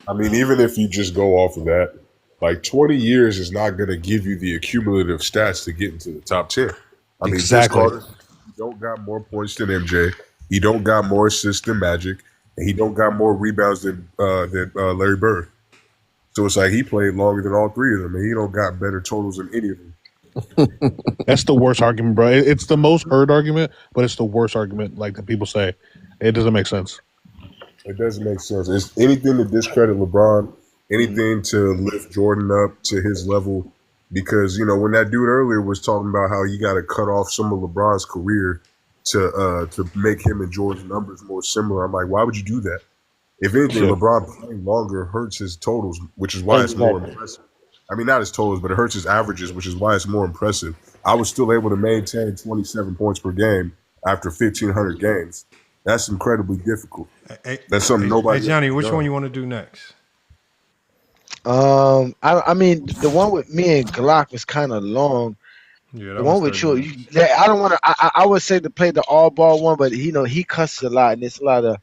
Speaker 15: I mean, even if you just go off of that, like 20 years is not going to give you the accumulative stats to get into the top 10. I mean,
Speaker 21: exactly.
Speaker 15: Carter, he don't got more points than MJ. He don't got more assists than Magic, and he don't got more rebounds than Larry Bird. So it's like he played longer than all 3 of them, and he don't got better totals than any of them.
Speaker 21: That's the worst argument, bro. It's the most heard argument, but it's the worst argument. Like that people say, it doesn't make sense.
Speaker 15: It doesn't make sense. It's anything to discredit LeBron, anything to lift Jordan up to his level. Because when that dude earlier was talking about how you got to cut off some of LeBron's career to make him and Jordan's numbers more similar, I'm like, why would you do that? If anything, LeBron playing longer hurts his totals, which is why it's more impressive. I mean, not his totals, but it hurts his averages, which is why it's more impressive. I was still able to maintain 27 points per game after 1,500 games. That's incredibly difficult. That's something nobody.
Speaker 1: Hey, Johnny, which one you want to do next?
Speaker 4: I mean, the one with me and Glock was kind of long.
Speaker 1: Yeah,
Speaker 4: the one with you, I don't want to. I would say to play the all ball one, but he cusses a lot, and it's a lot of.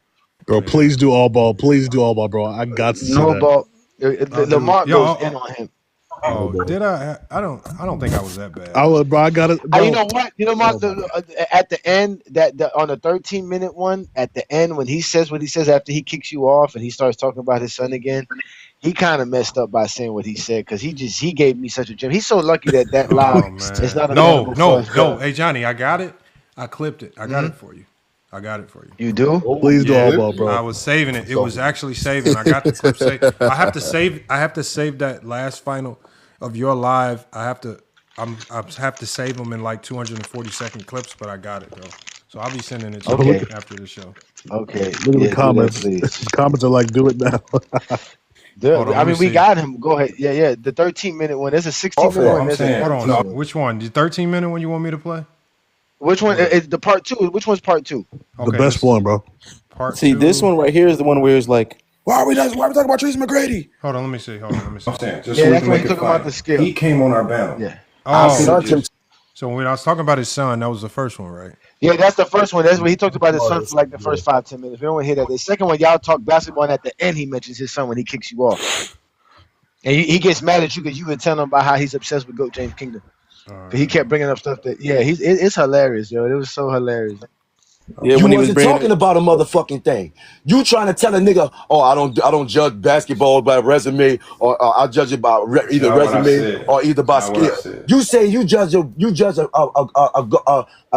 Speaker 21: Bro, please do all ball. Please do all ball, bro. I got to see
Speaker 4: no
Speaker 21: that.
Speaker 4: ball. Lamont goes in on him.
Speaker 1: Oh, did I? I don't think I was that bad.
Speaker 21: Bro, I got it.
Speaker 4: You
Speaker 21: Bro.
Speaker 4: know what? You know, at the end, on the 13-minute one, at the end when he says what he says after he kicks you off and he starts talking about his son again, he kind of messed up by saying what he said because he gave me such a gem. He's so lucky that live
Speaker 1: Oh man.
Speaker 4: is not available for us.
Speaker 1: No. Hey Johnny, I got it. I clipped it. I got it for you. I got it for you.
Speaker 4: You do?
Speaker 21: Please do
Speaker 1: Yeah,
Speaker 21: all, bro.
Speaker 1: I was saving it. It was actually saving. I got the clip saved. I have to save that last final of your live. I have to save them in like 240-second clips, but I got it though. So I'll be sending it to you after the show.
Speaker 4: Okay.
Speaker 21: Look at the comments. The comments are like, do it now.
Speaker 1: We
Speaker 4: got him. Go ahead. Yeah. The 13-minute one. There's a 16-minute one.
Speaker 1: I'm saying, hold on. Which one? The 13-minute one you want me to play?
Speaker 4: Which one is the part 2? Which one's part 2?
Speaker 21: Okay, the best one, bro.
Speaker 1: Part
Speaker 14: See,
Speaker 1: 2.
Speaker 14: this one right here is the one where it's like, why are we talking about Tracy McGrady?
Speaker 1: Hold on, let me see. I'm saying,
Speaker 4: just so we can make it fun. About the skill.
Speaker 1: He came on our panel.
Speaker 4: Yeah.
Speaker 1: So when I was talking about his son, that was the first one, right?
Speaker 4: Yeah, that's the first one. That's when he talked about his son for like the first 5-10 minutes. We don't want to hear that. The second one, y'all talk basketball, and at the end, he mentions his son when he kicks you off. And he gets mad at you because you been telling him about how he's obsessed with GOAT James Kingdom. He kept bringing up stuff that, it's hilarious, yo. It was so hilarious.
Speaker 2: Yeah, you wasn't talking about a motherfucking thing. You trying to tell a nigga, oh, I don't judge basketball by resume, or I judge it by either resume or either by skill. You say you judge a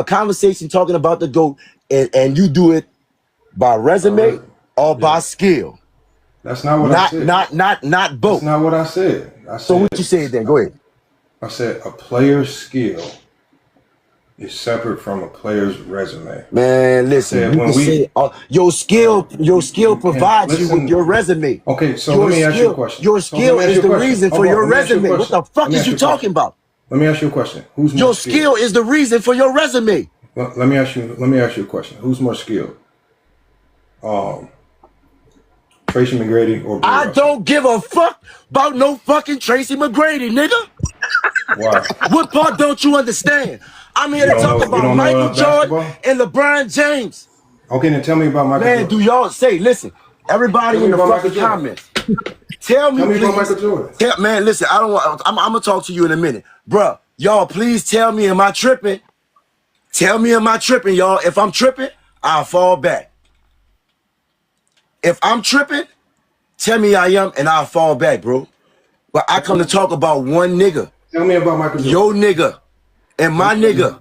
Speaker 2: conversation talking about the GOAT, and you do it by resume or by skill.
Speaker 1: That's not what I said.
Speaker 2: Not both.
Speaker 1: That's not what I said.
Speaker 2: So what you said then? Go ahead.
Speaker 1: I said a player's skill is separate from a player's resume.
Speaker 2: Man, listen. Your skill provides you with your resume.
Speaker 1: Okay, so let me ask you a question.
Speaker 2: Your skill is the reason for your resume. What the fuck is you talking about?
Speaker 1: Let me ask you a question. Who's more
Speaker 2: your skill is the reason for your resume.
Speaker 1: Let me ask you a question. Who's more skilled? Tracy McGrady or Bill
Speaker 2: I don't give a fuck about no fucking Tracy McGrady, nigga.
Speaker 1: Why?
Speaker 2: What part don't you understand? I'm here to talk about Michael Jordan and LeBron James.
Speaker 1: Okay, then tell me about Michael Jordan.
Speaker 2: Man, do y'all say, listen, everybody in the fucking comments. Tell me please.
Speaker 1: About Michael Jordan.
Speaker 2: Man, listen, I'm gonna talk to you in a minute. Bruh, y'all please tell me, am I tripping? Tell me, am I tripping, y'all? If I'm tripping, I'll fall back. If I'm tripping, tell me I am, and I'll fall back, bro. But I come to talk about one nigga.
Speaker 1: Tell me about Michael Jordan.
Speaker 2: Your nigga and my nigga.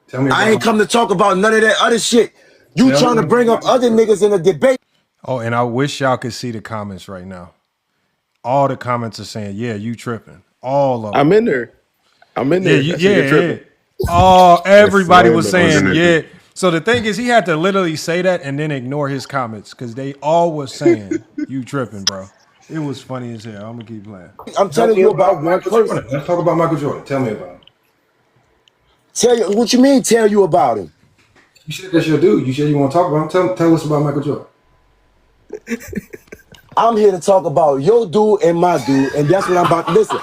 Speaker 1: Tell me about
Speaker 2: I ain't come to talk about none of that other shit. You trying to bring up other niggas in a debate.
Speaker 1: Oh, and I wish y'all could see the comments right now. All the comments are saying, yeah, you tripping. All of them.
Speaker 20: I'm in there.
Speaker 1: Yeah. Oh, everybody was saying, yeah. So the thing is, he had to literally say that and then ignore his comments because they all was saying, you tripping, bro. It was funny as hell. I'm going to keep playing.
Speaker 2: I'm telling you about one person.
Speaker 1: Let's talk about Michael Jordan. Tell me about him.
Speaker 2: Tell you what you mean? Tell you about him?
Speaker 1: You said that's your dude. You said you want to talk about him. Tell us about Michael Jordan.
Speaker 2: I'm here to talk about your dude and my dude, and that's what I'm about to listen.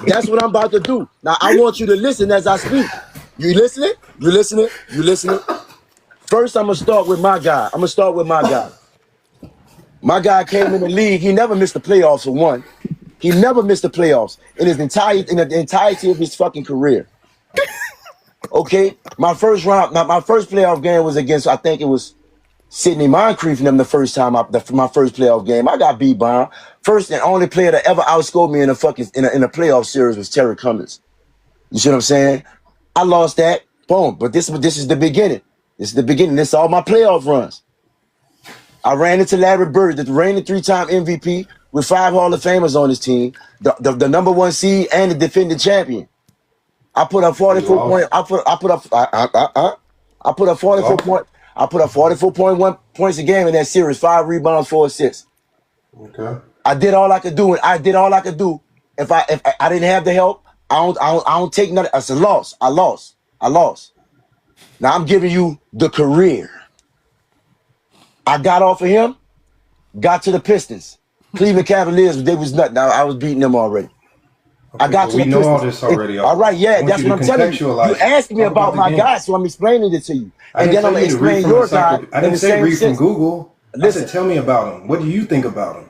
Speaker 2: That's what I'm about to do. Now I want you to listen as I speak. You listening? You listening? You listening? First, I'm gonna start with my guy. My guy came in the league. He never missed the playoffs for one. He never missed the playoffs in the entirety of his fucking career. Okay, my first playoff game was against, I think it was Sidney Moncrief and them the first time my first playoff game. I got beat by him. First and only player that ever outscored me in a playoff series was Terry Cummings. You see what I'm saying? I lost that. Boom. But this is the beginning. This is the beginning. This is all my playoff runs. I ran into Larry Bird, the reigning 3-time MVP with 5 Hall of Famers on his team, the number 1 seed and the defending champion. I put up 44 points. I put up 44 points. I put up 44.1 points a game in that series, 5 rebounds, 4 assists.
Speaker 1: Okay.
Speaker 2: I did all I could do, and I did all I could do. If I didn't have the help, I don't take nothing. It's a loss. I lost. Now I'm giving you the career. I got off of him, got to the Pistons. Cleveland Cavaliers, they was nothing. I was beating them already.
Speaker 1: Okay,
Speaker 2: I got to the Pistons.
Speaker 1: We know all this already.
Speaker 2: All right, yeah, that's what I'm telling you. You asked me about my guy, so I'm explaining it to you. And then I'm going to explain your guy.
Speaker 1: I didn't say read from Google. I said tell me about him. What do you think about him?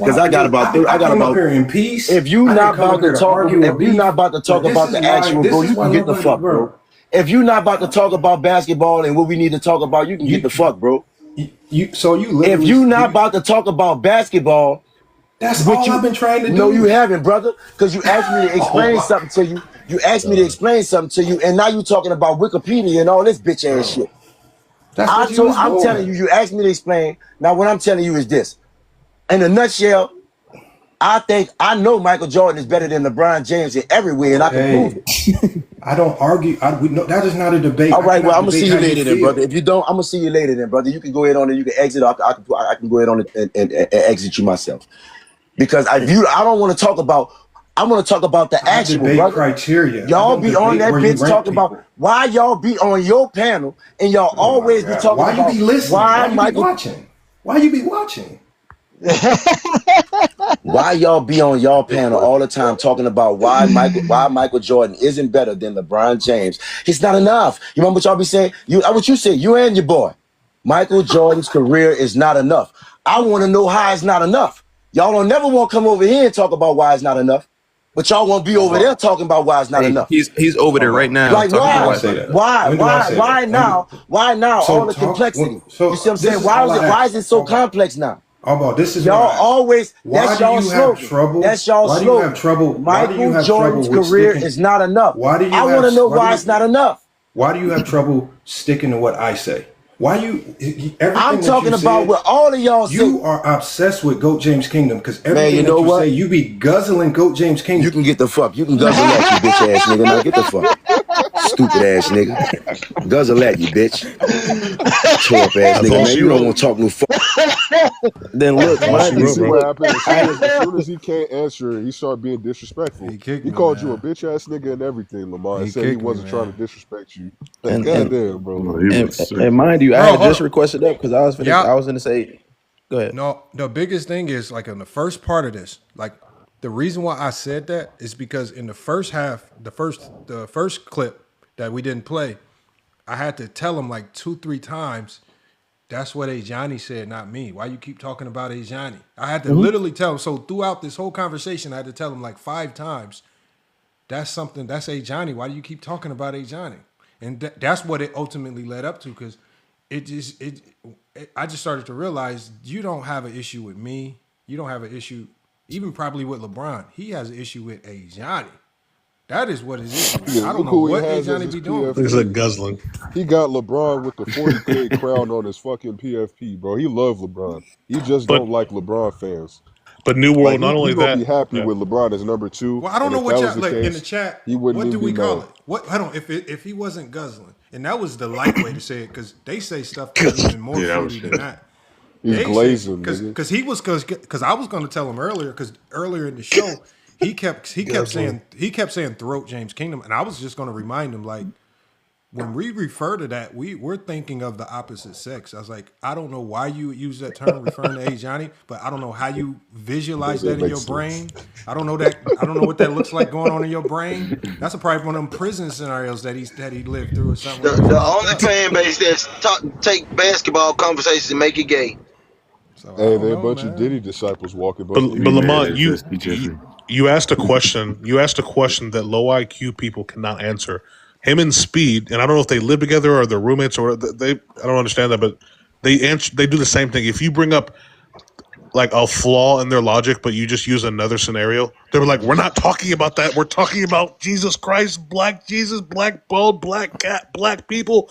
Speaker 2: here because I got about
Speaker 10: I came up here in peace.
Speaker 2: If you
Speaker 10: I
Speaker 2: not
Speaker 10: didn't come
Speaker 2: about
Speaker 10: up here
Speaker 2: to talk,
Speaker 10: argue or
Speaker 2: if you
Speaker 10: beef,
Speaker 2: not about to talk
Speaker 10: but this
Speaker 2: about
Speaker 10: is
Speaker 2: the
Speaker 10: why-
Speaker 2: actual,
Speaker 10: this
Speaker 2: bro,
Speaker 10: is
Speaker 2: you
Speaker 10: why
Speaker 2: can get the
Speaker 10: nobody-
Speaker 2: fuck, bro. If you not about to talk about basketball and what we need to talk about, you can get the fuck, bro.
Speaker 10: So you literally,
Speaker 2: If you not about to talk about basketball
Speaker 10: That's
Speaker 2: Which
Speaker 10: all I've been trying to do.
Speaker 2: No, you haven't, brother. Because you asked me to explain
Speaker 10: my
Speaker 2: something to you. You asked me to explain something to you, and now you talking about Wikipedia and all this bitch ass shit.
Speaker 10: That's what you was
Speaker 2: I'm
Speaker 10: doing.
Speaker 2: telling you, you asked me to explain. Now what I'm telling you is this. In a nutshell, I know Michael Jordan is better than LeBron James in every way, and I can prove it.
Speaker 10: I don't argue. That is not a debate.
Speaker 2: All right, well, I'm gonna
Speaker 10: debate
Speaker 2: see you
Speaker 10: how
Speaker 2: later then,
Speaker 10: feel.
Speaker 2: brother. If you don't, I'm gonna see you later then, brother. You can go ahead on and you can exit. I can go ahead on and exit you myself. Because I don't want to talk about. I want to talk about the actual
Speaker 10: debate
Speaker 2: brother.
Speaker 10: criteria.
Speaker 2: Y'all be on that bitch talking about why y'all be on your panel and y'all always be talking
Speaker 10: why
Speaker 2: about
Speaker 10: you be listening?
Speaker 2: why
Speaker 10: you
Speaker 2: Michael.
Speaker 10: be watching? Why you be watching?
Speaker 2: Why y'all be on y'all panel all the time talking about why Michael Jordan isn't better than LeBron James? It's not enough. You remember what y'all be saying? What you said, you and your boy. Michael Jordan's career is not enough. I want to know how it's not enough. Y'all don't never want to come over here and talk about why it's not enough. But y'all want to be over there talking about why it's not
Speaker 14: Hey,
Speaker 2: enough.
Speaker 14: he's over there right now.
Speaker 2: Like
Speaker 14: talking
Speaker 2: why?
Speaker 14: about
Speaker 2: Why now? Why now?
Speaker 10: So
Speaker 2: All the complexity. You see what I'm
Speaker 10: this
Speaker 2: saying?
Speaker 10: is all I
Speaker 2: Why
Speaker 10: ask.
Speaker 2: is it so complex now?
Speaker 10: This is
Speaker 2: y'all
Speaker 10: what I ask.
Speaker 2: always.
Speaker 10: Why
Speaker 2: That's
Speaker 10: do
Speaker 2: y'all
Speaker 10: you have
Speaker 2: slogan.
Speaker 10: trouble?
Speaker 2: That's y'all
Speaker 10: Why do you
Speaker 2: slogan.
Speaker 10: have trouble? Why do you
Speaker 2: Michael
Speaker 10: have
Speaker 2: Jordan's
Speaker 10: trouble with
Speaker 2: career
Speaker 10: sticking?
Speaker 2: is not enough.
Speaker 10: Why do you?
Speaker 2: I want to know why it's not enough.
Speaker 10: Why do you have trouble sticking to what I say? Why everything
Speaker 2: I'm
Speaker 10: that
Speaker 2: talking
Speaker 10: you
Speaker 2: about
Speaker 10: said,
Speaker 2: what all of y'all say.
Speaker 10: You are obsessed with Goat James Kingdom because everything
Speaker 2: you know
Speaker 10: that you
Speaker 2: what?
Speaker 10: say, you be guzzling Goat James Kingdom.
Speaker 2: You can get the fuck. You can guzzle that, you bitch ass nigga. Now get the fuck. Stupid ass nigga. Guzzle that, you bitch. Toe up ass nigga, man. You don't want to talk no fuck.
Speaker 3: Then look,
Speaker 15: You see what happened?
Speaker 3: I-
Speaker 15: As soon as he can't answer, he started being disrespectful. He called you a bitch ass nigga and everything, Lamar. And said he wasn't trying to disrespect you.
Speaker 3: And-
Speaker 15: Goddamn, bro.
Speaker 3: and mind you, I had just requested up because I was gonna say, go ahead.
Speaker 1: No, the biggest thing is like in the first part of this, like the reason why I said that is because in the first half, the first clip that we didn't play, I had to tell him like 2-3 times. That's what A Johnny said, not me. Why you keep talking about A Johnny? I had to literally tell him. So throughout this whole conversation, I had to tell him like 5 times. That's A Johnny. Why do you keep talking about A Johnny? And that's what it ultimately led up to, because I just started to realize you don't have an issue with me. You don't have an issue, even probably with LeBron. He has an issue with A Johnny. That is what his issue is. I don't know what A Johnny be doing.
Speaker 21: He's like guzzling.
Speaker 15: He got LeBron with the 40K crown on his fucking PFP, bro. He loved LeBron. He just don't like LeBron fans.
Speaker 21: But New World, not only
Speaker 15: he's gonna
Speaker 21: that,
Speaker 15: be happy with LeBron as number 2.
Speaker 1: Well, I don't know
Speaker 15: if
Speaker 1: what
Speaker 15: that
Speaker 1: y'all
Speaker 15: was the
Speaker 1: like
Speaker 15: case,
Speaker 1: in the chat.
Speaker 15: he wouldn't
Speaker 1: What do
Speaker 15: even
Speaker 1: we
Speaker 15: be
Speaker 1: call
Speaker 15: mad.
Speaker 1: it? What? I don't. If he wasn't guzzling, and that was the light way to say it, because they say stuff that's even more fruity than that.
Speaker 15: He's glazing, nigga.
Speaker 1: Because I was going to tell him earlier, because earlier in the show he kept saying throat James Kingdom, and I was just going to remind him, like, when we refer to that, we're thinking of the opposite sex. I was like, I don't know why you would use that term referring to A Johnny, but I don't know how you visualize that in your brain. I don't know what that looks like going on in your brain. That's probably one of them prison scenarios that he lived through or something.
Speaker 8: The only fan base that's take basketball conversations and make it gay.
Speaker 15: Hey, they a bunch of Diddy disciples walking
Speaker 21: but
Speaker 15: by.
Speaker 21: Lamont, you asked a question. You asked a question that low IQ people cannot answer. Him and Speed, and I don't know if they live together or they're roommates or they. I don't understand that, but they do the same thing. If you bring up like a flaw in their logic, but you just use another scenario, they were like, "We're not talking about that. We're talking about Jesus Christ, black Jesus, black bald, black cat, black people,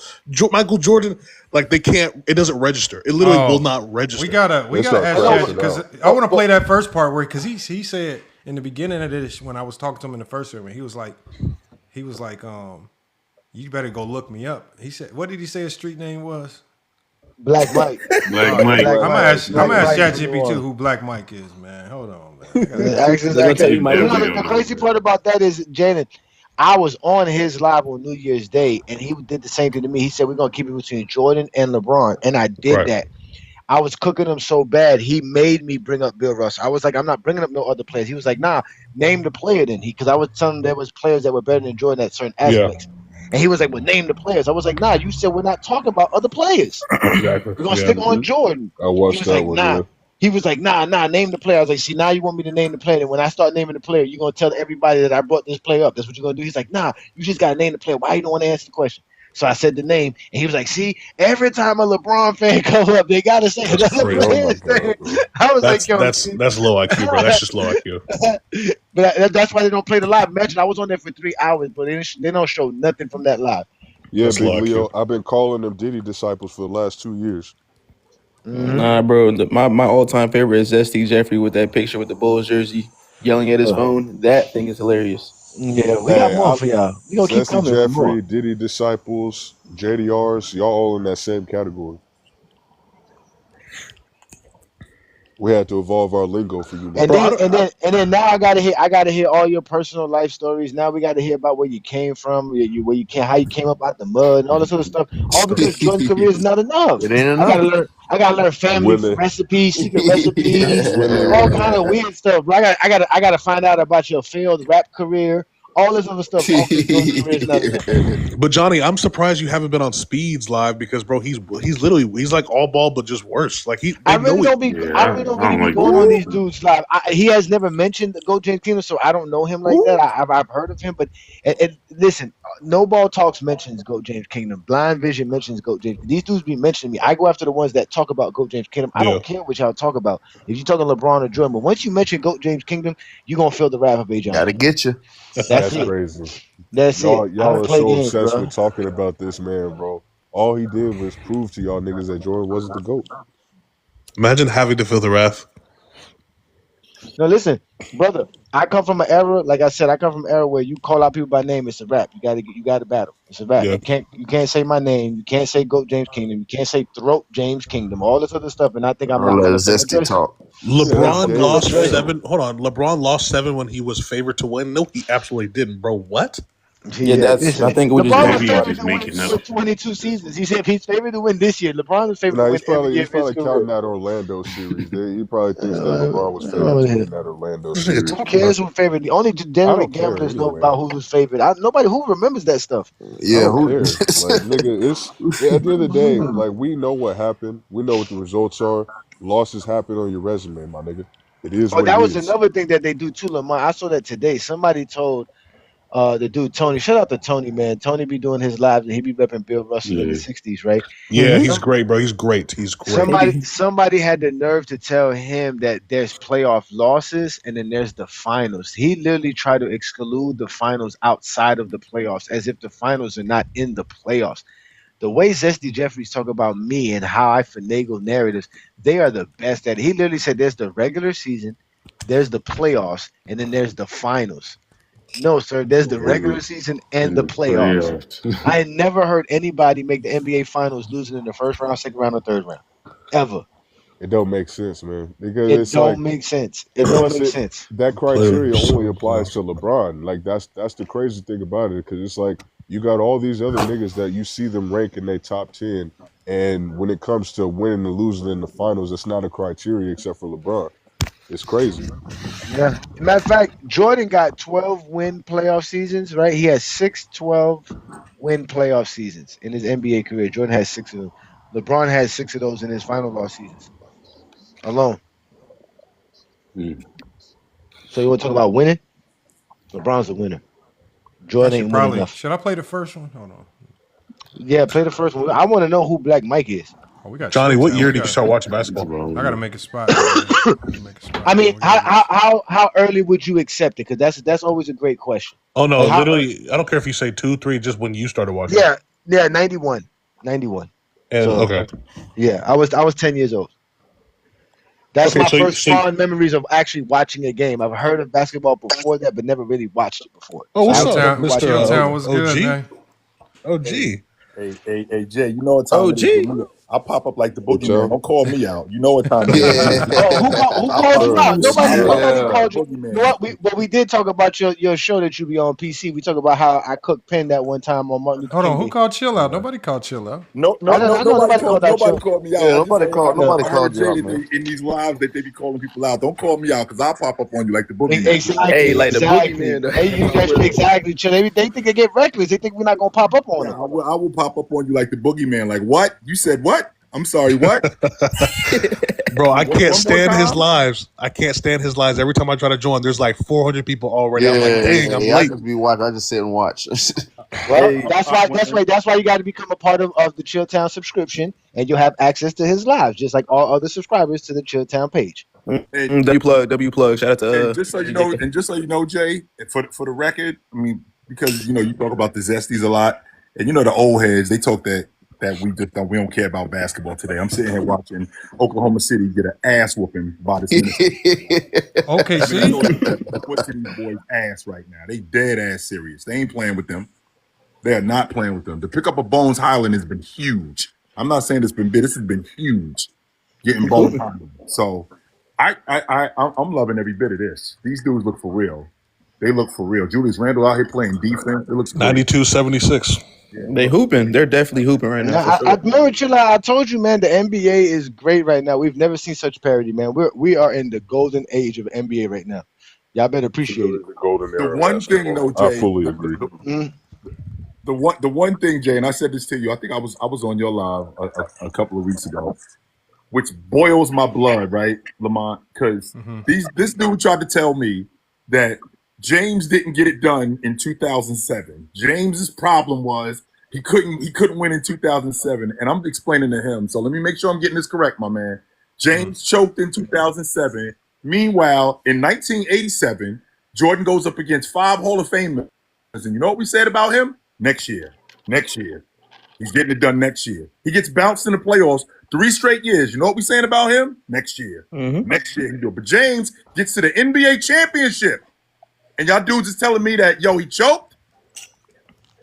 Speaker 21: Michael Jordan." Like they can't. It doesn't register. It literally will not register.
Speaker 1: We gotta ask Chad, because I want to play that first part where, because he said in the beginning of this, when I was talking to him in the first segment, he was like, you better go look me up. He said, what did he say his street name was?
Speaker 18: Black Mike.
Speaker 17: Black Mike.
Speaker 1: I'm gonna ask ChatGPT who Black Mike is, man. Hold on, man.
Speaker 18: The crazy part about that is, Janet, I was on his live on New Year's Day, and he did the same thing to me. He said, we're going to keep it between Jordan and LeBron. And I did that. I was cooking him so bad, he made me bring up Bill Russell. I was like, I'm not bringing up no other players. He was like, nah, name the player then. Because I was telling him there was players that were better than Jordan at certain aspects. And he was like, well, name the players. I was like, nah, you said we're not talking about other players.
Speaker 21: Exactly.
Speaker 18: We're going to stick on Jordan.
Speaker 15: I watched that one,
Speaker 18: nah. He was like, nah, name the player. I was like, see, now you want me to name the player. And when I start naming the player, you're going to tell everybody that I brought this player up. That's what you're going to do. He's like, nah, you just got to name the player. Why you don't want to answer the question?
Speaker 4: So I said the name, and he was like, "See, every time a LeBron fan comes up, they gotta say
Speaker 21: That's
Speaker 4: another
Speaker 21: crazy.
Speaker 15: Oh my
Speaker 4: player's name."
Speaker 15: god, bro.
Speaker 4: I was like,
Speaker 21: That's
Speaker 4: "Yo,
Speaker 21: that's
Speaker 4: see?"
Speaker 21: that's low IQ, bro. That's just low IQ.
Speaker 4: But that's why they don't play the live. Imagine I was on there for 3 hours, but they don't show nothing from that live.
Speaker 15: Yeah,
Speaker 21: That's
Speaker 15: Big
Speaker 21: low
Speaker 15: Leo.
Speaker 21: IQ.
Speaker 15: I've been calling them Diddy disciples for the last 2 years.
Speaker 14: Nah, bro. My all time favorite is Zesty Jeffrey with that picture with the Bulls jersey, yelling at his phone. That thing is hilarious.
Speaker 4: Yeah, we got
Speaker 15: Hey,
Speaker 4: more for y'all. We gonna keep
Speaker 15: Zesty
Speaker 4: coming with more.
Speaker 15: Jeffrey, Diddy disciples, JDRs, y'all all in that same category. We had to evolve our lingo for you, my
Speaker 4: And
Speaker 21: Bro, I
Speaker 4: then
Speaker 15: brother.
Speaker 21: don't.
Speaker 4: now I gotta hear all your personal life stories. Now we gotta hear about where you came from, where you came, how you came up out the mud, and all this other stuff. All because Jordan's career is not enough.
Speaker 14: It ain't enough.
Speaker 4: I gotta learn family
Speaker 15: Willie,
Speaker 4: recipes, secret recipes, all kind
Speaker 15: Willie.
Speaker 4: of weird stuff. Bro, I gotta find out about your failed rap career, all this other stuff. All because Jordan's career is not enough.
Speaker 21: But Johnny, I'm surprised you haven't been on Speeds live because, bro, he's literally he's like all ball but just worse. Like
Speaker 4: I
Speaker 21: they
Speaker 4: really
Speaker 21: know it.
Speaker 4: don't be I
Speaker 17: Yeah,
Speaker 4: really don't
Speaker 17: I
Speaker 4: really
Speaker 17: don't
Speaker 4: be
Speaker 17: like
Speaker 4: going
Speaker 17: that.
Speaker 4: on these dudes live. He has never mentioned the Go James Kingdom, so I don't know him like that. I've heard of him, but listen, No Ball Talks mentions Go James Kingdom. Blind Vision mentions Go James. These dudes be mentioning me. I go after the ones that talk about Go James Kingdom. I
Speaker 21: Yeah,
Speaker 4: don't care what y'all talk about. If you're talking LeBron or Jordan, but once you mention Go James Kingdom, you're gonna feel the wrath of A.
Speaker 14: Gotta
Speaker 4: Johnson.
Speaker 14: get you.
Speaker 4: That's
Speaker 15: That's
Speaker 4: it.
Speaker 15: crazy.
Speaker 4: That's it. I
Speaker 15: Y'all
Speaker 4: don't
Speaker 15: are
Speaker 4: play
Speaker 15: so
Speaker 4: games,
Speaker 15: obsessed
Speaker 4: bro.
Speaker 15: with talking about this man, bro. All he did was prove to y'all niggas that Jordan wasn't the GOAT.
Speaker 21: imagine having to feel the wrath.
Speaker 4: No, listen, brother. I come from an era, like I said, I come from an era where you call out people by name, it's a rap. You got to battle. It's a rap.
Speaker 21: Yeah,
Speaker 4: You can't say my name. You can't say Goat James Kingdom. You can't say Throat James Kingdom. All this other stuff, and I think
Speaker 14: I'll
Speaker 4: I'm
Speaker 14: let
Speaker 4: gonna
Speaker 14: Zesty
Speaker 4: address it.
Speaker 14: talk.
Speaker 15: Yeah, that's
Speaker 21: LeBron
Speaker 4: I'm gonna
Speaker 15: Dave's
Speaker 21: lost
Speaker 4: address it.
Speaker 15: fam.
Speaker 21: 7. Hold on, LeBron lost 7 when he was favored to win. No, he absolutely didn't, bro. What?
Speaker 14: Yeah,
Speaker 4: Yeah,
Speaker 14: that's. I
Speaker 4: listen.
Speaker 14: think we just
Speaker 4: LeBron was
Speaker 14: doing
Speaker 17: Maybe he's
Speaker 14: part.
Speaker 4: favored
Speaker 17: just
Speaker 4: to win
Speaker 17: making that
Speaker 4: for
Speaker 17: up.
Speaker 4: 22 seasons. He said he's favored to win this year. LeBron was favored to
Speaker 15: Now
Speaker 4: win every year
Speaker 15: he's
Speaker 4: of his
Speaker 15: probably counting
Speaker 4: career.
Speaker 15: that Orlando series. He probably thinks that
Speaker 4: Uh,
Speaker 15: LeBron was favored to
Speaker 4: uh,
Speaker 15: win that Orlando
Speaker 21: This nigga
Speaker 15: series.
Speaker 4: who
Speaker 21: talking about?
Speaker 4: cares who favored? The only
Speaker 15: I
Speaker 4: degenerate
Speaker 15: don't care
Speaker 4: gamblers know
Speaker 15: anyway.
Speaker 4: about who's favored. Nobody who remembers that stuff.
Speaker 15: I
Speaker 14: Yeah,
Speaker 15: don't
Speaker 14: who?
Speaker 15: care. Like nigga, it's at the end of the day, like we know what happened. We know what the results are. Losses happen on your resume, my nigga. It is
Speaker 4: Oh,
Speaker 15: what it
Speaker 4: that was
Speaker 15: is.
Speaker 4: another thing that they do too, Lamar. I saw that today. Somebody told the dude Tony, shout out to Tony, man. Tony be doing his lives and he be repping Bill Russell in the
Speaker 17: Yeah.
Speaker 4: 60s, right?
Speaker 21: Yeah, he's
Speaker 4: Some
Speaker 21: great, bro. He's great. He's great.
Speaker 4: somebody had the nerve to tell him that there's playoff losses and then there's the finals. He literally tried to exclude the finals outside of the playoffs as if the finals are not in the playoffs. The way Zesty Jeffries talk about me and how I finagle narratives, they are the best at it. He literally said there's the regular season, there's the playoffs, and then there's the finals. No, sir, there's the regular season and
Speaker 17: In
Speaker 4: the
Speaker 17: the
Speaker 4: playoffs.
Speaker 17: playoffs.
Speaker 4: I had never heard anybody make the NBA finals losing in the first round, second round, or third round. Ever.
Speaker 15: It don't make sense, man. Because
Speaker 4: It
Speaker 15: it's like
Speaker 4: don't make sense. It don't make
Speaker 15: see,
Speaker 4: sense.
Speaker 15: that
Speaker 21: Player
Speaker 15: criteria only
Speaker 21: so
Speaker 15: applies to LeBron. Like that's the crazy thing about it. Because it's like you got all these other niggas that you see them rank in their top 10, and when it comes to winning and losing in the finals, it's not a criteria except for LeBron. It's crazy.
Speaker 4: Yeah. Matter of fact, Jordan got 12 win playoff seasons, right? He has 6 12 win playoff seasons in his NBA career. Jordan has 6 of them. LeBron has 6 of those in his final loss seasons alone.
Speaker 17: Hmm.
Speaker 4: So you want to talk about winning? LeBron's the winner.
Speaker 1: I
Speaker 4: Jordan
Speaker 1: should
Speaker 4: ain't win
Speaker 1: probably.
Speaker 4: enough.
Speaker 1: Should I play the first one? Hold on.
Speaker 4: Yeah, play the first one. I want to know who Black Mike is.
Speaker 1: Oh, we got
Speaker 21: Johnny,
Speaker 1: Chill
Speaker 21: what
Speaker 1: Town.
Speaker 21: year
Speaker 1: We
Speaker 21: did you
Speaker 1: got.
Speaker 21: start watching
Speaker 17: What's
Speaker 21: basketball?
Speaker 17: wrong
Speaker 1: I
Speaker 17: with
Speaker 1: gotta
Speaker 17: it?
Speaker 1: make a spot. Make a spot.
Speaker 4: I mean,
Speaker 1: We gotta make
Speaker 4: how early would you accept it? Because that's always a great question.
Speaker 21: Oh no,
Speaker 4: Like how?
Speaker 21: literally, I don't care if you say 2, 3, just when you started watching.
Speaker 4: Yeah, yeah, 91, 91.
Speaker 21: And
Speaker 4: So
Speaker 21: okay,
Speaker 4: yeah, I was 10 years old. That's
Speaker 21: okay,
Speaker 4: my
Speaker 21: so
Speaker 4: first fond memories of actually watching a game. I've heard of basketball before that, but never really watched it before.
Speaker 21: oh,
Speaker 4: So I
Speaker 21: what's
Speaker 4: have to
Speaker 21: up,
Speaker 1: Chilltown.
Speaker 4: definitely watch it from the
Speaker 1: Chilltown
Speaker 21: Mister
Speaker 1: was
Speaker 4: beginning.
Speaker 1: good,
Speaker 21: OG?
Speaker 1: man.
Speaker 21: OG.
Speaker 5: Hey, Jay, you know what time it is
Speaker 14: OG.
Speaker 5: with me. I pop up like the
Speaker 15: What
Speaker 5: boogeyman.
Speaker 15: y'all?
Speaker 5: Don't call me out. You know what time it is with
Speaker 14: Yeah.
Speaker 5: me.
Speaker 4: Oh, who
Speaker 5: I
Speaker 4: called you
Speaker 5: pop
Speaker 15: Sir,
Speaker 4: out?
Speaker 5: up. I pop
Speaker 4: Nobody
Speaker 5: up like
Speaker 14: Yeah.
Speaker 4: called
Speaker 5: the
Speaker 4: you. You know
Speaker 5: boogeyman.
Speaker 4: what? We did talk about your show that you be on PC. We talk about how I cooked pen that one time on Martin Luther
Speaker 1: Hold on.
Speaker 4: King
Speaker 1: Who
Speaker 4: Day.
Speaker 1: called Chill Out? Nobody called Chill Out.
Speaker 5: No,
Speaker 4: I
Speaker 5: no,
Speaker 4: know,
Speaker 5: no,
Speaker 4: I know nobody called out
Speaker 5: nobody
Speaker 4: you.
Speaker 5: called me out.
Speaker 14: Yeah.
Speaker 5: I just
Speaker 14: Nobody
Speaker 5: heard,
Speaker 14: called. Nobody
Speaker 5: I
Speaker 14: called
Speaker 5: heard
Speaker 14: you
Speaker 5: Jay
Speaker 14: out,
Speaker 5: that
Speaker 14: man.
Speaker 5: in these lives that they be calling people out. Don't call me out because I pop up on you like the boogeyman.
Speaker 14: Hey,
Speaker 4: Exactly,
Speaker 14: like the
Speaker 4: exactly.
Speaker 14: boogeyman. Though.
Speaker 4: Hey, you
Speaker 5: I
Speaker 4: guys,
Speaker 5: will.
Speaker 4: exactly. Chill. They think they get reckless. They think we're not gonna pop up on
Speaker 5: Yeah,
Speaker 4: them.
Speaker 5: I will pop up on you like the boogeyman. Like what? You said what? I'm sorry. What?
Speaker 21: Bro, I can't
Speaker 5: One more
Speaker 21: stand his
Speaker 5: time.
Speaker 21: lives. I can't stand his lives. Every time I try to join, there's like 400 people already. I'm like,
Speaker 14: Yeah,
Speaker 21: dang, I'm
Speaker 14: yeah. I
Speaker 21: late.
Speaker 14: just be watching. I just sit and watch.
Speaker 18: Well,
Speaker 4: Hey,
Speaker 18: that's why you got to become a part of the Chilltown subscription, and you'll have access to his lives, just like all other subscribers to the Chilltown page.
Speaker 5: And,
Speaker 14: W plug. Shout out to
Speaker 5: and just so you know, Jay, for the record, I mean, because you talk about the Zesties a lot, and the old heads, they talk that we don't care about basketball today. I'm sitting here watching Oklahoma City get an ass whooping by this Minnesota.
Speaker 1: Okay,
Speaker 5: I mean,
Speaker 1: see?
Speaker 5: what's in these boys' ass right now? They dead ass serious. They ain't playing with them. They are not playing with them. To pick up a Bones Highland has been huge. I'm not saying it's been big. This has been huge. Getting Bones Highland. So I'm loving every bit of this. These dudes look for real. They look for real. Julius Randle out here playing defense. It looks great.
Speaker 21: 92-76.
Speaker 14: They hooping. They're definitely hooping right now.
Speaker 18: Now,
Speaker 14: For sure.
Speaker 18: I remember, Chilla, I told you, man, the NBA is great right now. We've never seen such parity, man. We are in the golden age of NBA right now. Y'all better appreciate it.
Speaker 15: The golden
Speaker 5: The
Speaker 15: era.
Speaker 5: one thing, though,
Speaker 15: I
Speaker 5: Jay.
Speaker 15: fully agree.
Speaker 5: The one thing, Jay, and I said this to you. I think I was on your live a couple of weeks ago, which boils my blood, right, Lamont? Because this dude tried to tell me that James didn't get it done in 2007. James's problem was he couldn't win in 2007, and I'm explaining to him. So let me make sure I'm getting this correct, my man. James choked in 2007. Meanwhile, in 1987, Jordan goes up against 5 Hall of Famers, and you know what we said about him? Next year. He's getting it done next year. He gets bounced in the playoffs 3 straight years. You know what we're saying about him? Next year. Next year he do it. But James gets to the NBA championship. And y'all dudes is telling me that, he choked?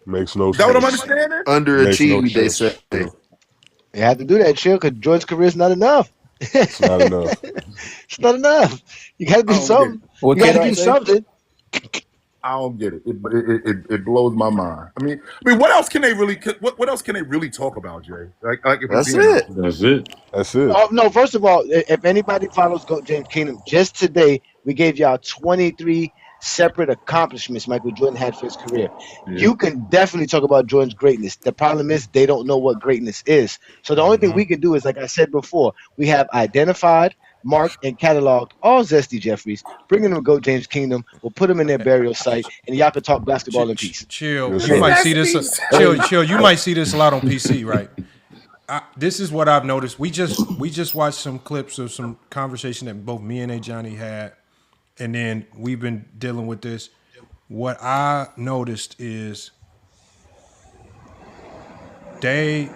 Speaker 15: Makes no
Speaker 5: Is that what I'm
Speaker 15: sense.
Speaker 5: understanding?
Speaker 14: Underachieved, they say.
Speaker 18: You have to do that, Chill, because Jordan's career is not enough.
Speaker 15: It's not enough.
Speaker 18: It's not enough. You got to do something.
Speaker 14: What
Speaker 18: You got to
Speaker 14: can I
Speaker 18: do
Speaker 14: say?
Speaker 18: something.
Speaker 5: I don't get it. It blows my mind. I mean, what else can they really talk about, Jay? Like if we're
Speaker 14: That's
Speaker 5: being
Speaker 14: it.
Speaker 5: honest.
Speaker 15: That's it.
Speaker 18: Oh, no, first of all, if anybody follows Go James Kingdom, just today we gave y'all 23 separate accomplishments Michael Jordan had for his career. You can definitely talk about Jordan's greatness. The problem is they don't know what greatness is. So the only thing we can do is, like I said before, we have identified, marked, and cataloged all Zesty Jeffries, bring them to Go James Kingdom. We'll put them in their burial site, and y'all can talk basketball in peace.
Speaker 1: Chill.
Speaker 15: Yes,
Speaker 1: You
Speaker 15: sir.
Speaker 1: might see this. Chill. You might see this a lot on PC, right? This is what I've noticed. We just watched some clips of some conversation that both me and Johnny had, and then we've been dealing with this. What I noticed is they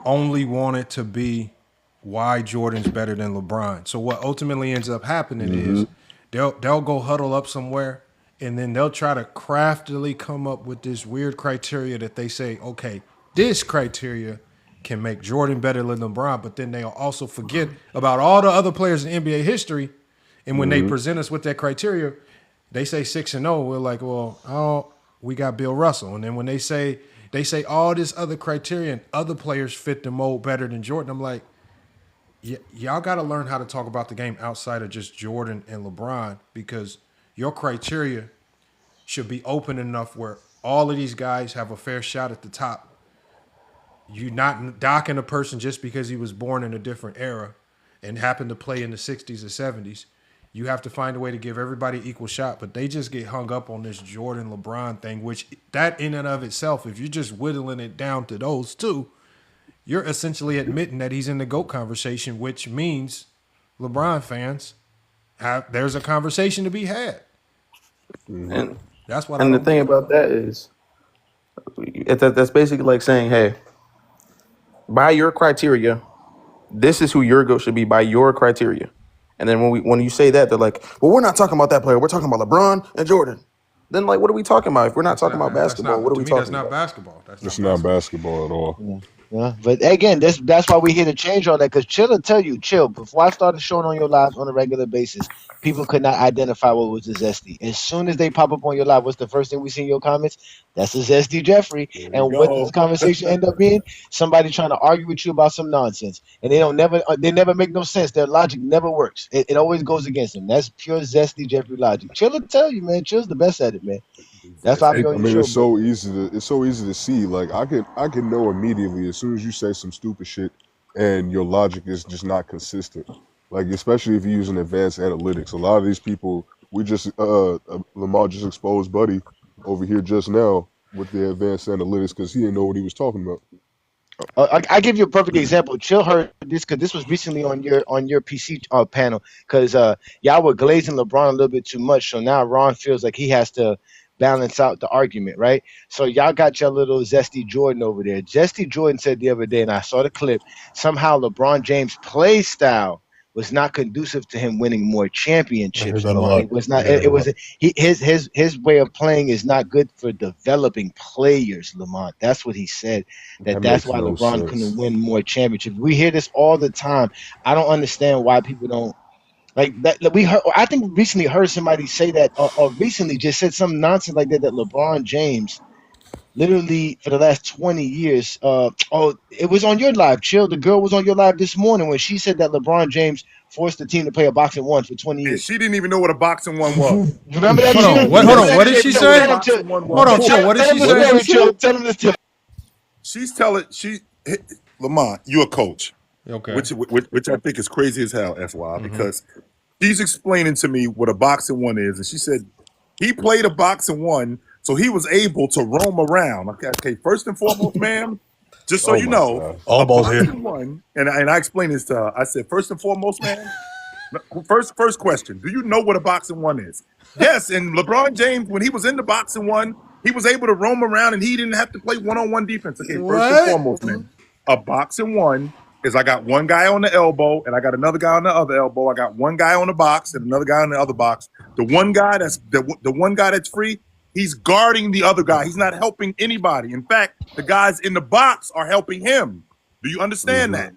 Speaker 1: only want it to be why Jordan's better than LeBron. So what ultimately ends up happening is they'll go huddle up somewhere, and then they'll try to craftily come up with this weird criteria that they say, okay, this criteria can make Jordan better than LeBron, but then they'll also forget about all the other players in NBA history. And when they present us with that criteria, they say 6-0. We're like, well, we got Bill Russell. And then when they say all this other criteria and other players fit the mold better than Jordan, I'm like, y'all got to learn how to talk about the game outside of just Jordan and LeBron, because your criteria should be open enough where all of these guys have a fair shot at the top. You're not docking a person just because he was born in a different era and happened to play in the 60s or 70s. You have to find a way to give everybody equal shot, but they just get hung up on this Jordan LeBron thing, which that in and of itself, if you're just whittling it down to those two, you're essentially admitting that he's in the GOAT conversation, which means LeBron fans there's a conversation to be had.
Speaker 14: And
Speaker 1: That's what.
Speaker 14: And the thing about that is, that's basically like saying, hey, by your criteria, this is who your GOAT should be by your criteria. And then when you say that, they're like, well, we're not talking about that player. We're talking about LeBron and Jordan. Then, like, what are we talking about? If we're not talking about basketball, what are we talking
Speaker 1: That's not
Speaker 14: about?
Speaker 1: basketball.
Speaker 15: It's not basketball at all.
Speaker 18: Yeah, but again, that's why we're here to change all that. Because Chill will tell you, Chill, before I started showing on your lives on a regular basis, people could not identify what was a Zesty. As soon as they pop up on your live, what's the first thing we see in your comments? That's a Zesty Jeffrey. And what does this conversation end up being? Somebody trying to argue with you about some nonsense, and they never make no sense. Their logic never works. It always goes against them. That's pure Zesty Jeffrey logic. Chill will tell you, man. Chill's the best at it, man. That's why I be on your show.
Speaker 15: It's so easy to see. Like I can know immediately as soon as you say some stupid shit and your logic is just not consistent. Like especially if you're using advanced analytics. A lot of these people, we just Lamar just exposed Buddy over here just now. with the advanced analytics because he didn't know what he was talking about.
Speaker 4: I give you a perfect example. Chill heard this because this was recently on your PC panel because y'all were glazing LeBron a little bit too much. So now Ron feels like he has to balance out the argument, right? So y'all got your little Zesty Jordan over there. Zesty Jordan said the other day, and I saw the clip. Somehow LeBron James' play style was not conducive to him winning more
Speaker 21: I hear
Speaker 4: championships.
Speaker 21: that a
Speaker 4: Lamont.
Speaker 21: lot.
Speaker 4: It was not.
Speaker 21: Yeah.
Speaker 4: It was his way of playing is not good for developing players, Lamont. That's what he said.
Speaker 15: That
Speaker 4: That's
Speaker 15: makes
Speaker 4: why
Speaker 15: no
Speaker 4: LeBron
Speaker 15: sense.
Speaker 4: couldn't win more championships. We hear this all the time. I don't understand why people don't like that. We heard. I think recently heard somebody say that, or recently just said some nonsense like that. That LeBron James, literally for the last 20 years, it was on your live, Chill. The girl was on your live this morning when she said that LeBron James forced the team to play a boxing one for 20
Speaker 5: And
Speaker 4: years.
Speaker 5: she didn't even know what a boxing one was.
Speaker 4: Remember that?
Speaker 1: Hold
Speaker 4: Chill?
Speaker 1: on. What?
Speaker 4: Remember
Speaker 1: Hold on.
Speaker 4: that,
Speaker 1: What did
Speaker 4: Chill?
Speaker 1: she
Speaker 4: Chill,
Speaker 1: say?
Speaker 4: tell him to-
Speaker 1: Hold on, Chill. What did
Speaker 4: tell him
Speaker 1: she
Speaker 4: the
Speaker 1: say?
Speaker 4: story, Chill. Tell him this.
Speaker 5: She's telling Lamont, you're a coach,
Speaker 1: Okay.
Speaker 5: which I think is crazy as hell, FY, because she's explaining to me what a boxing one is, and she said he played a boxing one, so he was able to roam around. Okay. First and foremost, ma'am, just so
Speaker 15: Oh
Speaker 5: you
Speaker 15: my
Speaker 5: know,
Speaker 15: God.
Speaker 21: All
Speaker 5: a
Speaker 21: balls here.
Speaker 5: boxing one, and I explained this to her. I said, first and foremost, ma'am. First question. Do you know what a boxing one is? Yes, and LeBron James, when he was in the boxing one, he was able to roam around and he didn't have to play one-on-one defense. Okay, first and
Speaker 1: What?
Speaker 5: foremost, man. A boxing one is I got one guy on the elbow and I got another guy on the other elbow. I got one guy on the box and another guy on the other box. The one guy that's free, he's guarding the other guy. He's not helping anybody. In fact, the guys in the box are helping him. Do you understand that?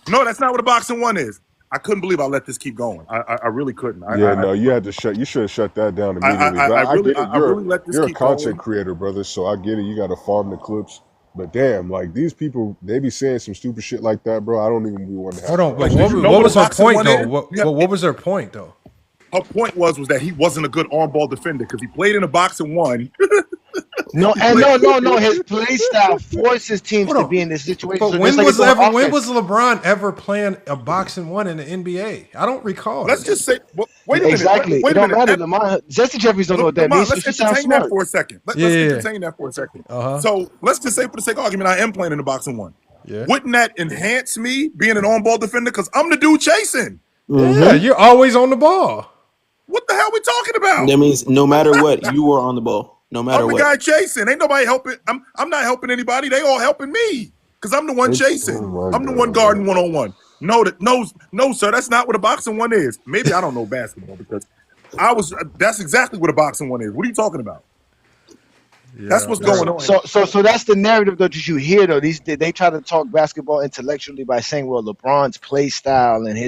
Speaker 5: No, that's not what a boxing one is. I couldn't believe I let this keep going. I really couldn't.
Speaker 15: You had to shut. You should have shut that down immediately. But I get it.
Speaker 5: I really let this
Speaker 15: You're a
Speaker 5: keep
Speaker 15: content
Speaker 5: going.
Speaker 15: creator, brother. So I get it. You got to farm the clips. But damn, like these people, they be saying some stupid shit like that, bro. I don't even be wanting to.
Speaker 1: Hold on. But
Speaker 5: Like,
Speaker 1: what,
Speaker 5: you know
Speaker 1: what
Speaker 5: what
Speaker 1: was
Speaker 5: a
Speaker 1: her
Speaker 5: boxing
Speaker 1: point
Speaker 5: one
Speaker 1: though?
Speaker 5: is?
Speaker 1: What was her point though?
Speaker 5: Her point was that he wasn't a good on-ball defender because he played in a boxing one.
Speaker 4: No, his play style forces teams
Speaker 1: Hold
Speaker 4: to
Speaker 1: on.
Speaker 4: be in this situation.
Speaker 1: But
Speaker 4: So
Speaker 1: when
Speaker 4: just like
Speaker 1: was
Speaker 4: it's on
Speaker 1: when
Speaker 4: offense.
Speaker 1: was LeBron ever playing a boxing one in the NBA? I don't recall.
Speaker 5: Let's
Speaker 1: this.
Speaker 5: just say, wait a minute.
Speaker 4: Exactly.
Speaker 5: Wait
Speaker 4: It
Speaker 5: a
Speaker 4: don't
Speaker 5: minute.
Speaker 4: matter. Lamont, Jesse Jeffries don't know what that
Speaker 5: Lamont,
Speaker 4: means, so
Speaker 5: let's
Speaker 4: she sounds
Speaker 5: entertain that
Speaker 4: smart.
Speaker 5: for a second. Let's entertain that for a second. So let's just say, for the sake of argument, I am playing in the boxing one.
Speaker 1: Yeah.
Speaker 5: Wouldn't that enhance me being an on-ball defender? Because I'm the dude chasing.
Speaker 1: Yeah, you're always on the ball.
Speaker 5: What the hell are we talking about?
Speaker 14: That means no matter what, you are on the ball. No matter
Speaker 5: I'm the
Speaker 14: what.
Speaker 5: guy chasing. Ain't nobody helping. I'm not helping anybody. They all helping me because I'm the one chasing. I'm the one guarding one-on-one. No, sir. That's not what a boxing one is. Maybe I don't know basketball because that's exactly what a boxing one is. What are you talking about?
Speaker 1: Yeah.
Speaker 5: That's what's going on.
Speaker 4: So that's the narrative that you hear though. They try to talk basketball intellectually by saying, well, LeBron's play style and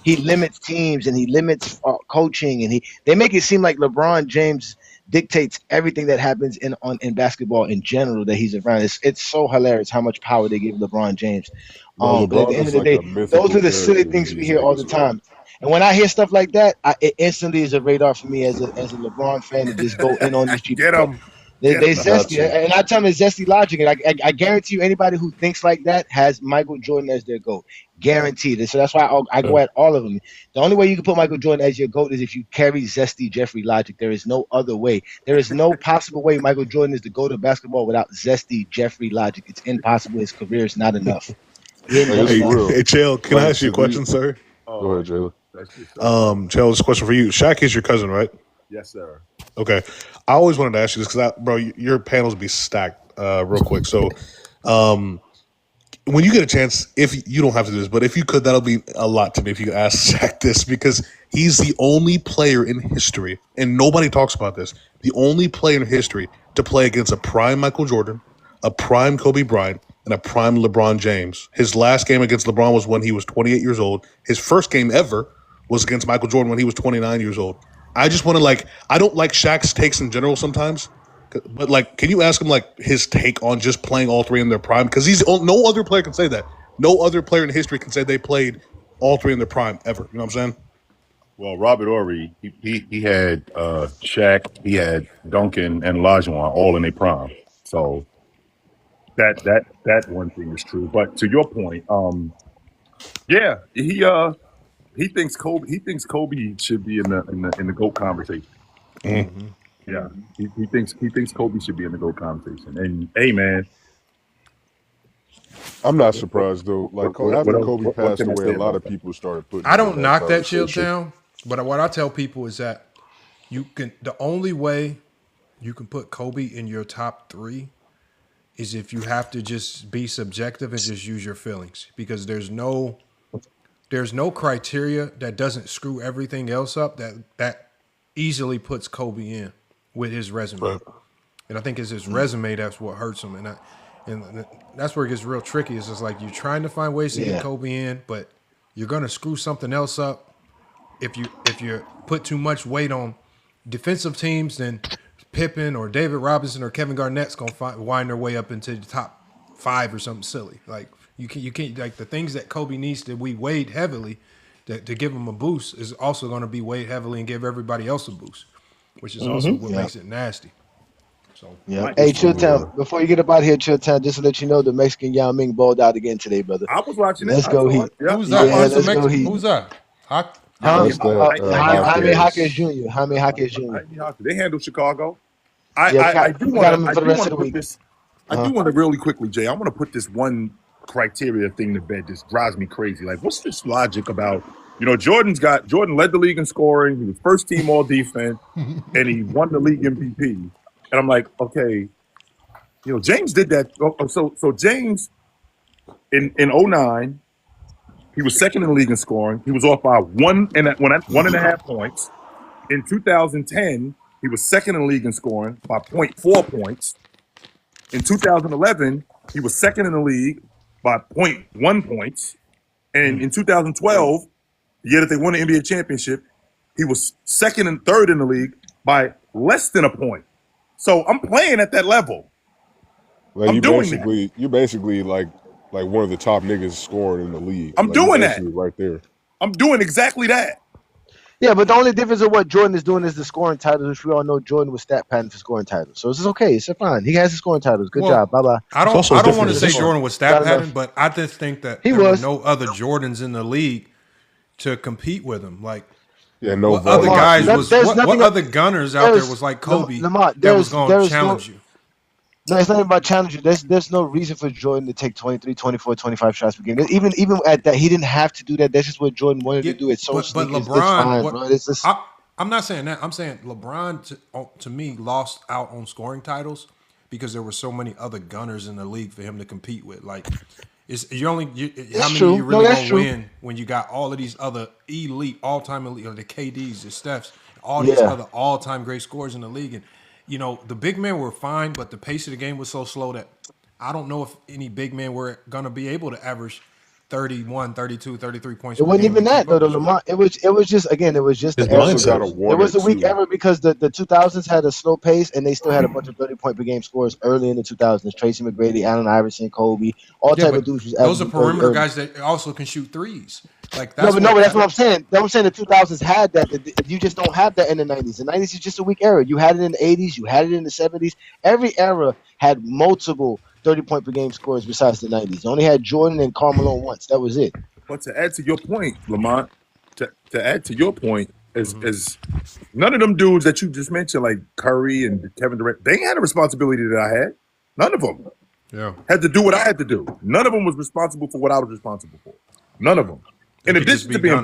Speaker 4: he limits teams and he limits coaching and they make it seem like LeBron James dictates everything that happens in basketball in general that he's around. It's so hilarious how much power they give LeBron James.
Speaker 15: Bro,
Speaker 4: But at the
Speaker 15: LeBron
Speaker 4: end
Speaker 15: is
Speaker 4: of the
Speaker 15: like
Speaker 4: day,
Speaker 15: a mythical
Speaker 4: those are the silly
Speaker 15: character
Speaker 4: things
Speaker 15: to
Speaker 4: we
Speaker 15: these
Speaker 4: hear all the
Speaker 15: niggas, man.
Speaker 4: time. And when I hear stuff like that, it instantly is a radar for me as a LeBron fan to just go in on these people.
Speaker 5: Get him.
Speaker 4: They
Speaker 15: Got
Speaker 4: zesty,
Speaker 15: you.
Speaker 4: and I tell them it's zesty logic, and I guarantee you, anybody who thinks like that has Michael Jordan as their GOAT, guaranteed. And so that's why I go at all of them. The only way you can put Michael Jordan as your GOAT is if you carry zesty Jeffrey logic. There is no other way. There is no possible way Michael Jordan is the GOAT of basketball without zesty Jeffrey logic. It's impossible. His career is not enough.
Speaker 21: Hey, Chael, can I ask you a question, sir?
Speaker 15: Go ahead, Jalen.
Speaker 21: Chael, this question for you. Shaq is your cousin, right?
Speaker 5: Yes, sir.
Speaker 21: Okay. I always wanted to ask you this because, bro, your panels be stacked real quick. So, when you get a chance, if you don't have to do this, but if you could, that'll be a lot to me if you could ask Shaq this because he's the only player in history, and nobody talks about this, the only player in history to play against a prime Michael Jordan, a prime Kobe Bryant, and a prime LeBron James. His last game against LeBron was when he was 28 years old. His first game ever was against Michael Jordan when he was 29 years old. I just want to, I don't like Shaq's takes in general sometimes, but, can you ask him, his take on just playing all three in their prime? Because no other player can say that. No other player in history can say they played all three in their prime ever. You know what I'm saying?
Speaker 5: Well, Robert Horry, he had Shaq, he had Duncan and Olajuwon all in their prime. So that one thing is true. But to your point, yeah, he thinks Kobe should be in the GOAT conversation.
Speaker 21: Mm-hmm.
Speaker 5: Yeah, he thinks Kobe should be in the GOAT conversation. And hey, man,
Speaker 15: I'm not surprised though. Like after Kobe
Speaker 5: what
Speaker 15: passed
Speaker 5: can I
Speaker 15: away,
Speaker 5: say
Speaker 15: a lot
Speaker 5: about
Speaker 15: of
Speaker 5: that?
Speaker 15: people started putting
Speaker 1: I
Speaker 15: him in
Speaker 1: don't
Speaker 15: that
Speaker 1: knock that
Speaker 15: conversation.
Speaker 1: Chilltown, but what I tell people is that the only way you can put Kobe in your top 3 is if you have to just be subjective and just use your feelings, because there's no criteria that doesn't screw everything else up that easily puts Kobe in with his resume.
Speaker 15: Right.
Speaker 1: And I think it's his resume that's what hurts him. And that's where it gets real tricky. It's just like you're trying to find ways to get
Speaker 4: Yeah.
Speaker 1: Kobe in, but you're gonna screw something else up if you put too much weight on defensive teams. Then Pippen or David Robinson or Kevin Garnett's gonna wind their way up into the top 5 or something silly. Like you can't like the things that Kobe needs to be weighed heavily to give him a boost is also going to be weighed heavily and give everybody else a boost, which is also what makes it nasty. So
Speaker 4: yeah. Hey, Chilltown, before you get up out here, Chilltown, just to let you know, the Mexican Yao Ming balled out again today, brother.
Speaker 5: I was watching
Speaker 4: Let's
Speaker 5: it.
Speaker 4: go
Speaker 5: I saw
Speaker 4: Heat.
Speaker 5: it. Yeah.
Speaker 1: who's that?
Speaker 4: Yeah, let's go Heat.
Speaker 1: Who's that?
Speaker 15: That's
Speaker 4: Jaime Jaquez Jr. Jaime Jaquez Jr.
Speaker 5: They handled Chicago.
Speaker 4: Yeah,
Speaker 5: I do
Speaker 4: got him
Speaker 5: want
Speaker 4: for the rest
Speaker 5: to
Speaker 4: of the
Speaker 5: put
Speaker 4: week.
Speaker 5: this. I do want to really quickly, Jay. I want to put this one criteria thing to bed. Just drives me crazy. Like, what's this logic about? You know, Jordan led the league in scoring. He was first team all defense, and he won the league MVP. And I'm like, okay, you know, James did that. So James in 09, he was second in the league in scoring. He was off by one and a half points. In 2010, he was second in the league in scoring by 0.4 points. In 2011, he was second in the league by 0.1 points. And in 2012, the year that they won the NBA championship, he was second and third in the league by less than a point. So I'm playing at that level.
Speaker 15: Like
Speaker 5: I'm doing
Speaker 15: you basically like one of the top niggas scoring in the league.
Speaker 5: I'm
Speaker 15: like,
Speaker 5: doing that
Speaker 15: right there.
Speaker 5: I'm doing exactly that.
Speaker 4: Yeah, but the only difference of what Jordan is doing is the scoring titles, which we all know Jordan was stat pattern for scoring titles. So it's okay. It's fine. He has the scoring titles. Good job. Bye bye.
Speaker 1: I don't want to say Jordan was stat pattern, but I just think that there were no other Jordans in the league to compete with him. Like, what other guys what other gunners out there was like Kobe that was going to challenge you?
Speaker 4: No, it's not even about challenging. There's no reason for Jordan to take 23, 24, 25 shots per game. Even at that, he didn't have to do that. That's just what Jordan wanted to do. It's so
Speaker 1: but
Speaker 4: sneaky.
Speaker 1: LeBron,
Speaker 4: it's just,
Speaker 1: I'm not saying that. I'm saying LeBron to me lost out on scoring titles because there were so many other gunners in the league for him to compete with. Like, how many you really gonna win when you got all of these other elite, all-time elite, the KDs, the Stephs, all these other all-time great scorers in the league. And you know, the big men were fine, but the pace of the game was so slow that I don't know if any big men were going to be able to average 31, 32, 33 points.
Speaker 4: It wasn't even that though. Lamar, it was just the era. It was a weak era because the 2000s had a slow pace and they still had a bunch of 30-point per game scores early in the 2000s. Tracy McGrady, Allen Iverson, Kobe, all type of dudes.
Speaker 1: Those are perimeter guys that also can shoot threes. Like that's
Speaker 4: but that's what I'm saying. I'm saying the 2000s had that. You just don't have that in the 90s. The 90s is just a weak era. You had it in the 80s. You had it in the 70s. Every era had multiple 30-point per game scores besides the 90s. You only had Jordan and Carmelo once. That was it.
Speaker 5: But to add to your point, Lamont, to add to your point, is none of them dudes that you just mentioned, like Curry and Kevin Durant, they had a responsibility that I had. None of them had to do what I had to do. None of them was responsible for what I was responsible for. None of them. In addition to being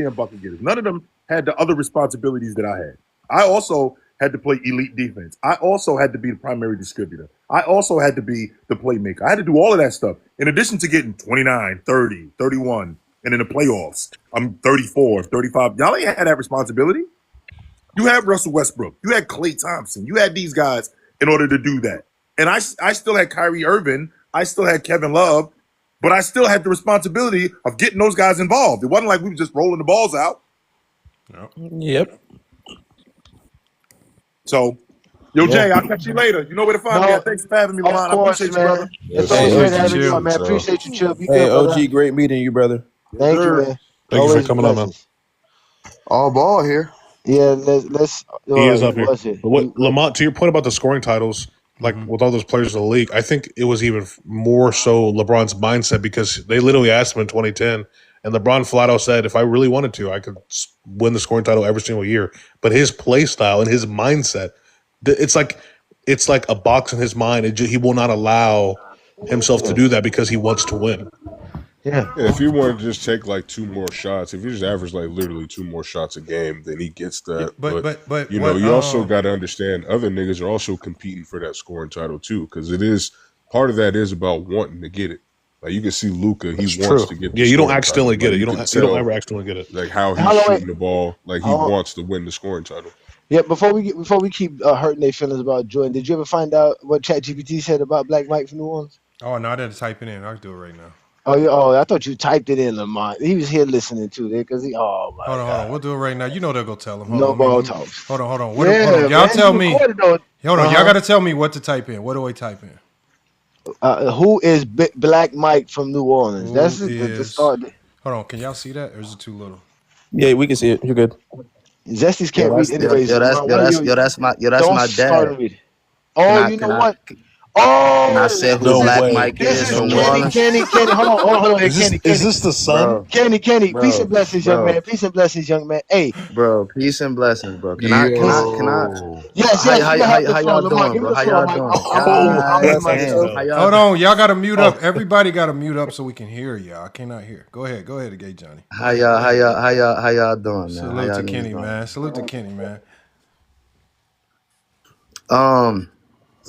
Speaker 5: bucket getters, none of them had the other responsibilities that I had. I also had to play elite defense. I also had to be the primary distributor. I also had to be the playmaker. I had to do all of that stuff. In addition to getting 29, 30, 31, and in the playoffs, I'm 34, 35. Y'all ain't had that responsibility. You had Russell Westbrook. You had Klay Thompson. You had these guys in order to do that. And I still had Kyrie Irving. I still had Kevin Love. But I still had the responsibility of getting those guys involved. It wasn't like we were just rolling the balls out.
Speaker 20: Yep.
Speaker 5: So, Jay, I'll catch you later. You know where to find me. Thanks for having me, Lamont. I appreciate you, brother.
Speaker 4: It's always great having you, man. Appreciate you, Chill. Be
Speaker 14: Hey,
Speaker 4: good,
Speaker 14: OG,
Speaker 4: brother.
Speaker 14: great meeting you, brother.
Speaker 4: Thank you, man.
Speaker 21: Thank you for coming on, man.
Speaker 4: All ball here. Yeah, let's.
Speaker 21: He is up here. But what Lamont, to your point about the scoring titles, like with all those players in the league, I think it was even more so LeBron's mindset because they literally asked him in 2010, And LeBron flat out said, if I really wanted to, I could win the scoring title every single year. But his play style and his mindset, it's like a box in his mind. He will not allow himself to do that because he wants to win.
Speaker 15: Yeah, if you want to just take like 2 more shots, if you just average like literally 2 more shots a game, then he gets that.
Speaker 1: But
Speaker 15: you know, you also got to understand other niggas are also competing for that scoring title too, because it is part of that is about wanting to get it. Like you can see Luka, he wants to get.
Speaker 21: Yeah, you don't
Speaker 15: title.
Speaker 21: accidentally get
Speaker 15: Like,
Speaker 21: it. You don't ever accidentally get it.
Speaker 15: Like how he's shooting the ball, like he wants to win the scoring title.
Speaker 4: Yeah, before we keep hurting their feelings about Jordan, did you ever find out what ChatGPT said about Black Mike from New Orleans?
Speaker 1: Oh no, I didn't type it in. I can do it right now.
Speaker 4: Oh, yeah, I thought you typed it in, Lamont. He was here listening to it because oh my
Speaker 1: hold on. We'll do it right now. You know they'll go tell him.
Speaker 4: No ball talks.
Speaker 1: Hold on.
Speaker 4: Hold on.
Speaker 1: Y'all tell me.
Speaker 4: Hold on.
Speaker 1: Y'all got to tell me what to type in. What do I type in?
Speaker 4: Who is Black Mike from New Orleans? That's the start.
Speaker 1: Hold on. Can y'all see that, or is it too little?
Speaker 20: Yeah, we can see it. You're good.
Speaker 4: Zesties can't read anyways.
Speaker 8: That's my dad.
Speaker 4: Oh, you know what? Oh,
Speaker 8: and I said who Black Mike is from New Orleans.
Speaker 4: Kenny. Hold on.
Speaker 21: Is this the son?
Speaker 4: Kenny. Peace and blessings, young man. Peace and blessings, young man. Hey,
Speaker 8: bro. Peace and blessings, bro. Can I?
Speaker 4: Yes.
Speaker 8: How y'all doing, bro? How y'all doing?
Speaker 1: Hold on. Y'all got to mute up. Everybody got to mute up so we can hear y'all. I cannot hear. Go ahead, Gay Johnny.
Speaker 8: How y'all doing, man?
Speaker 1: Salute to Kenny, man. Salute to Kenny, man.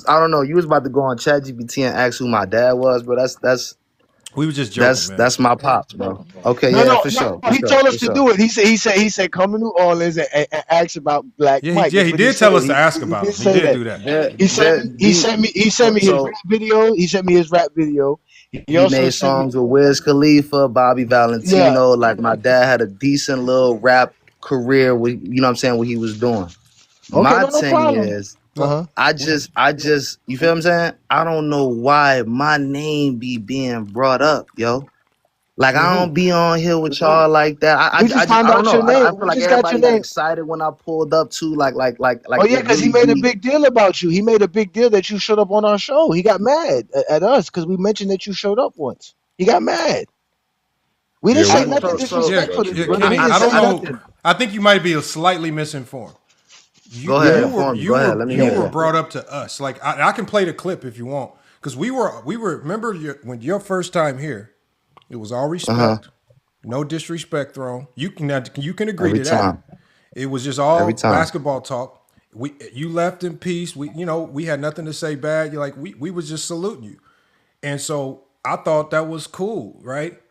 Speaker 8: I don't know. You was about to go on ChatGPT and ask who my dad was, but that's
Speaker 1: we were just joking,
Speaker 8: that's my pops, bro. Okay, for sure.
Speaker 4: He told us to do it. He said come to New Orleans and ask about Black Mike.
Speaker 1: Yeah, he did tell us to ask about him. He did do that.
Speaker 4: He sent me his rap video. He sent me his rap video.
Speaker 8: He also made songs with Wiz Khalifa, Bobby Valentino. Like my dad had a decent little rap career with, you know what I'm saying, what he was doing. My thing is, I just, you feel what I'm saying? I don't know why my name be being brought up, yo. Like I don't be on here with y'all like that. I don't know. I feel like everybody got excited when I pulled up to like.
Speaker 4: Oh yeah, because he made a big deal about you. He made a big deal that you showed up on our show. He got mad at us because we mentioned that you showed up once. He got mad. We didn't say nothing disrespectful to you.
Speaker 1: Kenny, I don't know. I think you might be slightly misinformed.
Speaker 8: Go ahead.
Speaker 1: You were brought up to us. Like I can play the clip if you want, because we were. Remember when your first time here, it was all respect, no disrespect thrown. You can agree to that. It was just all basketball talk. You left in peace. We had nothing to say bad. You're like we was just saluting you, and so I thought that was cool, right?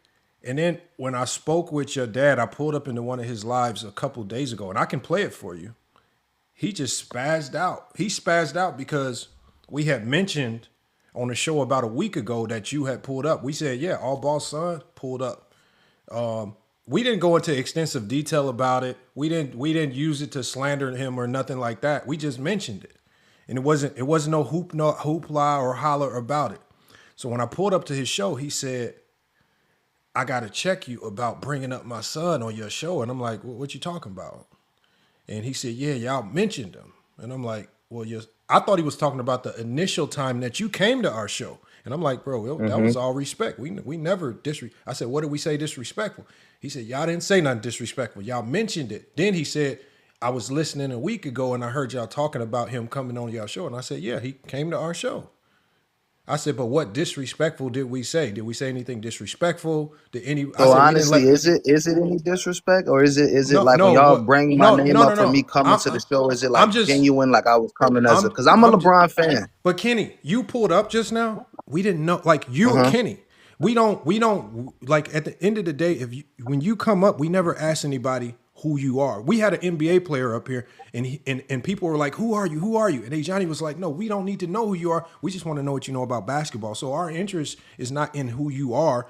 Speaker 1: And then when I spoke with your dad, I pulled up into one of his lives a couple days ago, and I can play it for you. He just spazzed out. He spazzed out because we had mentioned on a show about a week ago that you had pulled up. We said, yeah, All Ball son pulled up. We didn't go into extensive detail about it. We didn't use it to slander him or nothing like that. We just mentioned it. And it wasn't no hoopla or holler about it. So when I pulled up to his show, he said, I got to check you about bringing up my son on your show. And I'm like, what you talking about? And he said, yeah, y'all mentioned him. And I'm like, well, yes. I thought he was talking about the initial time that you came to our show. And I'm like, bro, that was all respect. We never I said, what did we say disrespectful? He said, y'all didn't say nothing disrespectful. Y'all mentioned it. Then he said, I was listening a week ago and I heard y'all talking about him coming on y'all show. And I said, yeah, he came to our show. I said, but what disrespectful did we say? Did we say anything disrespectful?
Speaker 8: Honestly, is it any disrespect, or is it like when y'all bring my name up for me coming to the show? Is it like genuine, like I was coming as because I'm a LeBron fan?
Speaker 1: But Kenny, you pulled up just now. We didn't know, like you and Kenny. We don't like at the end of the day. When you come up, we never ask anybody who you are. We had an NBA player up here, and people were like, "Who are you? Who are you?" And Johnny was like, "No, we don't need to know who you are. We just want to know what you know about basketball. So our interest is not in who you are.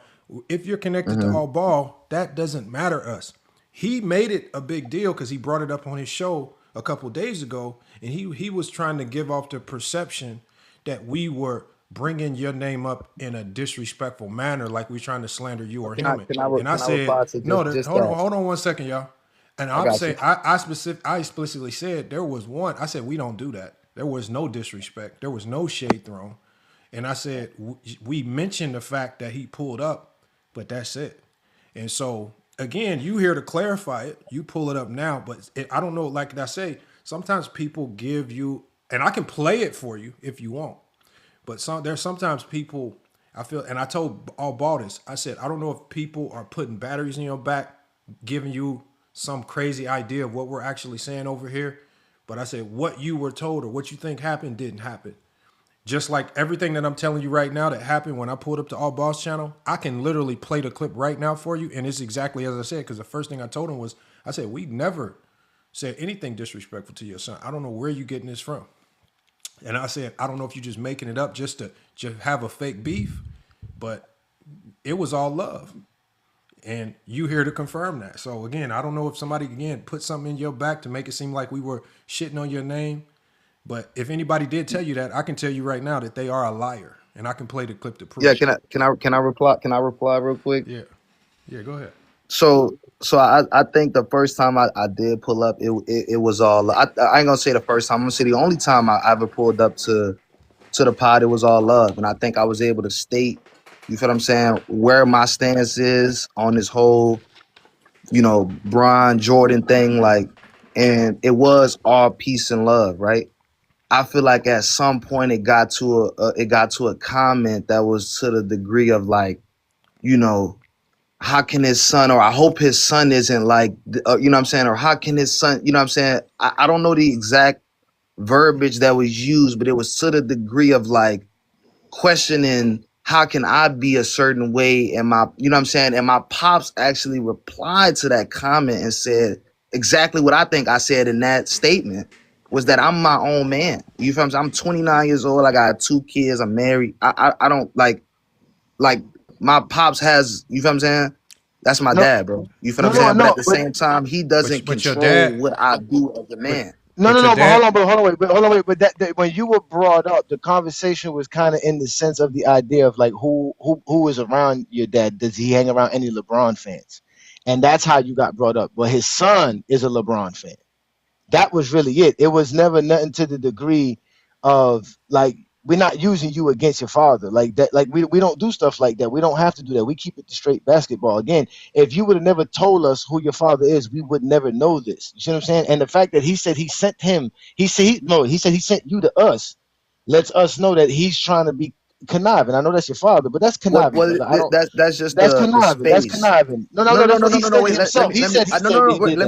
Speaker 1: If you're connected to All Ball, that doesn't matter us." He made it a big deal because he brought it up on his show a couple of days ago, and he was trying to give off the perception that we were bringing your name up in a disrespectful manner, like we're trying to slander you or him. And I said, "No, hold on 1 second, y'all." And I'm saying, I explicitly said there was one. I said we don't do that. There was no disrespect. There was no shade thrown. And I said we mentioned the fact that he pulled up, but that's it. And so again, you here to clarify it. You pull it up now, but I don't know. Like I say, sometimes people give you, and I can play it for you if you want. But there's sometimes people I feel, and I told all Baldus, I said I don't know if people are putting batteries in your back, giving you some crazy idea of what we're actually saying over here. But I said what you were told or what you think happened didn't happen. Just like everything that I'm telling you right now that happened when I pulled up the All Boss channel, I can literally play the clip right now for you. And it's exactly as I said, because the first thing I told him was, I said, we never said anything disrespectful to your son. I don't know where you getting this from. And I said, I don't know if you're just making it up just to have a fake beef, but it was all love. And you here to confirm that. So again, I don't know if somebody, again, put something in your back to make it seem like we were shitting on your name. But if anybody did tell you that, I can tell you right now that they are a liar, and I can play the clip to prove.
Speaker 8: Yeah, can I reply? Can I reply real quick?
Speaker 1: Yeah, go ahead.
Speaker 8: So I think the first time I did pull up, it was all. I ain't gonna say the first time. I'm gonna say the only time I ever pulled up to the pod, it was all love, and I think I was able to state, you feel what I'm saying, where my stance is on this whole, Bron Jordan thing, like, and it was all peace and love, right? I feel like at some point it got to a comment that was to the degree of like, how can his son, or I hope his son isn't like, you know what I'm saying, or how can his son, you know what I'm saying? I don't know the exact verbiage that was used, but it was to the degree of like questioning how can I be a certain way, and my, you know what I'm saying? And my pops actually replied to that comment and said exactly what I think I said in that statement, was that I'm my own man. You feel what I'm saying? I'm 29 years old. I got 2 kids. I'm married. I don't like my pops has, you feel what I'm saying? That's my dad, bro. You feel what I'm saying? But at the same time, he doesn't control what I do as a man.
Speaker 18: But hold on, wait. But that when you were brought up, the conversation was kind of in the sense of the idea of like who is around your dad. Does he hang around any LeBron fans? And that's how you got brought up. Well, his son is a LeBron fan. That was really it. It was never nothing to the degree of like, we're not using you against your father like that. Like we don't do stuff like that. We don't have to do that. We keep it to straight basketball. Again, if you would have never told us who your father is, we would never know this. You see what I'm saying? And the fact that he said he sent him, he said he sent you to us, lets us know that he's trying to be conniving. I know that's your father, but that's conniving.
Speaker 8: That's just
Speaker 18: that's
Speaker 8: the
Speaker 18: conniving. That's
Speaker 8: space.
Speaker 18: conniving. No. That's what he said himself. He said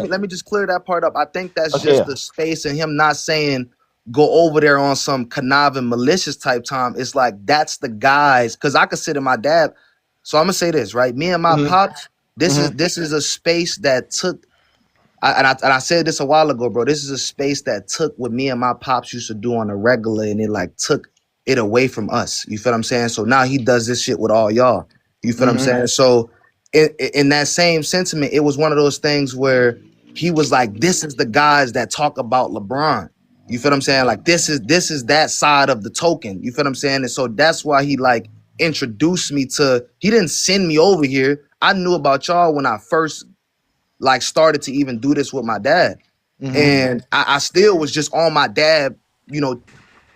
Speaker 8: Let me just clear that part up. I think that's just the space, and him not saying go over there on some conniving malicious type time. It's like that's the guys, because I consider my dad. So I'm gonna say this, right? Me and my pops, this is a space that took. I said this a while ago, bro. This is a space that took what me and my pops used to do on a regular, and it like took it away from us. You feel what I'm saying? So now he does this shit with all y'all. You feel what I'm saying? So in that same sentiment, it was one of those things where he was like, "This is the guys that talk about LeBron." You feel what I'm saying? Like this is that side of the token. You feel what I'm saying? And so that's why he like introduced me to. He didn't send me over here. I knew about y'all when I first like started to even do this with my dad. And I still was just on my dad,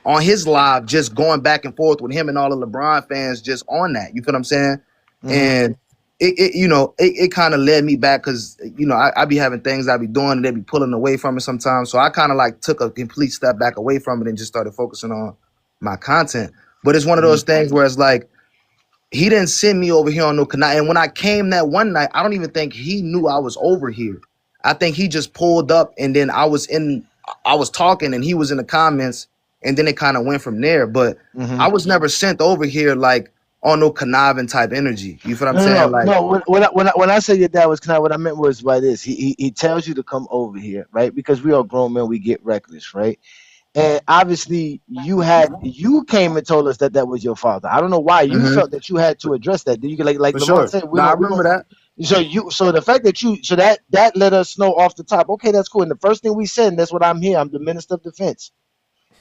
Speaker 8: on his live, just going back and forth with him and all the LeBron fans just on that. You feel what I'm saying? And it kind of led me back because, I be having things I be doing and they be pulling away from it sometimes. So I kind of like took a complete step back away from it and just started focusing on my content. But it's one of those things where it's like, he didn't send me over here on no canal. And when I came that one night, I don't even think he knew I was over here. I think he just pulled up and then I was talking and he was in the comments and then it kind of went from there. But I was never sent over here like on no conniving type energy. You feel what I'm saying?
Speaker 18: No. When I say your dad was conniving, what I meant was by this. He tells you to come over here, right? Because we are grown men, we get reckless, right? And obviously you came and told us that was your father. I don't know why you felt that you had to address that. Did you like LeBron said?
Speaker 8: I remember that.
Speaker 18: So the fact that that let us know off the top. Okay, that's cool. And the first thing we said, and that's what I'm here. I'm the Minister of Defense.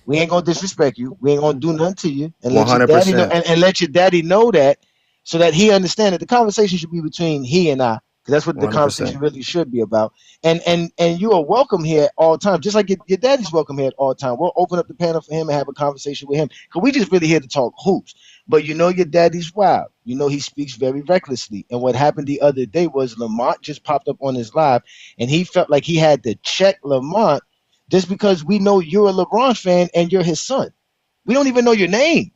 Speaker 18: We ain't gonna disrespect you. We ain't gonna do nothing to you, and let your daddy know, and let your daddy know that, so that he understand that the conversation should be between he and I.
Speaker 4: because that's what the
Speaker 14: 100%.
Speaker 4: conversation really should be about. And you are welcome here at all times, just like your daddy's welcome here at all time. We'll open up the panel for him and have a conversation with him, because we just really here to talk hoops. But your daddy's wild. He speaks very recklessly. And what happened the other day was Lamont just popped up on his live, and he felt like he had to check Lamont just because we know you're a LeBron fan and you're his son. We don't even know your name.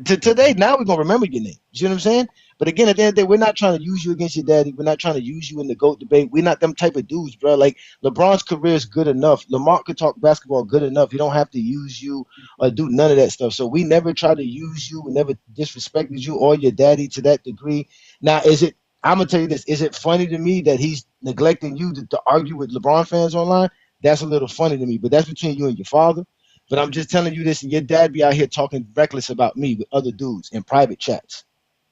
Speaker 4: Today, now we're going to remember your name. You see what I'm saying? But again, at the end of the day, we're not trying to use you against your daddy. We're not trying to use you in the GOAT debate. We're not them type of dudes, bro. Like, LeBron's career is good enough. Lamont could talk basketball good enough. He don't have to use you or do none of that stuff. So we never try to use you. We never disrespected you or your daddy to that degree. Now, I'm going to tell you this. Is it funny to me that he's neglecting you to argue with LeBron fans online? That's a little funny to me, but that's between you and your father. But I'm just telling you this, and your dad be out here talking reckless about me with other dudes in private chats.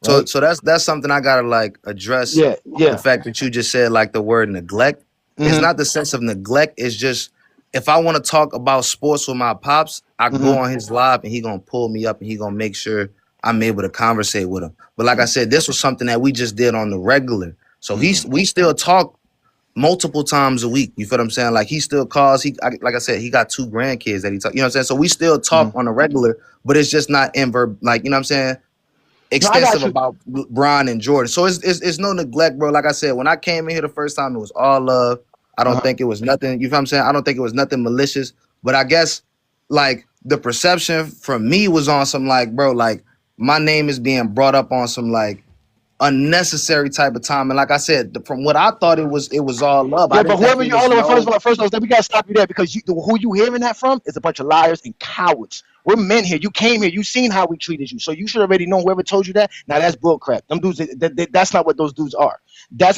Speaker 4: Right?
Speaker 8: So that's something I gotta like address.
Speaker 4: Yeah.
Speaker 8: The fact that you just said like the word neglect. It's not the sense of neglect. It's just if I want to talk about sports with my pops, I go on his live and he gonna pull me up and he gonna make sure I'm able to conversate with him. But like I said, this was something that we just did on the regular. So we still talk multiple times a week. You feel what I'm saying? Like he still calls. Like I said, he got 2 grandkids that he talk. You know what I'm saying? So we still talk on the regular, but it's just not in verb. Like, you know what I'm saying? Extensive about Bron and Jordan. So it's no neglect, bro. Like I said, when I came in here the first time, it was all love. I don't think it was nothing. You feel what I'm saying? I don't think it was nothing malicious. But I guess like the perception from me was on some like, bro, like my name is being brought up on some like unnecessary type of time. And like I said, from what I thought it was all love.
Speaker 4: Yeah, but whoever you hold on, first of all, we gotta stop you there, because who you hearing that from is a bunch of liars and cowards. We're men here. You came here. You seen how we treated you, so you should already know. Whoever told you that, now that's bullcrap. Them dudes, that's not what those dudes are.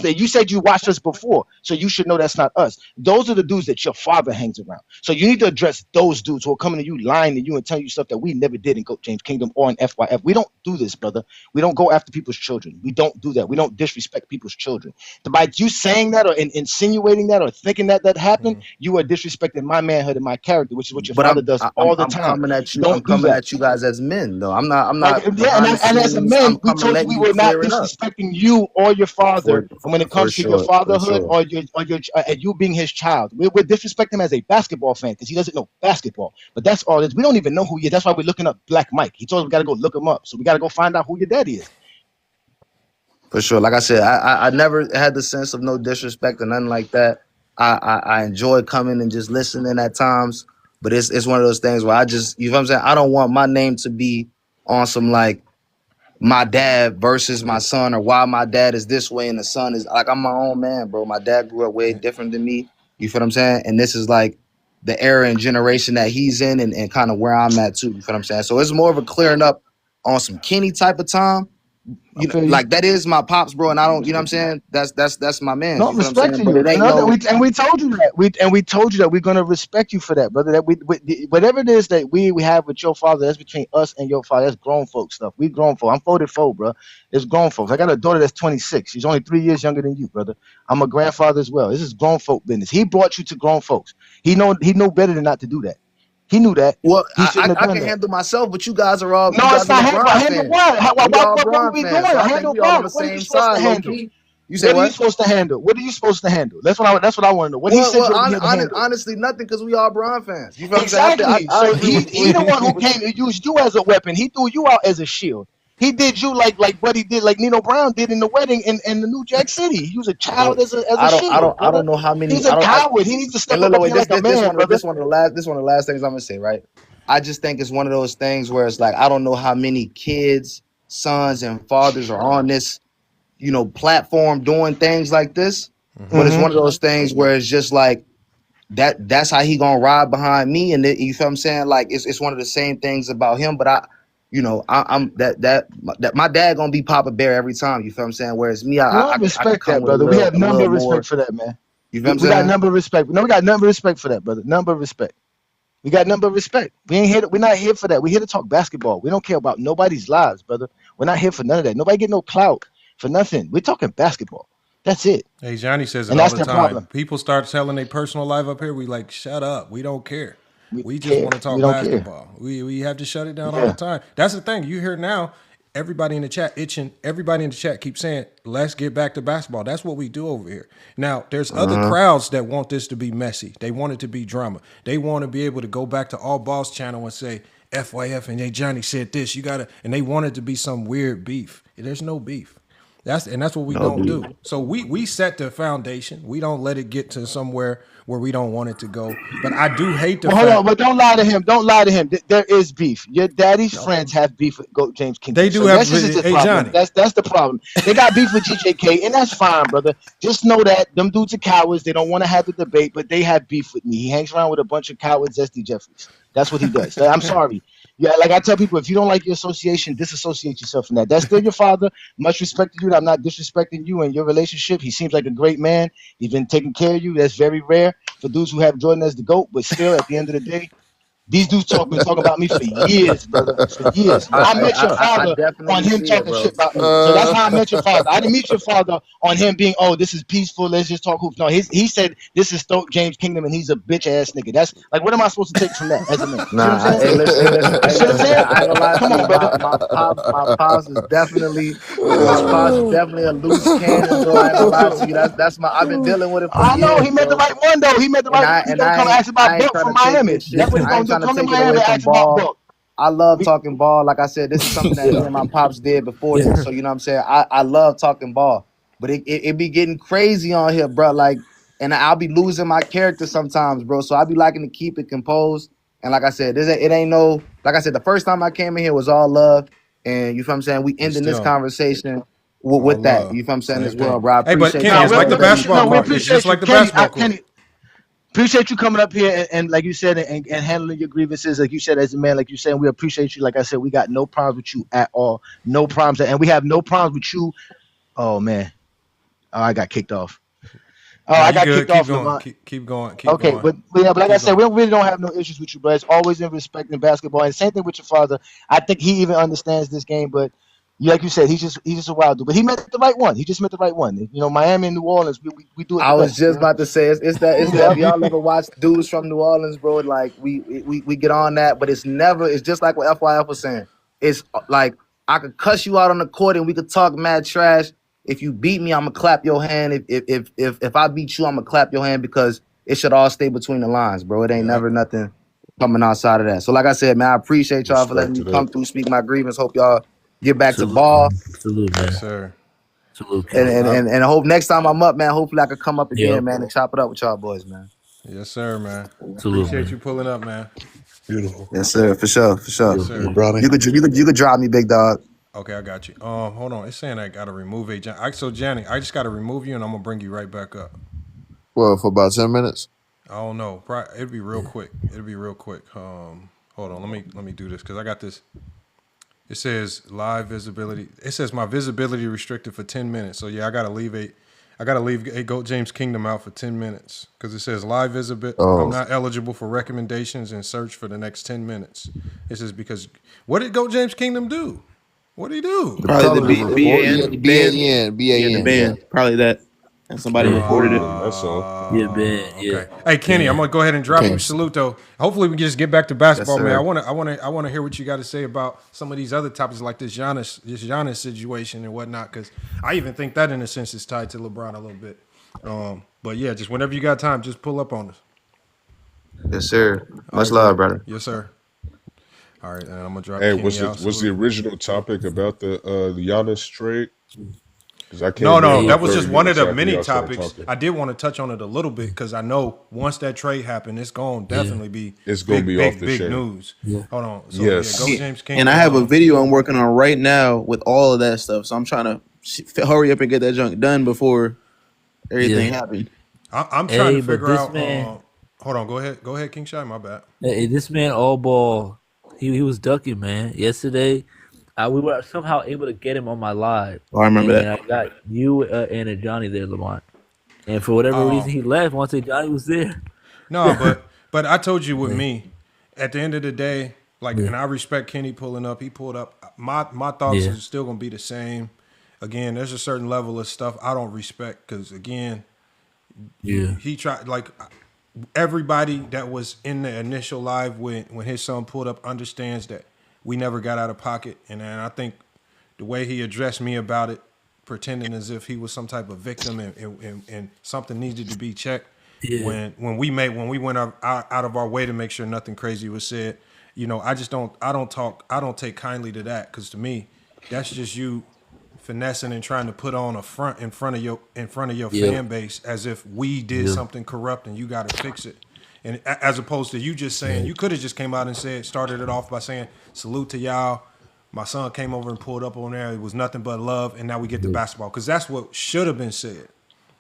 Speaker 4: You said you watched us before, so you should know that's not us. Those are the dudes that your father hangs around. So you need to address those dudes who are coming to you, lying to you, and telling you stuff that we never did in GOAT James Kingdom or in FYF. We don't do this, brother. We don't go after people's children. We don't do that. We don't disrespect people's children. By you saying that or insinuating that or thinking that happened, you are disrespecting my manhood and my character, which is what your father does all the time.
Speaker 8: Coming at you,
Speaker 4: Don't
Speaker 8: I'm coming at you guys as men, though. I'm not.
Speaker 4: And as a man, we told you we were not disrespecting you or your father. And when it comes to your fatherhood or you being his child, we're disrespecting him as a basketball fan because he doesn't know basketball. But that's all it is. We don't even know who he is. That's why we're looking up Black Mike. He told us we got to go look him up. So we got to go find out who your daddy is.
Speaker 8: For sure. Like I said, I never had the sense of no disrespect or nothing like that. I enjoy coming and just listening at times. But it's one of those things where I just, you know what I'm saying? I don't want my name to be on some like my dad versus my son, or why my dad is this way and the son is like, I'm my own man, bro. My dad grew up way different than me. You feel what I'm saying? And this is like the era and generation that he's in and kind of where I'm at too. You feel what I'm saying? So it's more of a clearing up on some Kenny type of time. You know, like that is my pops, bro, and I don't, you know what I'm saying? That's my man.
Speaker 4: No, respect to you. And we told you that. We told you that we're gonna respect you for that, brother. That we whatever it is that we have with your father, that's between us and your father. That's grown folk stuff. We grown folk. I'm 44, bro. It's grown folks. I got a daughter that's 26. She's only 3 years younger than you, brother. I'm a grandfather as well. This is grown folk business. He brought you to grown folks. He know better than not to do that. He knew that.
Speaker 8: Well, I can handle myself, but you guys are all.
Speaker 4: No, it's not handle what? What are we doing? Handle
Speaker 8: we all on the
Speaker 4: what?
Speaker 8: same side, low key.
Speaker 4: You say what are you supposed to handle? What are you supposed to handle? That's what I want to know. What he said you over here to handle?
Speaker 8: Honestly, nothing, because we all Bron fans. You feel
Speaker 4: exactly.
Speaker 8: What I'm saying?
Speaker 4: So he the one who came and used you as a weapon. He threw you out as a shield. He did you like what he did, like Nino Brown did in the wedding in the New Jack City. He was a child as a shield.
Speaker 8: I don't know how many.
Speaker 4: He's a coward. He needs to step up like a man.
Speaker 8: This one of the last things I'm gonna say, right? I just think it's one of those things where it's like, I don't know how many kids, sons, and fathers are on this, platform doing things like this. But it's one of those things where it's just like that's how he gonna ride behind me. And you feel what I'm saying? Like it's one of the same things about him. But I'm that my dad gonna be Papa Bear every time. You feel what I'm saying? Whereas me, I
Speaker 4: respect that, brother. We have number of respect for that, man.
Speaker 8: You feel what I'm saying?
Speaker 4: We got number of respect. No, we got number of respect for that, brother. Number of respect. We got number of respect. We're not here for that. We're here to talk basketball. We don't care about nobody's lives, brother. We're not here for none of that. Nobody get no clout for nothing. We're talking basketball. That's it.
Speaker 1: Hey, Johnny says it all the time. Problem. People start telling their personal life up here. We like, shut up. We don't care. We just want to talk basketball. We have to shut it down all the time. That's the thing. You hear now, everybody in the chat itching. Everybody in the chat keeps saying, "Let's get back to basketball." That's what we do over here. Now, there's other crowds that want this to be messy. They want it to be drama. They want to be able to go back to All Boss channel and say, "FYF," and hey, Johnny said this. You gotta, and they want it to be some weird beef. There's no beef. That's what we don't do. So we set the foundation. We don't let it get to somewhere where we don't want it to go. But I do hate the
Speaker 18: Well,
Speaker 1: fact.
Speaker 18: hold on, but don't lie to him. Don't lie to him. There is beef. Your daddy's friends have beef with Goat James Kingdom.
Speaker 1: They do
Speaker 18: So
Speaker 1: have.
Speaker 18: that's just the
Speaker 1: Hey,
Speaker 18: problem.
Speaker 1: Johnny.
Speaker 18: That's the problem. They got beef with GJK, and that's fine, brother. Just know that them dudes are cowards. They don't want to have the debate, but they have beef with me. He hangs around with a bunch of cowards, SD Jeffries. That's what he does. I'm sorry. Yeah, like I tell people, if you don't like your association, disassociate yourself from that. That's still your father. Much respect to you. I'm not disrespecting you and your relationship. He seems like a great man. He's been taking care of you. That's very rare for dudes who have Jordan as the GOAT. But still, at the end of the day, these dudes been talking about me for years, brother. For years. I met your
Speaker 8: I
Speaker 18: father on
Speaker 8: definitely
Speaker 18: him
Speaker 8: see it,
Speaker 18: talking
Speaker 8: bro.
Speaker 18: shit about me. So that's how I met your father. I didn't meet your father on him being, oh, this is peaceful. Let's just talk hoops. No, he said this is Stoke James Kingdom and he's a bitch ass nigga. That's like, what am I supposed to take from that as a man? See what I'm saying?
Speaker 8: Hey, listen,
Speaker 18: You see what I'm
Speaker 8: man.
Speaker 18: saying?
Speaker 8: I ain't gonna lie
Speaker 18: Come
Speaker 8: to
Speaker 18: on,
Speaker 8: you.
Speaker 18: brother.
Speaker 8: My pops is definitely a loose cannon, bro. I ain't gonna lie to you. That's my. I've been dealing with it for
Speaker 18: I know he
Speaker 8: years,
Speaker 18: met the
Speaker 8: bro.
Speaker 18: right one though. He met the right one. He's
Speaker 8: And
Speaker 18: gonna come ask about
Speaker 8: I ain't
Speaker 18: Buck
Speaker 8: trying
Speaker 18: from
Speaker 8: to take
Speaker 18: Miami.
Speaker 8: this shit.
Speaker 18: That's what he's
Speaker 8: I ain't
Speaker 18: gonna do.
Speaker 8: trying to
Speaker 18: Come to
Speaker 8: take it
Speaker 18: Miami
Speaker 8: away
Speaker 18: and
Speaker 8: from
Speaker 18: ask about
Speaker 8: ball.
Speaker 18: Buck.
Speaker 8: I love talking ball. Like I said, this is something that me and my pops did before this. So you know what I'm saying? I love talking ball. But it be getting crazy on here, bro. Like, and I'll be losing my character sometimes, bro. So I be liking to keep it composed. And like I said, it ain't no, like I said, the first time I came in here was all love. And you feel what I'm saying? We ending this
Speaker 1: Still
Speaker 8: conversation
Speaker 1: all
Speaker 8: with that.
Speaker 1: love.
Speaker 8: You feel what I'm saying
Speaker 1: Same
Speaker 8: as well,
Speaker 1: thing.
Speaker 8: bro. I
Speaker 1: Hey, but
Speaker 8: appreciate
Speaker 1: Kenny,
Speaker 8: y'all
Speaker 1: it's
Speaker 8: for
Speaker 1: like the
Speaker 8: letting me
Speaker 1: basketball
Speaker 8: speak,
Speaker 18: We
Speaker 1: court.
Speaker 8: man.
Speaker 1: It's just
Speaker 18: appreciate you,
Speaker 1: like the basketball court.
Speaker 18: Kenny. Appreciate you coming up here and like you said, and handling your grievances, like you said, as a man, like you said, we appreciate you. Like I said, we got no problems with you at all. No problems. And we have no problems with you. Oh, man. Oh, I got kicked off. Oh,
Speaker 1: No,
Speaker 18: I
Speaker 1: you
Speaker 18: got
Speaker 1: good.
Speaker 18: kicked
Speaker 1: Keep
Speaker 18: off,
Speaker 1: going.
Speaker 18: Lamont.
Speaker 1: Keep going. Keep
Speaker 18: Okay,
Speaker 1: going.
Speaker 18: but like I
Speaker 1: Keep
Speaker 18: said,
Speaker 1: going.
Speaker 18: we really don't have no issues with you, but it's always in respect in basketball. And same thing with your father. I think he even understands this game, but like you said, he's just a wild dude. But he met the right one. He just met the right one. You know, Miami and New Orleans, we do it
Speaker 8: I
Speaker 18: the
Speaker 8: was
Speaker 18: best.
Speaker 8: just about to say it's that
Speaker 18: Yeah.
Speaker 8: if y'all ever watch dudes from New Orleans, bro, like we get on that, but it's just like what FYF was saying. It's like I could cuss you out on the court and we could talk mad trash. If you beat me, I'm gonna clap your hand. If I beat you, I'm gonna clap your hand because it should all stay between the lines, bro. It ain't
Speaker 1: Yeah.
Speaker 8: never nothing coming outside of that. So like I said, man, I appreciate y'all for letting
Speaker 15: Respect
Speaker 8: me
Speaker 15: to
Speaker 8: come
Speaker 15: that.
Speaker 8: through, speak my grievance. Hope y'all get back to
Speaker 13: Salute,
Speaker 8: ball.
Speaker 13: salute, man.
Speaker 1: Yes, sir.
Speaker 13: Salute,
Speaker 8: And
Speaker 13: Kenny.
Speaker 8: and I hope next time I'm up, man, hopefully I could come up
Speaker 13: Yep.
Speaker 8: again, man, and chop it up with y'all boys, man.
Speaker 1: Yes, sir, man.
Speaker 13: Salute,
Speaker 1: Appreciate
Speaker 13: man.
Speaker 1: you pulling up, man.
Speaker 21: Beautiful.
Speaker 8: Yes, sir, for sure, for sure.
Speaker 1: Yes, sir.
Speaker 21: Brownie.
Speaker 8: You could drop me, big dog.
Speaker 1: Okay, I got you. Hold on. It's saying I gotta remove a. So Johnny, I just gotta remove you, and I'm gonna bring you right back up.
Speaker 3: Well, for about 10 minutes.
Speaker 1: I don't know. It'll be real quick. It'll be real quick. Hold on. Let me do this because I got this. It says live visibility. It says my visibility restricted for 10 minutes. So yeah, I gotta leave a Goat James Kingdom out for 10 minutes because it says live visibility.
Speaker 3: Oh.
Speaker 1: I'm not eligible for recommendations and search for the next 10 minutes. This is because what did Goat James Kingdom do? What did he do?
Speaker 14: Probably the
Speaker 3: Yeah,
Speaker 14: ban.
Speaker 3: BAN.
Speaker 14: The ban. Probably that. And somebody reported it.
Speaker 15: That's all.
Speaker 13: Yeah, man. Yeah.
Speaker 1: Okay. Hey Kenny, I'm gonna go ahead and drop you. Salute though. Hopefully we can just get back to basketball,
Speaker 8: Yes,
Speaker 1: man.
Speaker 8: sir.
Speaker 1: I wanna hear what you got to say about some of these other topics like this Giannis situation and whatnot, because I even think that in a sense is tied to LeBron a little bit. But yeah, just whenever you got time, just pull up on us.
Speaker 8: Yes, sir.
Speaker 1: All
Speaker 8: Much
Speaker 1: right,
Speaker 8: love,
Speaker 1: bro.
Speaker 8: brother.
Speaker 1: Yes, sir. All right, and I'm gonna drop
Speaker 15: Hey,
Speaker 1: Kenny
Speaker 15: was
Speaker 1: out.
Speaker 15: the original topic about the Giannis trade? Because I
Speaker 1: No,
Speaker 15: came in
Speaker 1: that
Speaker 15: about
Speaker 1: was
Speaker 15: 30
Speaker 1: just one of
Speaker 15: minutes
Speaker 1: the
Speaker 15: after
Speaker 1: many
Speaker 15: y'all started
Speaker 1: topics.
Speaker 15: talking.
Speaker 1: I did want to touch on it a little bit because I know once that trade happened, it's going to definitely be
Speaker 15: It's gonna be off the
Speaker 1: big
Speaker 15: chain.
Speaker 1: news.
Speaker 13: Yeah.
Speaker 1: Hold on. So
Speaker 15: Yes.
Speaker 1: yeah, go James King.
Speaker 14: And I have a video I'm working on right now with all of that stuff. So I'm trying to hurry up and get that junk done before everything happens.
Speaker 1: I'm trying to
Speaker 13: Hey, but
Speaker 1: figure
Speaker 13: this
Speaker 1: out.
Speaker 13: man,
Speaker 1: Hold on. Go ahead, King Shy. My bad.
Speaker 13: hey, this man all ball. He was ducking, man. Yesterday, we were somehow able to get him on my live.
Speaker 14: Oh, I remember
Speaker 13: and
Speaker 14: that.
Speaker 13: I got you and Johnny there, Lamont. And for whatever reason, he left once Johnny was there.
Speaker 1: No, but I told you with me, at the end of the day, like,
Speaker 13: Yeah.
Speaker 1: and I respect Kenny pulling up. He pulled up. My thoughts
Speaker 13: Yeah.
Speaker 1: are still gonna be the same. Again, there's a certain level of stuff I don't respect because again,
Speaker 13: Yeah.
Speaker 1: he tried like everybody that was in the initial live when his son pulled up understands that we never got out of pocket, and then I think the way he addressed me about it, pretending as if he was some type of victim and something needed to be checked.
Speaker 13: Yeah.
Speaker 1: When we went out of our way to make sure nothing crazy was said, you know, I don't take kindly to that, because to me, that's just you finessing and trying to put on a front in front of your
Speaker 13: Yep.
Speaker 1: fan base, as if we did
Speaker 13: Yep.
Speaker 1: something corrupt and you got to fix it. And as opposed to you just saying, you could have just came out and started it off by saying, salute to y'all. My son came over and pulled up on there. It was nothing but love. And now we get to basketball, because that's what should have been said.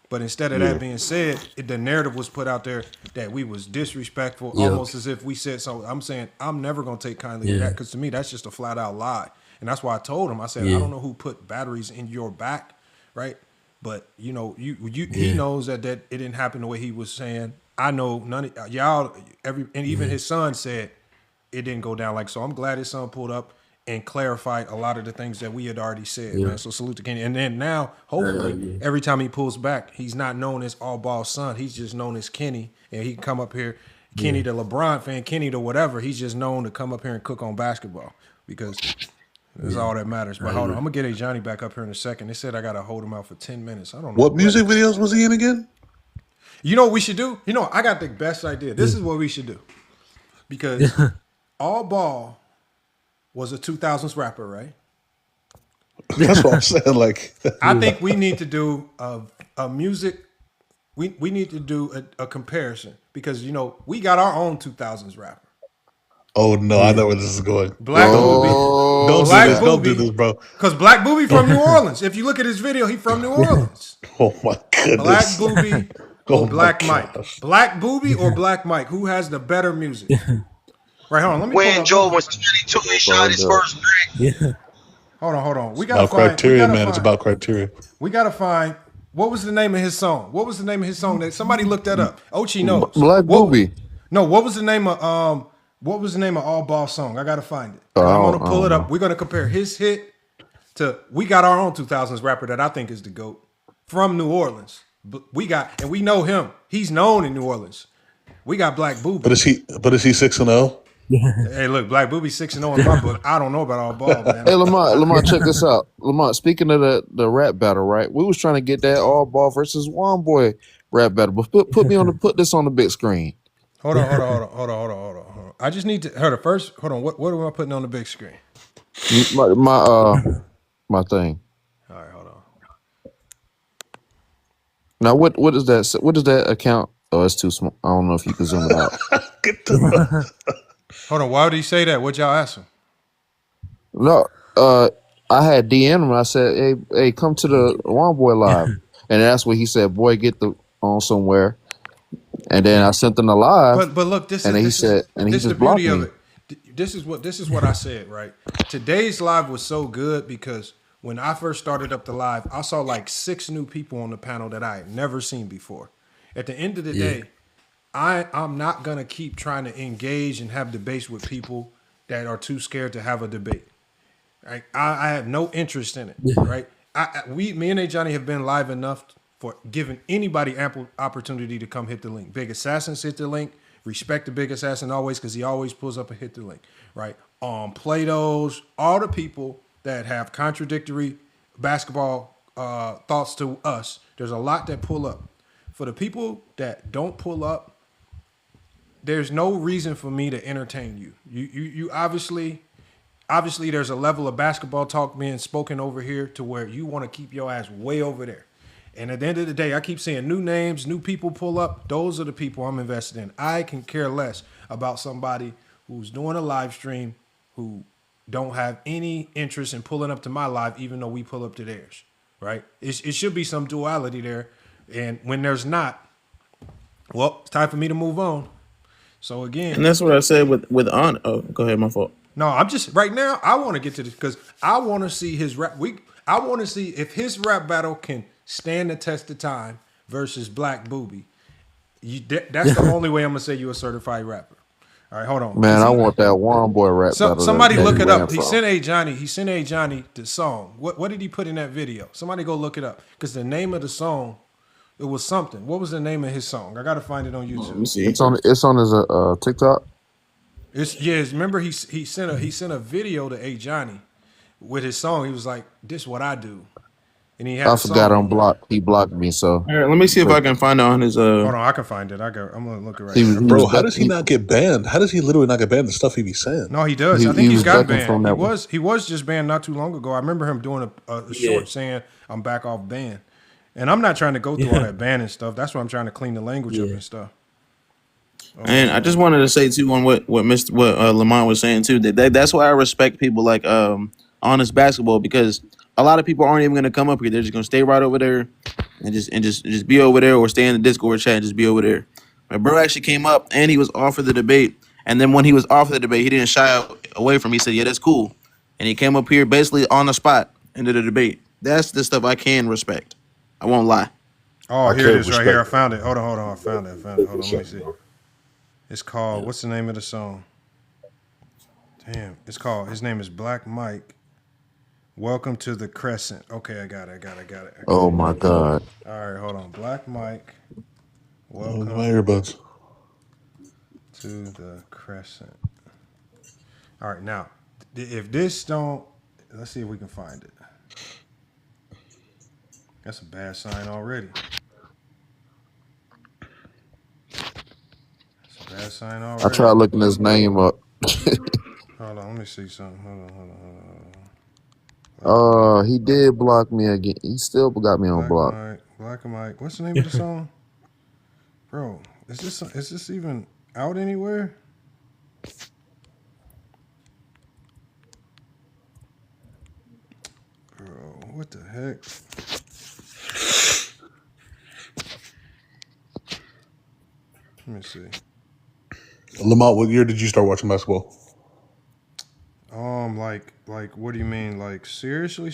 Speaker 1: But instead of that being said, the narrative was put out there that we was disrespectful,
Speaker 13: Yep.
Speaker 1: almost as if we said so. I'm saying I'm never going to take kindly to that, because to me, that's just a flat out lie. And that's why I told him, I said, I don't know who put batteries in your back, right? But, you know, he knows that it didn't happen the way he was saying. I know none of y'all, and even his son said it didn't go down like so. I'm glad his son pulled up and clarified a lot of the things that we had already said, man. So salute to Kenny. And then now, hopefully, every time he pulls back, he's not known as All Ball Son. He's just known as Kenny. And he can come up here, Kenny the LeBron fan, Kenny to whatever. He's just known to come up here and cook on basketball, because that's all that matters. But hold on, I'm going to get Johnny back up here in a second. They said I got to hold him out for 10 minutes. I don't know.
Speaker 21: What music videos was he in again?
Speaker 1: You know what we should do? You know, I got the best idea. This is what we should do. Because All Ball was a 2000s rapper, right?
Speaker 21: That's what I'm saying. Like,
Speaker 1: I think we need to do a music. We need to do a comparison, because, you know, we got our own 2000s rapper.
Speaker 21: oh no, I know where this is going.
Speaker 1: Black Booby.
Speaker 21: Don't
Speaker 1: Black
Speaker 21: do this. Don't do
Speaker 1: Booby.
Speaker 21: this, bro.
Speaker 1: Because Black Booby from New Orleans. If you look at his video, he from New Orleans.
Speaker 21: Oh my goodness.
Speaker 1: Black Booby
Speaker 21: Oh
Speaker 1: or
Speaker 21: my
Speaker 1: Black
Speaker 21: gosh.
Speaker 1: Mike. Black Booby or Black Mike. Who has the better music? Right, hold on. Let me pull
Speaker 2: When
Speaker 1: up.
Speaker 2: Joe was 22, he shot his first brick.
Speaker 13: Yeah.
Speaker 1: Hold on. We
Speaker 21: About
Speaker 1: gotta find
Speaker 21: criteria, man. It's about criteria.
Speaker 1: We gotta find what was the name of his song. What was the name of his song? That somebody looked that up. Ochi knows.
Speaker 3: Black Booby.
Speaker 1: No, what was the name of All Ball song? I gotta find it. And I'm gonna pull it up. We're gonna compare his hit to. We got our own 2000s rapper that I think is the GOAT from New Orleans. But we know him. He's known in New Orleans. We got Black Booby.
Speaker 21: But is he 6-0?
Speaker 1: Hey, look, Black Booby 6-0 in my book. I don't know about All Ball, man.
Speaker 3: Hey, Lamont, check this out. Lamont, speaking of the rap battle, right? We was trying to get that All Ball versus One Boy rap battle, but put this on the big screen.
Speaker 1: Hold on. I just need to first. Hold on. What am I putting on the big screen?
Speaker 3: My thing.
Speaker 1: All right, hold on.
Speaker 3: Now, what is that? What is that account? Oh, it's too small. I don't know if you can zoom it out.
Speaker 1: Hold on. Why would he say that? What y'all ask him?
Speaker 3: No, I had DM him. I said, "Hey, come to the One Boy live," and that's what he said. Boy, get the on somewhere. And then I sent them the live.
Speaker 1: But look, he just blocked me. Of it. This is what I said, right? Today's live was so good because when I first started up the live, I saw like 6 new people on the panel that I had never seen before. At the end of the day, I'm not gonna keep trying to engage and have debates with people that are too scared to have a debate. Right? I have no interest in it. Right? Me and Johnny have been live enough for giving anybody ample opportunity to come hit the link. Big Assassins hit the link. Respect the Big Assassin always, because he always pulls up and hit the link. Right? Play-Dohs, all the people that have contradictory basketball thoughts to us. There's a lot that pull up. For the people that don't pull up, there's no reason for me to entertain you. You obviously there's a level of basketball talk being spoken over here to where you want to keep your ass way over there. And at the end of the day, I keep seeing new names, new people pull up. Those are the people I'm invested in. I can care less about somebody who's doing a live stream who don't have any interest in pulling up to my live, even though we pull up to theirs, right? It should be some duality there. And when there's not, well, it's time for me to move on. So again,
Speaker 14: and that's what I said with on. Oh, go ahead, my fault.
Speaker 1: No, I'm just right now. I want to get to this because I want to see his rap. I want to see if his rap battle can stand the test of time versus Black Booby. That's the only way I'm gonna say you're a certified rapper. All right, hold on,
Speaker 3: man. I want that One Boy rap battle.
Speaker 1: Somebody look it up. He sent A Johnny the song. What did he put in that video? Somebody go look it up because the name of the song. It was something. What was the name of his song? I gotta find it on YouTube.
Speaker 3: Let me see. It's on his TikTok.
Speaker 1: Remember he sent a video to A Johnny with his song. He was like, "This what I do," and he had
Speaker 3: I
Speaker 1: the
Speaker 3: forgot
Speaker 1: song
Speaker 3: on
Speaker 1: on.
Speaker 3: block. He blocked me, so
Speaker 14: All right, let me see if I can find it on his.
Speaker 1: Hold on, I can find it. I'm gonna look it right here.
Speaker 3: he was
Speaker 21: Bro, how
Speaker 3: back.
Speaker 21: does he not get banned? How does he literally not get banned? The stuff he be saying.
Speaker 1: No, he does. I think
Speaker 3: He
Speaker 1: he's
Speaker 3: was
Speaker 1: gotten
Speaker 3: ducking
Speaker 1: banned.
Speaker 3: from that one.
Speaker 1: He was just banned not too long ago. I remember him doing a short saying, "I'm back off ban," and I'm not trying to go through all that banning stuff. That's why I'm trying to clean the language up and stuff.
Speaker 14: And I just wanted to say too on what Lamont was saying too. That's why I respect people like Honest Basketball, because a lot of people aren't even gonna come up here. They're just gonna stay right over there and just be over there, or stay in the Discord chat and just be over there. But bro actually came up and he was offered the debate. And then when he was offered the debate, he didn't shy away from me. He said, "Yeah, that's cool." And he came up here basically on the spot into the debate. That's the stuff I can respect. I won't lie.
Speaker 1: Oh, here it is right here. I found it. Hold on. I found it. Hold on. Let me see. It's called, what's the name of the song? Damn. It's called, his name is Black Mike. Welcome to the Crescent. Okay, I got it. Okay.
Speaker 3: Oh my God.
Speaker 1: All right, hold on. Black Mike.
Speaker 21: Oh,
Speaker 1: Welcome
Speaker 21: my earbuds.
Speaker 1: to the Crescent. All right, now, if this don't, let's see if we can find it. That's a bad sign already. That's a bad sign already.
Speaker 3: I tried looking his name up.
Speaker 1: Hold on, let me see something. Hold on.
Speaker 3: He did block me again. He still got me on block.
Speaker 1: Black Mike. What's the name of the song? Bro, is this even out anywhere? Bro, what the heck? Let me see.
Speaker 21: Lamont, what year did you start watching basketball?
Speaker 1: Like, what do you mean? Like, seriously?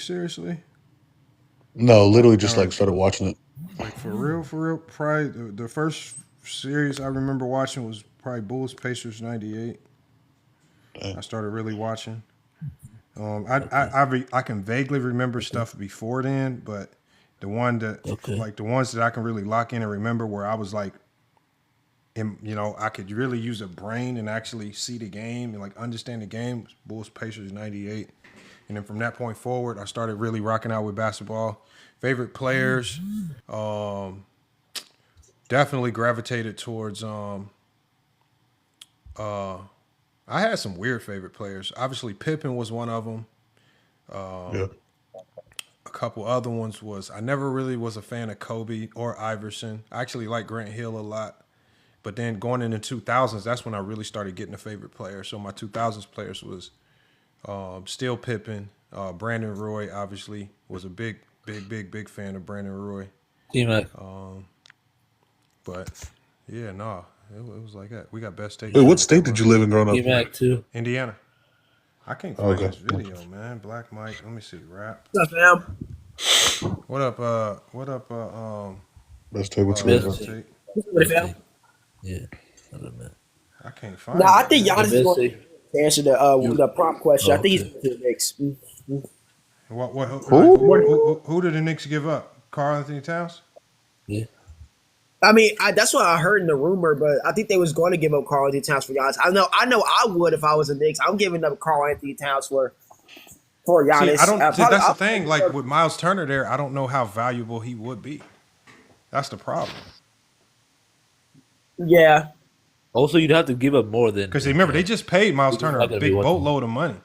Speaker 21: No, literally just like started watching it.
Speaker 1: Like, for real? Probably the first series I remember watching was probably Bulls Pacers '98. I started really watching. I can vaguely remember stuff before then, but the ones that I can really lock in and remember where I was like, I could really use a brain and actually see the game and like understand the game was Bulls Pacers '98. And then from that point forward, I started really rocking out with basketball. Favorite players, definitely gravitated towards. I had some weird favorite players. Obviously, Pippen was one of them.
Speaker 21: Yeah.
Speaker 1: A couple other ones was I never really was a fan of Kobe or Iverson. I actually like Grant Hill a lot. But then going into 2000s, that's when I really started getting a favorite player. So my 2000s players was still Pippen. Brandon Roy, obviously, was a big fan of Brandon Roy.
Speaker 13: T-Mac.
Speaker 1: But, yeah, it was like that. We got best take.
Speaker 21: Wait, what state did you live in growing up?
Speaker 13: T-Mac, too.
Speaker 1: Indiana. I can't find this video, man. Black Mike. Let me see. Rap.
Speaker 12: What's up, fam?
Speaker 1: What up,
Speaker 21: Best take. What's
Speaker 1: Best
Speaker 21: up?
Speaker 1: take?
Speaker 12: What, fam?
Speaker 13: Yeah. I don't know.
Speaker 1: I can't find
Speaker 12: Nah, I
Speaker 1: it,
Speaker 12: think
Speaker 1: man.
Speaker 12: Giannis is going to answer the prompt question. I think he's to the Knicks.
Speaker 1: Who did the Knicks give up? Karl Anthony Towns?
Speaker 13: Yeah.
Speaker 12: I mean, that's what I heard in the rumor, but I think they was going to give up Karl Anthony Towns for Giannis. I know I would if I was a Knicks. I'm giving up Karl Anthony Towns for Giannis.
Speaker 1: See, that's the thing. Like with Miles Turner there, I don't know how valuable he would be. That's the problem.
Speaker 12: Yeah.
Speaker 13: Also, you'd have to give up more than
Speaker 1: because remember they just paid Miles Turner a big boatload of money.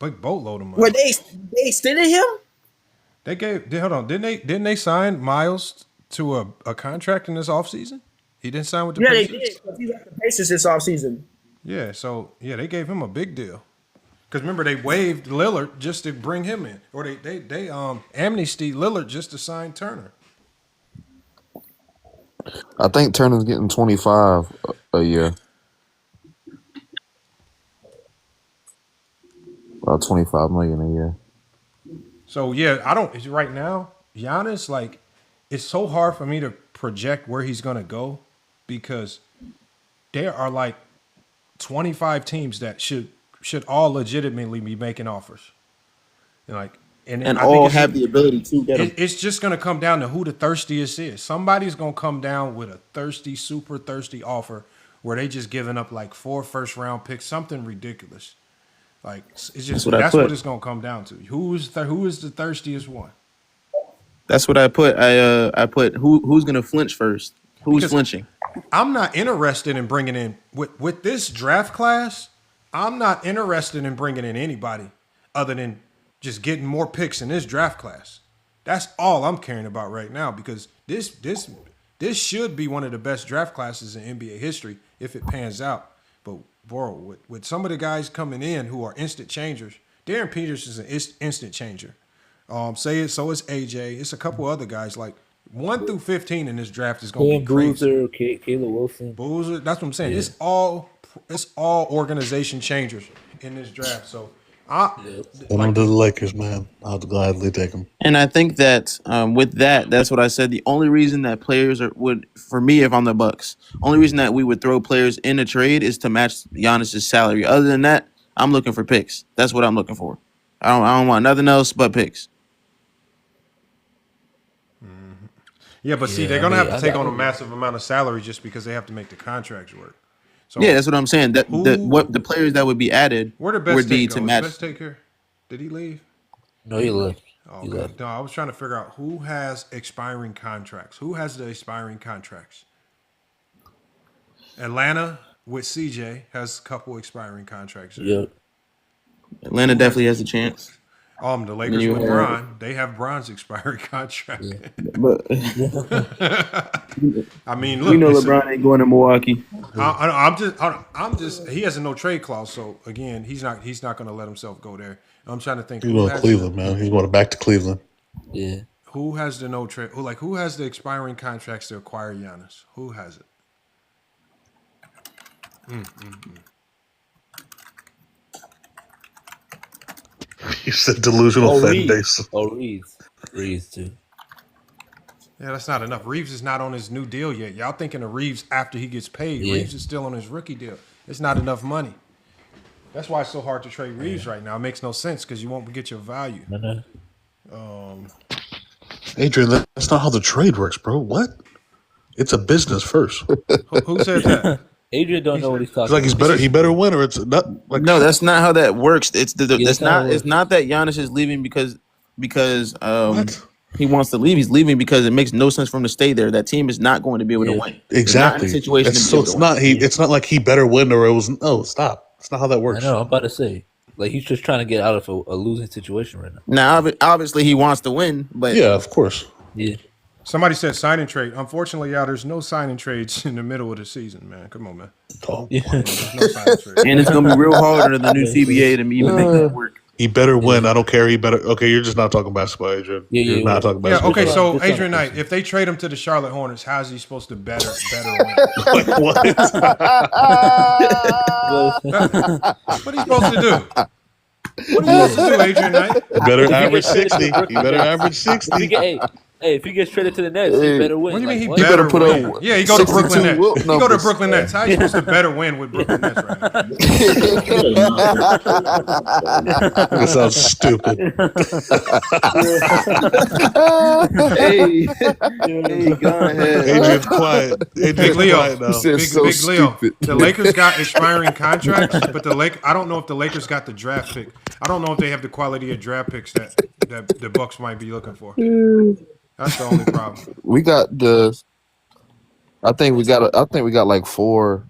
Speaker 12: Were they extended him?
Speaker 1: Hold on. Didn't they sign Miles to a contract in this offseason? He didn't sign with the Pacers?
Speaker 12: Yeah, they did. Because he left the Pacers this offseason.
Speaker 1: Yeah, so they gave him a big deal. Because remember they waived Lillard just to bring him in, or they amnestied Lillard just to sign Turner.
Speaker 3: I think Turner's getting 25 a year. About 25 million a year.
Speaker 1: So right now, Giannis, like, it's so hard for me to project where he's gonna go because there are like 25 teams that should all legitimately be making offers. And
Speaker 14: all have the ability to get him.
Speaker 1: It's just going to come down to who the thirstiest is. Somebody's going to come down with a super thirsty offer where they just giving up like 4 first-round picks, something ridiculous. Like it's
Speaker 14: That's
Speaker 1: just
Speaker 14: what I
Speaker 1: that's what
Speaker 14: put.
Speaker 1: it's gonna come down to. Who is the thirstiest one?
Speaker 14: That's what I put. I put who's gonna flinch first? Who's
Speaker 1: Because
Speaker 14: flinching?
Speaker 1: I'm not interested in bringing in with this draft class. I'm not interested in bringing in anybody other than just getting more picks in this draft class. That's all I'm caring about right now because this should be one of the best draft classes in NBA history if it pans out. But bro, with some of the guys coming in who are instant changers, Darren Peters is an instant changer. Say it. So is AJ. It's a couple other guys like 1 through 15 in this draft is gonna be
Speaker 13: Cam
Speaker 1: crazy.
Speaker 13: Boozer, Caleb Wilson.
Speaker 1: Boozer, that's what I'm saying.
Speaker 13: Yeah.
Speaker 1: It's all organization changers in this draft. So I
Speaker 21: Send him to the Lakers, man. I'll gladly take him.
Speaker 14: And I think that with that, that's what I said. The only reason that players would, for me, if I'm the Bucks, only reason that we would throw players in a trade is to match Giannis's salary. Other than that, I'm looking for picks. That's what I'm looking for. I don't want nothing else but picks.
Speaker 1: yeah, but see, they're gonna have to take on a massive amount of salary just because they have to make the contracts work. So
Speaker 14: Yeah, that's what I'm saying. That what the players that would be added
Speaker 1: where did
Speaker 14: would
Speaker 1: Best
Speaker 14: be
Speaker 1: Take
Speaker 14: to
Speaker 1: go? Is
Speaker 14: match.
Speaker 1: Best Take here? Did he leave?
Speaker 13: No, he left.
Speaker 1: Oh,
Speaker 13: He
Speaker 1: okay.
Speaker 13: left.
Speaker 1: No, I was trying to figure out who has expiring contracts. Who has the expiring contracts? Atlanta with CJ has a couple expiring contracts.
Speaker 13: Yep.
Speaker 14: Atlanta definitely has a chance.
Speaker 1: The Lakers
Speaker 14: you
Speaker 1: with
Speaker 14: have-
Speaker 1: Bron, they have Bron's expiring contract.
Speaker 14: But
Speaker 1: I mean, look,
Speaker 14: we know LeBron ain't going to Milwaukee.
Speaker 1: I'm just. He has a no trade clause, so again, he's not going to let himself go there. I'm trying to think.
Speaker 21: He's going to Cleveland, man. He's going back to Cleveland.
Speaker 13: Yeah.
Speaker 1: Who has the no trade? Who has the expiring contracts to acquire Giannis? Who has it?
Speaker 21: You said delusional fan base.
Speaker 13: Reeves too.
Speaker 1: Yeah, that's not enough. Reeves is not on his new deal yet. Y'all thinking of Reeves after he gets paid.
Speaker 13: Yeah.
Speaker 1: Reeves is still on his rookie deal. It's not enough money. That's why it's so hard to trade Reeves right now. It makes no sense because you won't get your value.
Speaker 21: Adrian, that's not how the trade works, bro. What? It's a business first.
Speaker 1: Who said that?
Speaker 13: Adrian don't know what he's talking
Speaker 21: It's like
Speaker 13: about.
Speaker 21: he better win, or it's not like
Speaker 14: No, that's not how that works. It's
Speaker 13: that's not how it
Speaker 14: it's not that Giannis is leaving because he wants to leave. He's leaving because it makes no sense for him to stay there. That team is not going to be able to win.
Speaker 21: exactly.
Speaker 14: It's not in a situation to be
Speaker 21: So
Speaker 14: able
Speaker 21: it's
Speaker 14: to
Speaker 21: not
Speaker 14: win.
Speaker 21: it's not like he better win or it was no stop. It's not how that
Speaker 13: I
Speaker 21: works.
Speaker 13: know. I'm about to say, like he's just trying to get out of a losing situation right now.
Speaker 14: Now, obviously, he wants to win, but
Speaker 21: Yeah, of course.
Speaker 13: Yeah.
Speaker 1: Somebody said sign and trade. Unfortunately, y'all, there's no sign and trades in the middle of the season, man. Come on, man.
Speaker 21: Oh,
Speaker 13: Yeah.
Speaker 1: There's no sign and trade.
Speaker 14: and it's going to be real hard under the new CBA to even make that work.
Speaker 21: He better win. I don't care. He better. Okay, you're just not talking basketball, Adrian.
Speaker 13: Yeah,
Speaker 21: You're
Speaker 13: yeah,
Speaker 21: not talking
Speaker 1: Yeah,
Speaker 21: basketball.
Speaker 1: okay, so
Speaker 13: Just trying
Speaker 1: Adrian
Speaker 13: to-
Speaker 1: Knight, if they trade him to the Charlotte Hornets, how's he supposed to better win?
Speaker 21: Like, what?
Speaker 1: What are you supposed to do? What are you supposed to do, Adrian Knight?
Speaker 21: You better
Speaker 13: If he
Speaker 21: average
Speaker 13: gets traded to
Speaker 21: 60. You
Speaker 13: Brooklyn
Speaker 21: better
Speaker 13: Nets-
Speaker 21: average
Speaker 13: If
Speaker 21: 60.
Speaker 13: he get, if he gets traded to the Nets, he better win.
Speaker 1: What do you mean he
Speaker 13: Like,
Speaker 1: better
Speaker 3: better put
Speaker 1: win?
Speaker 3: up
Speaker 1: Yeah, he go to
Speaker 3: 62
Speaker 1: Brooklyn Nets.
Speaker 3: Wilt
Speaker 1: He go to
Speaker 3: numbers.
Speaker 1: Brooklyn Nets. How you supposed to better win with Brooklyn Nets right now?
Speaker 21: That sounds stupid.
Speaker 14: Hey, go ahead.
Speaker 21: Adrian's quiet.
Speaker 1: Big
Speaker 21: Adrian's
Speaker 1: Leo.
Speaker 21: quiet now.
Speaker 3: said
Speaker 1: Big,
Speaker 3: so
Speaker 1: Big Leo.
Speaker 3: stupid.
Speaker 1: The Lakers got expiring contracts, but I don't know if the Lakers got the draft pick. I don't know if they have the quality of draft picks that the Bucks might be looking for. That's the only problem.
Speaker 3: We got I think we got like 4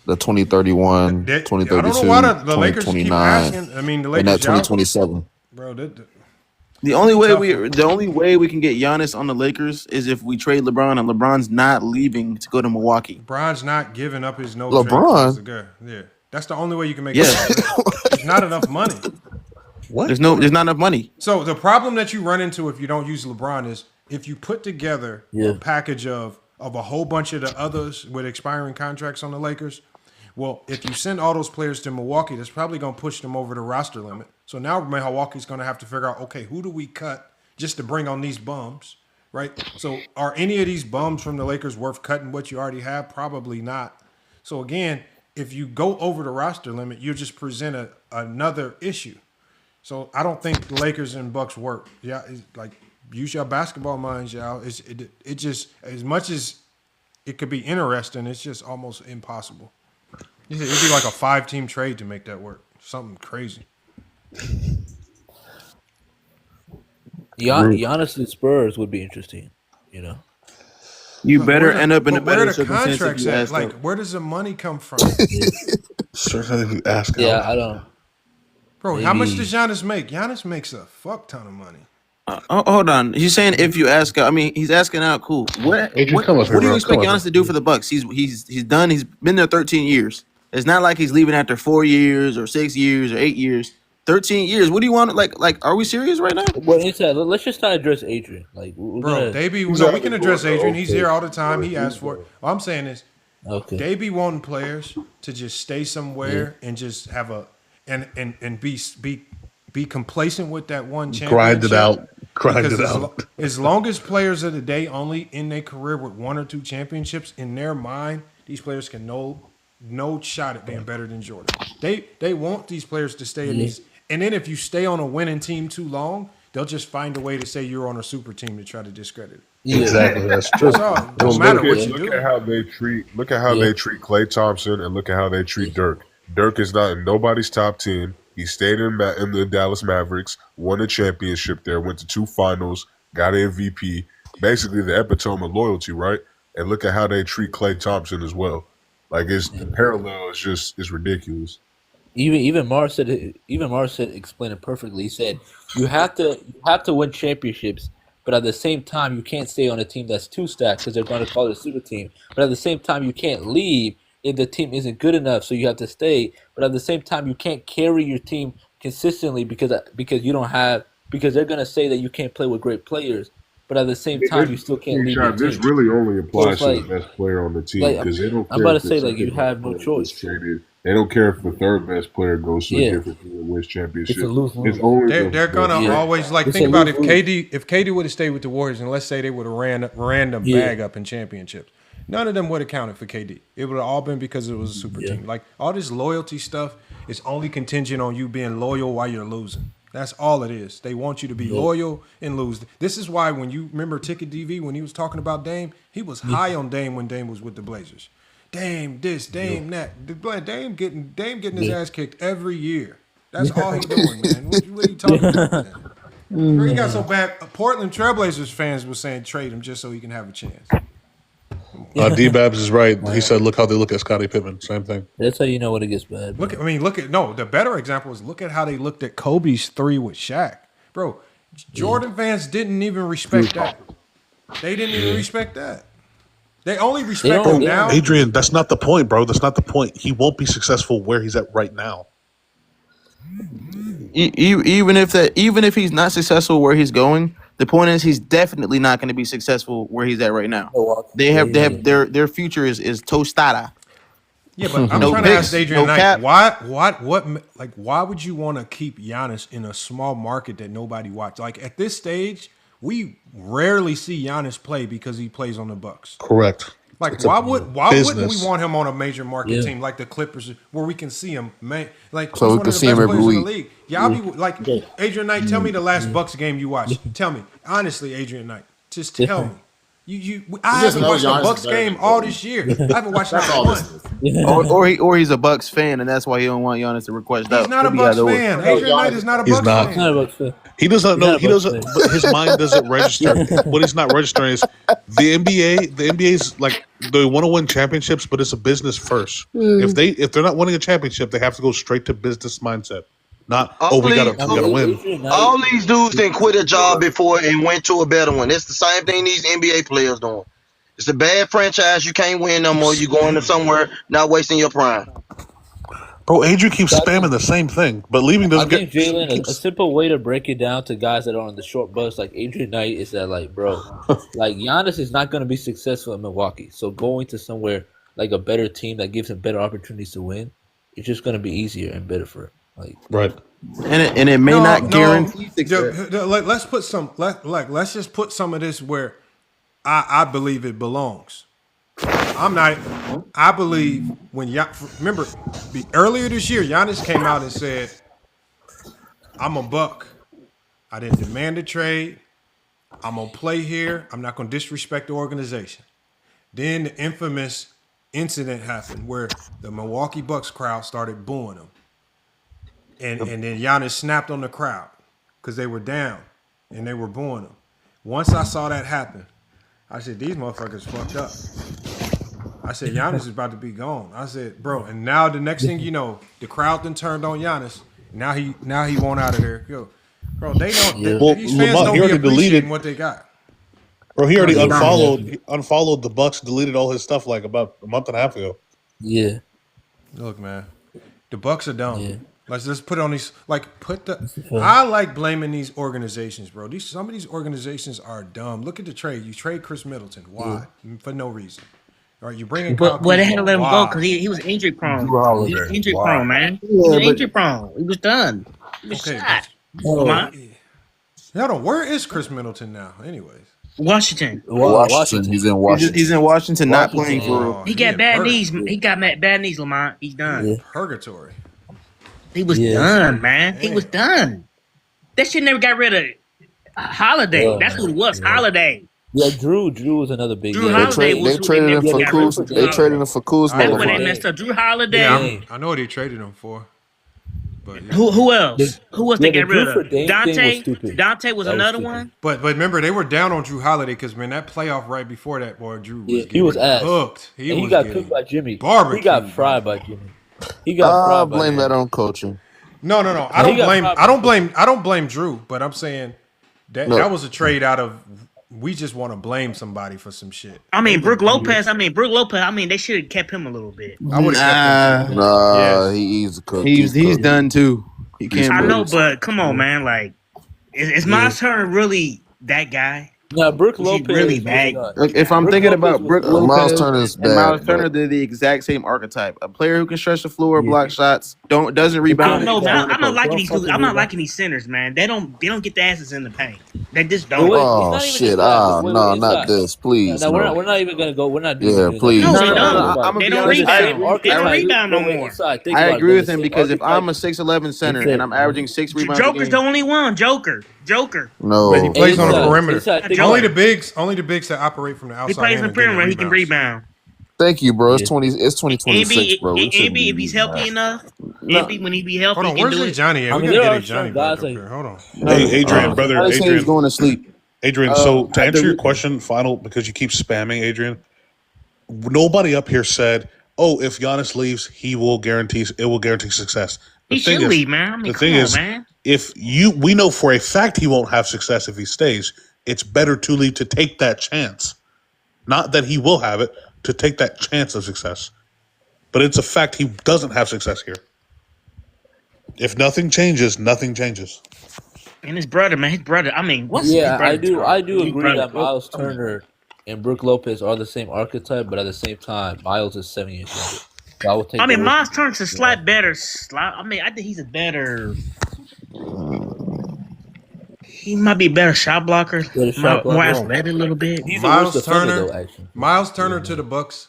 Speaker 3: the 2031,
Speaker 1: I
Speaker 3: 2032,
Speaker 1: don't know why the Lakers keep
Speaker 3: 2029,
Speaker 1: asking. I mean, the
Speaker 3: and that
Speaker 1: Lakers, y'all,
Speaker 3: 2027.
Speaker 1: bro.
Speaker 14: The only way we can get Giannis on the Lakers is if we trade LeBron, and LeBron's not leaving to go to Milwaukee.
Speaker 1: LeBron's not giving up his no
Speaker 3: LeBron?
Speaker 1: trade clause to go. Yeah, that's the only way you can make it. There's not enough money.
Speaker 21: What?
Speaker 14: There's not enough money.
Speaker 1: So the problem that you run into if you don't use LeBron is if you put together a package of a whole bunch of the others with expiring contracts on the Lakers. Well, if you send all those players to Milwaukee, that's probably going to push them over the roster limit. So now Milwaukee's going to have to figure out, okay, who do we cut just to bring on these bums, right? So are any of these bums from the Lakers worth cutting what you already have? Probably not. So again, if you go over the roster limit, you just present another issue. So I don't think the Lakers and Bucks work. Yeah, it's like use your basketball minds, y'all. It just as much as it could be interesting, it's just almost impossible. It'd be like a 5-team trade to make that work. Something crazy.
Speaker 13: Giannis and Spurs would be interesting. You know.
Speaker 14: You
Speaker 1: But
Speaker 14: better end up in a
Speaker 1: where
Speaker 14: better
Speaker 1: the
Speaker 14: circumstance if
Speaker 1: contracts
Speaker 14: you
Speaker 1: at?
Speaker 14: ask
Speaker 1: Like,
Speaker 14: up.
Speaker 1: where does the money come from?
Speaker 21: Certainly, if you ask
Speaker 13: Yeah,
Speaker 21: out.
Speaker 13: I don't.
Speaker 1: Bro, how much does
Speaker 13: Maybe.
Speaker 1: Giannis make? Giannis makes a fuck ton of money.
Speaker 14: Hold on. He's saying if you ask out. I mean, he's asking out. Cool.
Speaker 21: Adrian, come up here,
Speaker 14: What do you
Speaker 21: bro. Come
Speaker 14: expect
Speaker 21: up
Speaker 14: Giannis
Speaker 21: here.
Speaker 14: to do for the Bucks? He's done. He's been there 13 years. It's not like he's leaving after 4 years or 6 years or 8 years. 13 years. What do you want? Like, are we serious right now?
Speaker 13: Well, inside, let's just not address Adrian. Like we're
Speaker 1: Bro,
Speaker 13: gonna.
Speaker 1: we can address Adrian. He's here all the time. He asked for it. All I'm saying is,
Speaker 13: Okay.
Speaker 1: they be wanting players to just stay somewhere and just have and be complacent with that one championship.
Speaker 21: Grind it out.
Speaker 1: As long as players of the day only in their career with 1 or 2 championships, in their mind, these players can no shot at being better than Jordan. They want these players to stay in these. And then if you stay on a winning team too long, they'll just find a way to say you're on a super team to try to discredit it.
Speaker 21: Exactly, that's true.
Speaker 1: Don't matter what you
Speaker 15: Look
Speaker 1: do.
Speaker 15: at how they treat. Look at how they treat Klay Thompson, and look at how they treat Dirk. Dirk is not in nobody's top 10. He stayed in the Dallas Mavericks, won a championship there, went to 2 finals, got an MVP. Basically, the epitome of loyalty, right? And look at how they treat Klay Thompson as well. Like the parallel is it's ridiculous.
Speaker 13: Even Mars said explained it perfectly. He said you have to win championships, but at the same time you can't stay on a team that's too stacked because they're going to call it a super team. But at the same time you can't leave if the team isn't good enough, so you have to stay. But at the same time you can't carry your team consistently because you don't have because they're going to say that you can't play with great players. But at the same time you still can't leave your
Speaker 15: This
Speaker 13: team.
Speaker 15: really only applies
Speaker 13: So
Speaker 15: to
Speaker 13: it's
Speaker 15: the best player on the team
Speaker 13: like
Speaker 15: because they don't
Speaker 13: I'm
Speaker 15: care
Speaker 13: about
Speaker 15: if
Speaker 13: to
Speaker 15: the
Speaker 13: say like you
Speaker 15: second
Speaker 13: have
Speaker 15: best
Speaker 13: no
Speaker 15: player gets
Speaker 13: choice.
Speaker 15: traded. They don't care if the third best player goes to a
Speaker 13: Yeah.
Speaker 15: different team and wins
Speaker 13: It's a
Speaker 15: championship.
Speaker 13: lose-lose.
Speaker 15: It's only
Speaker 1: They're gonna always
Speaker 13: It's
Speaker 1: think
Speaker 13: a
Speaker 1: about if
Speaker 13: lose-lose.
Speaker 1: KD would have stayed with the Warriors and let's say they would have ran them bag up in championships. None of them would have counted for KD. It would have all been because it was a super team. Like all this loyalty stuff is only contingent on you being loyal while you're losing. That's all it is. They want you to be loyal and lose. This is why when you remember Ticket DV when he was talking about Dame, he was high on Dame when Dame was with the Blazers. Dame this, Dame that. Dame getting his ass kicked every year. That's all he doing, man. What are you talking about, man? Bro, he got so bad. Portland Trailblazers fans were saying trade him just so he can have a chance.
Speaker 21: D-Babs is right. He said, look how they look at Scottie Pippen. Same thing.
Speaker 13: That's how you know when it gets bad. Bro.
Speaker 1: The better example is look at how they looked at Kobe's 3 with Shaq. Bro, Jordan fans didn't even respect that. They didn't even respect that. They only respect him now.
Speaker 21: Adrian, that's not the point, bro. That's not the point. He won't be successful where he's at right now.
Speaker 14: Even if he's not successful where he's going, the point is he's definitely not going to be successful where he's at right now. They have their future is tostada.
Speaker 1: Yeah, but I'm trying to ask Adrian Knight, why would you want to keep Giannis in a small market that nobody watches? Like at this stage, we rarely see Giannis play because he plays on the Bucks.
Speaker 21: Correct.
Speaker 1: Like
Speaker 21: It's
Speaker 1: why wouldn't we want him on a major market team like the Clippers where we can see him, man? Like
Speaker 3: So
Speaker 1: he's
Speaker 3: we
Speaker 1: one
Speaker 3: can
Speaker 1: of the
Speaker 3: see him
Speaker 1: best
Speaker 3: every
Speaker 1: players in the
Speaker 3: week.
Speaker 1: league. Y'all be like Adrian Knight. Tell me the last Bucks game you watched. Tell me honestly, Adrian Knight. Just tell me. I haven't watched a Bucks game all this year. I haven't watched not one.
Speaker 14: Or he's a Bucks fan, and that's why he don't want Giannis to request out.
Speaker 1: He's not a Bucks fan. Adrian Knight is not a Bucks fan.
Speaker 13: He's not a Bucks fan.
Speaker 21: He doesn't know. He doesn't. But his mind doesn't register. What he's not registering is the NBA. The NBA's like they want to win championships, but it's a business first. If they're not winning a championship, they have to go straight to business mindset. Not we gotta win.
Speaker 2: All these dudes didn't quit a job before and went to a better one. It's the same thing these NBA players doing. It's a bad franchise. You can't win no more. You going to somewhere, not wasting your prime.
Speaker 21: Bro, Adrian keeps spamming the same thing, but leaving doesn't
Speaker 13: I think Jalen, a simple way to break it down to guys that are on the short bus like Adrian Knight is that like, bro, like Giannis is not going to be successful in Milwaukee. So going to somewhere like a better team that gives him better opportunities to win, it's just going to be easier and better for him. Like
Speaker 21: right.
Speaker 14: And it may not guarantee success.
Speaker 1: Let's put let's just put some of this where I believe it belongs. I believe when remember earlier this year, Giannis came out and said, "I'm a Buck. I didn't demand a trade. I'm gonna play here. I'm not gonna disrespect the organization." Then the infamous incident happened where the Milwaukee Bucks crowd started booing him, and then Giannis snapped on the crowd because they were down and they were booing him. Once I saw that happen, I said, these motherfuckers fucked up. I said, Giannis is about to be gone. I said, bro, and now the next thing you know, the crowd then turned on Giannis. Now he won't out of there. Yo, bro, they don't.
Speaker 13: Yeah.
Speaker 21: Well,
Speaker 1: These fans
Speaker 21: Lamont,
Speaker 1: don't
Speaker 21: he
Speaker 1: be
Speaker 21: already
Speaker 1: appreciating
Speaker 21: deleted.
Speaker 1: what they got.
Speaker 21: Bro, he already
Speaker 13: Yeah,
Speaker 21: unfollowed the Bucks, deleted all his stuff like about a month and a half ago.
Speaker 13: Yeah.
Speaker 1: Look, man, the Bucks are dumb.
Speaker 13: Yeah.
Speaker 1: Let's just put on these. Like, put the.
Speaker 13: fun.
Speaker 1: I like blaming these organizations, bro. Some of these organizations are dumb. Look at the trade. You trade Chris Middleton. Why? For no reason. All right, you bring in Kyle
Speaker 11: But they had to
Speaker 1: Kuzma.
Speaker 11: let him go
Speaker 1: Why?
Speaker 11: because he was injury prone.
Speaker 15: Drew
Speaker 11: He was
Speaker 15: Holiday.
Speaker 11: injury
Speaker 15: Why?
Speaker 11: prone, man. He
Speaker 3: Yeah,
Speaker 11: was
Speaker 3: but
Speaker 11: injury prone. He was done. He was
Speaker 1: Okay,
Speaker 11: shot.
Speaker 13: Oh,
Speaker 11: Lamont.
Speaker 1: Hold on. Where is Chris Middleton now? Anyways.
Speaker 11: Washington.
Speaker 3: Washington. He's in Washington.
Speaker 14: He's in Washington, not
Speaker 13: Washington,
Speaker 14: playing for real.
Speaker 1: Oh,
Speaker 11: He got
Speaker 1: in
Speaker 11: bad knees. He got bad knees, Lamont. He's done.
Speaker 13: Yeah.
Speaker 1: purgatory.
Speaker 11: He was
Speaker 13: Yeah.
Speaker 11: done, man. He was done. That shit never got rid of Holiday.
Speaker 13: Yeah,
Speaker 11: That's who it was.
Speaker 13: yeah.
Speaker 11: Holiday.
Speaker 13: Yeah, Drew was another big.
Speaker 11: Drew
Speaker 13: yeah.
Speaker 11: Holiday was
Speaker 3: They
Speaker 11: who
Speaker 3: traded him
Speaker 11: they
Speaker 3: for
Speaker 11: got rid of.
Speaker 3: Kuzma. They traded him for Kuzma.
Speaker 11: That's what they
Speaker 13: Holiday.
Speaker 11: messed up. Drew Holiday.
Speaker 1: Yeah, I know what he traded him for. But yeah.
Speaker 11: Who else? Who else
Speaker 13: Yeah,
Speaker 11: they got
Speaker 13: the
Speaker 11: rid
Speaker 13: Drew for
Speaker 11: of?
Speaker 13: Dame thing was
Speaker 11: Dante.
Speaker 13: stupid.
Speaker 11: Dante was
Speaker 13: That was
Speaker 11: another
Speaker 13: stupid.
Speaker 11: one.
Speaker 1: But remember, they were down on Drew Holiday because, man, that playoff right before that, boy, Drew was
Speaker 13: Yeah,
Speaker 1: getting
Speaker 13: he was ass.
Speaker 1: hooked.
Speaker 13: And he
Speaker 1: was
Speaker 13: got
Speaker 1: getting
Speaker 13: cooked by Jimmy.
Speaker 1: barbecued.
Speaker 13: He got fried by Jimmy. He got
Speaker 3: I
Speaker 13: fried by
Speaker 3: blame
Speaker 13: Jimmy.
Speaker 3: that on coaching.
Speaker 1: No. I
Speaker 13: He
Speaker 1: don't
Speaker 13: got
Speaker 1: blame.
Speaker 13: fried
Speaker 1: I don't
Speaker 13: by
Speaker 1: blame. I don't blame Drew. But I'm saying that
Speaker 3: No.
Speaker 1: that was a trade out of. We just want to blame somebody for some shit.
Speaker 11: I mean, Brook Lopez. They should have kept him a little bit.
Speaker 1: I would have kept him.
Speaker 3: Nah,
Speaker 1: Yes.
Speaker 3: he's cooked.
Speaker 14: He's
Speaker 3: cooked.
Speaker 14: done too. He can't.
Speaker 11: I know,
Speaker 14: move.
Speaker 11: but come on, man. Like, is Miles Turner really that guy?
Speaker 13: Now, Brooke
Speaker 11: Was he
Speaker 13: Lopez
Speaker 11: really
Speaker 13: was
Speaker 11: bad?
Speaker 13: not.
Speaker 14: Look, if I'm
Speaker 13: Brook
Speaker 14: thinking
Speaker 13: Lopez
Speaker 14: about
Speaker 13: was
Speaker 14: Brook
Speaker 13: good.
Speaker 14: Lopez
Speaker 3: Miles Turner's
Speaker 14: and Miles
Speaker 3: bad,
Speaker 14: Turner,
Speaker 3: but-
Speaker 14: they're the exact same archetype. A player who can stretch the floor, block shots, doesn't rebound.
Speaker 11: I don't know,
Speaker 14: and
Speaker 11: man.
Speaker 14: score in the
Speaker 11: I'm not
Speaker 14: post.
Speaker 11: liking these.
Speaker 13: fucking
Speaker 11: I'm not
Speaker 13: rebound.
Speaker 11: liking these centers, man. They don't get the asses in the paint. They just
Speaker 13: But
Speaker 11: don't.
Speaker 13: wait,
Speaker 3: Oh,
Speaker 13: it's not even
Speaker 3: shit.
Speaker 13: inside.
Speaker 3: Ah,
Speaker 13: Wait,
Speaker 3: no,
Speaker 13: inside.
Speaker 3: not this. Please,
Speaker 13: Now,
Speaker 3: no.
Speaker 13: we're not even gonna go. We're not doing
Speaker 3: Yeah,
Speaker 13: doing
Speaker 3: please.
Speaker 11: No,
Speaker 13: That.
Speaker 11: they
Speaker 3: No,
Speaker 11: don't.
Speaker 3: no,
Speaker 14: I'm gonna
Speaker 11: They
Speaker 14: be
Speaker 11: don't
Speaker 14: honest.
Speaker 11: rebound.
Speaker 14: I
Speaker 11: They don't
Speaker 14: agree.
Speaker 11: rebound no
Speaker 13: But wait,
Speaker 11: more.
Speaker 13: inside, think
Speaker 14: I
Speaker 13: about it.
Speaker 14: agree
Speaker 13: They're
Speaker 14: with
Speaker 13: the
Speaker 14: him
Speaker 13: same
Speaker 14: because if I'm a
Speaker 13: archetype.
Speaker 14: 6'11" center
Speaker 13: That's it.
Speaker 14: and I'm averaging 6 rebounds a
Speaker 11: Joker's
Speaker 14: game,
Speaker 11: the only one. Joker.
Speaker 3: No.
Speaker 1: But he plays on the
Speaker 13: Inside,
Speaker 1: perimeter.
Speaker 13: inside, think
Speaker 1: Only
Speaker 13: about
Speaker 1: the
Speaker 13: it.
Speaker 1: bigs that operate from the outside.
Speaker 11: He plays
Speaker 1: in
Speaker 11: in the
Speaker 1: and get
Speaker 11: perimeter. He can
Speaker 1: rebounds.
Speaker 11: rebound.
Speaker 3: Thank you, bro. It's
Speaker 13: Yeah.
Speaker 3: 2026, bro. We shouldn't be
Speaker 11: AB, if he's
Speaker 3: using
Speaker 11: healthy
Speaker 3: that.
Speaker 11: enough,
Speaker 14: no,
Speaker 11: AB, when he be
Speaker 1: Hold
Speaker 11: healthy,
Speaker 1: on,
Speaker 11: he can
Speaker 1: where's
Speaker 11: do
Speaker 1: Jay
Speaker 11: it.
Speaker 1: Johnny at?
Speaker 13: I
Speaker 1: We
Speaker 13: mean,
Speaker 1: gotta
Speaker 13: there
Speaker 1: get
Speaker 13: are
Speaker 1: a Johnny
Speaker 13: certain
Speaker 1: back
Speaker 13: guys
Speaker 1: up
Speaker 13: like
Speaker 1: here. Hold on.
Speaker 21: Hey, Adrian, brother,
Speaker 14: I say he's
Speaker 21: Adrian,
Speaker 14: going to sleep.
Speaker 21: Adrian. So to answer your
Speaker 14: the-
Speaker 21: question, final, because you keep spamming, Adrian. Nobody up here said, "Oh, if Giannis leaves, it will guarantee success." The
Speaker 11: He
Speaker 21: thing
Speaker 11: should
Speaker 21: is,
Speaker 11: leave, man. I mean,
Speaker 21: the
Speaker 11: come
Speaker 21: thing
Speaker 11: on,
Speaker 21: is,
Speaker 11: man.
Speaker 21: we know for a fact he won't have success if he stays. It's better to leave to take that chance, not that he will have it, to take that chance of success. But it's a fact he doesn't have success here. If nothing changes, nothing changes.
Speaker 11: And his brother, man. His brother. I mean, what's his
Speaker 13: Yeah,
Speaker 11: brother?
Speaker 13: I do
Speaker 11: His
Speaker 13: agree
Speaker 11: brother-
Speaker 13: that Miles Turner and Brooke Lopez are the same archetype, but at the same time, Miles is 7 years younger. So I would take.
Speaker 11: I mean,
Speaker 13: the
Speaker 11: Miles
Speaker 13: risk.
Speaker 11: Turner's a slight better. I think he's a better. He might be a better shot blocker.
Speaker 13: Better shot
Speaker 11: More
Speaker 13: blocker.
Speaker 11: athletic a little bit.
Speaker 13: He's a worse
Speaker 1: Miles
Speaker 13: defender,
Speaker 1: Turner,
Speaker 13: though, actually.
Speaker 1: Miles Turner to the Bucks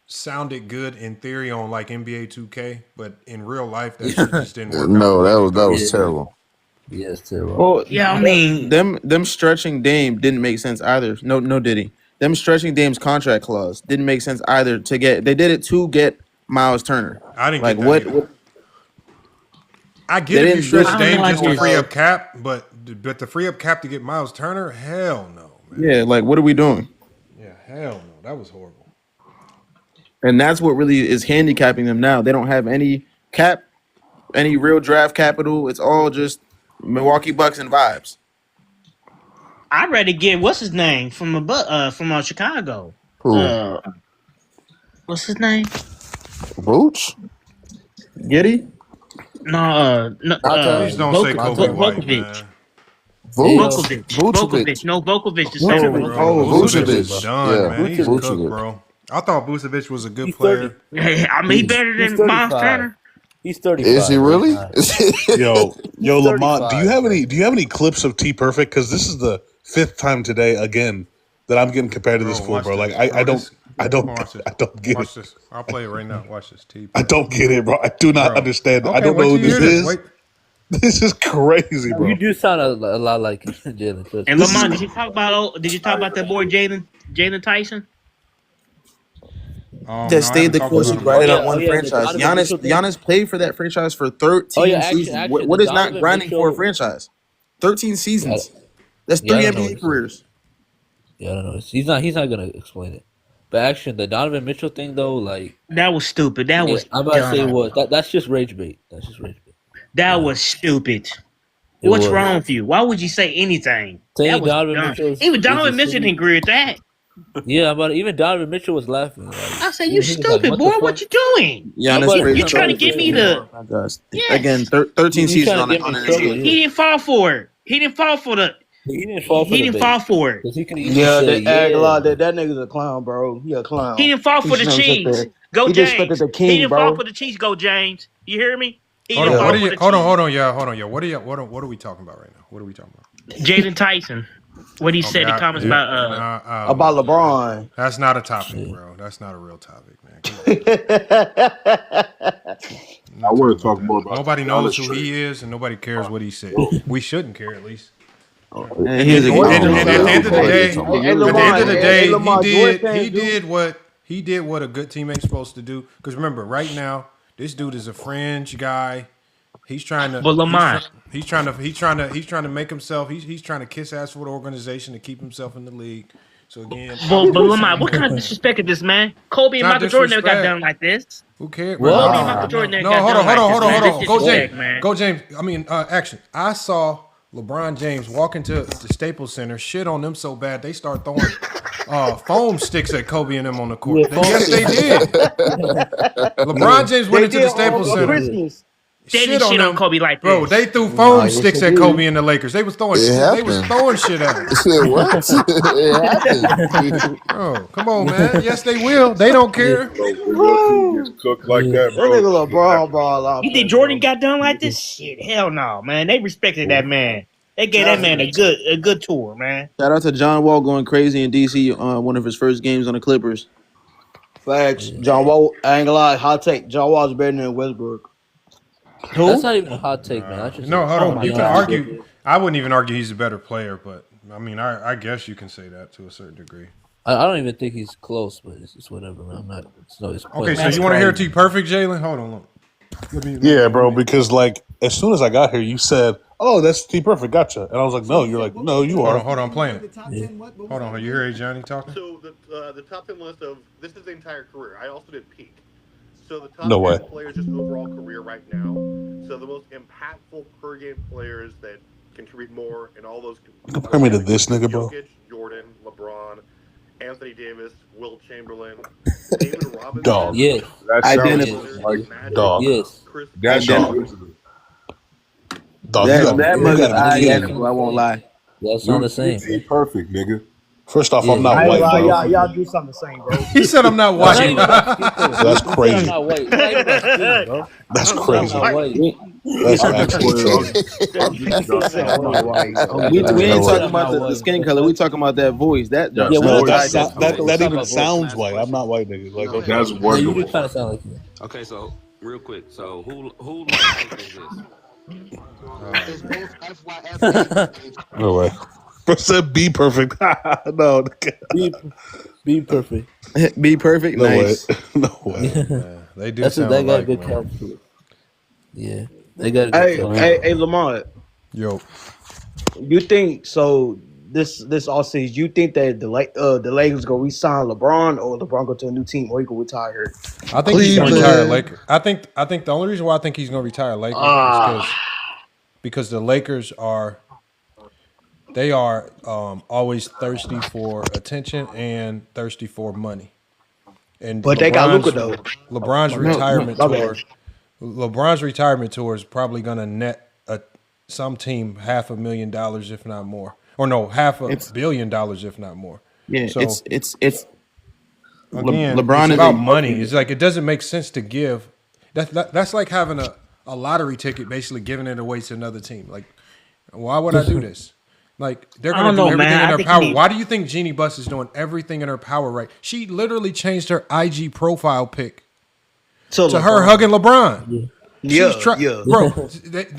Speaker 1: sounded good in theory on like NBA 2K, but in real life that shit just didn't work.
Speaker 3: No,
Speaker 1: out.
Speaker 3: that was
Speaker 13: Yeah.
Speaker 3: terrible.
Speaker 13: Yeah, it's terrible.
Speaker 14: Well,
Speaker 11: Yeah, I mean,
Speaker 14: them stretching Dame didn't make sense either. No, did he? Them stretching Dame's contract clause didn't make sense either. They did it to get Miles Turner.
Speaker 1: I didn't
Speaker 14: Like
Speaker 1: get that
Speaker 14: what?
Speaker 1: either. I
Speaker 14: They
Speaker 1: get if you
Speaker 14: didn't-
Speaker 1: stretch
Speaker 11: I don't
Speaker 1: Dame
Speaker 11: know, I
Speaker 1: just to
Speaker 11: just-
Speaker 1: free up cap, but to free up cap to get Miles Turner, hell no, man.
Speaker 14: Yeah, like what are we doing?
Speaker 1: Yeah, hell no, that was horrible.
Speaker 14: And that's what really is handicapping them now. They don't have any real draft capital. It's all just Milwaukee Bucks and vibes.
Speaker 11: I'd rather get what's his name from Chicago.
Speaker 3: Who?
Speaker 11: What's his name?
Speaker 3: Vooch?
Speaker 14: Giddy?
Speaker 11: No,
Speaker 1: Please don't say Kobe White,
Speaker 11: Vukovic.
Speaker 1: man.
Speaker 11: Vukovic.
Speaker 3: Vucevic.
Speaker 11: No, Vukovic. The center.
Speaker 14: Vucevic.
Speaker 1: Oh,
Speaker 3: Vucevic.
Speaker 1: Vucevic is done,
Speaker 3: Yeah,
Speaker 1: man. He's
Speaker 3: Vucevic.
Speaker 1: cooked, bro. I thought Vucevic was a good
Speaker 13: He's
Speaker 1: player.
Speaker 13: 30.
Speaker 11: I mean, he better
Speaker 13: He's
Speaker 11: than Miles
Speaker 13: 35.
Speaker 11: Turner.
Speaker 13: He's 35.
Speaker 3: Is he really?
Speaker 21: Yo, Lamont, do
Speaker 13: 35,
Speaker 21: you have any clips of T Perfect? Because this is the 5th time today again that I'm getting compared to this fool,
Speaker 1: watch
Speaker 21: bro. Like
Speaker 1: this.
Speaker 21: I don't
Speaker 1: Watch this.
Speaker 21: I don't get
Speaker 1: Watch
Speaker 21: it.
Speaker 1: this. I'll play it right now. Watch this. T.
Speaker 21: I don't get it, bro. I do not
Speaker 1: Bro.
Speaker 21: understand.
Speaker 1: Okay,
Speaker 21: I don't
Speaker 1: wait
Speaker 21: know who
Speaker 1: till you
Speaker 21: this
Speaker 1: hear this.
Speaker 21: is.
Speaker 1: Wait.
Speaker 21: This is crazy, bro.
Speaker 13: You do sound a lot like Jalen. Phillips.
Speaker 11: And Lamont, did you talk about that boy Jalen Tyson?
Speaker 14: That
Speaker 1: No, I
Speaker 14: stayed
Speaker 1: haven't
Speaker 14: the
Speaker 1: talked
Speaker 14: course
Speaker 1: about
Speaker 14: he
Speaker 1: him
Speaker 14: grinded
Speaker 1: yet.
Speaker 14: on one
Speaker 13: The
Speaker 14: franchise.
Speaker 13: Donovan Mitchell thing.
Speaker 14: Giannis played for that franchise for 13 seasons.
Speaker 13: Actually,
Speaker 14: What
Speaker 13: the
Speaker 14: is not
Speaker 13: Donovan
Speaker 14: grinding for a
Speaker 13: Mitchell.
Speaker 14: franchise? 13
Speaker 13: Yeah,
Speaker 14: seasons. That's
Speaker 13: yeah, I
Speaker 14: 3
Speaker 13: don't know what
Speaker 14: NBA
Speaker 13: he said.
Speaker 14: careers.
Speaker 13: Yeah, I don't know. He's not gonna explain it. But actually, the Donovan Mitchell thing though, like
Speaker 11: That was stupid. That
Speaker 13: yeah,
Speaker 11: was
Speaker 13: I'm about to say
Speaker 11: dumb.
Speaker 13: that's just rage bait. That's just rage bait.
Speaker 11: That was stupid.
Speaker 13: It
Speaker 11: What's
Speaker 13: was.
Speaker 11: wrong with you? Why would you say anything? That
Speaker 13: Saying
Speaker 11: was
Speaker 13: Donovan
Speaker 11: dumb.
Speaker 13: Mitchell
Speaker 11: Even
Speaker 13: is a
Speaker 11: Donovan Mitchell
Speaker 13: city.
Speaker 11: didn't agree with that.
Speaker 13: Yeah, but even Donovan Mitchell was laughing. Like
Speaker 11: I said,
Speaker 13: he
Speaker 11: "You
Speaker 13: was like,
Speaker 11: stupid
Speaker 13: "What
Speaker 11: boy!
Speaker 13: the
Speaker 11: What
Speaker 13: fuck?"
Speaker 11: you doing?
Speaker 14: Giannis
Speaker 13: Nobody
Speaker 11: You
Speaker 14: praised
Speaker 11: trying to
Speaker 14: trouble for
Speaker 11: get me
Speaker 14: 3
Speaker 11: to?
Speaker 14: NBA franchise.
Speaker 11: Yes.
Speaker 14: Again, 13
Speaker 13: He
Speaker 14: seasons
Speaker 13: trying
Speaker 14: on
Speaker 13: to
Speaker 14: it
Speaker 13: get me
Speaker 14: on
Speaker 13: in
Speaker 14: an
Speaker 13: trouble.
Speaker 14: NBA.
Speaker 11: He didn't fall for it. He didn't fall for the.
Speaker 13: He didn't fall for
Speaker 11: He
Speaker 13: the
Speaker 11: didn't
Speaker 13: bait
Speaker 11: fall for it.
Speaker 13: because he could easily
Speaker 8: Yeah,
Speaker 13: say,
Speaker 8: that Aguilar,
Speaker 13: "Yeah."
Speaker 8: that nigga's a clown, bro. He a clown.
Speaker 11: He didn't fall
Speaker 8: He
Speaker 11: for the
Speaker 8: should have
Speaker 11: cheese.
Speaker 8: respected.
Speaker 11: Go
Speaker 8: He disrespected
Speaker 11: James.
Speaker 8: the
Speaker 11: He
Speaker 8: king,
Speaker 11: didn't fall
Speaker 8: bro.
Speaker 11: for the cheese. Go James. You hear me? He
Speaker 1: Hold
Speaker 11: didn't
Speaker 1: on,
Speaker 11: fall for the cheese.
Speaker 1: hold on, y'all. What are we talking about right now? What are we talking about?
Speaker 11: Jaden Tyson. What he said in the comments about
Speaker 8: About LeBron.
Speaker 1: That's not a topic, bro. That's not a real topic, man.
Speaker 15: I want to talk more about
Speaker 1: Nobody
Speaker 15: the
Speaker 1: knows
Speaker 15: Giannis
Speaker 1: who
Speaker 15: trade.
Speaker 1: he is, and nobody cares what he said. We shouldn't care, at least.
Speaker 14: And here's a
Speaker 1: And at the end of the day,
Speaker 8: Hey,
Speaker 1: at the end of the day,
Speaker 8: Lamar,
Speaker 1: he did what a good teammate's supposed to do. Because remember, right now, this dude is a fringe guy. He's trying to.
Speaker 11: But Lamar,
Speaker 1: he's trying to make himself. He's trying to kiss ass for the organization to keep himself in the league. So again,
Speaker 11: but Lamar, what kind of disrespect is this, man? Kobe and
Speaker 1: Not
Speaker 11: Michael Jordan never got
Speaker 1: disrespect.
Speaker 11: done like this.
Speaker 1: Who cares?
Speaker 11: Kobe and Michael Jordan never got
Speaker 1: hold
Speaker 11: done like
Speaker 1: on.
Speaker 11: this.
Speaker 1: Go
Speaker 11: Disrespect,
Speaker 1: James.
Speaker 11: man.
Speaker 1: Go James. I mean, action. I saw LeBron James walk into the Staples Center, shit on them so bad they start throwing foam sticks at Kobe and them on the court. Yes, they did. LeBron James went into the Staples Center.
Speaker 11: Christmas. They didn't shit on Kobe like this.
Speaker 1: Bro, they threw foam sticks at Kobe and the Lakers. They was throwing shit. They was throwing shit at him.
Speaker 3: What? It happened.
Speaker 1: Bro, come on, man. Yes, they will. They don't care.
Speaker 15: Bro, when your team gets cooked like that,
Speaker 8: That
Speaker 15: bro.
Speaker 8: nigga LeBron ball off.
Speaker 11: You think Jordan got done like this? Shit, hell no, man. They respected that man. They gave that man a good tour, man.
Speaker 14: Shout out to John Wall going crazy in DC on one of his first games on the Clippers.
Speaker 8: Facts. John Wall, I ain't gonna lie, hot take. John Wall's better than Westbrook.
Speaker 11: Who?
Speaker 13: That's not even a hot take, man. That's just
Speaker 1: No, hold on.
Speaker 11: my
Speaker 1: You can
Speaker 11: God.
Speaker 1: argue. I wouldn't even argue he's a better player, but I mean, I guess you can say that to a certain degree.
Speaker 13: I don't even think he's close, but it's whatever, man. I'm not. It's
Speaker 1: Okay, so you want to hear T perfect, Jalen? Hold on, look.
Speaker 21: Yeah, bro. Because like as soon as I got here, you said, "Oh, that's T perfect, gotcha," and I was like, "No." You're like, "No, you are."
Speaker 1: Hold on, I'm playing it. Hold on, you hear Johnny talking?
Speaker 7: So the top 10 list of this is the entire career. I also did peak. So the top
Speaker 21: No
Speaker 7: 10
Speaker 21: way.
Speaker 7: players just overall career right now. So the most impactful per game players that contribute more in all those.
Speaker 21: Compare me to this nigga, bro.
Speaker 7: Jokic, Jordan, LeBron, Anthony Davis, Will Chamberlain, David Robinson.
Speaker 21: Dog.
Speaker 13: Yeah.
Speaker 15: That
Speaker 14: Identical.
Speaker 15: sounds like
Speaker 21: Dog.
Speaker 13: Yes.
Speaker 7: Chris
Speaker 15: that
Speaker 21: Dog.
Speaker 15: sounds
Speaker 21: Dog.
Speaker 14: That
Speaker 21: you
Speaker 14: mug is
Speaker 21: gotta be kidding me.
Speaker 14: identical. I won't lie.
Speaker 13: That's not the same.
Speaker 15: T perfect, nigga.
Speaker 21: First off,
Speaker 13: Yeah,
Speaker 21: I'm not
Speaker 8: I ain't
Speaker 21: white,
Speaker 8: gonna lie,
Speaker 21: bro.
Speaker 8: y'all do something the same, bro.
Speaker 1: He said I'm not
Speaker 13: That's not
Speaker 1: white.
Speaker 13: even about skin color.
Speaker 21: That's
Speaker 13: You said
Speaker 21: crazy.
Speaker 13: I'm not white. It's not even about skin, bro.
Speaker 21: That's
Speaker 13: I'm
Speaker 21: crazy.
Speaker 13: not white.
Speaker 21: That's actually crazy.
Speaker 14: We ain't
Speaker 21: No
Speaker 14: talking
Speaker 21: way.
Speaker 14: about the skin color. We talking about that voice. That
Speaker 13: Yeah,
Speaker 14: jump.
Speaker 13: we're
Speaker 21: No,
Speaker 13: not
Speaker 21: that
Speaker 13: talking about voice. We're
Speaker 21: that
Speaker 13: talking
Speaker 21: even
Speaker 13: about voice.
Speaker 21: sounds white. I'm not white, nigga. Like, okay.
Speaker 15: That's
Speaker 13: Yeah, you
Speaker 15: wonderful.
Speaker 13: do kind of sound like me.
Speaker 22: Okay, so real quick, so who like is this?
Speaker 21: No way. Said be perfect. No,
Speaker 13: Be perfect.
Speaker 14: Be perfect.
Speaker 21: no way.
Speaker 14: Nice.
Speaker 21: No way.
Speaker 1: They do
Speaker 13: That's
Speaker 1: sound
Speaker 13: they got
Speaker 1: alike,
Speaker 13: good
Speaker 1: man.
Speaker 13: cast to it. Yeah, they got a good
Speaker 8: Hey, Lamar.
Speaker 1: Yo,
Speaker 8: You think so? This offseason, you think that the Lakers gonna re-sign LeBron, or LeBron go to a new team, or he can retire?
Speaker 1: I think he's gonna retire
Speaker 14: Cleveland.
Speaker 1: Lakers. I think the only reason why I think he's gonna retire Lakers is because the Lakers are always thirsty for attention and thirsty for money. And
Speaker 8: But they got Luka though.
Speaker 1: LeBron's
Speaker 8: My bad.
Speaker 1: retirement tour is probably gonna net some team $500,000 if not more, or no, $500 million if not more.
Speaker 14: Yeah,
Speaker 1: So
Speaker 14: it's
Speaker 1: again,
Speaker 14: LeBron
Speaker 1: it's
Speaker 14: is
Speaker 1: about
Speaker 14: a
Speaker 1: money. It's like it doesn't make sense to give. That's like having a lottery ticket, basically giving it away to another team. Like, why would I do this? Like, they're
Speaker 11: I
Speaker 1: gonna
Speaker 11: don't
Speaker 1: do
Speaker 11: know,
Speaker 1: everything
Speaker 11: man. I
Speaker 1: in their
Speaker 11: think
Speaker 1: power.
Speaker 11: he-
Speaker 1: Why do you think Jeannie Buss is doing everything in her power? Right? She literally changed her IG profile pic
Speaker 8: So
Speaker 1: to her hugging LeBron.
Speaker 8: Yeah,
Speaker 1: Bro.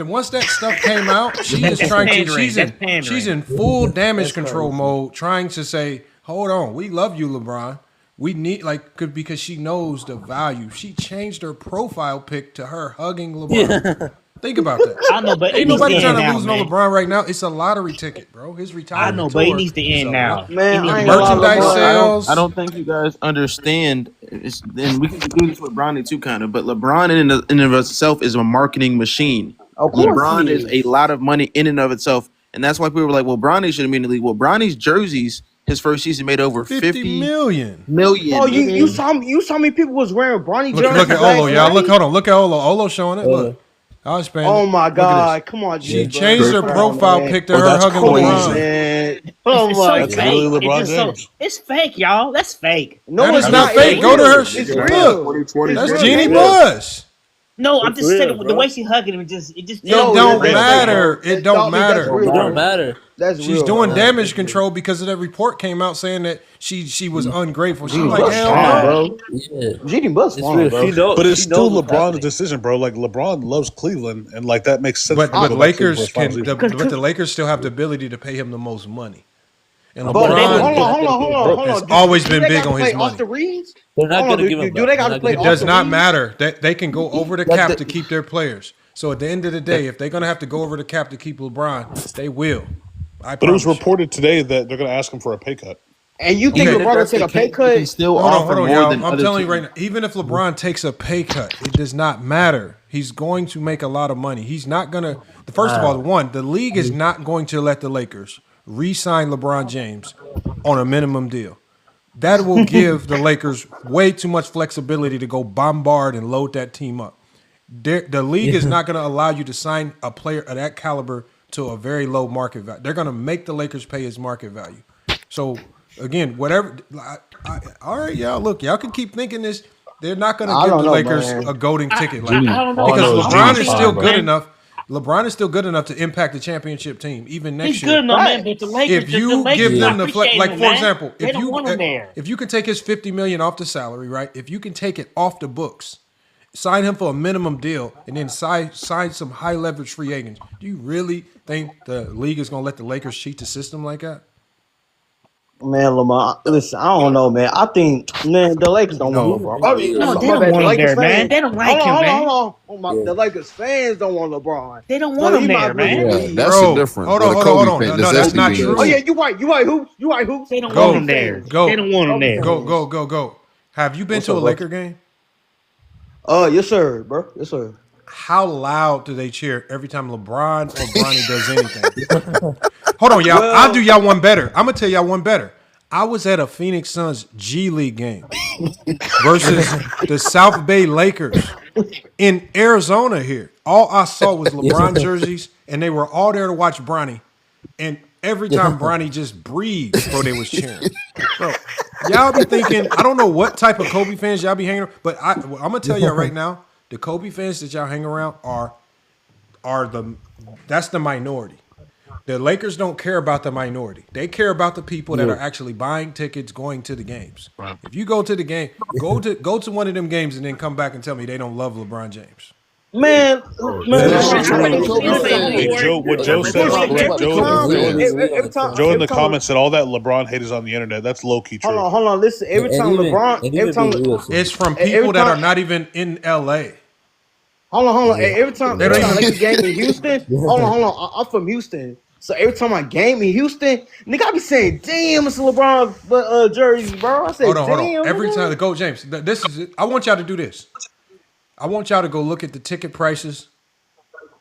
Speaker 1: Once that stuff came out, she is trying to.
Speaker 11: pandering.
Speaker 1: She's
Speaker 11: That's
Speaker 1: in,
Speaker 11: pandering.
Speaker 1: she's in full damage control mode, trying to say, "Hold on, we love you, LeBron. We need because she knows the value. She changed her profile pic to her hugging LeBron. Think about that.
Speaker 11: I know, but it
Speaker 1: Ain't
Speaker 11: needs
Speaker 1: nobody
Speaker 11: to
Speaker 1: trying
Speaker 11: end
Speaker 1: to
Speaker 11: now,
Speaker 1: lose no
Speaker 11: man.
Speaker 1: LeBron right now. It's a lottery ticket, bro. His
Speaker 11: I
Speaker 1: retirement
Speaker 11: know, but it
Speaker 1: tour
Speaker 11: needs to
Speaker 1: is
Speaker 11: end
Speaker 1: a
Speaker 11: now.
Speaker 1: lot.
Speaker 14: Man, I ain't
Speaker 11: The
Speaker 14: gonna lie,
Speaker 1: merchandise
Speaker 14: LeBron,
Speaker 1: sales.
Speaker 14: I don't think you guys understand. And we can do this with Bronny too, kind of. But LeBron in and of itself is a marketing machine.
Speaker 9: Of course
Speaker 14: LeBron
Speaker 9: he
Speaker 14: is a lot of money in and of itself, and that's why people were like, "Well, Bronny shouldn't be in the league." Well, Bronny's jerseys, his first season made over
Speaker 1: 50
Speaker 14: 50
Speaker 1: million.
Speaker 14: million.
Speaker 9: Oh, you saw many people was wearing Bronny jerseys.
Speaker 1: Look at Olo, y'all.
Speaker 9: last
Speaker 1: Look,
Speaker 9: night?
Speaker 1: hold on. Look at Olo. Olo showing it. Look. I'll expand
Speaker 9: Oh
Speaker 1: it.
Speaker 9: my
Speaker 1: Look at
Speaker 9: God!
Speaker 1: this.
Speaker 9: Come on,
Speaker 1: She
Speaker 9: G, bro.
Speaker 1: changed her
Speaker 9: Come on,
Speaker 1: profile
Speaker 9: man.
Speaker 1: pic to her
Speaker 21: that's
Speaker 1: hugging
Speaker 9: Come on,
Speaker 21: crazy.
Speaker 1: LeBron.
Speaker 9: man. Oh
Speaker 11: It's
Speaker 9: my
Speaker 11: so
Speaker 21: That's
Speaker 9: God!
Speaker 21: literally
Speaker 11: fake.
Speaker 21: LeBron James.
Speaker 11: It's fake, y'all. That's fake.
Speaker 9: No,
Speaker 1: That
Speaker 9: it's
Speaker 1: is not
Speaker 9: not.
Speaker 1: fake.
Speaker 9: It's
Speaker 1: Go to
Speaker 9: real.
Speaker 1: her.
Speaker 9: It's
Speaker 1: Look.
Speaker 9: real.
Speaker 15: 2020.
Speaker 9: It's
Speaker 1: That's
Speaker 9: real.
Speaker 1: Jeannie
Speaker 9: Nigga.
Speaker 1: Buss.
Speaker 11: No, I'm
Speaker 21: It's
Speaker 11: just saying
Speaker 21: real,
Speaker 11: the
Speaker 21: bro.
Speaker 11: way she hugging him, it just
Speaker 1: It
Speaker 9: No,
Speaker 1: don't
Speaker 9: that's
Speaker 1: matter.
Speaker 9: fake, bro.
Speaker 1: It don't
Speaker 9: That's
Speaker 1: matter.
Speaker 9: real.
Speaker 13: It don't
Speaker 9: Bro.
Speaker 13: matter.
Speaker 9: That's
Speaker 1: She's
Speaker 9: real.
Speaker 1: doing
Speaker 9: bro.
Speaker 1: damage control because of that report came out saying that she was ungrateful. She's
Speaker 9: Jeannie
Speaker 1: like,
Speaker 9: Buss
Speaker 1: hell
Speaker 9: fine,
Speaker 1: no.
Speaker 9: bro.
Speaker 13: Yeah,
Speaker 9: Jeannie Buss
Speaker 13: it's
Speaker 9: fine,
Speaker 13: real.
Speaker 9: bro.
Speaker 21: But it's
Speaker 13: She
Speaker 21: still
Speaker 13: knows what's
Speaker 21: LeBron's
Speaker 13: happening.
Speaker 21: decision, bro. Like LeBron loves Cleveland, and like that makes sense for him to
Speaker 1: But
Speaker 21: go back to Cleveland for
Speaker 1: Lakers
Speaker 21: his final
Speaker 1: can,
Speaker 21: season.
Speaker 1: but the Lakers still have the ability to pay him the most money. And
Speaker 9: But
Speaker 13: They're not
Speaker 1: LeBron
Speaker 13: gonna- they're not gonna give him back.
Speaker 9: hold
Speaker 1: has
Speaker 9: on.
Speaker 1: always been
Speaker 9: they
Speaker 1: big
Speaker 9: got to
Speaker 1: on
Speaker 9: play
Speaker 1: his money.
Speaker 9: Austin Reeves?
Speaker 13: They're not
Speaker 9: Hold on.
Speaker 13: gonna give him
Speaker 9: Do
Speaker 13: back.
Speaker 9: they
Speaker 13: They're
Speaker 9: got to
Speaker 13: not
Speaker 9: play
Speaker 1: It
Speaker 13: gonna give
Speaker 1: does
Speaker 13: him
Speaker 9: Austin
Speaker 1: not
Speaker 9: Reeves?
Speaker 1: matter. They can go over the
Speaker 9: That-
Speaker 1: cap
Speaker 9: that-
Speaker 1: to keep their players. So at the end of the day, if they're gonna have to go over the cap to keep LeBron, they will. I
Speaker 21: But it was
Speaker 1: promise you.
Speaker 21: reported today that they're going to ask him for a pay cut.
Speaker 9: And you think
Speaker 1: Okay.
Speaker 9: LeBron will take a pay
Speaker 14: He
Speaker 9: cut?
Speaker 14: can still
Speaker 1: Hold
Speaker 14: offer
Speaker 1: on,
Speaker 14: more
Speaker 1: y'all.
Speaker 14: than
Speaker 1: I'm
Speaker 14: other
Speaker 1: telling you
Speaker 14: teams.
Speaker 1: right now, even if LeBron takes a pay cut, it does not matter. He's going to make a lot of money. He's not gonna. First of all, the league is not going to let the Lakers re-sign LeBron James on a minimum deal. That will give the Lakers way too much flexibility to go bombard and load that team up. The league is not going to allow you to sign a player of that caliber to a very low market value. They're going to make the Lakers pay his market value. So again, whatever. All right, y'all. Look, y'all can keep thinking this. They're not going to
Speaker 9: I
Speaker 1: give
Speaker 9: don't
Speaker 1: the
Speaker 9: know,
Speaker 1: Lakers
Speaker 9: man.
Speaker 1: a golden ticket like
Speaker 11: I
Speaker 1: that
Speaker 11: don't know.
Speaker 21: All I
Speaker 1: because
Speaker 21: know is
Speaker 1: LeBron
Speaker 21: Genie's
Speaker 1: is
Speaker 21: fine,
Speaker 1: still
Speaker 21: bro.
Speaker 1: good enough. LeBron is still good enough to impact the championship team even next
Speaker 11: He's
Speaker 1: year.
Speaker 11: good enough, man. But the Lakers,
Speaker 1: If you
Speaker 11: the Lakers
Speaker 1: give them
Speaker 11: not
Speaker 1: the flex,
Speaker 11: appreciating
Speaker 1: like
Speaker 11: him,
Speaker 1: for
Speaker 11: man.
Speaker 1: example,
Speaker 11: They don't want him there.
Speaker 1: if you can take his $50 million off the salary, right? If you can take it off the books, sign him for a minimum deal, and then sign some high leverage free agents. Do you really think the league is going to let the Lakers cheat the system like that?
Speaker 9: Man, Lamar, listen, I don't know, man. I think, man, the Lakers don't want
Speaker 1: No.
Speaker 9: LeBron. I mean,
Speaker 11: No, they
Speaker 9: my
Speaker 11: don't
Speaker 9: bad. The
Speaker 11: want him
Speaker 9: Lakers
Speaker 11: there, man.
Speaker 9: fans.
Speaker 11: They don't like him, man.
Speaker 9: Hold on. The Lakers fans don't want LeBron.
Speaker 11: They don't
Speaker 9: So
Speaker 11: want him
Speaker 9: he might
Speaker 11: there,
Speaker 9: as well
Speaker 11: man.
Speaker 9: just
Speaker 3: Yeah,
Speaker 9: leave.
Speaker 3: that's
Speaker 1: Bro,
Speaker 3: the difference.
Speaker 1: hold
Speaker 3: Or
Speaker 1: on.
Speaker 3: the Kobe fan.
Speaker 1: No,
Speaker 3: Does
Speaker 1: that's
Speaker 3: that
Speaker 1: not
Speaker 3: be
Speaker 1: true.
Speaker 9: Oh yeah, you right. Who?
Speaker 11: They don't
Speaker 1: Go.
Speaker 11: want him there.
Speaker 1: Go.
Speaker 11: They don't want him there.
Speaker 1: Go. Have you been
Speaker 9: What's
Speaker 1: to
Speaker 9: up,
Speaker 1: a
Speaker 9: bro?
Speaker 1: Laker game?
Speaker 9: Yes, sir, bro. Yes, sir.
Speaker 1: How loud do they cheer every time LeBron or Bronny does anything? Hold on, y'all. I'll do y'all one better. I'm going to tell y'all one better. I was at a Phoenix Suns G League game versus the South Bay Lakers in Arizona here. All I saw was LeBron jerseys, and they were all there to watch Bronny. And every time Bronny just breathed, bro, they was cheering. Bro, y'all be thinking, I don't know what type of Kobe fans y'all be hanging around, but I'm going to tell y'all right now, the Kobe fans that y'all hang around that's the minority. The Lakers don't care about the minority. They care about the people that are actually buying tickets, going to the games. Right. If you go to the game, go to one of them games and then come back and tell me they don't love LeBron James.
Speaker 9: Man,
Speaker 21: Hey, Joe, what Joe said, Joe in the comments said all that LeBron hate is on the internet. That's low key true.
Speaker 9: Hold on. Listen, every time
Speaker 1: it's from people that are not even in LA.
Speaker 9: Hold on. Every time Lakers game in Houston, hold on. I'm from Houston. So every time I game in Houston, nigga, I be saying, "Damn, it's LeBron jersey, bro." I say,
Speaker 1: Hold on.
Speaker 9: "Damn."
Speaker 1: Every time the Go James, this is it. I want y'all to do this. I want y'all to go look at the ticket prices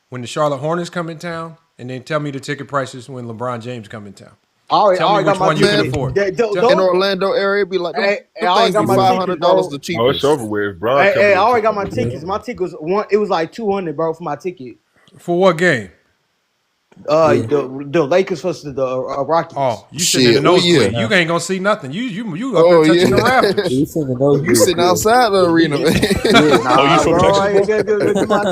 Speaker 1: when the Charlotte Hornets come in town, and then tell me the ticket prices when LeBron James come in town. Tell me which one you can afford.
Speaker 3: In Orlando area, it'd be like,
Speaker 9: I
Speaker 3: things be $500 the cheapest.
Speaker 15: Oh, it's over with.
Speaker 9: I already got my tickets. My ticket was it was like $200, bro, for my ticket.
Speaker 1: For what game?
Speaker 9: The Lakers versus the Rockies.
Speaker 1: Oh, you sitting in the nosebleed. You ain't gonna see nothing. You up there touching the rafters.
Speaker 3: You sitting outside the arena.
Speaker 21: You from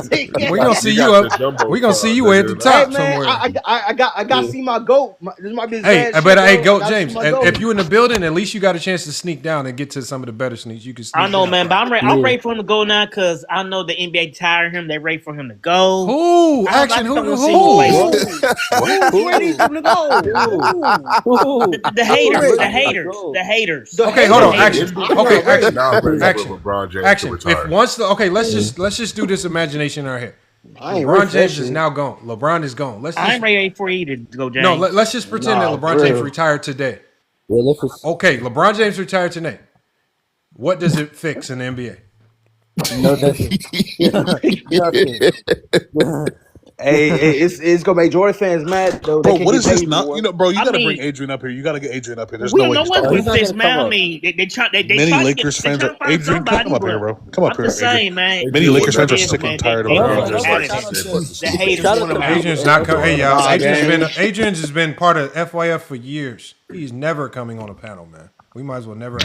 Speaker 21: Texas?
Speaker 1: We gonna see you up. We gonna see you way at the top somewhere.
Speaker 9: I got to see my goat. This might be his
Speaker 1: Hey,
Speaker 9: bad
Speaker 1: but
Speaker 9: shit,
Speaker 1: hey,
Speaker 9: bro.
Speaker 1: Goat
Speaker 9: I gotta
Speaker 1: James,
Speaker 9: see my goat.
Speaker 1: if you in the building, at least you got a chance to sneak down and get to some of the better sneaks. You can. Sneak
Speaker 11: I know,
Speaker 1: down.
Speaker 11: man, but I'm ready for him to go now because I know the NBA tired him. They ready for him to go.
Speaker 1: Who? Action? Who?
Speaker 11: Where these people go? The haters.
Speaker 1: Okay, hold on. Action.
Speaker 15: NBA
Speaker 1: Okay,
Speaker 15: is
Speaker 1: action.
Speaker 15: now ready for
Speaker 1: Action.
Speaker 15: LeBron James to
Speaker 1: Action.
Speaker 15: retire.
Speaker 1: If once the let's just do this imagination in our head.
Speaker 9: I ain't ready
Speaker 1: LeBron
Speaker 9: for that
Speaker 1: James is
Speaker 9: shit.
Speaker 1: now gone. LeBron is gone. Let's
Speaker 11: I
Speaker 1: just
Speaker 11: ain't ready for you to go, James.
Speaker 1: no. Let's just pretend that LeBron
Speaker 9: for
Speaker 1: James
Speaker 9: real.
Speaker 1: retired today.
Speaker 13: Yeah, let's just
Speaker 1: Okay, LeBron James retired today. What does it fix in the NBA?
Speaker 13: nothing.
Speaker 9: Hey, it's gonna make Jordan fans mad though. They
Speaker 21: Bro,
Speaker 9: can't
Speaker 21: what
Speaker 9: get
Speaker 21: is this
Speaker 9: paid
Speaker 21: not?
Speaker 9: more.
Speaker 21: You know, bro, you
Speaker 11: I
Speaker 21: got to
Speaker 11: mean-
Speaker 21: bring Adrian up here. You got to get Adrian up here. There's
Speaker 11: We
Speaker 21: no
Speaker 11: don't
Speaker 21: way
Speaker 11: know
Speaker 21: he's
Speaker 11: what
Speaker 21: talking.
Speaker 11: we fix, man. I mean, they try
Speaker 21: Many
Speaker 11: to
Speaker 21: Lakers
Speaker 11: get,
Speaker 21: fans
Speaker 11: they
Speaker 21: are
Speaker 11: try to find
Speaker 21: Adrian. Come
Speaker 11: somebody,
Speaker 21: up here,
Speaker 11: but
Speaker 21: bro. Come up
Speaker 11: I'm
Speaker 21: here,
Speaker 11: just
Speaker 21: Adrian.
Speaker 11: saying, man.
Speaker 21: Many
Speaker 11: it
Speaker 21: Lakers
Speaker 11: is what
Speaker 21: fans are
Speaker 11: it is,
Speaker 21: sick
Speaker 11: man.
Speaker 21: and tired of
Speaker 11: They
Speaker 21: LeBron
Speaker 11: want
Speaker 21: James.
Speaker 11: to add it. The haters want him out.
Speaker 1: Adrian's not coming. Hey, y'all.
Speaker 9: Nah,
Speaker 1: Adrian's has been part of FYF for years. He's never coming on a panel, man. We might as well never.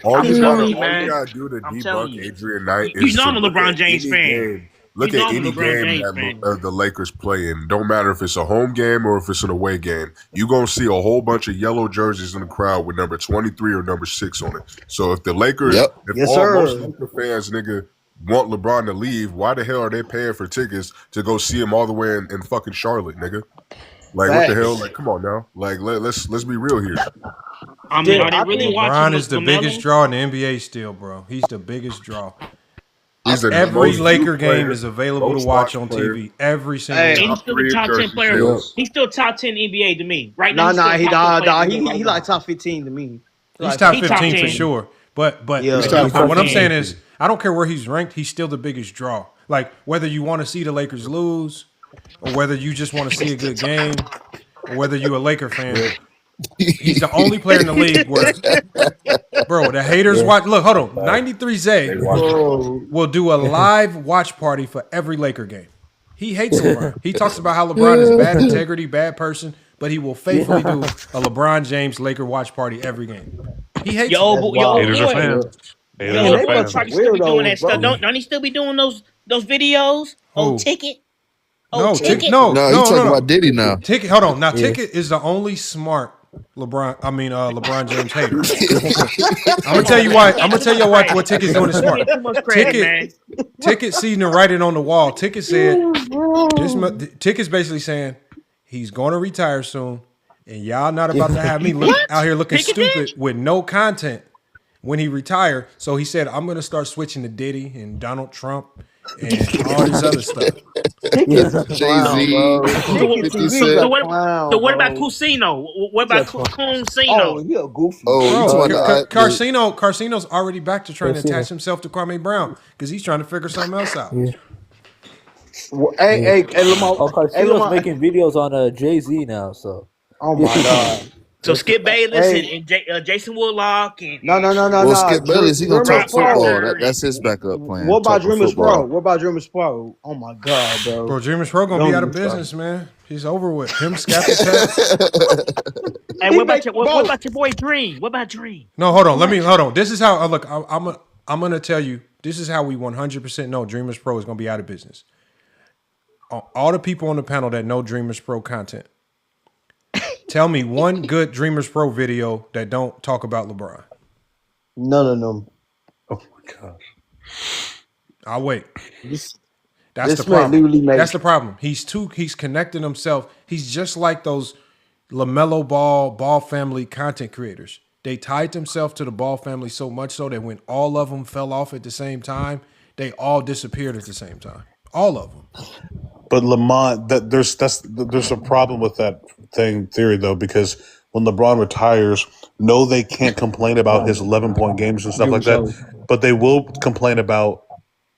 Speaker 15: All you
Speaker 11: telling you,
Speaker 15: gotta
Speaker 11: man.
Speaker 15: do to
Speaker 11: I'm telling
Speaker 15: debunk
Speaker 11: you.
Speaker 15: Adrian Knight
Speaker 11: You
Speaker 15: is
Speaker 11: know
Speaker 15: to
Speaker 11: I'm a
Speaker 15: look
Speaker 11: LeBron
Speaker 15: at
Speaker 11: James
Speaker 15: any
Speaker 11: fan.
Speaker 15: game. Look
Speaker 11: You know
Speaker 15: at
Speaker 11: I'm a
Speaker 15: any
Speaker 11: LeBron
Speaker 15: game
Speaker 11: James
Speaker 15: that
Speaker 11: fan.
Speaker 15: the Lakers play in. Don't matter if it's a home game or if it's an away game. You're gonna see a whole bunch of yellow jerseys in the crowd with number 23 or number 6 on it. So if the Lakers,
Speaker 3: Yep.
Speaker 15: if
Speaker 9: Yes,
Speaker 15: most
Speaker 9: sir.
Speaker 15: Laker fans, nigga, want LeBron to leave, why the hell are they paying for tickets to go see him all the way in fucking Charlotte, nigga? Like what the hell? Like, come on now. Like let's be real here.
Speaker 11: I mean, are they really watching
Speaker 1: LeBron is the
Speaker 11: LaMelo?
Speaker 1: biggest draw in the NBA still, bro. He's the biggest draw.
Speaker 15: He's the
Speaker 1: Every
Speaker 15: most
Speaker 1: Laker
Speaker 15: viewed player,
Speaker 1: game is available to
Speaker 15: most
Speaker 1: watch
Speaker 15: watched
Speaker 1: on
Speaker 15: player.
Speaker 1: TV every single
Speaker 9: Hey.
Speaker 11: And
Speaker 1: game.
Speaker 11: he's still the top 10
Speaker 15: jersey
Speaker 11: player.
Speaker 15: sales.
Speaker 11: He's still top 10 NBA to me. Right now,
Speaker 9: Nah,
Speaker 11: he's still top 10 player in the NBA
Speaker 9: he
Speaker 11: right
Speaker 9: like
Speaker 11: now.
Speaker 9: top 15 to me.
Speaker 1: He's top
Speaker 11: He top
Speaker 1: 15 for
Speaker 11: 10.
Speaker 1: sure. But
Speaker 9: Yeah.
Speaker 1: what
Speaker 9: He's
Speaker 11: top
Speaker 1: I'm
Speaker 11: 10.
Speaker 1: saying is, I don't care where he's ranked. He's still the biggest draw. Like whether you want to see the Lakers lose, or whether you just want to see a good game, or whether you a Laker fan. He's the only player in the league where, bro, the haters watch. Look, hold on. 93 Zay will do a live watch party for every Laker game. He hates LeBron. He talks about how LeBron is bad integrity, bad person, but he will faithfully do a LeBron James Laker watch party every game. He hates
Speaker 11: Yo,
Speaker 21: Haters are fans. Haters
Speaker 11: Yo,
Speaker 21: are
Speaker 11: boy,
Speaker 21: fans.
Speaker 11: probably still be doing that
Speaker 9: Weirdos,
Speaker 11: stuff.
Speaker 9: bro.
Speaker 11: Don't he still be doing those videos? Oh,
Speaker 1: Who?
Speaker 11: ticket.
Speaker 1: No,
Speaker 11: Oh, ticket.
Speaker 1: no,
Speaker 3: No,
Speaker 1: no,
Speaker 3: you
Speaker 1: no,
Speaker 3: talking
Speaker 1: no.
Speaker 3: about Diddy now.
Speaker 1: Ticket. Hold on. Now, Ticket is the only smart LeBron James hater. I'm gonna tell you why. I'm gonna tell you what Ticket's doing is smart.
Speaker 11: Too much credit, man.
Speaker 1: Ticket seen the writing on the wall. Ticket said Ticket's basically saying he's going to retire soon, and y'all not about to have me out here looking
Speaker 11: Ticket
Speaker 1: stupid
Speaker 11: did?
Speaker 1: with no content when he retire. So he said, I'm gonna start switching to Diddy and Donald Trump and all this other stuff.
Speaker 3: Jay-Z, 50 Cent.
Speaker 11: So what about Cusino? What about Cusino?
Speaker 9: Oh, he a goofy.
Speaker 3: Oh, you talking about
Speaker 1: Carcino's already back to trying to attach himself to Kwame Brown because he's trying to figure something else out.
Speaker 9: Hey, Lamar.
Speaker 13: Oh,
Speaker 9: Hey,
Speaker 13: Carcino's
Speaker 9: Lamar.
Speaker 13: making videos on Jay-Z now, so.
Speaker 9: Oh my god.
Speaker 11: So Skip Bayless
Speaker 9: Hey.
Speaker 11: and Jason Woodlock and
Speaker 9: No.
Speaker 3: Well, Skip Bayless, he gonna talk
Speaker 11: Drew-
Speaker 3: football.
Speaker 11: Drew-
Speaker 3: That's his backup plan.
Speaker 9: What about
Speaker 3: Talking
Speaker 9: Dreamers Pro?
Speaker 3: football.
Speaker 9: What about Dreamers Pro? Oh my god, bro.
Speaker 1: Bro, Dreamers Pro gonna be out of business, man. He's over with. Him, Scappa Tap.
Speaker 11: Hey, what about your boy Dream? What about Dream?
Speaker 1: No, hold on. Hold on. This is how look. I'm gonna tell you. This is how we 100% know Dreamers Pro is gonna be out of business. All the people on the panel that know Dreamers Pro content, tell me one good Dreamers Pro video that don't talk about LeBron.
Speaker 9: None of them.
Speaker 21: Oh my gosh.
Speaker 1: I'll wait.
Speaker 9: This
Speaker 1: That's the
Speaker 9: man literally
Speaker 1: problem.
Speaker 9: made-
Speaker 1: That's the problem. He's connecting himself. He's just like those LaMelo Ball family content creators. They tied themselves to the Ball family so much so that when all of them fell off at the same time, they all disappeared at the same time. All of them.
Speaker 21: But Lamont, there's a problem with that theory though, because when LeBron retires, no, they can't complain about his 11-point games and stuff like that, but they will complain about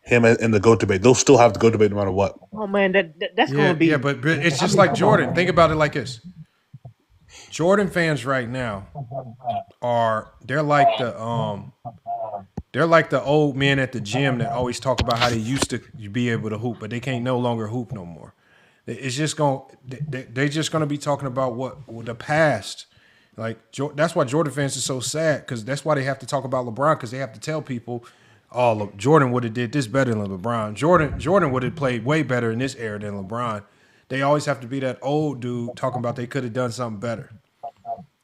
Speaker 21: him in the GOAT debate. They'll still have the GOAT debate no matter what.
Speaker 11: Oh man, that's gonna be.
Speaker 1: Yeah, but it's just like Jordan. Think about it like this. Jordan fans right now they're like the old men at the gym that always talk about how they used to be able to hoop, but they can't no longer hoop no more. It's just they're just gonna be talking about what the past. Like that's why Jordan fans are so sad, because that's why they have to talk about LeBron, because they have to tell people, oh, look, Jordan would have did this better than LeBron. Jordan would have played way better in this era than LeBron. They always have to be that old dude talking about they could have done something better.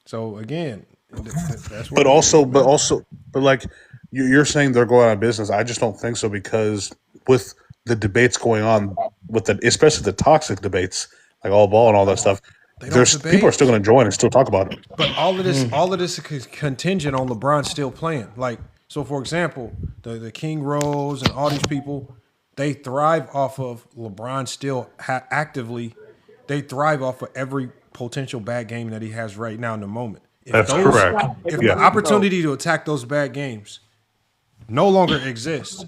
Speaker 1: So again, that's what.
Speaker 21: But like you're saying they're going out of business. I just don't think so, because with the debates going on, especially the toxic debates, like all ball and all that stuff. There's people are still going to join and still talk about it.
Speaker 1: But all of this is contingent on LeBron still playing. Like, so for example, the King Rose and all these people, they thrive off of LeBron still actively. They thrive off of every potential bad game that he has right now in the moment.
Speaker 21: That's correct.
Speaker 1: If the opportunity to attack those bad games no longer exists,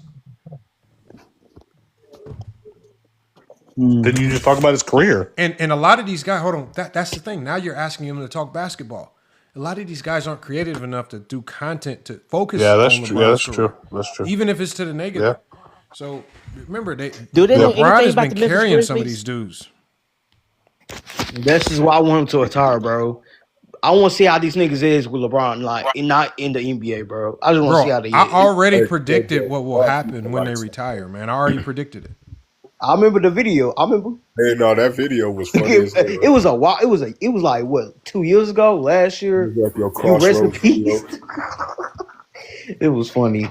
Speaker 21: then you just talk about his career.
Speaker 1: And a lot of these guys, hold on, that's the thing. Now you're asking him to talk basketball. A lot of these guys aren't creative enough to do content to focus on LeBron's career.
Speaker 21: That's true.
Speaker 1: Even if it's to the negative. Yeah. So remember,
Speaker 11: LeBron
Speaker 1: has been carrying some of these dudes.
Speaker 9: This is why I want him to retire, bro. I want to see how these niggas is with LeBron, like not in the NBA, bro. I just want to see how they.
Speaker 1: I already predicted what will happen when they retire, man. I already predicted it.
Speaker 9: I remember the video.
Speaker 15: Hey, no, that video was funny.
Speaker 9: It was a while. It was like what 2 years ago, last year. Rest in peace. It was funny.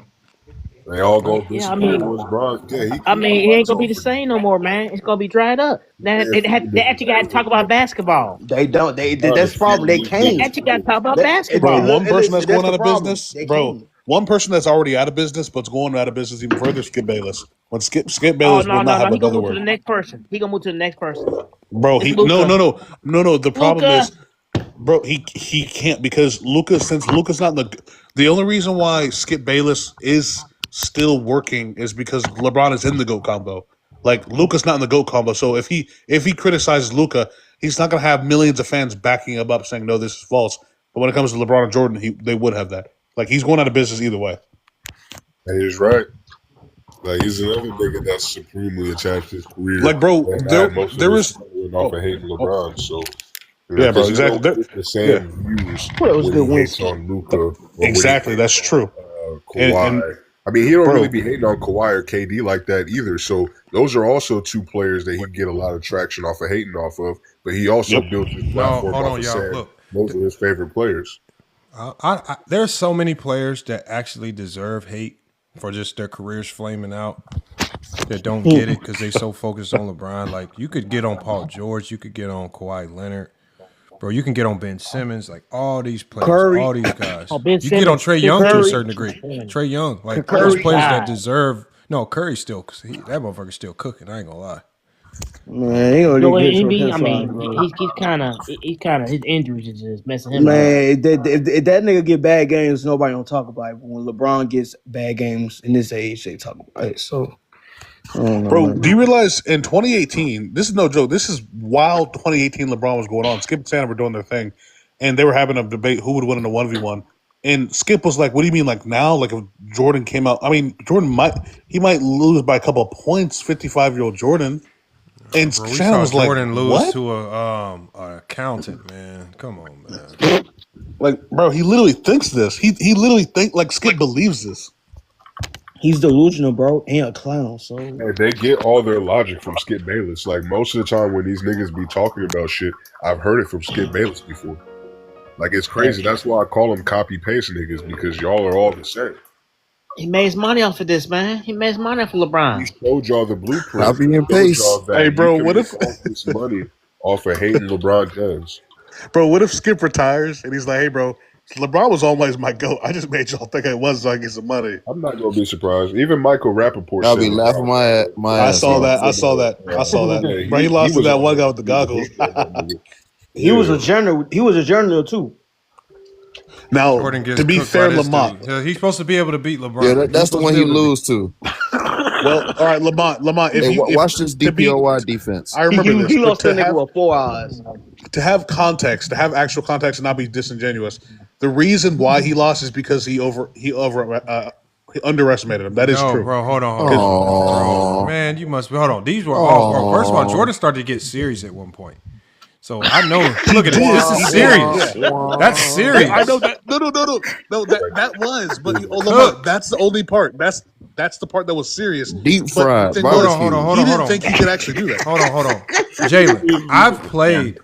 Speaker 15: They all go.
Speaker 11: Yeah, I mean, it ain't gonna be the same no more, man. It's gonna be dried up. Now they actually got to talk about basketball.
Speaker 9: They don't. That's the problem. They can't.
Speaker 11: They actually got to talk about basketball.
Speaker 21: Bro, one person that's going out of business, bro. One person that's already out of business, but's going out of business even further. Skip Bayless. When Skip Bayless will not have another word.
Speaker 11: To the next person. He gonna move to the next person.
Speaker 21: Bro, no. The problem is, bro, he can't because since Luka's not in the only reason why Skip Bayless is still working is because LeBron is in the GOAT combo. Like Luka's not in the GOAT combo, so if he criticizes Luka, he's not gonna have millions of fans backing him up saying no, this is false. But when it comes to LeBron and Jordan, they would have that. Like he's going out of business either way.
Speaker 15: And he's right. Like he's another nigga that's supremely attached to his career.
Speaker 21: Like, bro, there was
Speaker 15: off of hating LeBron. So
Speaker 21: yeah, bro, exactly.
Speaker 15: The same views.
Speaker 9: Well, it was good wins
Speaker 15: on Luka.
Speaker 21: Exactly, that's true.
Speaker 15: Kawhi. I mean, he don't really be hating on Kawhi or KD like that either. So those are also two players that he get a lot of traction off of hating off of. But he also built his platform off of saying those are his favorite players.
Speaker 1: There's so many players that actually deserve hate for just their careers flaming out that don't get it because they so focused on LeBron. Like you could get on Paul George, you could get on Kawhi Leonard, bro. You can get on Ben Simmons, like all these players, all these guys. You get on Trae Young to a certain degree. Trae Young, like those players that deserve. No, Curry still, because that motherfucker's still cooking. I ain't gonna lie.
Speaker 9: Man,
Speaker 11: he's kind of his injuries is just messing him up.
Speaker 9: Man, if that nigga get bad games, nobody don't talk about it. When LeBron gets bad games in this age, they talk about it. So,
Speaker 21: bro, do you realize in 2018, this is no joke. This is while 2018 LeBron was going on. Skip and Santa were doing their thing, and they were having a debate who would win in a 1v1. And Skip was like, "What do you mean, like now? Like if Jordan came out? I mean, Jordan might lose by a couple of points. 55-year-old Jordan." And
Speaker 1: bro,
Speaker 21: Shannon was like,
Speaker 1: Jordan lose
Speaker 21: what?
Speaker 1: to an accountant, man. Come on, man.
Speaker 21: Like, bro, he literally thinks this. He literally think like Skip believes this.
Speaker 9: He's delusional, bro. Ain't a clown. So
Speaker 15: they get all their logic from Skip Bayless. Like most of the time when these niggas be talking about shit, I've heard it from Skip Bayless before. Like it's crazy. That's why I call them copy paste niggas because y'all are all the same.
Speaker 11: He made his money off of this, man. He made his money off of LeBron.
Speaker 15: He showed y'all the blueprint.
Speaker 3: Copy and paste.
Speaker 21: Hey, bro, what if
Speaker 15: this money off of hating LeBron James?
Speaker 21: Bro, what if Skip retires and he's like, "Hey, bro, LeBron was always my GOAT. I just made y'all think I was so I get some money."
Speaker 15: I'm not gonna be surprised. Even Michael Rappaport.
Speaker 3: I'll be laughing my
Speaker 21: I saw that.
Speaker 15: Yeah,
Speaker 21: bro, he lost to that one guy with the goggles.
Speaker 9: He was a general. He was a general too.
Speaker 21: Now, to be fair, Lamont,
Speaker 1: he's supposed to be able to beat LeBron.
Speaker 3: Yeah, that's the one he lose to.
Speaker 21: Well, all right, Lamont.
Speaker 3: Watch this DPOY defense.
Speaker 21: I remember this.
Speaker 9: He lost that nigga with 4 eyes.
Speaker 21: To have context, to have actual context, and not be disingenuous. The reason why he lost is because he underestimated him. That is true.
Speaker 1: Bro, hold on. Bro, man, you must be. Hold on. These were all. First of all, Jordan started to get serious at one point. So I know. Look at this. This is serious. That's serious.
Speaker 21: I know that. No. That was. But that's the only part. That's the part that was serious.
Speaker 3: Deep fried.
Speaker 21: Hold on. He didn't think he could actually do that.
Speaker 1: Hold on. Jalen,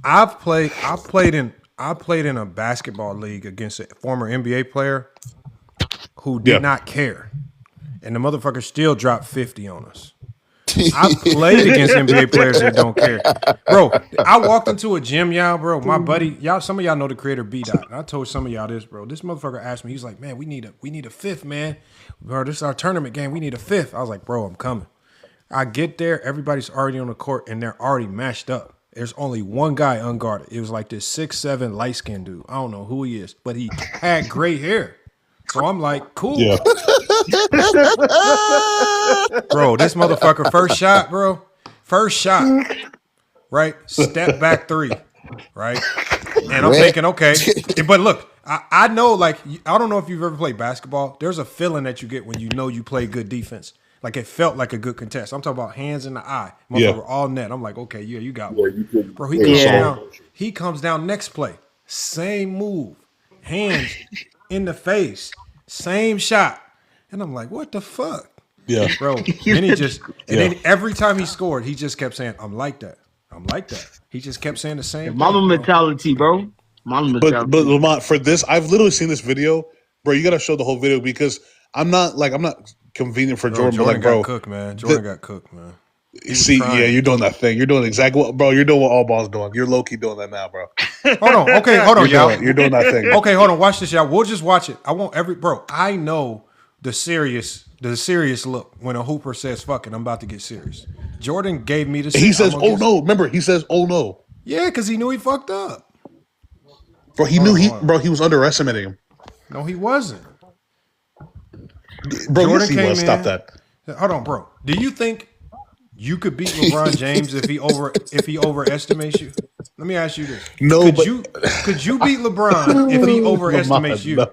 Speaker 1: I played in a basketball league against a former NBA player who did not care, and the motherfucker still dropped 50 on us. I played against NBA players that don't care. Bro, I walked into a gym, y'all, bro. My buddy, y'all, some of y'all know the creator B-Dot. And I told some of y'all this, bro. This motherfucker asked me, he's like, man, we need a fifth, man. Bro, this is our tournament game. We need a fifth. I was like, bro, I'm coming. I get there, everybody's already on the court, and they're already matched up. There's only one guy unguarded. It was like this 6'7" light-skinned dude. I don't know who he is, but he had gray hair. So I'm like, cool.
Speaker 21: Yeah.
Speaker 1: Bro, this motherfucker, first shot, right? Step back three, right? And I'm thinking, okay. But look, I know, like, I don't know if you've ever played basketball. There's a feeling that you get when you know you play good defense. Like, it felt like a good contest. I'm talking about hands in the eye. Motherfucker, all net. I'm like, okay, yeah, you got one. Bro, he comes down next play. Same move. Hands in the face. Same shot. And I'm like, what the fuck?
Speaker 21: Yeah.
Speaker 1: Bro. Then every time he scored, he just kept saying, I'm like that. I'm like that. He just kept saying the same thing.
Speaker 9: Mama mentality, bro. Mama mentality.
Speaker 21: But Lamont, for this, I've literally seen this video. Bro, you got to show the whole video because I'm not convenient for Jordan, but like, bro.
Speaker 1: Got cooked, man. Jordan got cooked, man.
Speaker 21: See, yeah, you're doing that thing. You're doing exactly what, bro. You're doing what all balls doing. You're low key doing that now, bro.
Speaker 1: Hold on, okay, hold on, y'all.
Speaker 21: You're doing that thing.
Speaker 1: Okay, hold on. Watch this, y'all. We'll just watch it. I want bro. I know the serious look when a hooper says, "Fuck it, I'm about to get serious." Jordan gave me the.
Speaker 21: He says, "Oh no!" Remember, he says, "Oh no."
Speaker 1: Yeah, because he knew he fucked up.
Speaker 21: Bro, he was underestimating him.
Speaker 1: No, he wasn't.
Speaker 21: Bro, Jordan came in. Stop that.
Speaker 1: Hold on, bro. Do you think you could beat LeBron James if he overestimates you? Let me ask you this.
Speaker 21: No,
Speaker 1: could you beat LeBron if he overestimates you?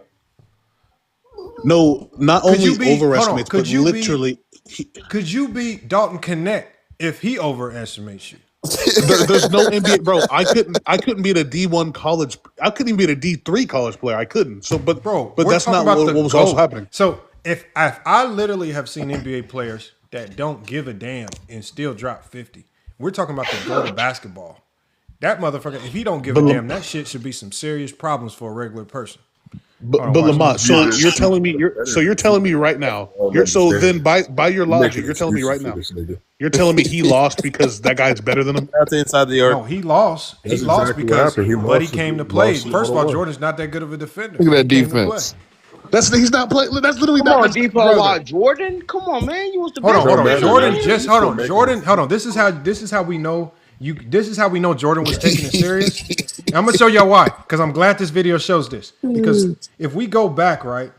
Speaker 21: No, not only overestimates, but literally.
Speaker 1: Could you beat Dalton Connect if he overestimates you?
Speaker 21: There's no NBA, bro. I couldn't beat a D1 college. I couldn't even beat a D3 college player. I couldn't. So, but that's not what was also happening.
Speaker 1: So if I literally have seen NBA players that don't give a damn and still drop 50. We're talking about the goal of basketball. That motherfucker, if he don't give a damn, that shit should be some serious problems for a regular person.
Speaker 21: But Lamont, so you're telling me right now. Then by your logic, you're telling me right now. You're telling me he lost because that guy's better than him.
Speaker 14: That's inside the arc.
Speaker 1: No, he lost. He lost because Buddy came to play. First of all, Jordan's not that good of a defender.
Speaker 3: Look at that defense.
Speaker 21: He's not playing. That's literally
Speaker 9: not Jordan. Come on, man. You was the
Speaker 1: hold on. Jordan. This is how we know. This is how we know Jordan was taking it serious. And I'm gonna show y'all why. Because I'm glad this video shows this. Because if we go back, right,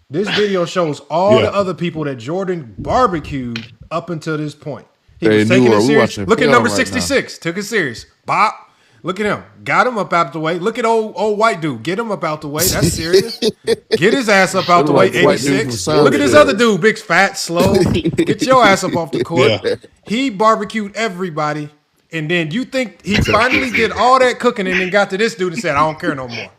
Speaker 1: this video shows all the other people that Jordan barbecued up until this point. He was taking it serious. Look at number 66. Took it serious. Bop. Look at him. Got him up out the way. Look at old white dude. Get him up out the way. That's serious. Get his ass up out the way. 86. Look at this other dude. Big, fat, slow. Get your ass up off the court. Yeah. He barbecued everybody. And then you think he finally did all that cooking and then got to this dude and said, I don't care no more.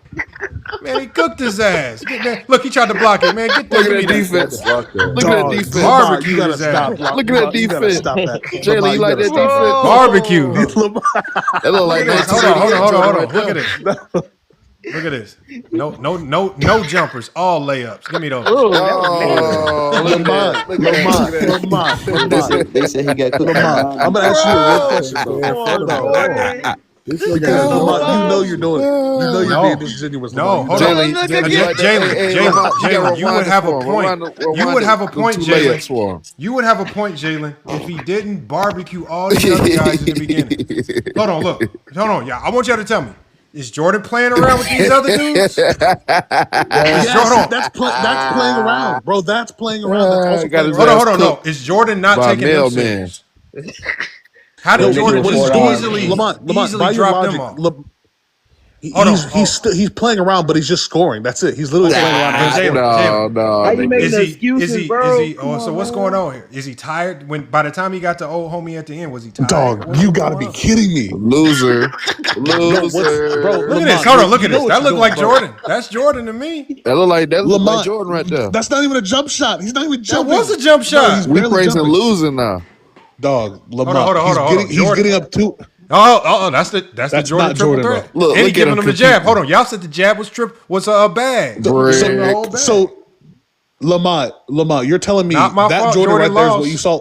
Speaker 1: Man, he cooked his ass. Look, he tried to block it, man. Get
Speaker 3: Look at that defense. Look at that defense.
Speaker 1: Barbecue his ass.
Speaker 3: Look at that defense. Stop that. Jalen, you like that defense?
Speaker 1: Barbecue.
Speaker 3: That look like this.
Speaker 1: Hold on. Look at this. Look at this. No jumpers. All layups. Give me those.
Speaker 8: Lamont. They said he got cooked.
Speaker 21: I'm gonna ask you a real question. Because Lamont, you know you're doing it. You know you're being disingenuous.
Speaker 1: No, hold on. Jalen, you would have a point. You would have a point, Jalen. You would have a point, Jalen, if he didn't barbecue all the other guys in the beginning. Hold on, look. Hold on, y'all. I want y'all to tell me. Is Jordan playing around with these other dudes?
Speaker 21: That's playing around, bro. That's playing around.
Speaker 1: Hold on. No, is Jordan not taking them serious? How did Jordan just easily drop them off?
Speaker 21: He's playing around, but he's just scoring. That's it. He's literally playing around.
Speaker 3: No.
Speaker 9: How you making excuses, bro?
Speaker 1: So what's going on here? Is he tired? By the time he got to old homie at the end, was he tired?
Speaker 21: Dog, you got to be kidding me,
Speaker 3: loser.
Speaker 21: Bro,
Speaker 1: look at this. Hold on, look at this. That look like Jordan. That's Jordan to me.
Speaker 3: That look like Jordan right there.
Speaker 21: That's not even a jump shot. He's not even jumping.
Speaker 1: That was a jump shot.
Speaker 3: We praising losing now.
Speaker 21: Dog, Lamont. He's getting up too.
Speaker 1: That's the Jordan triple threat.
Speaker 21: Look,
Speaker 1: and he giving him the jab. Hold on, y'all said the jab was a bag.
Speaker 21: So Lamont, you're telling me that Jordan right there is what you saw.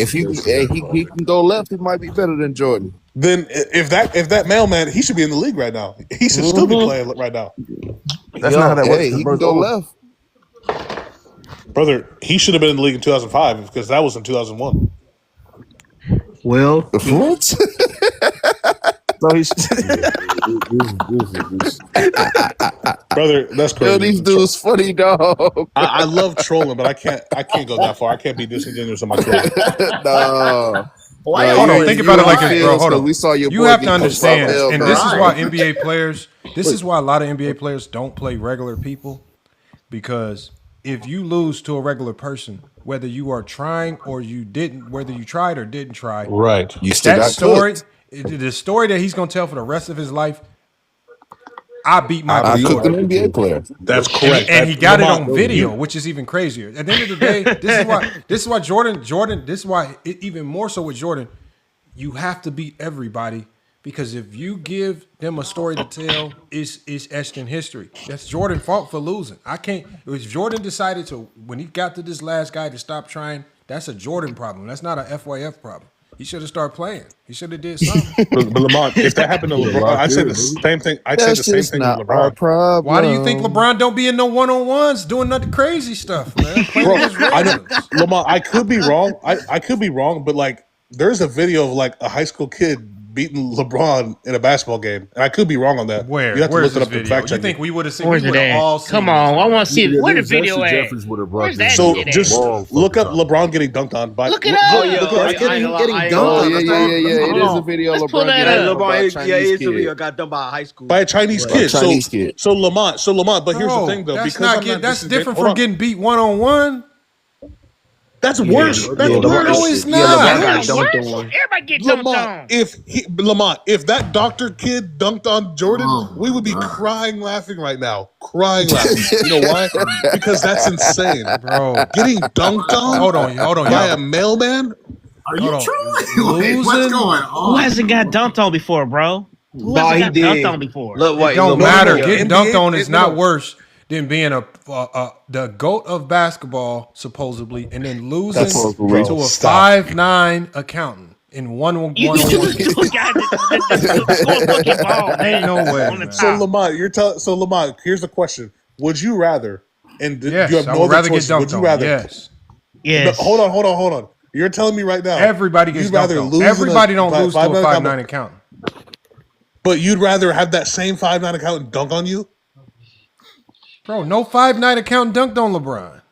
Speaker 3: If he can go left, he might be better than Jordan.
Speaker 21: Then if that mailman, he should be in the league right now. He should still be playing right now.
Speaker 4: That's not how that works.
Speaker 3: Hey, he can go left.
Speaker 21: Brother, he should have been in the league in 2005 because that was in 2001.
Speaker 9: Well,
Speaker 3: what? So he's
Speaker 21: Brother, that's crazy.
Speaker 3: Yo, these dudes funny, dog.
Speaker 21: I love trolling, but I can't go that far. I can't be disingenuous on my trolling.
Speaker 3: No.
Speaker 9: Why
Speaker 1: Hold on, think about it like this, bro. Hold on.
Speaker 3: We saw your
Speaker 1: you
Speaker 3: boy
Speaker 1: have to
Speaker 3: get
Speaker 1: understand,
Speaker 3: L,
Speaker 1: and
Speaker 3: bro.
Speaker 1: this is why NBA players. This is why a lot of NBA players don't play regular people, because if you lose to a regular person, whether you are trying or you didn't, whether you tried or didn't try,
Speaker 21: right?
Speaker 3: You still
Speaker 1: that
Speaker 3: got
Speaker 1: story,
Speaker 3: cooked.
Speaker 1: the story that he's gonna tell for the rest of his life. I beat
Speaker 3: I
Speaker 1: Michael
Speaker 3: cooked an
Speaker 1: Jordan.
Speaker 3: NBA player.
Speaker 21: That's correct.
Speaker 1: And he got it
Speaker 21: Lamont,
Speaker 1: on video, which is even crazier. At the end of the day, this is why Jordan, this is why even more so with Jordan, you have to beat everybody, because if you give them a story to tell, it's etched in history. That's Jordan's fault for losing. I can't. It was Jordan decided to, when he got to this last guy, to stop trying. That's a Jordan problem. That's not a FYF problem. He should have started playing. He should have did something.
Speaker 21: but Lamont, if that happened to LeBron, I'd say the same thing. I'd say the same thing with LeBron.
Speaker 3: Problem.
Speaker 1: Why do you think LeBron don't be in no one-on-ones doing nothing crazy stuff, man? Playing against
Speaker 21: I know,
Speaker 1: Ravens.
Speaker 21: Lamont, I could be wrong. I could be wrong, but like, there's a video of like a high school kid beating LeBron in a basketball game, and I could be wrong on that.
Speaker 1: Where?
Speaker 21: You have to
Speaker 1: Where's
Speaker 21: look it
Speaker 1: this
Speaker 21: up and
Speaker 1: video?
Speaker 21: fact check.
Speaker 1: You think we would have seen?
Speaker 11: Where's
Speaker 1: We
Speaker 11: it
Speaker 1: would have
Speaker 11: at?
Speaker 1: all seen.
Speaker 11: Come on, I want to see
Speaker 15: Yeah,
Speaker 11: where the
Speaker 15: Jesse
Speaker 11: video at.
Speaker 15: Jeffries would have brought
Speaker 11: Where's
Speaker 15: this
Speaker 11: that
Speaker 21: So
Speaker 11: shit at?
Speaker 21: just
Speaker 15: long
Speaker 21: look up
Speaker 15: fucking
Speaker 21: LeBron getting dunked on. By,
Speaker 11: Look it up.
Speaker 9: Oh yeah, okay, getting dunked
Speaker 3: Oh
Speaker 9: on.
Speaker 3: yeah. It is a
Speaker 11: on.
Speaker 3: video.
Speaker 11: Let's pull
Speaker 3: LeBron
Speaker 11: that
Speaker 3: getting
Speaker 11: up.
Speaker 3: dunked by a
Speaker 9: LeBron,
Speaker 3: Chinese
Speaker 9: it's a video
Speaker 3: kid.
Speaker 9: got done by a high school.
Speaker 21: by a Chinese kid.
Speaker 3: Chinese kid.
Speaker 21: So Lamont. But here's the
Speaker 1: Bro,
Speaker 21: thing, though,
Speaker 1: that's
Speaker 21: because
Speaker 1: not
Speaker 21: I'm not
Speaker 1: that's
Speaker 21: disingenuous-
Speaker 1: different
Speaker 21: hold
Speaker 1: from
Speaker 21: on.
Speaker 1: getting beat one-on-one.
Speaker 21: That's worse. That's
Speaker 9: LeBron-
Speaker 21: worse.
Speaker 1: No, it's
Speaker 9: yeah,
Speaker 1: not.
Speaker 9: LeBron got
Speaker 11: That's
Speaker 9: dunked
Speaker 11: worse.
Speaker 9: on.
Speaker 11: Everybody get dunked on.
Speaker 21: Lamont, if that doctor kid dunked on Jordan, we would be crying laughing right now. Crying laughing. You know why? Because that's insane.
Speaker 1: Bro.
Speaker 21: Getting dunked on
Speaker 1: Hold on,
Speaker 21: by
Speaker 1: y'all.
Speaker 21: a mailman?
Speaker 6: Are you
Speaker 1: Hold on.
Speaker 6: trolling? Wait, what's
Speaker 1: Losing?
Speaker 6: going
Speaker 11: Who
Speaker 6: on?
Speaker 11: hasn't got dunked on before, bro? Who
Speaker 9: Nah,
Speaker 11: hasn't
Speaker 9: he
Speaker 11: got
Speaker 9: did.
Speaker 11: dunked on before?
Speaker 9: Look, wait,
Speaker 1: It don't
Speaker 9: LeBron-
Speaker 1: matter.
Speaker 21: no,
Speaker 1: Getting
Speaker 21: NBA
Speaker 1: dunked on is
Speaker 21: no.
Speaker 1: not worse than being the GOAT of basketball, supposedly, and then losing
Speaker 3: Supposedly.
Speaker 1: to a
Speaker 21: Stop.
Speaker 1: 5'9" accountant in one-on-one.
Speaker 11: You got the score fucking ball, man.
Speaker 1: Ain't no way,
Speaker 11: On the
Speaker 1: man.
Speaker 21: So
Speaker 11: top.
Speaker 21: Lamont, here's the question. Would you rather, and
Speaker 1: Yes,
Speaker 21: you have
Speaker 1: I
Speaker 21: no
Speaker 1: would
Speaker 21: other
Speaker 1: rather get
Speaker 21: choices,
Speaker 1: dunked
Speaker 21: would you
Speaker 1: on.
Speaker 21: rather
Speaker 1: Yes.
Speaker 11: Yes.
Speaker 21: No, hold on. You're telling me right now
Speaker 1: Everybody gets
Speaker 21: you'd rather
Speaker 1: dunked on.
Speaker 21: lose
Speaker 1: Everybody
Speaker 21: in a
Speaker 1: don't lose to a
Speaker 21: 5'9"
Speaker 1: 5'9" accountant.
Speaker 21: But you'd rather have that same 5'9" accountant dunk on you?
Speaker 1: Bro, no 5'9" accountant dunked on LeBron.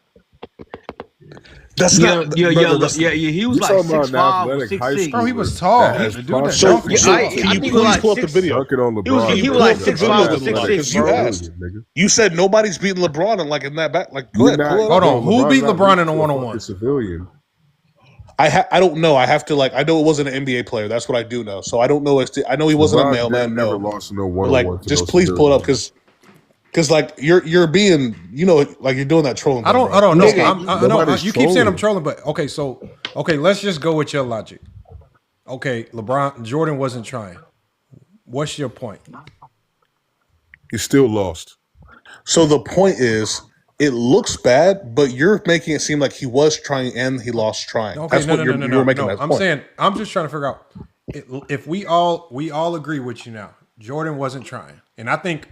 Speaker 21: That's
Speaker 9: Yeah,
Speaker 21: not
Speaker 9: yeah,
Speaker 21: brother,
Speaker 9: yeah,
Speaker 21: that's-
Speaker 9: yeah, yeah. He was
Speaker 15: You
Speaker 9: like
Speaker 15: talking about an
Speaker 9: 6'5" or
Speaker 15: athletic high
Speaker 9: 6'6".
Speaker 1: Bro, he
Speaker 15: schooler
Speaker 1: was tall.
Speaker 15: that
Speaker 1: The
Speaker 15: has
Speaker 1: dude that
Speaker 15: prospects.
Speaker 21: So,
Speaker 1: dunked was
Speaker 21: so
Speaker 9: I
Speaker 1: tall.
Speaker 21: can
Speaker 9: think
Speaker 21: you
Speaker 9: he was
Speaker 21: please
Speaker 9: like
Speaker 21: pull up the
Speaker 9: 6
Speaker 21: video?
Speaker 15: Dunking on
Speaker 9: He was-
Speaker 15: LeBron.
Speaker 9: he was like
Speaker 15: That's
Speaker 9: 6'5" or
Speaker 15: athletic
Speaker 9: 6'6",
Speaker 21: Because you
Speaker 9: bro.
Speaker 21: asked.
Speaker 15: nigga.
Speaker 21: You said nobody's beating LeBron and like in that back. Like, go
Speaker 15: You're
Speaker 21: ahead,
Speaker 15: not-
Speaker 21: pull it up.
Speaker 1: Hold on,
Speaker 15: bro,
Speaker 1: who
Speaker 15: LeBron's
Speaker 1: beat
Speaker 15: not
Speaker 1: LeBron in a
Speaker 15: beating
Speaker 1: one-on-one?
Speaker 15: fucking civilian.
Speaker 21: I don't know. I have to like. I know it wasn't an NBA player. That's what I do know. So I don't know. I know he wasn't a
Speaker 15: LeBron
Speaker 21: mailman.
Speaker 15: never
Speaker 21: No,
Speaker 15: lost no
Speaker 21: but
Speaker 15: one-on-one
Speaker 21: like,
Speaker 15: to
Speaker 21: just
Speaker 15: no
Speaker 21: please pull it up
Speaker 15: civilian.
Speaker 21: because like you're being like you're doing that trolling.
Speaker 1: I don't
Speaker 21: thing,
Speaker 1: know.
Speaker 21: bro.
Speaker 1: No, you keep saying I'm trolling, but okay, let's just go with your logic. Okay, Jordan wasn't trying. What's your point?
Speaker 15: He still lost.
Speaker 21: So the point is, it looks bad, but you're making it seem like he was trying and he lost trying.
Speaker 1: Okay,
Speaker 21: That's what you're making that
Speaker 1: I'm
Speaker 21: point.
Speaker 1: saying I'm just trying to figure out if we all agree with you now. Jordan wasn't trying, and I think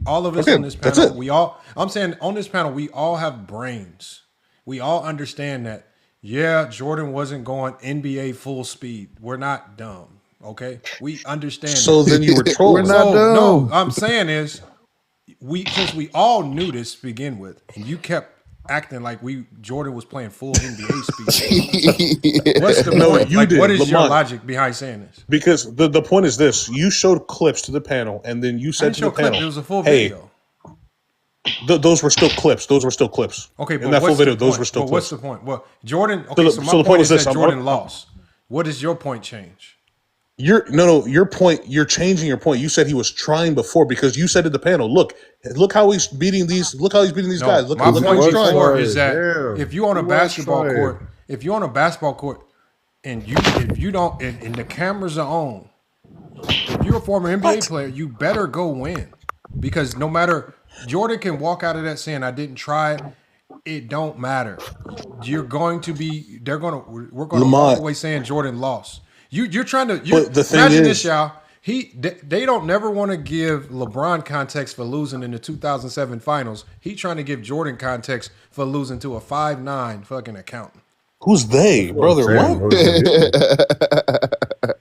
Speaker 1: all of us on this
Speaker 21: that's
Speaker 1: panel, I'm saying on this panel, we all have brains. We all understand that. Yeah, Jordan wasn't going NBA full speed. We're not dumb. Okay, we understand.
Speaker 21: So
Speaker 1: that.
Speaker 21: then you were trolling.
Speaker 3: We're not dumb.
Speaker 1: No, I'm saying is since we all knew this to begin with, and you kept acting like Jordan was playing full NBA speed. What's the point?
Speaker 21: You
Speaker 1: like,
Speaker 21: did.
Speaker 1: what is your
Speaker 21: Lamont.
Speaker 1: logic behind saying this?
Speaker 21: Because the point is this: you showed clips to the panel, and then you
Speaker 1: I
Speaker 21: said
Speaker 1: didn't
Speaker 21: to
Speaker 1: show
Speaker 21: the panel,
Speaker 1: clip. It was a full
Speaker 21: "Hey,
Speaker 1: video.
Speaker 21: those were still clips. Those were still clips."
Speaker 1: Okay, but
Speaker 21: in that full
Speaker 1: what's
Speaker 21: video,
Speaker 1: the
Speaker 21: those
Speaker 1: point?
Speaker 21: were still
Speaker 1: But
Speaker 21: clips.
Speaker 1: what's the point? Well, Jordan. Okay, so my
Speaker 21: the
Speaker 1: point
Speaker 21: is
Speaker 1: is
Speaker 21: this:
Speaker 1: that Jordan lost. What does your point change?
Speaker 21: Your point. You're changing your point. You said he was trying before because you said to the panel, "Look how he's beating these. Look how he's beating these guys. Look
Speaker 1: my
Speaker 21: how
Speaker 1: point
Speaker 21: he's trying."
Speaker 1: before is that
Speaker 15: Damn.
Speaker 1: if you're on a
Speaker 15: He was
Speaker 1: basketball
Speaker 15: trying.
Speaker 1: court, and if you don't, and the cameras are on, if you're a former NBA player, you better go win, because no matter Jordan can walk out of that saying I didn't try. It don't matter. We're going to walk
Speaker 21: Lamont.
Speaker 1: away saying Jordan lost. You're trying to.
Speaker 21: But the thing
Speaker 1: imagine
Speaker 21: is-
Speaker 1: this, y'all. They don't never want to give LeBron context for losing in the 2007 finals. He trying to give Jordan context for losing to a 5'9" fucking accountant.
Speaker 21: Who's they, brother?
Speaker 15: Damn,
Speaker 21: What?
Speaker 15: bro,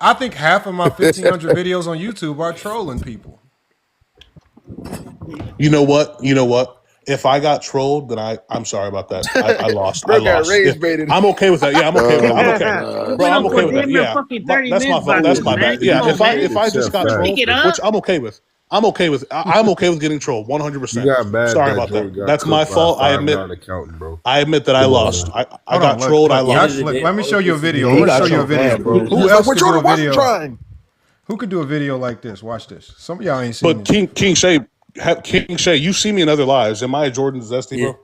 Speaker 1: I think half of my 1,500 videos on YouTube are trolling people.
Speaker 21: You know what? If I got trolled, then I'm sorry about that. I lost.
Speaker 3: Bro
Speaker 21: I
Speaker 3: got
Speaker 21: lost.
Speaker 3: rage baited.
Speaker 21: I'm okay with that. Yeah, I'm okay with that. I'm okay.
Speaker 11: We
Speaker 21: Bro,
Speaker 11: went
Speaker 21: I'm
Speaker 11: on
Speaker 21: okay
Speaker 11: for
Speaker 21: with that.
Speaker 11: damn near
Speaker 21: Yeah,
Speaker 11: fucking 30
Speaker 21: that's my
Speaker 11: minutes
Speaker 21: fault.
Speaker 11: about
Speaker 21: That's
Speaker 11: this,
Speaker 21: my
Speaker 11: man.
Speaker 21: bad. Yeah,
Speaker 11: Come on, man.
Speaker 21: if I just got trolled,
Speaker 11: Pick it up.
Speaker 21: which I'm okay with. I'm okay with. I'm okay with getting trolled 100%.
Speaker 15: You got mad
Speaker 21: Sorry
Speaker 15: that
Speaker 21: about
Speaker 15: Jordan
Speaker 21: that.
Speaker 15: got
Speaker 21: That's my
Speaker 15: cooked by
Speaker 21: fault. I
Speaker 15: a
Speaker 21: admit.
Speaker 15: 5'9" accountant, bro.
Speaker 21: I admit that I
Speaker 15: Come on,
Speaker 21: lost.
Speaker 15: man.
Speaker 21: I got trolled. I lost.
Speaker 1: Look, let me show you a video.
Speaker 9: Yeah,
Speaker 1: I'm
Speaker 9: he
Speaker 1: gonna
Speaker 9: got
Speaker 1: show you a
Speaker 9: trolled
Speaker 1: video.
Speaker 9: bad, bro.
Speaker 1: Who else
Speaker 3: But
Speaker 1: could do a
Speaker 3: Jordan wasn't
Speaker 1: video?
Speaker 3: trying.
Speaker 1: Who could do a video like this? Watch this. Some of y'all ain't seen
Speaker 21: But
Speaker 1: this.
Speaker 21: King Shay, you see me in other lives. Am I a Jordan Zesty, bro?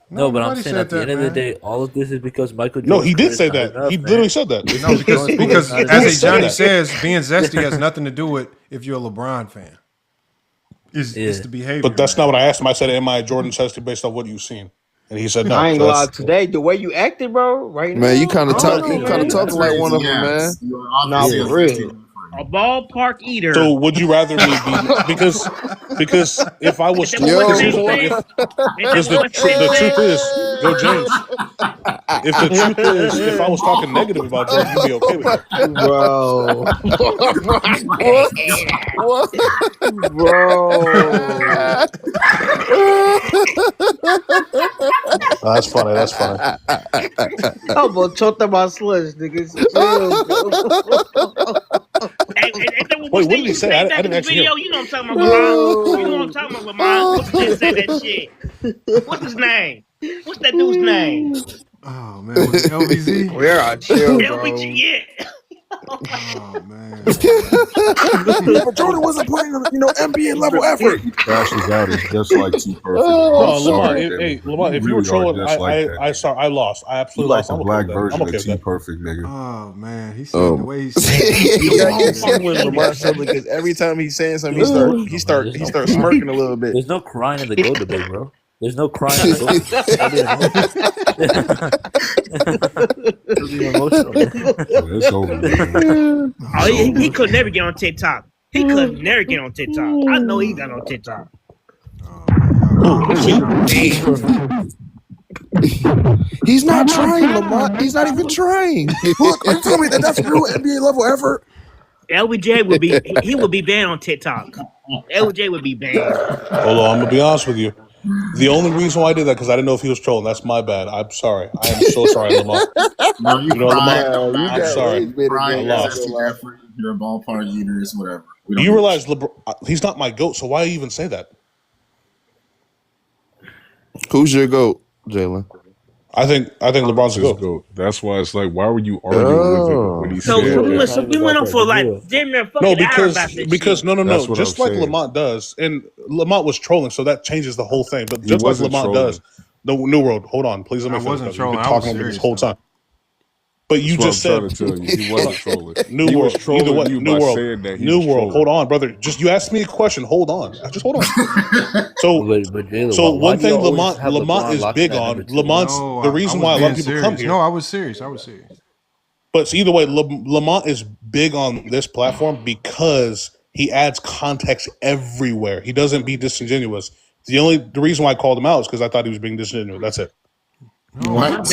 Speaker 13: No, but I'm
Speaker 1: nobody
Speaker 13: saying
Speaker 1: said
Speaker 13: at the
Speaker 1: that,
Speaker 13: end of the
Speaker 1: man.
Speaker 13: day, all of this is because Michael
Speaker 21: No,
Speaker 13: Jordan's
Speaker 21: he did
Speaker 13: career is
Speaker 21: say
Speaker 13: not
Speaker 21: that.
Speaker 13: enough,
Speaker 21: He
Speaker 13: man.
Speaker 21: literally said that.
Speaker 1: No, because
Speaker 13: not
Speaker 1: as
Speaker 21: Who
Speaker 1: a
Speaker 21: said
Speaker 1: Johnny
Speaker 21: that?
Speaker 1: says, being zesty has nothing to do with if you're a LeBron fan. It's the behavior.
Speaker 21: But that's not what I asked him. I said, "Am I a Jordan tested based off what you've seen?" And he said, "No."
Speaker 9: I ain't
Speaker 21: So
Speaker 9: gonna lie.
Speaker 21: that's
Speaker 9: Today, the way you acted, bro, right now,
Speaker 3: Man, you kind of
Speaker 9: I
Speaker 3: talk.
Speaker 9: don't
Speaker 3: You
Speaker 9: know,
Speaker 3: kind of
Speaker 9: man.
Speaker 3: talking like one of them, man.
Speaker 6: You are
Speaker 9: Nah,
Speaker 6: obviously
Speaker 9: for
Speaker 6: a
Speaker 9: real.
Speaker 11: A ballpark eater.
Speaker 21: So would you rather me be because if I was
Speaker 11: Ain't that what
Speaker 21: told
Speaker 11: West
Speaker 21: if
Speaker 11: Ham said? Ain't
Speaker 21: because
Speaker 11: that what West
Speaker 21: the
Speaker 11: Ham
Speaker 21: truth
Speaker 11: said?
Speaker 21: is, yo James, if the truth is, if I was talking negative about Jordan, you'd be okay with that,
Speaker 9: Bro.
Speaker 3: What?
Speaker 9: Bro.
Speaker 21: Oh, that's funny. That's funny.
Speaker 9: I'm gonna choke them my slush, niggas. Chill, bro.
Speaker 11: Ain't that what
Speaker 21: Wait, what
Speaker 11: they
Speaker 21: did he
Speaker 11: used to
Speaker 21: say?
Speaker 11: say
Speaker 21: I
Speaker 11: back in
Speaker 21: didn't
Speaker 11: the
Speaker 21: actually hear
Speaker 11: video?
Speaker 21: him.
Speaker 11: You know what I'm talking about, Lamont. You know what I'm
Speaker 9: Yo.
Speaker 11: talking about, Lamont. What's that say that shit? What's his name? What's that dude's name?
Speaker 1: Oh man, was it LVZ?
Speaker 9: Where I chill,
Speaker 11: LBG,
Speaker 9: bro.
Speaker 11: yeah.
Speaker 1: Oh man.
Speaker 20: Yeah, but Jordan wasn't playing, NBA level effort.
Speaker 15: Crashes out is just like Too Perfect.
Speaker 21: No,
Speaker 15: I'm
Speaker 21: Lamont.
Speaker 15: sorry, Jalen, but
Speaker 21: Lamont,
Speaker 15: you
Speaker 21: if you were
Speaker 15: really are
Speaker 21: trolling,
Speaker 15: just like that,
Speaker 21: I
Speaker 15: nigga.
Speaker 21: sorry, I lost. I
Speaker 15: You
Speaker 21: absolutely
Speaker 15: like
Speaker 21: lost.
Speaker 15: the
Speaker 21: I'm okay
Speaker 15: black
Speaker 21: with that. I'm
Speaker 15: version
Speaker 21: okay
Speaker 15: of
Speaker 21: with
Speaker 15: T
Speaker 21: that.
Speaker 15: Perfect, nigga.
Speaker 1: Oh man, he said the way he said
Speaker 14: I'm with
Speaker 1: it.
Speaker 14: Lamar Shelton because every time he's saying something,
Speaker 13: There's no
Speaker 14: he
Speaker 13: emotional, man.
Speaker 14: start smirking a little bit.
Speaker 13: There's no crying in the GOAT debate, bro. There's no crying in the GOAT debate. Stop being emotional. Stop being emotional, man.
Speaker 15: It's over, man.
Speaker 11: Oh, he could never get on TikTok. He could never get on TikTok. I know he got on TikTok.
Speaker 21: Me?
Speaker 3: He's not trying, Lamont. He's not even trying.
Speaker 20: Look, are you telling me that that's real NBA level effort?
Speaker 11: LBJ would be he would be banned on TikTok. LBJ would be banned.
Speaker 21: Hold on, I'm gonna be honest with you. The only reason why I did that because I didn't know if he was trolling. That's my bad. I'm sorry. I am so sorry, Lamont.
Speaker 6: No, you
Speaker 21: Lamont,
Speaker 6: don't
Speaker 3: you
Speaker 6: matter.
Speaker 21: I'm sorry.
Speaker 3: wait a minute,
Speaker 6: Crying
Speaker 21: I
Speaker 6: is
Speaker 21: lost.
Speaker 6: ST effort. You're a ballpark eaters, whatever. We
Speaker 21: Do
Speaker 6: don't
Speaker 21: you
Speaker 6: give a
Speaker 21: realize
Speaker 6: shit.
Speaker 21: he's not my GOAT, so why even say that?
Speaker 3: Who's your GOAT, Jalen?
Speaker 21: I think LeBron's the
Speaker 15: His
Speaker 21: GOAT.
Speaker 15: GOAT. That's why it's like, why were you arguing with him when
Speaker 3: Oh.
Speaker 15: he
Speaker 11: So
Speaker 15: said
Speaker 11: we
Speaker 15: that?
Speaker 11: went on for like damn near fucking
Speaker 21: No,
Speaker 11: hour about this
Speaker 21: because
Speaker 11: shit.
Speaker 21: no.
Speaker 15: That's what I'm
Speaker 21: Just like
Speaker 15: saying.
Speaker 21: Lamont does, and Lamont was trolling, so that changes the whole thing. But
Speaker 15: He
Speaker 21: just like
Speaker 15: wasn't
Speaker 21: Lamont does,
Speaker 15: trolling.
Speaker 21: the New World. Hold on, please let me
Speaker 1: I
Speaker 21: finish.
Speaker 1: wasn't
Speaker 21: Brother. You've
Speaker 1: trolling.
Speaker 21: been
Speaker 1: I was
Speaker 21: talking over me this
Speaker 1: serious
Speaker 21: whole
Speaker 1: though.
Speaker 21: time. But you
Speaker 15: That's what I'm
Speaker 21: just
Speaker 15: trying
Speaker 21: said
Speaker 15: to tell you. He wasn't trolling.
Speaker 21: New
Speaker 15: He was
Speaker 21: World. Either
Speaker 15: trolling
Speaker 21: way,
Speaker 15: you
Speaker 21: New
Speaker 15: by
Speaker 21: World.
Speaker 15: saying that he
Speaker 21: New
Speaker 15: was
Speaker 21: World.
Speaker 15: trolling.
Speaker 21: Hold on, brother. Just you asked me a question. Hold on. Just hold on. So
Speaker 13: But Jalen,
Speaker 21: so
Speaker 13: why
Speaker 21: one
Speaker 13: do you
Speaker 21: thing
Speaker 13: always have
Speaker 21: Lamont
Speaker 13: LeBron
Speaker 21: is
Speaker 13: locked in
Speaker 21: big
Speaker 13: at
Speaker 21: on.
Speaker 13: number two?
Speaker 21: Lamont's
Speaker 1: No,
Speaker 21: the
Speaker 1: I
Speaker 21: reason
Speaker 1: was
Speaker 21: why a lot
Speaker 1: being
Speaker 21: of people
Speaker 1: serious.
Speaker 21: come
Speaker 1: No,
Speaker 21: here.
Speaker 1: I was serious.
Speaker 21: But either way, Lamont is big on this platform because he adds context everywhere. He doesn't be disingenuous. The reason why I called him out is because I thought he was being disingenuous. That's it.
Speaker 11: Lamont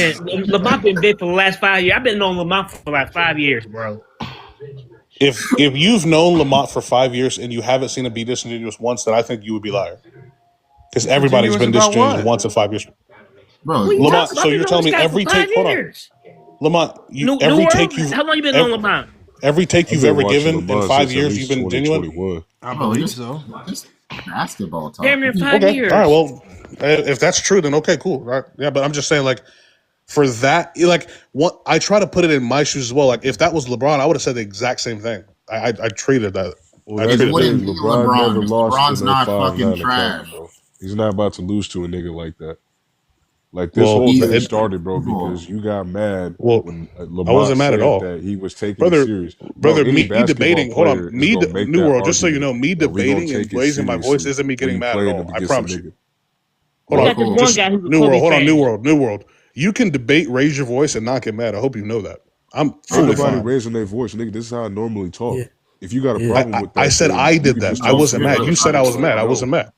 Speaker 11: been big for the last 5 years. I've been knowing Lamont for like 5 years, bro.
Speaker 21: If you've known Lamont for 5 years and you haven't seen him be disingenuous once, then I think you would be a liar. Because everybody's
Speaker 1: Disingenuous
Speaker 21: been
Speaker 1: about
Speaker 21: disingenuous
Speaker 1: what?
Speaker 21: once in 5 years.
Speaker 6: Bro,
Speaker 11: What are you
Speaker 21: Lamont,
Speaker 11: talking about?
Speaker 21: so
Speaker 11: I've been
Speaker 21: you're
Speaker 11: knowing
Speaker 21: telling
Speaker 11: this
Speaker 21: me
Speaker 11: guy for
Speaker 21: every
Speaker 11: 5
Speaker 21: take. Hold on,
Speaker 11: years.
Speaker 21: Lamont.
Speaker 11: New
Speaker 21: Every
Speaker 11: World?
Speaker 21: take you've
Speaker 11: How long you been knowing Lamont?
Speaker 21: every take
Speaker 15: I've
Speaker 21: you've
Speaker 15: been
Speaker 21: ever
Speaker 15: watching
Speaker 21: given in
Speaker 15: LeBron
Speaker 21: 5
Speaker 15: since at
Speaker 21: years, you've
Speaker 15: least
Speaker 21: been genuine.
Speaker 15: 2021.
Speaker 1: I
Speaker 6: bro,
Speaker 1: believe
Speaker 6: just
Speaker 1: so.
Speaker 6: basketball talk.
Speaker 11: Damn near 5
Speaker 21: Okay,
Speaker 11: years.
Speaker 21: all right. Well, if that's true, then okay, cool. Right? Yeah, but I'm just saying, like, for that, like, what I try to put it in my shoes as well. Like, if that was LeBron, I would have said the exact same thing. I treated that.
Speaker 15: Well,
Speaker 21: I
Speaker 15: that's
Speaker 21: treated
Speaker 15: the
Speaker 6: It
Speaker 21: that.
Speaker 6: wouldn't
Speaker 15: thing.
Speaker 6: be
Speaker 15: LeBron never
Speaker 6: LeBron.
Speaker 15: lost to
Speaker 6: LeBron's
Speaker 15: no
Speaker 6: not fucking
Speaker 15: 5'9" accountant,
Speaker 6: trash.
Speaker 15: bro. He's not about to lose to a nigga like that. Like, this
Speaker 21: Well,
Speaker 15: whole thing
Speaker 6: He's
Speaker 15: started, bro,
Speaker 6: evil.
Speaker 15: because you got mad
Speaker 21: well,
Speaker 15: when
Speaker 21: I
Speaker 15: Lamont
Speaker 21: wasn't mad at
Speaker 15: said
Speaker 21: all,
Speaker 15: that he was taking it
Speaker 21: brother.
Speaker 15: serious. Bro,
Speaker 21: Brother,
Speaker 15: any
Speaker 21: me
Speaker 15: basketball
Speaker 21: debating. Hold on,
Speaker 15: player is going to make
Speaker 21: New
Speaker 15: that
Speaker 21: World. Just so you
Speaker 15: argument
Speaker 21: know, me
Speaker 15: that we're going
Speaker 21: debating
Speaker 15: to
Speaker 21: and
Speaker 15: take it
Speaker 21: raising my voice
Speaker 15: seriously
Speaker 21: isn't me
Speaker 15: when
Speaker 21: getting
Speaker 15: you
Speaker 21: mad at
Speaker 15: playing him
Speaker 21: all. I
Speaker 15: against a
Speaker 21: promise you.
Speaker 15: nigga.
Speaker 21: Hold
Speaker 11: We
Speaker 21: on,
Speaker 11: got this
Speaker 6: Cool.
Speaker 11: one
Speaker 21: just
Speaker 11: guy who's a
Speaker 21: New World.
Speaker 11: Kobe
Speaker 21: Hold on,
Speaker 11: fan.
Speaker 21: New World. You can debate, raise your voice, and not get mad. I hope you know that. I'm
Speaker 15: Ain't
Speaker 21: fully
Speaker 15: nobody
Speaker 21: fine.
Speaker 15: raising their voice, nigga. This is how I normally talk.
Speaker 13: Yeah,
Speaker 15: If you got a
Speaker 13: yeah.
Speaker 15: problem with
Speaker 21: I
Speaker 15: that,
Speaker 21: said
Speaker 15: then
Speaker 21: I
Speaker 15: you
Speaker 21: did
Speaker 15: could
Speaker 21: that.
Speaker 15: just
Speaker 21: I
Speaker 6: No,
Speaker 15: talk
Speaker 21: wasn't
Speaker 15: smack.
Speaker 21: mad.
Speaker 6: bro,
Speaker 21: You
Speaker 15: I'm
Speaker 21: said
Speaker 15: trying
Speaker 21: I
Speaker 15: to
Speaker 21: was
Speaker 15: tell you
Speaker 21: mad. I
Speaker 15: no.
Speaker 21: wasn't mad.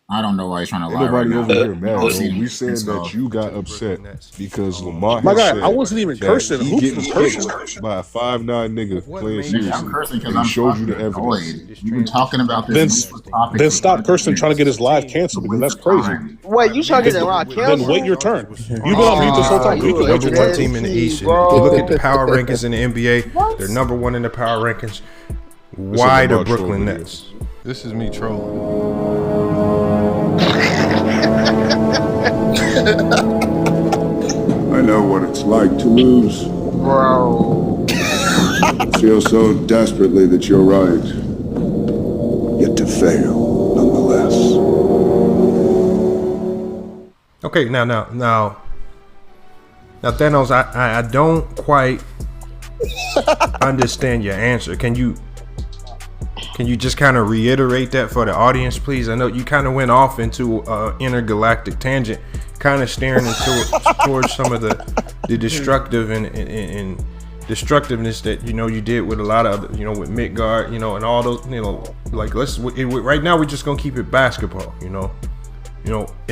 Speaker 6: I don't know why he's trying to
Speaker 15: Ain't
Speaker 6: lie right
Speaker 15: nobody
Speaker 6: now.
Speaker 15: over here
Speaker 6: We
Speaker 15: mad,
Speaker 6: all
Speaker 15: bro.
Speaker 6: see
Speaker 15: We
Speaker 6: it.
Speaker 15: saying
Speaker 6: So
Speaker 15: that you got upset because Lamont
Speaker 21: My
Speaker 15: has
Speaker 21: guy, I
Speaker 15: said
Speaker 21: wasn't even
Speaker 15: that
Speaker 21: cursing.
Speaker 15: he
Speaker 21: Hoops
Speaker 15: getting
Speaker 21: was cursing.
Speaker 15: cooked by a 5'9" nigga
Speaker 1: What
Speaker 15: playing
Speaker 1: made
Speaker 6: nigga, I'm
Speaker 15: seriously,
Speaker 6: cursing because
Speaker 15: and he
Speaker 6: I'm
Speaker 15: showed you
Speaker 6: fucking
Speaker 15: the evidence.
Speaker 6: annoyed. We've been talking about this
Speaker 21: Then
Speaker 6: useless topic for
Speaker 21: stop
Speaker 6: fucking
Speaker 21: cursing, trying to get his
Speaker 6: years.
Speaker 21: live
Speaker 6: It's a
Speaker 21: canceled because
Speaker 6: waste
Speaker 21: that's
Speaker 6: of
Speaker 21: crazy.
Speaker 6: time.
Speaker 9: Wait, you trying to get the rock
Speaker 21: Then wait your
Speaker 9: canceled?
Speaker 21: turn. You've been on mute this whole time. You can
Speaker 9: You
Speaker 21: wait
Speaker 1: Number
Speaker 21: your
Speaker 1: one
Speaker 21: turn.
Speaker 1: team in the
Speaker 9: aggressive,
Speaker 1: East. And if you look at the
Speaker 9: bro.
Speaker 1: power rankings in the NBA, they're number one in the power rankings.
Speaker 15: This is
Speaker 1: Why the
Speaker 15: Lamont troll
Speaker 1: Brooklyn
Speaker 15: video.
Speaker 1: Nets? This is me trolling.
Speaker 16: I know what it's like to lose.
Speaker 9: Bro.
Speaker 16: Feel so desperately that you're right. Yet to fail, nonetheless.
Speaker 1: Okay, now, Thanos, I don't quite understand your answer. Can you Can you just kind of reiterate that for the audience, please? I know you kind of went off into intergalactic tangent, kind of staring into towards some of the destructive and destructiveness that you did with a lot of with Midgard, and all those like right now we're just gonna keep it basketball, in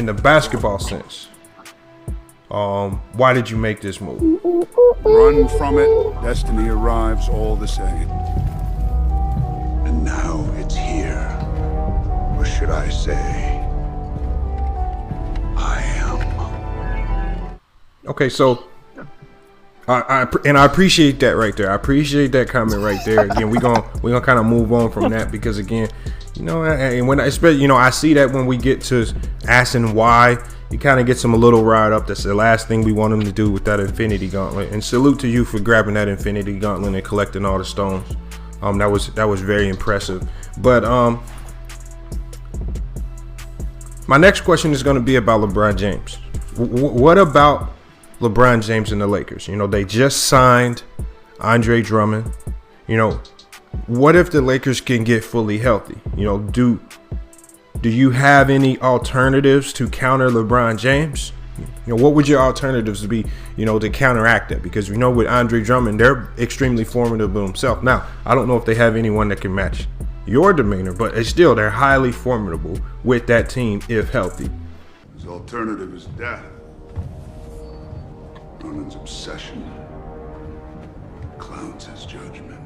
Speaker 1: the basketball sense. Why did you make this move?
Speaker 16: Run from it, destiny arrives all the same. And now it's here. Or should I say, I am.
Speaker 1: Okay, so I appreciate that right there. I appreciate that comment right there. Again, we're gonna kind of move on from that because again, and when I see that when we get to asking why, it kind of gets them a little riled up. That's the last thing we want them to do with that Infinity Gauntlet. And salute to you for grabbing that Infinity Gauntlet and collecting all the stones. That was very impressive. But my next question is going to be about LeBron James. What about LeBron James and the Lakers? They just signed Andre Drummond. What if the Lakers can get fully healthy? Do you have any alternatives to counter LeBron James? What would your alternatives be, to counteract that? Because we know with Andre Drummond, they're extremely formidable himself. Now, I don't know if they have anyone that can match your demeanor, but they're highly formidable with that team if healthy.
Speaker 16: His alternative is death. Ronan's obsession clouds his judgment.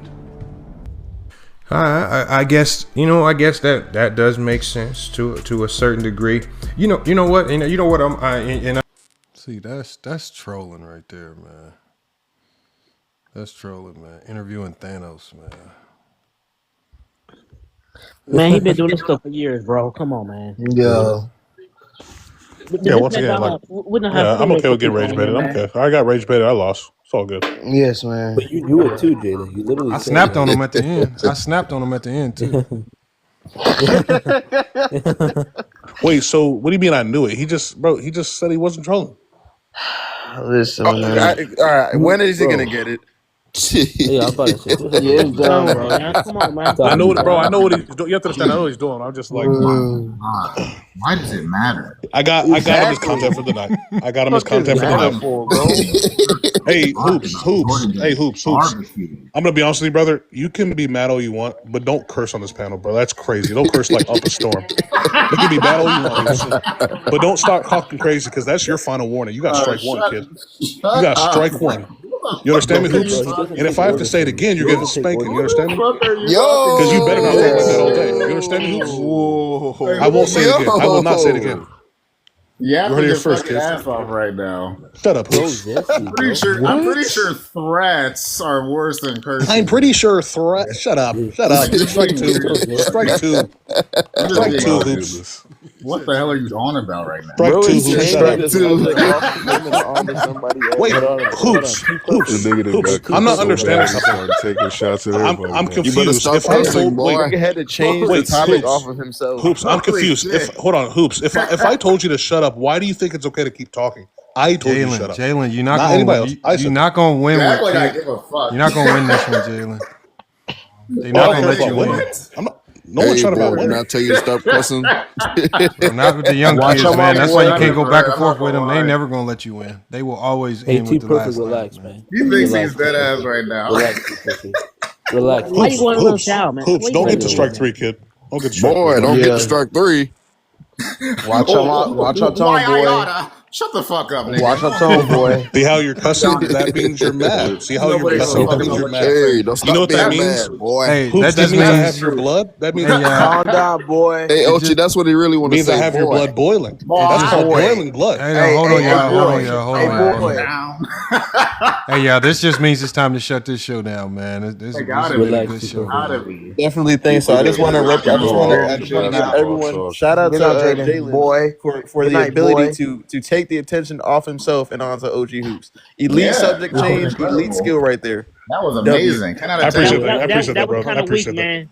Speaker 1: I guess that does make sense to a certain degree. You know what? See, that's trolling right there, man. That's trolling, man. Interviewing Thanos, man.
Speaker 11: Man, he been doing this stuff for years, bro. Come on, man.
Speaker 8: Yeah.
Speaker 21: Once again, I'm okay with getting rage baited. I'm okay. I got rage baited. I lost. It's all good.
Speaker 8: Yes, man.
Speaker 13: But you knew it too, Jalen. You literally.
Speaker 1: I snapped on him at the end. Too.
Speaker 21: Wait, so what do you mean I knew it? He just said he wasn't trolling.
Speaker 8: Listen,
Speaker 14: man. All right. When is he gonna get it?
Speaker 13: Yeah, I'm about to say.
Speaker 8: Yeah, it's done,
Speaker 11: bro. Come on, man.
Speaker 21: I know it, bro. I know what he's doing. You have to understand. I know what he's doing. I'm just like,
Speaker 6: why does it matter?
Speaker 21: I got him his content for the night. Hey, hoops. I'm gonna be honest with you, brother. You can be mad all you want, but don't curse on this panel, bro. That's crazy. Don't curse like up a storm. You can be mad all you want, but don't start talking crazy because that's your final warning. You got strike one, kid. You got strike one. You understand me, hoops? And if I have to say it again, you're getting spanking. You understand me? Because you better not talk like that all day. You understand me, hoops? Whoa. I won't say it again. I will not say it again.
Speaker 6: Yeah,
Speaker 21: you heard it here first, kid.
Speaker 6: Ass off right now.
Speaker 21: Shut up, hoops.
Speaker 6: I'm pretty sure threats are worse than cursing.
Speaker 21: I'm pretty sure threats. Shut up. Strike two. Strike two, hoops.
Speaker 6: What the hell are you on about right now?
Speaker 21: Strike two, hoops. Wait, hoops. I'm not understanding something.
Speaker 15: Taking shots at everybody.
Speaker 21: I'm confused.
Speaker 3: You better stop cursing, boy.
Speaker 14: He had to change the topic off of himself.
Speaker 21: Hoops, I'm confused. Hold on, hoops. If I told you to shut up, why do you think it's okay to keep talking? I told you to shut up.
Speaker 1: Jalen, you're not gonna win.
Speaker 6: Act like I give a fuck.
Speaker 1: You're not gonna win this one, Jalen. They're not gonna let you win.
Speaker 21: No one's trying to win.
Speaker 3: Did I tell you to stop cussing?
Speaker 1: Not with the young kids, man. That's why you can't go back and forth with them. They never gonna let you win. They will always end with the last.
Speaker 13: Relax, man.
Speaker 6: He thinks he's dead ass right now.
Speaker 13: Relax.
Speaker 11: Why you going to go shout, man?
Speaker 21: Hoops, don't get to strike three, kid. Don't get to strike
Speaker 3: boy, don't get to strike three.
Speaker 8: Watch your tone, boy.
Speaker 6: Shut the fuck up, nigga.
Speaker 8: Watch your tone, boy.
Speaker 21: See how you're cussing? That means you're mad. See how you're cussing? That means you're mad.
Speaker 3: Hey, don't stop
Speaker 21: you know what that
Speaker 3: being
Speaker 21: means?
Speaker 3: mad, boy.
Speaker 1: Hey,
Speaker 21: Hoops,
Speaker 1: that
Speaker 21: means
Speaker 1: just
Speaker 21: I
Speaker 1: means
Speaker 21: have your blood. That means
Speaker 8: Calm down, boy.
Speaker 3: Hey, Ochi, that's what he really want to say.
Speaker 21: Means I have your blood boiling. That's called boiling blood.
Speaker 1: Hey, hold on, y'all. Hey, y'all, this just means it's time to shut this show down, man. This is a really good show.
Speaker 14: Definitely think so. I just want to give everyone shout out to Jalen
Speaker 8: boy
Speaker 14: for the ability to take the attention off himself and onto OG Hoops. Elite subject change, elite skill right there.
Speaker 6: That was amazing.
Speaker 21: I appreciate that. I appreciate that, bro.
Speaker 11: That was kind of weak, man.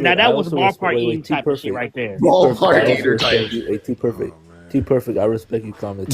Speaker 11: Now that was ballpark eating type of shit right there.
Speaker 6: Ballpark eater type.
Speaker 13: Too perfect. I respect you commenting.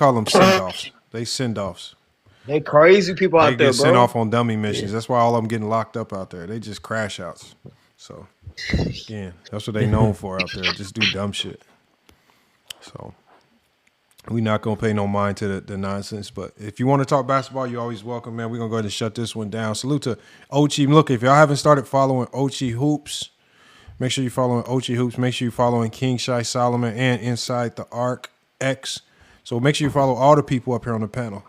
Speaker 1: call them send-offs. They send-offs.
Speaker 9: They crazy people
Speaker 1: They
Speaker 9: out there,
Speaker 1: get sent
Speaker 9: bro.
Speaker 1: off on dummy missions. That's why all of them getting locked up out there. They just crash outs. So, again, that's what they known for out there. Just do dumb shit. So, we not going to pay no mind to the nonsense. But if you want to talk basketball, you're always welcome, man. We're going to go ahead and shut this one down. Salute to Ochi. Look, if y'all haven't started following Ochi Hoops, make sure you're following Ochi Hoops. Make sure you're following King Shai Solomon and Inside the Arc X. So make sure you follow all the people up here on the panel.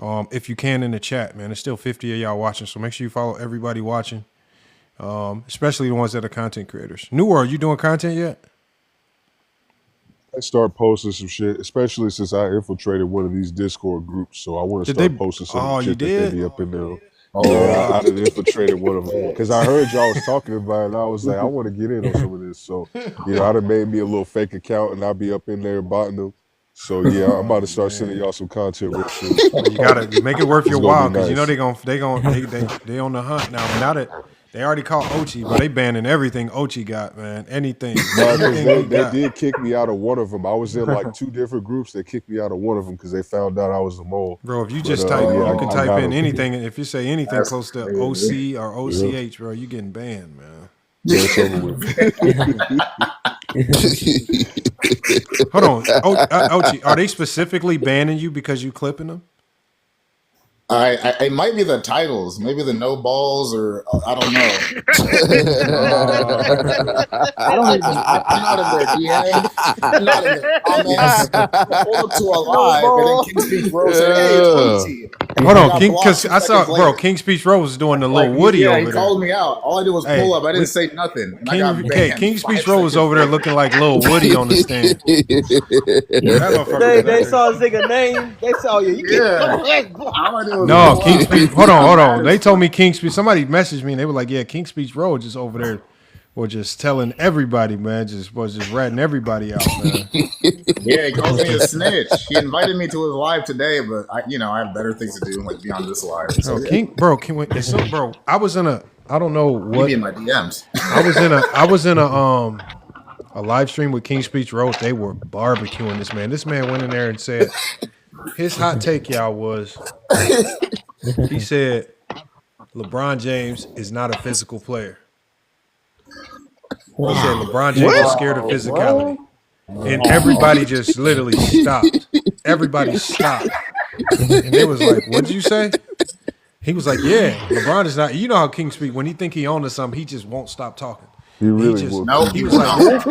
Speaker 1: If you can in the chat, man. There's still 50 of y'all watching, so make sure you follow everybody watching, especially the ones that are content creators. New World, you doing content yet?
Speaker 15: I start posting some shit, especially since I infiltrated one of these Discord groups. So I want to start posting some of the shit that they be up in there. Yeah, I done infiltrated one of them because I heard y'all was talking about it, and I was like, I want to get in on some of this. So, I done made me a little fake account, and I'll be up in there botting them. So yeah, I'm about to start sending y'all some content real soon.
Speaker 1: You gotta make it worth your while because
Speaker 15: nice.
Speaker 1: they on the hunt now. Now that they already caught Ochi, but they banning everything Ochi got, man. Anything.
Speaker 15: No, because they did kick me out of one of them. I was in like 2 different groups. They kicked me out of one of them because they found out I was a mole.
Speaker 1: Bro, if you just type, you can type in anything. If you say anything close to OC or OCH, bro, you getting banned, man.
Speaker 15: Yeah, it's over with.
Speaker 1: Hold on, Ochi, are they specifically banning you because you clipping them?
Speaker 6: It might be the titles, maybe the no balls, or I don't know. I'm not in their DM. I'm not in their comments. I pulled up to a live, and then King Speech Rose said, "Hey, it's Ochi."
Speaker 1: Hold on, because I saw, bro, King Speech Rose was doing the little Woody over there.
Speaker 6: He called me out. All I did was pull up. I didn't say nothing. And I got banned.
Speaker 1: King Speech Rose was over there looking like little Woody on the stand.
Speaker 9: They saw his nigga name. They saw you.
Speaker 1: No, King Speech. Hold on. They told me King Speech. Somebody messaged me and they were like, "Yeah, King Speech Road just over there, was just telling everybody, man, just ratting everybody out, man."
Speaker 6: Yeah, he called me a snitch. He invited me to his live today, but I have better things to do than be on this live. So,
Speaker 1: bro, I was in a, I don't know what.
Speaker 6: In my DMs.
Speaker 1: I was in a live stream with King Speech Road. They were barbecuing this man. This man went in there and said his hot take, y'all, was. He said, LeBron James is not a physical player. He said LeBron James is scared of physicality. And everybody just literally stopped. Everybody stopped. And they was like, what'd you say? He was like, yeah, LeBron is not. You know how King speak. When he think he owns something, he just won't stop talking.
Speaker 15: He really will.
Speaker 1: He was like,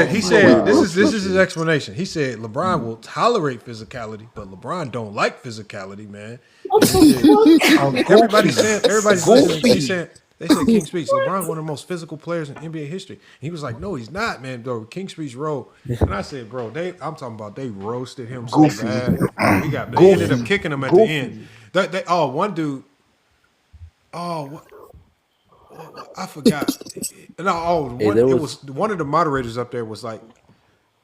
Speaker 1: he said, this is his explanation. He said LeBron will tolerate physicality, but LeBron don't like physicality, man. Everybody's listening. They said King Speech, LeBron one of the most physical players in NBA history. And he was like, no, he's not, man. Bro, King Speech Road. And I said, bro, I'm talking about they roasted him so bad. They ended up kicking him at the end. One dude. I forgot. No, it was one of the moderators up there was like,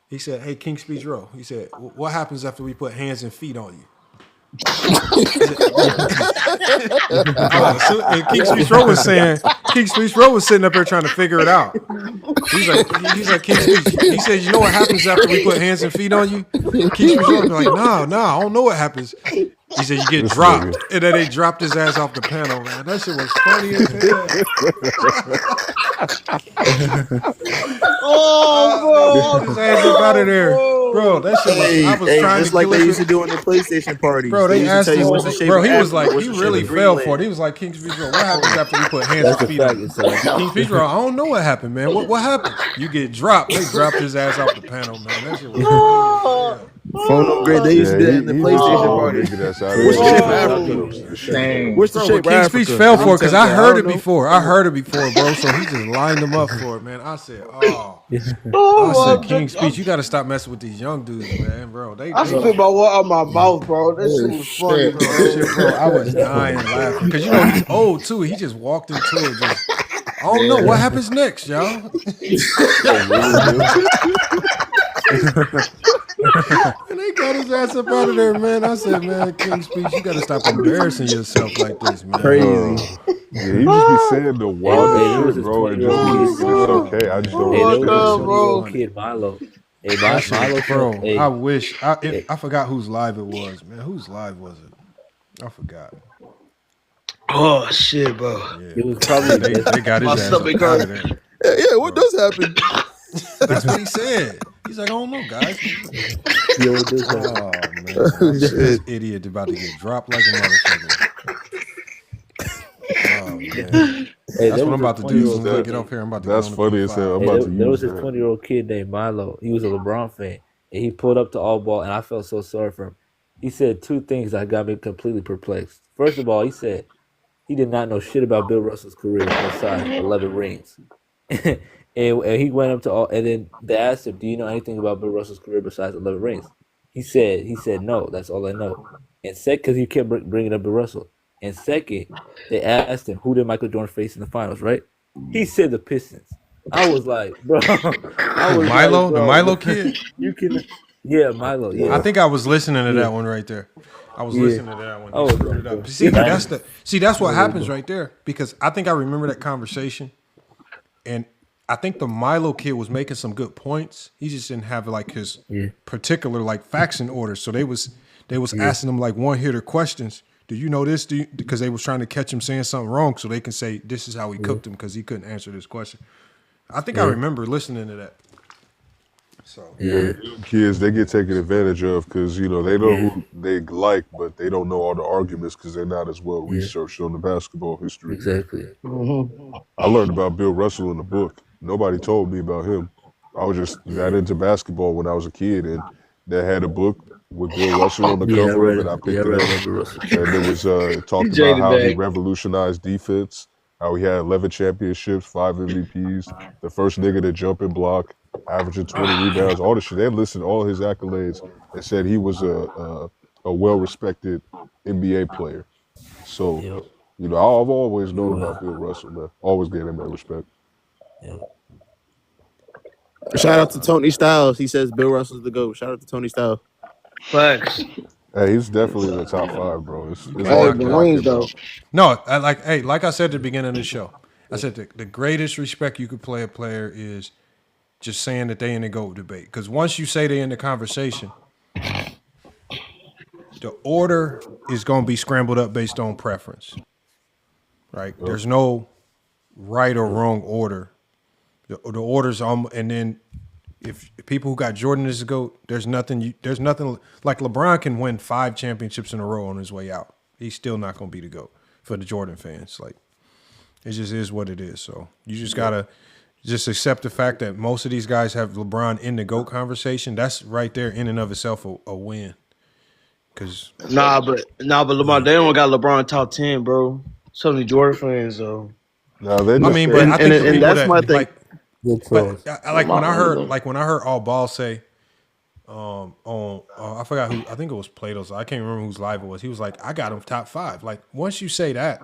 Speaker 1: he said, "Hey, King Speech Row." He said, "What happens after we put hands and feet on you?" And King Speech Row was saying, King Speech Row was sitting up there trying to figure it out. He's like King Speech. He said, "You know what happens after we put hands and feet on you?" King Speech Row was like, "No, I don't know what happens." He said, "You get dropped," and then they dropped his ass off the panel. Man, that shit was funny as hell. His ass up out of there, bro. That shit was. I was trying
Speaker 8: just
Speaker 1: to
Speaker 8: like
Speaker 1: kill
Speaker 8: they
Speaker 1: it.
Speaker 8: used to do in the PlayStation parties.
Speaker 1: Bro, they asked him. Bro, he was like,
Speaker 8: what's
Speaker 1: he
Speaker 8: the shape
Speaker 1: really
Speaker 8: of
Speaker 1: fell
Speaker 8: Greenland?
Speaker 1: for it. He was like, King Speech Row, what happens after we put hands and feet on you? King Speech Row, I don't know what happened, man. What happened? You get dropped. They dropped his ass off the panel, man. That shit was funny.
Speaker 8: Phone upgrade. They used to do that in the PlayStation parties.
Speaker 15: What's
Speaker 8: the shape of Africa? What's the
Speaker 1: Bro,
Speaker 8: shape of
Speaker 1: King
Speaker 8: Africa?
Speaker 1: Speech fell for it because I heard it before. Bro. So he just lined them up for it, man. I said, King Speech, you got to stop messing with these young dudes, man, bro.
Speaker 9: I spit my water out my mouth, bro. That shit was funny, bro.
Speaker 1: I was dying laughing because he's old too. He just walked into it. I don't know what happens next, y'all. And they got his ass up out of there, man. I said, man, King Speech, you got to stop embarrassing yourself like this, man.
Speaker 15: Crazy. Yeah, he just be saying the wildest shit, bro, and just be thinking it's okay. I just don't understand.
Speaker 13: Bro. Kid Milo. Hey, Milo,
Speaker 1: bro.
Speaker 13: Hey.
Speaker 1: I wish I forgot whose live it was, man. Whose live was it? I forgot.
Speaker 9: Oh shit, bro.
Speaker 1: Yeah.
Speaker 13: It was probably
Speaker 1: they got his ass up out of there.
Speaker 8: Yeah, what does happen?
Speaker 1: That's what he said. He's like, I don't know, guys.
Speaker 13: Yo, what does happen?
Speaker 1: Oh man, this idiot about to get dropped like a motherfucker. Oh man,
Speaker 13: Hey,
Speaker 1: that's what I'm about to do. So when I get up here, I'm about to.
Speaker 15: That's funny as hell.
Speaker 13: There was this 20-year-old kid named Milo. He was a LeBron fan, and he pulled up to all ball, and I felt so sorry for him. he said two things that got me completely perplexed. First of all, he said he did not know shit about Bill Russell's career besides 11 rings. and he went up to all, and then they asked him, "Do you know anything about Bill Russell's career besides 11 rings?" He said no, that's all I know. And second, because he kept bringing up Bill Russell. And second, they asked him, "Who did Michael Jordan face in the finals?" Right? He said the Pistons. I was like, bro,
Speaker 1: Milo, the Milo kid.
Speaker 13: You can, yeah, Milo. Yeah,
Speaker 1: I think I was listening to that one right there. I was listening to that one. He screwed it up. That's what happens right there, because I think I remember that conversation, and I think the Milo kid was making some good points. He just didn't have like his particular like facts in order. So they was asking him like one hitter questions. Do you know this? Because they was trying to catch him saying something wrong, so they can say this is how he cooked him because he couldn't answer this question. I think I remember listening to that. So
Speaker 15: kids, they get taken advantage of because they know who they like, but they don't know all the arguments because they're not as well researched on the basketball history.
Speaker 13: Exactly.
Speaker 15: I learned about Bill Russell in the book. Nobody told me about him. I was just that into basketball when I was a kid, and they had a book with Bill Russell on the cover of it. I picked it up, and it was it talked about how he revolutionized defense, how he had 11 championships, 5 MVPs, the first nigga to jump and block, averaging 20 rebounds, all the shit. They listed all his accolades and said he was a well-respected NBA player. So, I've always known about Bill Russell, man. Always gave him that respect.
Speaker 14: Shout out to Tony Styles. He says Bill Russell's the GOAT. Shout out to Tony Styles.
Speaker 9: Facts.
Speaker 15: Hey, he's definitely in the top 5, bro. It's hard to knock him out.
Speaker 1: No, like I said at the beginning of the show, I said the greatest respect you could play a player is just saying that they in the GOAT debate. Because once you say they in the conversation, the order is going to be scrambled up based on preference, right? There's no right or wrong order. The order's and then if people who got Jordan as a GOAT, there's nothing like LeBron can win 5 championships in a row on his way out. He's still not going to be the GOAT for the Jordan fans. Like, it just is what it is. So you just gotta just accept the fact that most of these guys have LeBron in the GOAT conversation. That's right there in and of itself a win. Cause
Speaker 9: but LeBron, they don't got LeBron top 10, bro. So many Jordan fans though.
Speaker 15: No, they just,
Speaker 1: I mean, but I think
Speaker 14: that's my thing.
Speaker 1: But when I heard All Ball say, I forgot who, I think it was Plato's. I can't remember whose live it was. He was like, I got him top 5. Like, once you say that,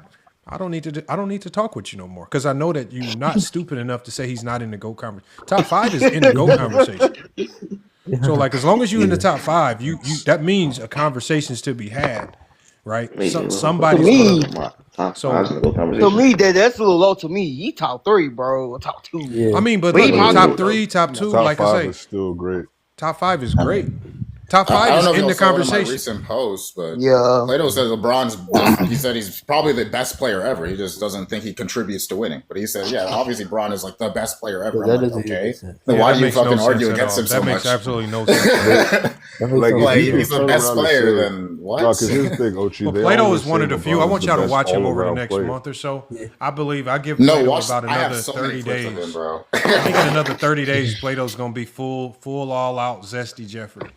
Speaker 1: I don't need to talk with you no more, because I know that you're not stupid enough to say he's not in the GOAT conversation. Top 5 is in the GOAT conversation. So like, as long as you're in the top 5, you that means a conversation's to be had, right? Somebody's
Speaker 9: to me, that's a little low to me. He top 3, bro. Top 2.
Speaker 1: Yeah. I mean, but look, top 3, top 2,
Speaker 15: top
Speaker 1: like
Speaker 15: 5
Speaker 1: I say,
Speaker 15: is still great.
Speaker 1: Top 5 is great. Top 5 is in the conversation.
Speaker 6: My recent post, but
Speaker 9: yeah,
Speaker 6: Plato says he said he's probably the best player ever. He just doesn't think he contributes to winning. But he said, obviously Bron is like the best player ever. I'm like, okay, then why do you fucking argue against him so much?
Speaker 1: That makes absolutely no sense.
Speaker 6: Like he's the best player, then what?
Speaker 15: Because here's the thing, Ochi.
Speaker 1: Well, Plato is one of the few. I want y'all to watch him over the next month or so. I believe I give Plato about another 30 days.
Speaker 6: Bro.
Speaker 1: I think in another 30 days, Plato's gonna be full all out zesty Jeffrey.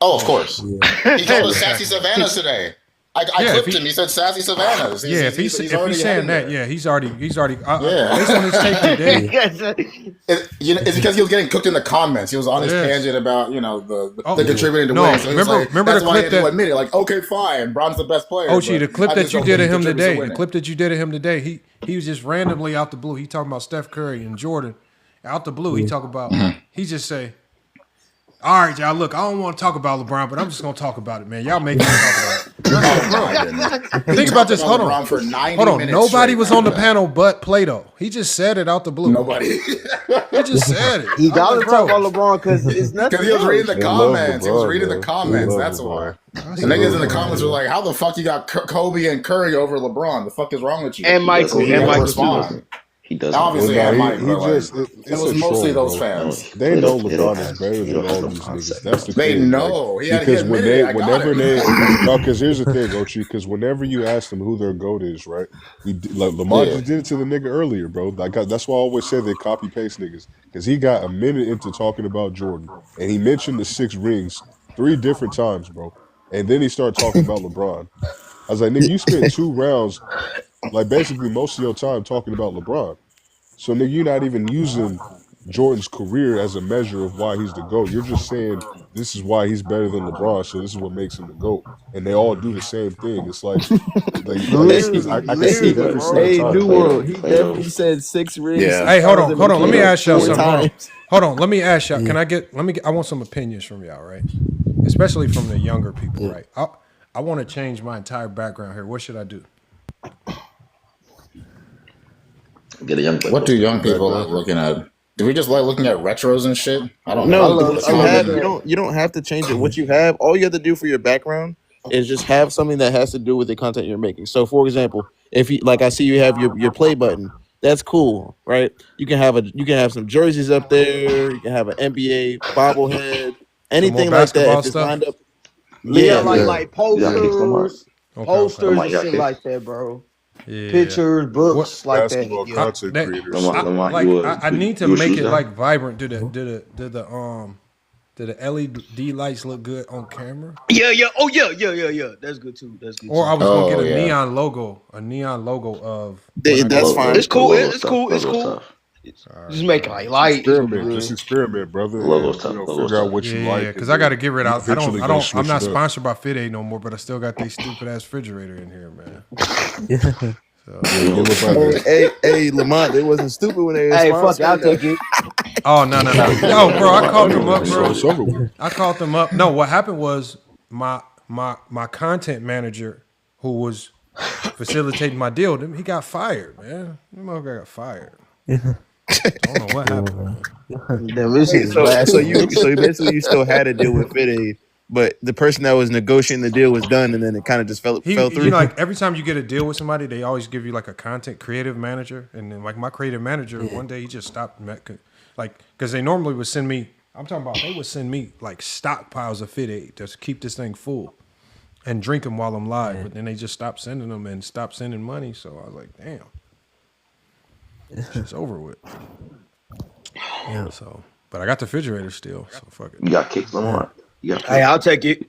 Speaker 6: Oh, of course. Yeah. He called us Sassy Savannahs today. I clipped him. He said Sassy Savannahs.
Speaker 1: If he's saying that, he's already. Based on his tape today.
Speaker 6: It's because he was getting cooked in the comments. He was on his tangent about the contributing to win. So
Speaker 1: remember
Speaker 6: that's
Speaker 1: the
Speaker 6: why
Speaker 1: clip
Speaker 6: he had to admit it. Like, okay, fine, Bron's the best player.
Speaker 1: Ochi, the clip that you did of him today. The clip that you did of him today. He was just randomly out the blue. He talking about Steph Curry and Jordan. Out the blue, he talk about. He just say, all right, y'all, look, I don't want to talk about LeBron, but I'm just going to talk about it, man. Y'all make me talk about it. Think about this. Hold on. Nobody was on the panel but Plato. He just said it out the blue.
Speaker 6: Nobody.
Speaker 1: He just said it.
Speaker 9: He got to talk about LeBron because it's nothing.
Speaker 6: Because he was reading the comments. He was reading the comments. That's why. The niggas in the comments were like, how the fuck you got Kobe and Curry over LeBron? The fuck is wrong with you?
Speaker 9: And Michael. Respond.
Speaker 6: He doesn't. Obviously, it was mostly those fans.
Speaker 15: They know LeBron is better than all these niggas. That's the thing.
Speaker 6: They know.
Speaker 15: Because here's the thing, Ochi. Because whenever you ask them who their GOAT is, right? Lamar just did it to the nigga earlier, bro. That's why I always say they copy paste niggas. Because he got a minute into talking about Jordan, and he mentioned the 6 rings 3 different times, bro. And then he started talking about LeBron. I was like, nigga, you spent 2 rounds, like basically most of your time talking about LeBron. So nigga, you're not even using Jordan's career as a measure of why he's the GOAT. You're just saying this is why he's better than LeBron, so this is what makes him the GOAT. And they all do the same thing. It's like I can see it every single
Speaker 14: Hey,
Speaker 15: time.
Speaker 14: New World, he definitely said 6 rings.
Speaker 1: Yeah. Hey, hold on. Let me ask y'all
Speaker 14: 4
Speaker 1: something.
Speaker 14: times.
Speaker 1: Hold on. Let me ask y'all. I want some opinions from y'all, right? Especially from the younger people, right? I want to change my entire background here. What should I do?
Speaker 6: Get a young. What do young people like looking at? Do we just like looking at retros and shit? I don't
Speaker 14: No,
Speaker 6: know.
Speaker 14: you don't have to change it. What you have, all you have to do for your background is just have something that has to do with the content you're making. So, for example, if you like, I see you have your play button. That's cool, right? You can have some jerseys up there. You can have an NBA bobblehead, anything like that. If it's lined up,
Speaker 9: like posters, posters and shit like that, bro.
Speaker 1: Yeah.
Speaker 9: Pictures, books, like that.
Speaker 15: Content creators.
Speaker 1: I need to make it like vibrant. Do the LED lights look good on camera?
Speaker 9: Yeah. Oh yeah. That's good too.
Speaker 1: Or I was gonna get a neon logo of.
Speaker 14: That's fine.
Speaker 9: It's cool. It's cool. Just make it like light.
Speaker 15: Just experiment, brother. Figure out what you like.
Speaker 1: Yeah, because I got to get rid of. I'm not sponsored by Fit Aid no more, but I still got this stupid ass refrigerator in here, man.
Speaker 14: Hey, Lamont, it wasn't stupid when they.
Speaker 9: Hey, fuck, I'll take it.
Speaker 1: Oh no, yo, bro, I called them up, bro. I called them up. No, what happened was my content manager, who was facilitating my deal, he got fired, man. That motherfucker got fired. I don't know what happened.
Speaker 14: So basically you still had to deal with Fit Aid, but the person that was negotiating the deal was done, and then it kind of just fell through.
Speaker 1: You know, like every time you get a deal with somebody, they always give you like a content creative manager, and then like my creative manager, one day he just stopped, like because they normally would send me. I'm talking about they would send me like stockpiles of Fit Aid to keep this thing full, and drink them while I'm live, but then they just stopped sending them and stopped sending money. So I was like, damn. It's over with. Yeah. So, but I got the refrigerator still. So fuck it.
Speaker 10: You got kicked Lamont.
Speaker 9: Hey, I'll take it.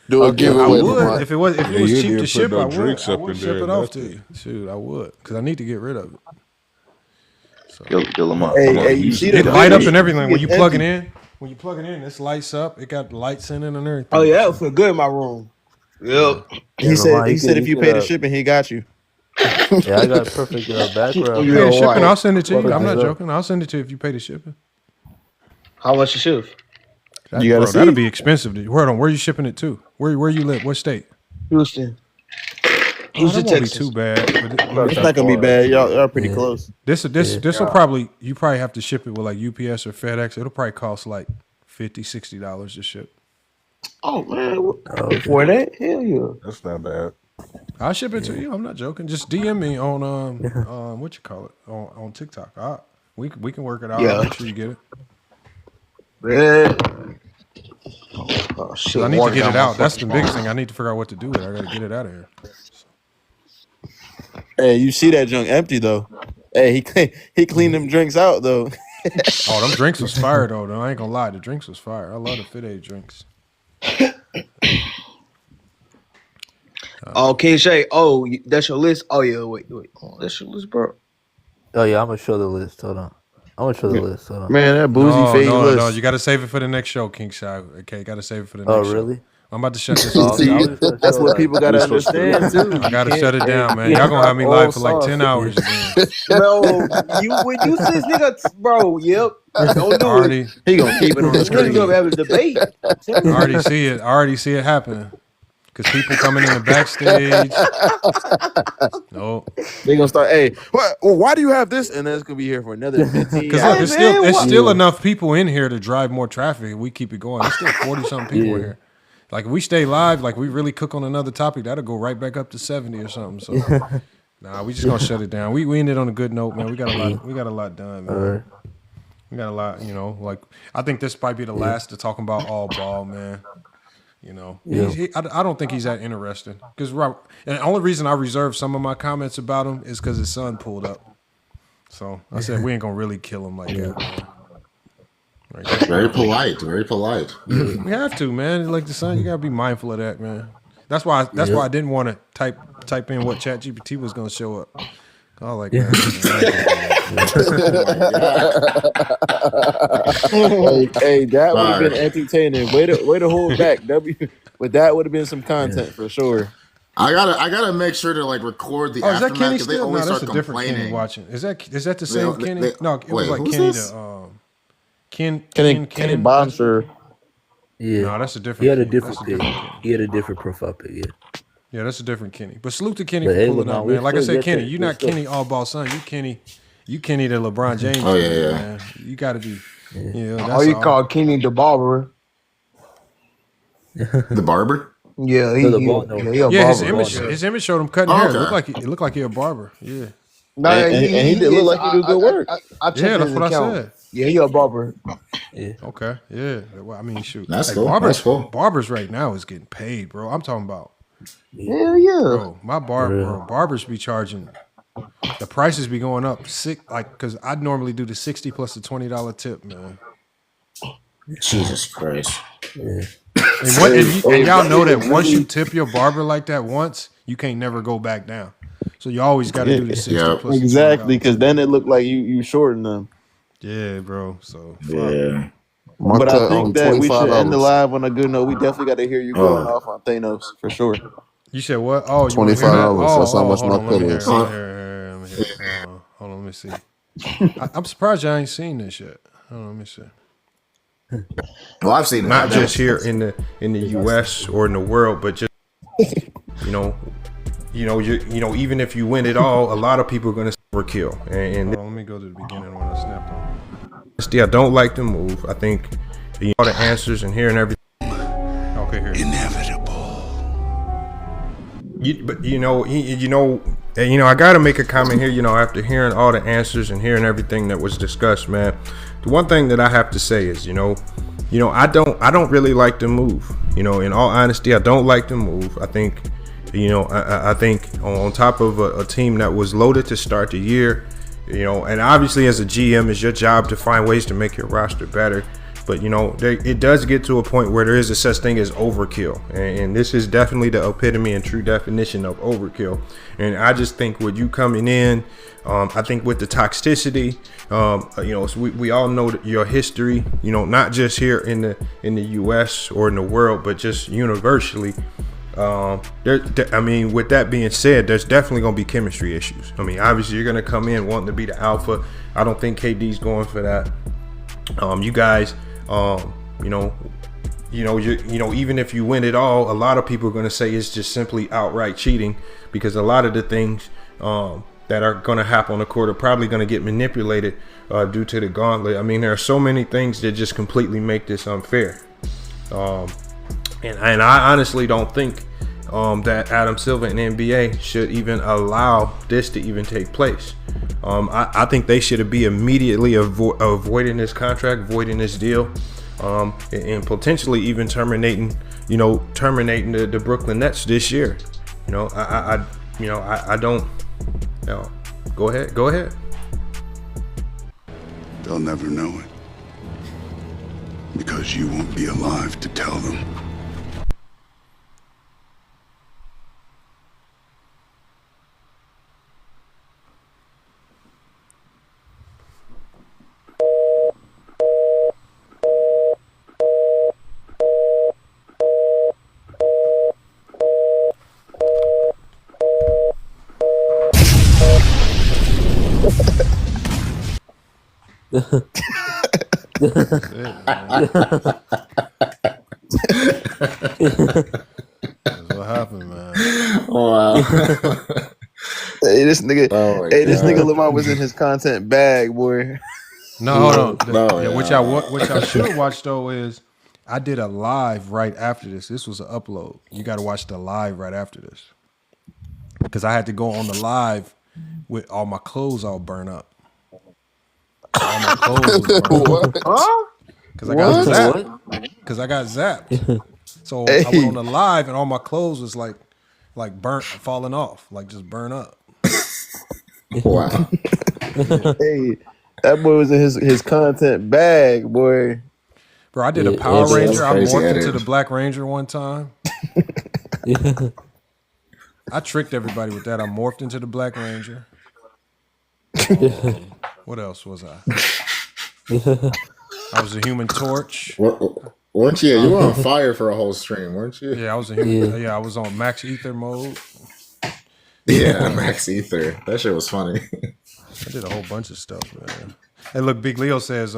Speaker 1: Do a giveaway. I would if it was cheap to ship. I would ship it off to you. Shoot, I would because I need to get rid of it. So.
Speaker 10: Yo, Lamont.
Speaker 14: Hey, you see
Speaker 1: it light up and everything when you plug it in. When you plug it in, this lights up. It got lights in it and everything.
Speaker 9: Oh yeah, that feel good in my room. Yep.
Speaker 14: He said if you pay the shipping, he got you.
Speaker 13: Yeah, I got a perfect background.
Speaker 1: You pay the shipping, I'll send it to you. I'm not joking. I'll send it to you if you pay the shipping.
Speaker 9: How much you ship?
Speaker 1: That'll be expensive. Hold on, where are you shipping it to? Where you live? What state?
Speaker 9: Houston.
Speaker 1: Houston, Texas. Won't be too bad.
Speaker 14: It's not gonna be bad. Y'all are pretty close.
Speaker 1: This will probably you probably have to ship it with like UPS or FedEx. It'll probably cost like $50-$60 to ship.
Speaker 9: Oh man, for that? Hell yeah.
Speaker 15: That's not bad.
Speaker 1: I'll ship it to you. I'm not joking. Just DM me on what you call it on TikTok. We can work it out. I'll make sure you get it.
Speaker 9: Yeah.
Speaker 1: Oh, shit. I need to get it out. That's the biggest thing. I need to figure out what to do with it. I got to get it out of here.
Speaker 14: Hey, you see that junk empty though? Hey, he cleaned them drinks out though.
Speaker 1: Oh, them drinks was fire though. I ain't gonna lie, the drinks was fire. I love the Fit Aid drinks.
Speaker 9: Oh, King Shay. Oh, that's your list. Oh yeah, wait. Oh, that's your list, bro.
Speaker 13: Oh yeah, I'm gonna show the list. Hold on. I'm gonna show the list. Hold on.
Speaker 14: Man, that boozy fade list.
Speaker 1: No, you gotta save it for the next show, King Shy. Okay, gotta save it for the next show.
Speaker 13: Oh really?
Speaker 1: I'm about to shut this off.
Speaker 14: That's what people gotta understand too.
Speaker 1: I gotta shut it down, man. Y'all gonna have me live for like 10 hours again.
Speaker 9: Bro, when you see this nigga, bro, yep. Don't do it.
Speaker 14: He gonna keep it on the screen.
Speaker 9: He's gonna have a debate.
Speaker 1: I already see it happening. Because people coming in the backstage. No.
Speaker 14: They gonna start, hey, why do you have this? And then it's gonna be here for another 15
Speaker 1: Because there's still enough people in here to drive more traffic. We keep it going. There's still 40-something people in here. Like, if we stay live, like, we really cook on another topic, that'll go right back up to 70 or something. So, we just gonna shut it down. We ended on a good note, man. We got a lot done, man.
Speaker 13: Right.
Speaker 1: We got a lot, like, I think this might be the last to talk about all ball, man. I don't think he's that interesting. And the only reason I reserved some of my comments about him is because his son pulled up. So I said we ain't gonna really kill him like that, man.
Speaker 6: Very polite. Very polite.
Speaker 1: We have to, man. Like the son, you gotta be mindful of that, man. That's why I didn't want to type in what ChatGPT was gonna show up. I was like, man,
Speaker 3: hey, that would have been entertaining. Way to hold back. But that would have been some content for sure.
Speaker 6: I gotta make sure to like record the aftermath.
Speaker 1: Is that Kenny
Speaker 6: They
Speaker 1: still?
Speaker 6: always
Speaker 1: No, that's
Speaker 6: start
Speaker 1: a different Kenny
Speaker 6: complaining.
Speaker 1: watching. Is that the same Kenny? No, it was like Kenny
Speaker 3: Bonster.
Speaker 1: Yeah. No, that's a different.
Speaker 13: He had a different pick. He had a different profile pick. Yeah.
Speaker 1: Yeah, that's a different Kenny. But salute to Kenny
Speaker 13: But
Speaker 1: for
Speaker 13: hey,
Speaker 1: pulling up, man. Like I said, Kenny, you're not
Speaker 13: still-
Speaker 1: Kenny all ball son. You Kenny the LeBron James.
Speaker 6: Oh, yeah.
Speaker 1: Man. You got to be. Yeah.
Speaker 9: Oh, you call Kenny the barber?
Speaker 6: The barber?
Speaker 9: Yeah, he a barber.
Speaker 1: His image showed him cutting hair. It looked like he a barber. Yeah.
Speaker 9: No,
Speaker 3: and he did look like he do good work.
Speaker 9: I checked
Speaker 1: that's
Speaker 9: his
Speaker 1: what
Speaker 9: account.
Speaker 1: I said.
Speaker 9: Yeah, he a barber.
Speaker 13: Yeah.
Speaker 1: Okay. Yeah. Well, I mean, shoot.
Speaker 6: That's cool.
Speaker 1: Barbers,
Speaker 6: That's cool.
Speaker 1: Barbers right now is getting paid, bro. I'm talking about.
Speaker 9: Hell yeah.
Speaker 1: Bro, my barbers be charging. The prices be going up because I'd normally do the 60 plus the $20 tip, man.
Speaker 6: Jesus Christ.
Speaker 13: Yeah.
Speaker 1: And y'all know that once you tip your barber like that once, you can't never go back down. So you always got to do the 60 plus.
Speaker 3: Exactly, because then it looked like you shortened them.
Speaker 1: Yeah, bro. So
Speaker 6: yeah.
Speaker 3: But I think that we should end the live on a good note. We definitely got to hear you going off on Thanos for sure.
Speaker 1: You said what? Oh, you
Speaker 3: $25. That's how much my pay is.
Speaker 1: Hold on, let me see. I'm surprised y'all ain't seen this yet. Hold on, let me see.
Speaker 6: Well, I've seen it.
Speaker 1: Not just here in the U.S. or in the world, but just even if you win it all, a lot of people are going to overkill. And let me go to the beginning when I snapped on. I don't like the move. I think all the answers and hearing everything. Okay, here.
Speaker 16: Inevitable.
Speaker 1: I got to make a comment here. After hearing all the answers and hearing everything that was discussed, man, the one thing that I have to say is, I don't really like the move. In all honesty, I don't like the move. I think, I think on top of a team that was loaded to start the year, and obviously as a GM, it's your job to find ways to make your roster better. But it does get to a point where there is a such thing as overkill, and this is definitely the epitome and true definition of overkill. And I just think with you coming in, I think with the toxicity, we all know your history. Not just here in the U.S. or in the world, but just universally. With that being said, there's definitely going to be chemistry issues. Obviously you're going to come in wanting to be the alpha. I don't think KD's going for that. You guys. Even if you win it all, a lot of people are going to say it's just simply outright cheating, because a lot of the things that are going to happen on the court are probably going to get manipulated due to the gauntlet. There are so many things that just completely make this unfair. And I honestly don't think that Adam Silver and NBA should even allow this to even take place. I think they should be immediately avoiding this contract, voiding this deal, and potentially even terminating the Brooklyn Nets this year. I don't. Go ahead.
Speaker 16: They'll never know it. Because you won't be alive to tell them.
Speaker 1: That's what happened, man.
Speaker 6: Wow.
Speaker 3: This nigga Lamar was in his content bag, boy.
Speaker 1: No, hold on. Which I should watch though is I did a live right after this. This was an upload. You got to watch the live right after this, because I had to go on the live with all my clothes all burnt up. All my clothes was burnt up. Because I got zapped. Because I got zapped. So I went on the live and all my clothes was like burnt, falling off, like just burnt up.
Speaker 6: Wow.
Speaker 3: That boy was in his content bag, boy.
Speaker 1: Bro, I did a Power Ranger. I morphed into the Black Ranger one time. I tricked everybody with that. I morphed into the Black Ranger. What else was I? I was a Human Torch.
Speaker 6: Weren't you? You were on fire for a whole stream, weren't you?
Speaker 1: Yeah, I was a human. Yeah, I was on max ether mode.
Speaker 6: Yeah, max ether. That shit was funny.
Speaker 1: I did a whole bunch of stuff, man. Hey, look, Big Leo says,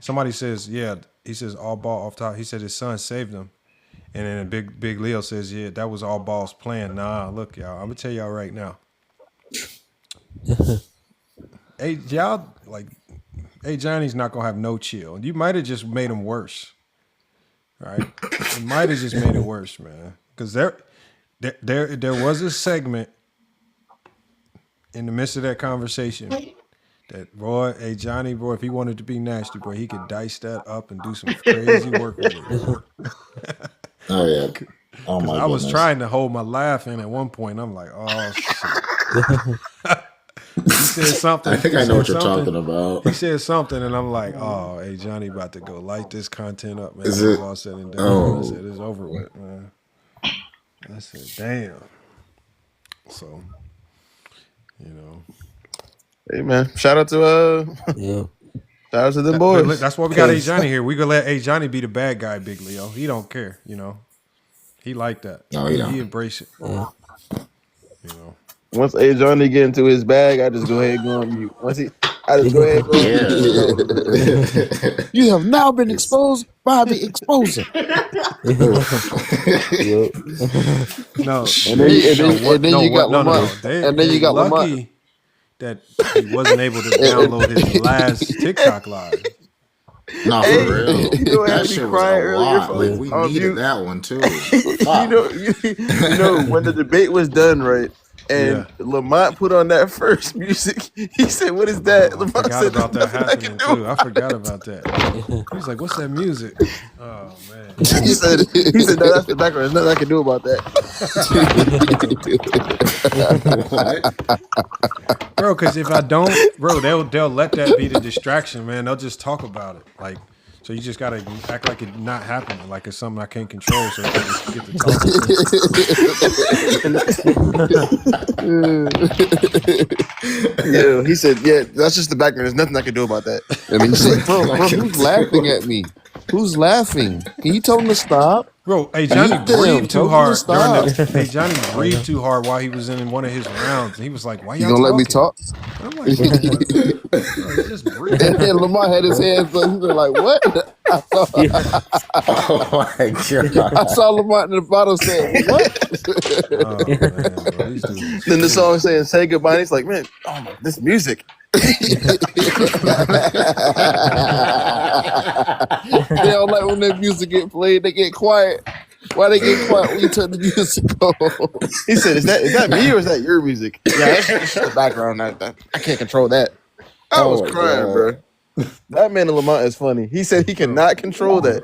Speaker 1: somebody says, yeah, he says all ball off top. He said his son saved him. And then Big Leo says, yeah, that was all balls playing. Nah, look, y'all, I'm going to tell y'all right now. Hey, y'all, hey, Johnny's not going to have no chill. You might have just made him worse. Right? It might have just made it worse, man. Because there was a segment in the midst of that conversation that, boy, hey, Johnny, boy, if he wanted to be nasty, boy, he could dice that up and do some crazy work with it.
Speaker 6: Oh, yeah. Oh, my
Speaker 1: I was trying to hold my laugh in at one point. I'm like, oh, shit. He said something.
Speaker 6: I think I know what you're talking about.
Speaker 1: He said something, and I'm like, oh, hey, Johnny about to go light this content up, man.
Speaker 6: Is it?
Speaker 1: All said and done.
Speaker 6: Oh.
Speaker 1: I said, it's over with, man. I said, damn. So, you know.
Speaker 3: Hey, man. Shout out to shout out to them boys.
Speaker 1: That's why we got A Johnny here. We gonna let A Johnny be the bad guy, Big Leo. He don't care, you know. He like that.
Speaker 6: No,
Speaker 1: he embrace it.
Speaker 3: Yeah.
Speaker 1: You know.
Speaker 3: Once A Johnny get into his bag, I just go ahead and go on mute. I just go ahead and go on mute. You have now been exposed by the exposer.
Speaker 1: No,
Speaker 3: and then you got Lamont. And then you got
Speaker 1: lucky that he wasn't able to download his last TikTok live.
Speaker 6: No, for real.
Speaker 3: You know,
Speaker 6: that shit was a lot. Like, we needed that one too.
Speaker 3: you know, when the debate was done, right? And Lamont put on that first music. He said, "What is that?" Lamont
Speaker 1: I forgot
Speaker 3: said,
Speaker 1: about that happening too. I forgot about that. He was like, "What's that music?" Oh man.
Speaker 3: He said, "No, that's the background. There's nothing I can do about that."
Speaker 6: What?
Speaker 1: Bro, because if I don't, bro, they'll let that be the distraction, man. They'll just talk about it, like. So you just gotta act like it not happening, like it's something I can't control, so you can just get to talking.
Speaker 3: Yeah, he said, "Yeah, that's just the background. There's nothing I can do about that."
Speaker 20: And he said, bro, who's laughing at me? Who's laughing? Can you tell him to stop?
Speaker 1: Bro, hey, Johnny breathed too hard. Hey, Johnny breathed too hard while he was in one of his rounds. And he was like, why y'all
Speaker 20: gonna
Speaker 1: talking?
Speaker 20: let me talk?
Speaker 1: I'm like, bro, just breathe.
Speaker 20: And Lamar had his hands up. He was like, what?
Speaker 6: Oh, my God.
Speaker 20: I saw Lamar in the bottom saying, what?
Speaker 1: Oh, man, bro, these dudes.
Speaker 3: Then the song saying "Say Goodbye." And he's like, "Man, this music."
Speaker 20: They don't like when that music get played. They get quiet. Why they get quiet when you turn the music on?
Speaker 3: He said, "Is that me or is that your music?" Yeah, that's the background. I can't control that. I was crying, bro. That man in Lamont is funny. He said he cannot control that.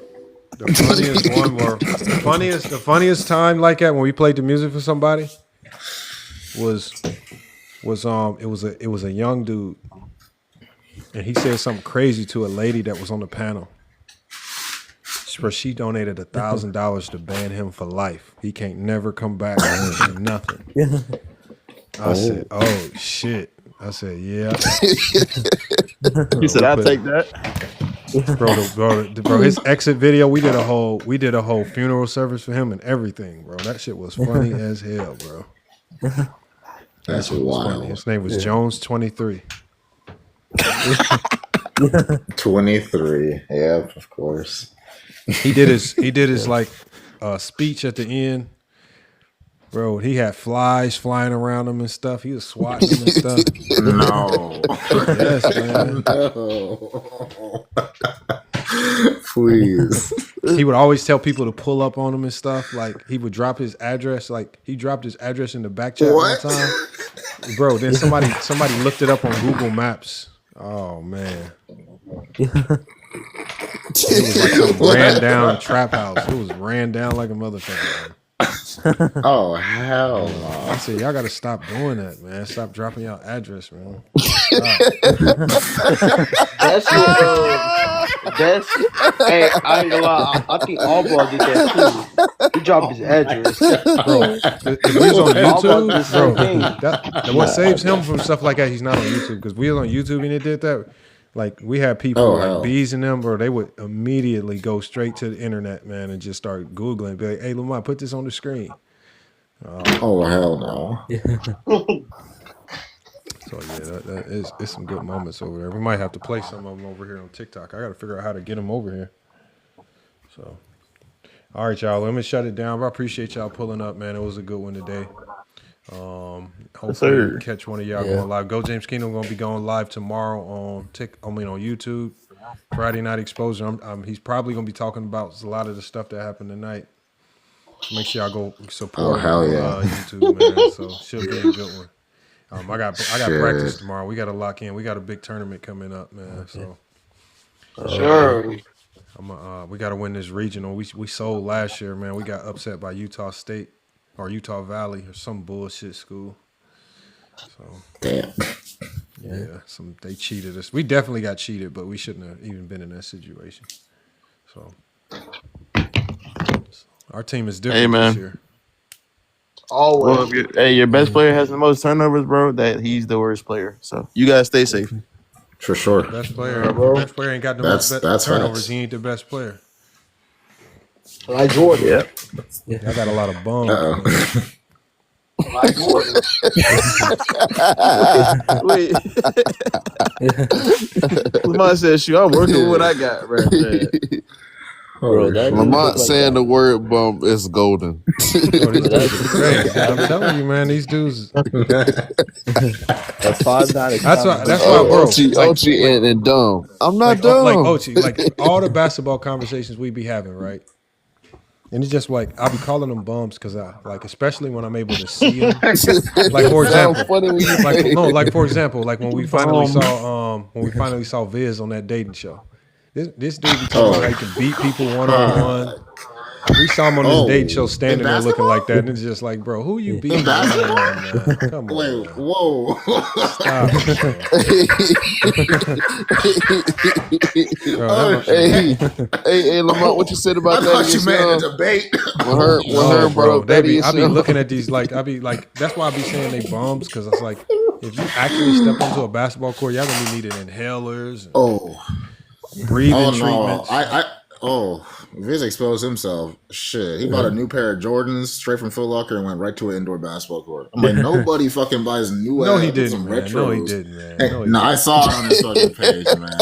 Speaker 1: The funniest one, or the funniest time like that when we played the music for somebody was it was a young dude, and he said something crazy to a lady that was on the panel. Where she donated $1,000 to ban him for life. He can't never come back and nothing. I said, "Oh shit!" I said, "Yeah."
Speaker 3: He said, "I'll take that."
Speaker 1: Bro, his exit video. We did a whole funeral service for him and everything, bro. That shit was funny as hell, bro.
Speaker 6: That's wild.
Speaker 1: Funny. His name was Jones 23.
Speaker 6: 23. Yeah, of course.
Speaker 1: He did his like speech at the end. Bro, he had flies flying around him and stuff. He was swatting and stuff.
Speaker 6: No.
Speaker 1: Yes, man.
Speaker 6: No. Please.
Speaker 1: He would always tell people to pull up on him and stuff. Like he would drop his address. Like he dropped his address in the back chat one time. Bro, then somebody looked it up on Google Maps. Oh man. It was like some ran down trap house. It was ran down like a motherfucker.
Speaker 6: Oh hell no!
Speaker 1: I said y'all got to stop doing that, man. Stop dropping y'all address, man.
Speaker 9: That's what. That's. Hey, I ain't gonna lie. I think Allball did that too. He dropped his address.
Speaker 1: Bro, if we was on
Speaker 9: Allball did the
Speaker 1: YouTube,
Speaker 9: same thing.
Speaker 1: that what saves him from stuff like that. He's not on YouTube because we was on YouTube and it did that. Like we had people like Bees and them, bro. They would immediately go straight to the internet, man, and just start googling. Be like, "Hey, Lamar, put this on the screen."
Speaker 6: Oh hell no!
Speaker 1: So yeah, it's some good moments over there. We might have to play some of them over here on TikTok. I got to figure out how to get them over here. So, all right, y'all. Let me shut it down. But I appreciate y'all pulling up, man. It was a good one today. Hopefully catch one of y'all going live. Go James Kingdom gonna be going live tomorrow on on YouTube. Friday Night Exposure. He's probably gonna be talking about a lot of the stuff that happened tonight. So make sure y'all go support him on YouTube, man. So should be a good one. I got practice tomorrow. We got to lock in. We got a big tournament coming up, man. So
Speaker 9: Sure.
Speaker 1: We got to win this regional. We sold last year, man. We got upset by Utah State or Utah Valley or some bullshit school. So
Speaker 6: damn.
Speaker 1: Yeah, they cheated us. We definitely got cheated, but we shouldn't have even been in that situation. So our team is different this year.
Speaker 9: Always.
Speaker 14: Well, your best player has the most turnovers, bro. That he's the worst player. So you guys stay safe.
Speaker 6: For sure.
Speaker 1: Best player ain't got the most turnovers.
Speaker 6: Facts.
Speaker 1: He ain't the best player.
Speaker 9: Like Jordan.
Speaker 1: Yeah. I got a lot of bums.
Speaker 9: Like Jordan.
Speaker 14: Wait. Lamont said, "Shoot, I'm working with what I got right there."
Speaker 3: Bro, Lamont saying the word bump is golden.
Speaker 1: I'm telling you, man, these dudes.
Speaker 13: That's 5'9".
Speaker 1: That's why, bro.
Speaker 3: Ochi and dumb. I'm not dumb.
Speaker 1: Like Ochi, like all the basketball conversations we be having, right? And it's just like I'll be calling them bums because I like, especially when I'm able to see them. Like for example, like when we finally saw Viz on that dating show. This dude be talking about how he can beat people one-on-one. We saw him on this dating show standing there looking like that, and it's just like, bro, who you beating? Come on,
Speaker 6: wait, whoa!
Speaker 1: Stop.
Speaker 3: Hey, Lamont, what you said about that?
Speaker 6: I thought you meant a debate.
Speaker 1: Bro, I be looking at these like, that's why I be saying they bums, because it's like, if you actually step onto a basketball court, y'all gonna be needing inhalers. Breathing treatments.
Speaker 6: Viz exposed himself. Shit, he bought a new pair of Jordans straight from Foot Locker and went right to an indoor basketball court. I'm like, nobody fucking buys new.
Speaker 1: No, he didn't, man. No, he didn't, man.
Speaker 6: No, I saw it on his fucking page, man.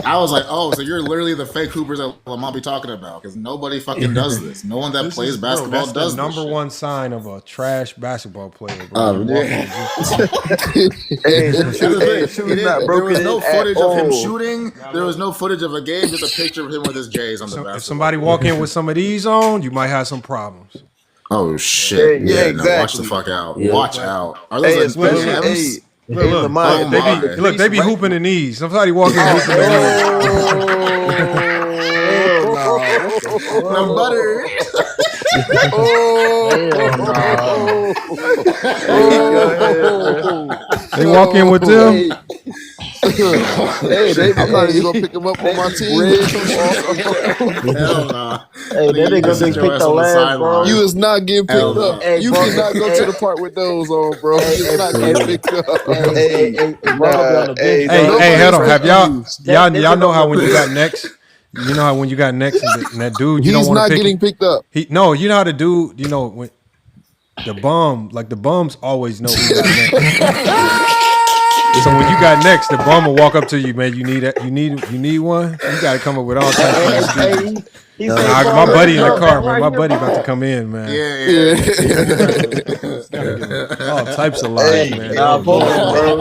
Speaker 6: I was like, oh, so you're literally the fake hoopers that Lamont be talking about, because nobody fucking does this. No one that plays basketball
Speaker 1: that's
Speaker 6: does
Speaker 1: the number
Speaker 6: this
Speaker 1: one sign of a trash basketball player. Bro.
Speaker 6: There was no footage of him shooting. There was no footage of a game. Just a picture of him with his J's on the basketball.
Speaker 1: If somebody walk in with some of these on, you might have some problems.
Speaker 6: Oh shit!
Speaker 3: Yeah, exactly.
Speaker 6: No, watch the fuck out.
Speaker 3: Yeah.
Speaker 6: Watch out. Are those M's?
Speaker 1: Look, they be hooping in these. Somebody walking hooping in these.
Speaker 6: No butter.
Speaker 1: They walk in with them.
Speaker 3: I'm not even gonna pick him up on my team.
Speaker 6: Hell nah.
Speaker 9: Hey, they gonna pick the last, bro.
Speaker 3: You is not getting picked up.
Speaker 9: Hey,
Speaker 3: you cannot go to the part with those on, bro. You is not getting picked up.
Speaker 1: Hey, hold on. Have y'all know how when you got next? You know how when you got next and that dude, you
Speaker 3: He's
Speaker 1: don't want to pick.
Speaker 3: He's not getting picked up.
Speaker 1: You know how the dude, when the bums always know who got next. So when you got next, the bum will walk up to you, man. You need one. You got to come up with all types of excuses. My buddy in the car, man. My buddy about to come in, man.
Speaker 6: Yeah.
Speaker 1: All types of lies, man.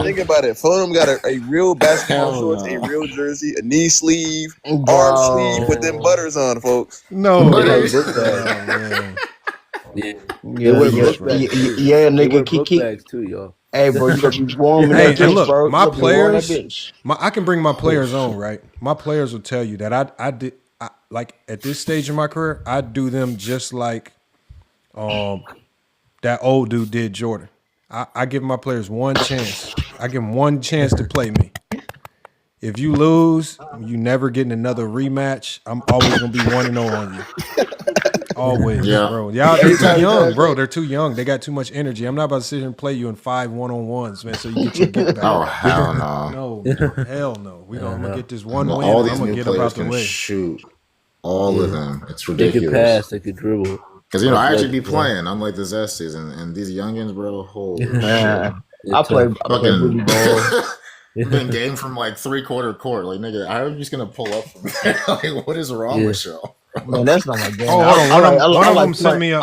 Speaker 20: Think about it. Fulham got a real basketball shorts, a real jersey, a knee sleeve, arm sleeve with them butters on, folks.
Speaker 1: No,
Speaker 9: man. Nigga, keep
Speaker 13: bags too, y'all.
Speaker 9: Hey, bro, you gotta be warm.
Speaker 1: Hey, and look, my players, I can bring my players on, right? My players will tell you that I like at this stage of my career, I do them just like that old dude did Jordan. I give my players one chance. I give them one chance to play me. If you lose, you never getting another rematch. I'm always gonna be 1-0 on you. Always, bro. Y'all, they're too young, bro. They're too young. They got too much energy. I'm not about to sit here and play you in 5 1-on-1s, man. So you get your get back.
Speaker 6: Oh hell no!
Speaker 1: No, hell no. I'm gonna get this one win.
Speaker 6: All these
Speaker 1: I'm gonna
Speaker 6: new
Speaker 1: get
Speaker 6: players
Speaker 1: about the
Speaker 6: can
Speaker 1: way.
Speaker 6: shoot. All of them. It's
Speaker 13: They
Speaker 6: ridiculous.
Speaker 13: could pass. They could dribble.
Speaker 6: Because I actually be playing. Unlike the Zest season, and these youngins, bro. Holy shit!
Speaker 9: I play really ball.
Speaker 6: Been game from like 3/4 court. Like nigga, I'm just gonna pull up from there. Like, what is wrong with y'all?
Speaker 9: Man, that's not my game.
Speaker 1: Oh, hold on. One of them sent me a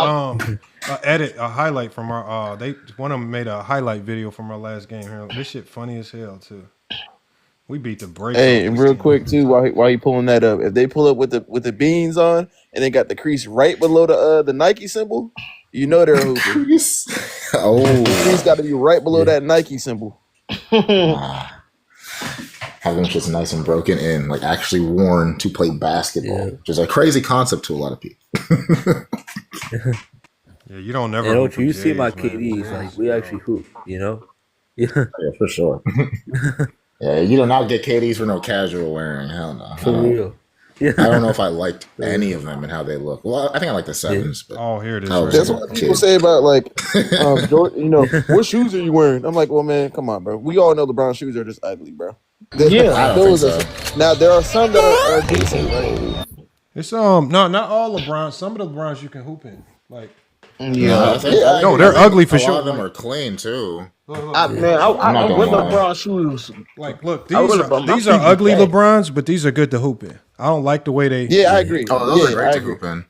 Speaker 1: highlight from our. One of them made a highlight video from our last game here. This shit funny as hell too. We beat the brakes.
Speaker 14: Hey, and real quick too, while you pulling that up, if they pull up with the beans on and they got the crease right below the Nike symbol, you know they're hooping. The crease got to be right below that Nike symbol.
Speaker 6: Having just nice and broken in, like actually worn to play basketball, which is a crazy concept to a lot of people.
Speaker 1: Yeah, you don't never.
Speaker 13: And you see my KDs, like we actually hoop, Yeah,
Speaker 6: for sure. Yeah, you do not get KDs for no casual wearing. Hell no.
Speaker 13: For real.
Speaker 6: Yeah. I don't know if I liked any of them and how they look. Well, I think I like the 7s. But
Speaker 1: here it is.
Speaker 14: That's what people say about Jordan, what shoes are you wearing? I'm like, well, man, come on, bro. We all know LeBron shoes are just ugly, bro.
Speaker 6: I don't think so.
Speaker 14: Now there are some that are decent, right?
Speaker 1: It's not all LeBrons. Some of the LeBrons you can hoop in, like.
Speaker 6: I think
Speaker 1: they're ugly for
Speaker 6: a
Speaker 1: sure.
Speaker 6: lot of them are clean too.
Speaker 9: I with LeBron shoes.
Speaker 1: Like, look, these are ugly LeBrons, but these are good to hoop in. I don't like the way they.
Speaker 14: Yeah, I agree.
Speaker 6: Oh, those are great to hoop in.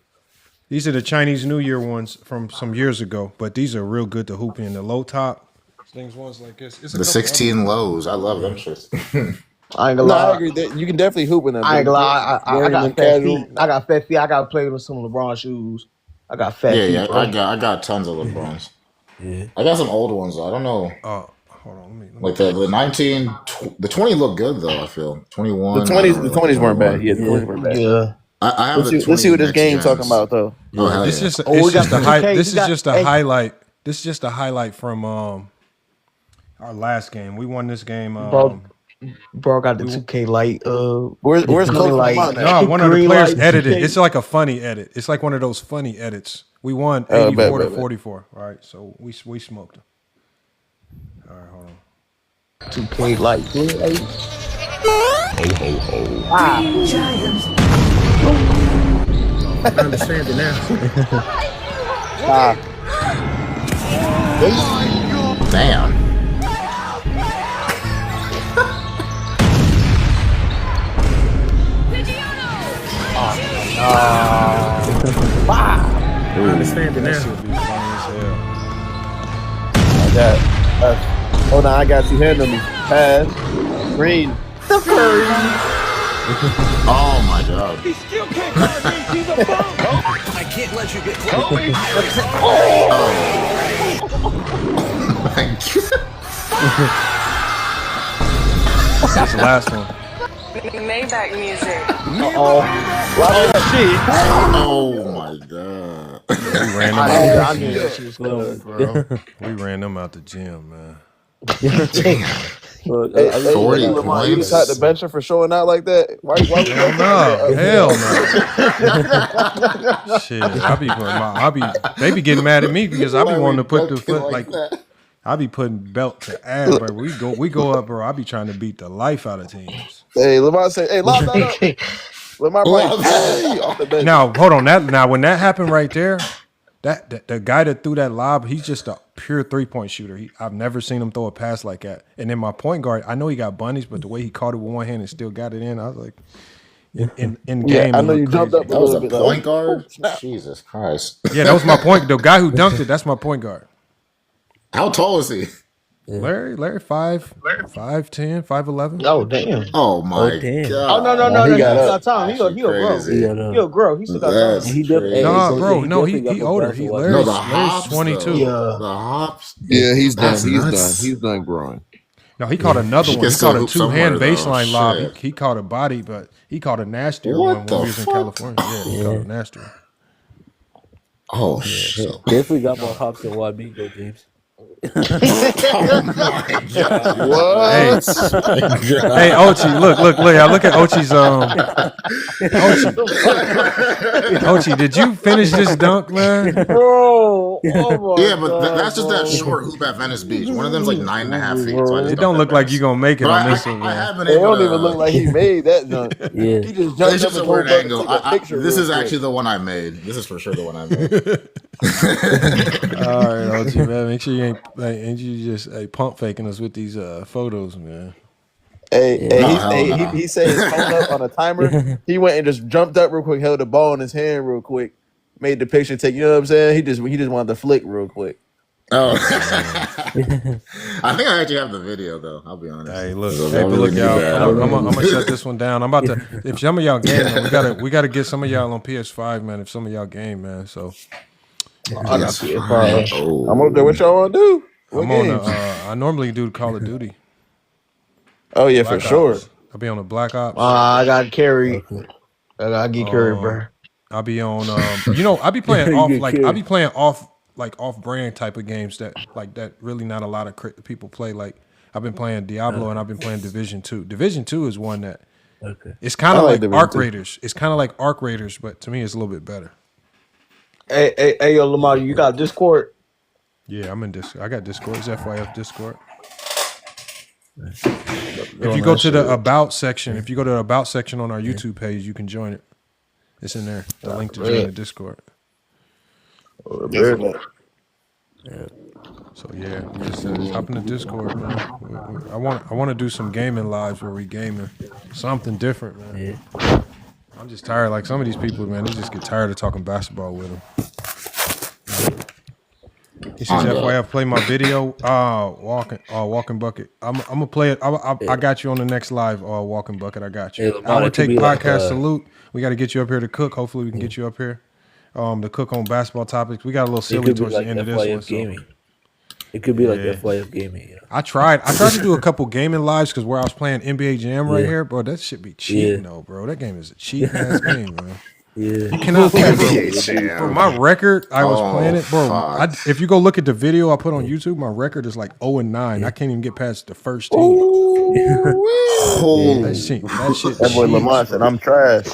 Speaker 1: These are the Chinese New Year ones from some years ago, but these are real good to hoop in. The low top ones like this.
Speaker 6: The 16 lows, I love them shirts.
Speaker 9: I ain't gonna lie.
Speaker 14: I agree. You can definitely hoop in them.
Speaker 9: I ain't gonna lie. I got fat feet. I got fat feet. I got to play with some LeBron shoes. I got fat feet.
Speaker 6: Yeah, I got tons of LeBrons.
Speaker 13: Yeah,
Speaker 6: I got some old ones though. I don't know.
Speaker 1: Hold on, let me
Speaker 6: like the 19, the 20 look good though. I feel 21.
Speaker 14: The 20s weren't bad. Yeah, the 20s weren't bad.
Speaker 9: Yeah.
Speaker 6: I have
Speaker 14: let's see what this game's talking about though.
Speaker 6: Oh,
Speaker 1: this is just a highlight. This is just a highlight from our last game. We won this game.
Speaker 9: Bro, got the 2K light.
Speaker 14: Where's Coach
Speaker 9: light?
Speaker 1: No, one of the players edited. It's like a funny edit. It's like one of those funny edits. We won 84 to 44. All right, so we smoked them. All right, hold on.
Speaker 9: 2K light.
Speaker 11: I understand it now.
Speaker 6: Damn.
Speaker 11: I understand it now.
Speaker 14: Hold on, I got you. Handle me. Pass. Green.
Speaker 6: Oh my god.
Speaker 10: He still can't guard me. He's a bum. I can't let you get close.
Speaker 1: That's the last one.
Speaker 10: Maybach music.
Speaker 6: Oh my god.
Speaker 1: We ran them out. I knew that shit was close, bro. We ran them out the gym, man.
Speaker 14: Look, hey,
Speaker 6: 40
Speaker 14: points. You decided to bench her for showing out like that? Why
Speaker 1: Hell no. Shit, they be getting mad at me because I be wanting to put the foot like I be putting belt to ass, bro. We go up, bro. I be trying to beat the life out of teams.
Speaker 14: Hey, Lamar say, hey, lock that up. Lamar off the bench.
Speaker 1: Now, hold on. Now when that happened right there, that the guy that threw that lob, he's just a pure 3-point shooter. I've never seen him throw a pass like that. And then my point guard, I know he got bunnies, but the way he caught it with one hand and still got it in, I was like, in game.
Speaker 14: I know you jumped up.
Speaker 6: That was a point guard. Jesus Christ.
Speaker 1: Yeah, that was my point. The guy who dunked it, that's my point guard.
Speaker 6: How tall is he?
Speaker 1: Larry 5'10", 5'11".
Speaker 9: Oh damn!
Speaker 6: Oh my god!
Speaker 9: Oh no! He got time. He'll grow. He'll grow. He still got time.
Speaker 1: Bro. He older. Larry's 22.
Speaker 6: Yeah. The hops.
Speaker 14: Yeah, he's done. He's done growing.
Speaker 1: No, he caught another one. He caught a 2-hand baseline lob. He caught a body, but he caught a nastier one when we was in California. Yeah, he caught a nastier.
Speaker 6: Oh shit!
Speaker 13: Definitely got more hops than YB. Go James.
Speaker 6: Oh my god!
Speaker 3: What?
Speaker 1: Hey, Ochi, look! I look at Ochi's Ochi, did you finish this dunk, man?
Speaker 3: Bro, oh my
Speaker 6: Yeah, but
Speaker 3: god,
Speaker 6: that's just that
Speaker 3: bro.
Speaker 6: short hoop at Venice Beach. One of them's like 9.5 feet, so I just
Speaker 1: It
Speaker 6: dunked
Speaker 1: don't
Speaker 6: that
Speaker 1: look like you
Speaker 6: pass.
Speaker 1: gonna make it
Speaker 6: But
Speaker 1: on this one,
Speaker 6: I
Speaker 1: man.
Speaker 6: have been
Speaker 3: It
Speaker 6: able
Speaker 3: don't
Speaker 6: to.
Speaker 3: even look like he made that jump.
Speaker 13: Yeah.
Speaker 3: He just
Speaker 6: It's
Speaker 3: jumped up
Speaker 6: just a
Speaker 3: and told
Speaker 6: weird
Speaker 3: brother
Speaker 6: angle.
Speaker 3: to take a picture.
Speaker 6: This
Speaker 3: real
Speaker 6: is
Speaker 3: quick.
Speaker 6: actually the one I made. This is for sure the one I made.
Speaker 1: All right, Ochi, man. Make sure you ain't you just pump faking us with these photos, man.
Speaker 3: Hey,
Speaker 6: No, hell no.
Speaker 3: he set his phone up on a timer. He went and just jumped up real quick, held the ball in his hand real quick, made the picture take. You know what I'm saying? He just wanted to flick real quick.
Speaker 6: Oh, I think I actually have the video though. I'll be honest.
Speaker 1: Hey, look,
Speaker 6: So I
Speaker 1: hey, but
Speaker 6: really
Speaker 1: look,
Speaker 6: need
Speaker 1: y'all.
Speaker 6: that.
Speaker 1: I'm gonna shut this one down. I'm about to. If some of y'all game, man, we gotta get some of y'all on PS5, man. If some of y'all game, man. So
Speaker 3: I got PS5. I'm up there. What y'all want to do? What
Speaker 1: I'm
Speaker 3: games?
Speaker 1: on. I normally do Call of Duty.
Speaker 3: Oh yeah,
Speaker 1: Black
Speaker 3: for sure.
Speaker 1: Ops. I'll be on the Black Ops.
Speaker 9: I got carried. I got get carried, bro.
Speaker 1: I'll be on. I'll be playing off brand type of games that really not a lot of people play. Like I've been playing Diablo and I've been playing Division 2. Division 2 is one that it's kind of like Arc Raiders. It's kind of like Arc Raiders, but to me it's a little bit better.
Speaker 9: Hey, yo, Lamar, you got Discord?
Speaker 1: Yeah, I'm in Discord. I got Discord. It's FYF Discord. If you go to the About section, on our YouTube page, you can join it. It's in there. The link to join the Discord. So yeah, just hop in the Discord, man. I want to do some gaming lives where we gaming something different, man. Yeah. I'm just tired. Like some of these people, man, they just get tired of talking basketball with them. This is FYF. Play my video. Walking bucket. I'm gonna play it. I got you on the next live. Walking bucket. I got you. I would take podcast salute. We got to get you up here to cook. Hopefully we can get you up here. To cook on basketball topics. We got a little silly towards the end of this one.
Speaker 13: Gaming. It could be like FYF gaming. Yeah.
Speaker 1: I tried to do a couple gaming lives because where I was playing NBA Jam right here, bro. That shit be cheating though, bro. That game is a cheating ass game, man.
Speaker 13: Yeah,
Speaker 1: you cannot play, bro. My record, I was playing it, bro. If you go look at the video I put on YouTube, my record is like 0-9. I can't even get past the first team.
Speaker 3: That shit. That boy Lamar said, "I'm trash."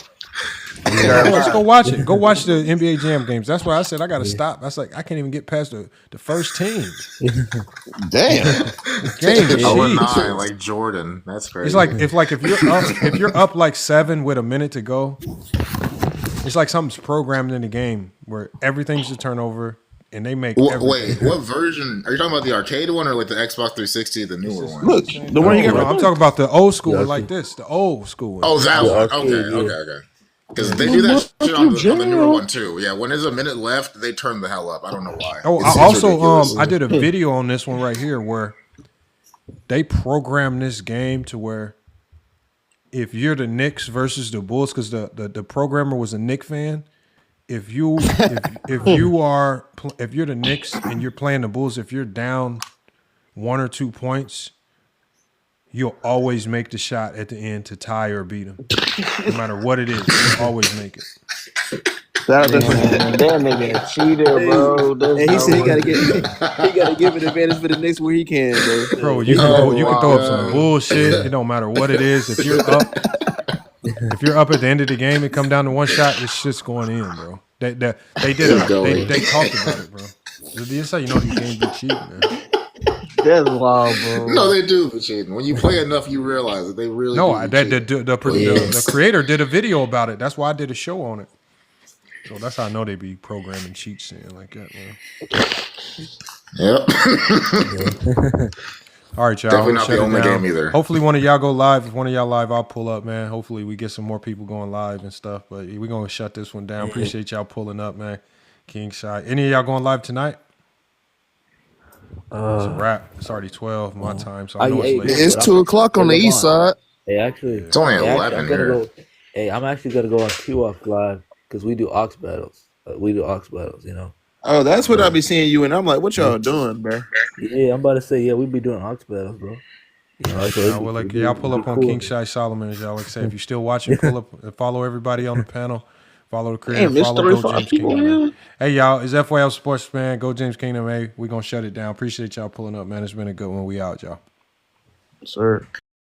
Speaker 1: Let's go watch it. Go watch the NBA Jam games. That's why I said I got to stop. I was like, I can't even get past the first team.
Speaker 3: Damn.
Speaker 1: Game
Speaker 6: 0-9, like Jordan. That's crazy.
Speaker 1: It's like if you're up like 7 with a minute to go. It's like something's programmed in the game where everything's a turnover and they make.
Speaker 6: Wait, what version? Are you talking about the arcade one or like the Xbox 360, the newer one?
Speaker 3: Look, the one you got.
Speaker 1: I'm talking about the old school one like this. The old school one.
Speaker 6: Oh, that one. Okay. Because they do that shit on the newer one too. Yeah, when there's a minute left, they turn the hell up. I don't know why.
Speaker 1: Oh, I also I did a video on this one right here where they programmed this game to where if you're the Knicks versus the Bulls, because the programmer was a Knicks fan. If you're the Knicks and you're playing the Bulls, if you're down 1 or 2 points, you'll always make the shot at the end to tie or beat them. No matter what it is, you'll always make it.
Speaker 9: That nigga a cheater, bro.
Speaker 3: And he said he gotta give an advantage for the Knicks where he can,
Speaker 1: bro. You can throw up some bullshit. It don't matter what it is. If you're up at the end of the game, it come down to one shot. This shit's going in, bro. They did it. They talked about it, bro. This how you know these games be cheating, man.
Speaker 9: That's wild, bro.
Speaker 6: No, they do be cheating. When you play enough, you realize that they really. No,
Speaker 1: the creator did a video about it. That's why I did a show on it. So that's how I know they be programming cheats in like that, man.
Speaker 6: Yep.
Speaker 1: All right, y'all.
Speaker 6: Definitely not the only game either.
Speaker 1: Hopefully one of y'all go live. If one of y'all live, I'll pull up, man. Hopefully we get some more people going live and stuff. But we're going to shut this one down. Appreciate y'all pulling up, man. King Shy. Any of y'all going live tonight? It's a wrap. It's already 12 my time, so I know it's late.
Speaker 3: It's 2:00 on the east side.
Speaker 13: Hey, actually,
Speaker 6: it's only 11 here.
Speaker 13: I'm actually gonna go on Q-Off live because we do Ox battles. You know.
Speaker 3: Oh, that's what I be seeing you, and I'm like, what y'all doing, bro?
Speaker 13: Yeah, I'm about to say, we be doing Ox battles, bro. You know,
Speaker 1: y'all pull up on King Shy Solomon, as y'all like say. If you're still watching, pull up and follow everybody on the panel. Follow the creator.
Speaker 12: Damn, there's
Speaker 1: Follow Go
Speaker 12: 35
Speaker 1: James
Speaker 12: people
Speaker 1: Kingdom, man.
Speaker 12: here.
Speaker 1: Hey, y'all. It's FYL Sports, man. Go James Kingdom, hey. We're going to shut it down. Appreciate y'all pulling up, man. It's been a good one. We out, y'all.
Speaker 3: Sir.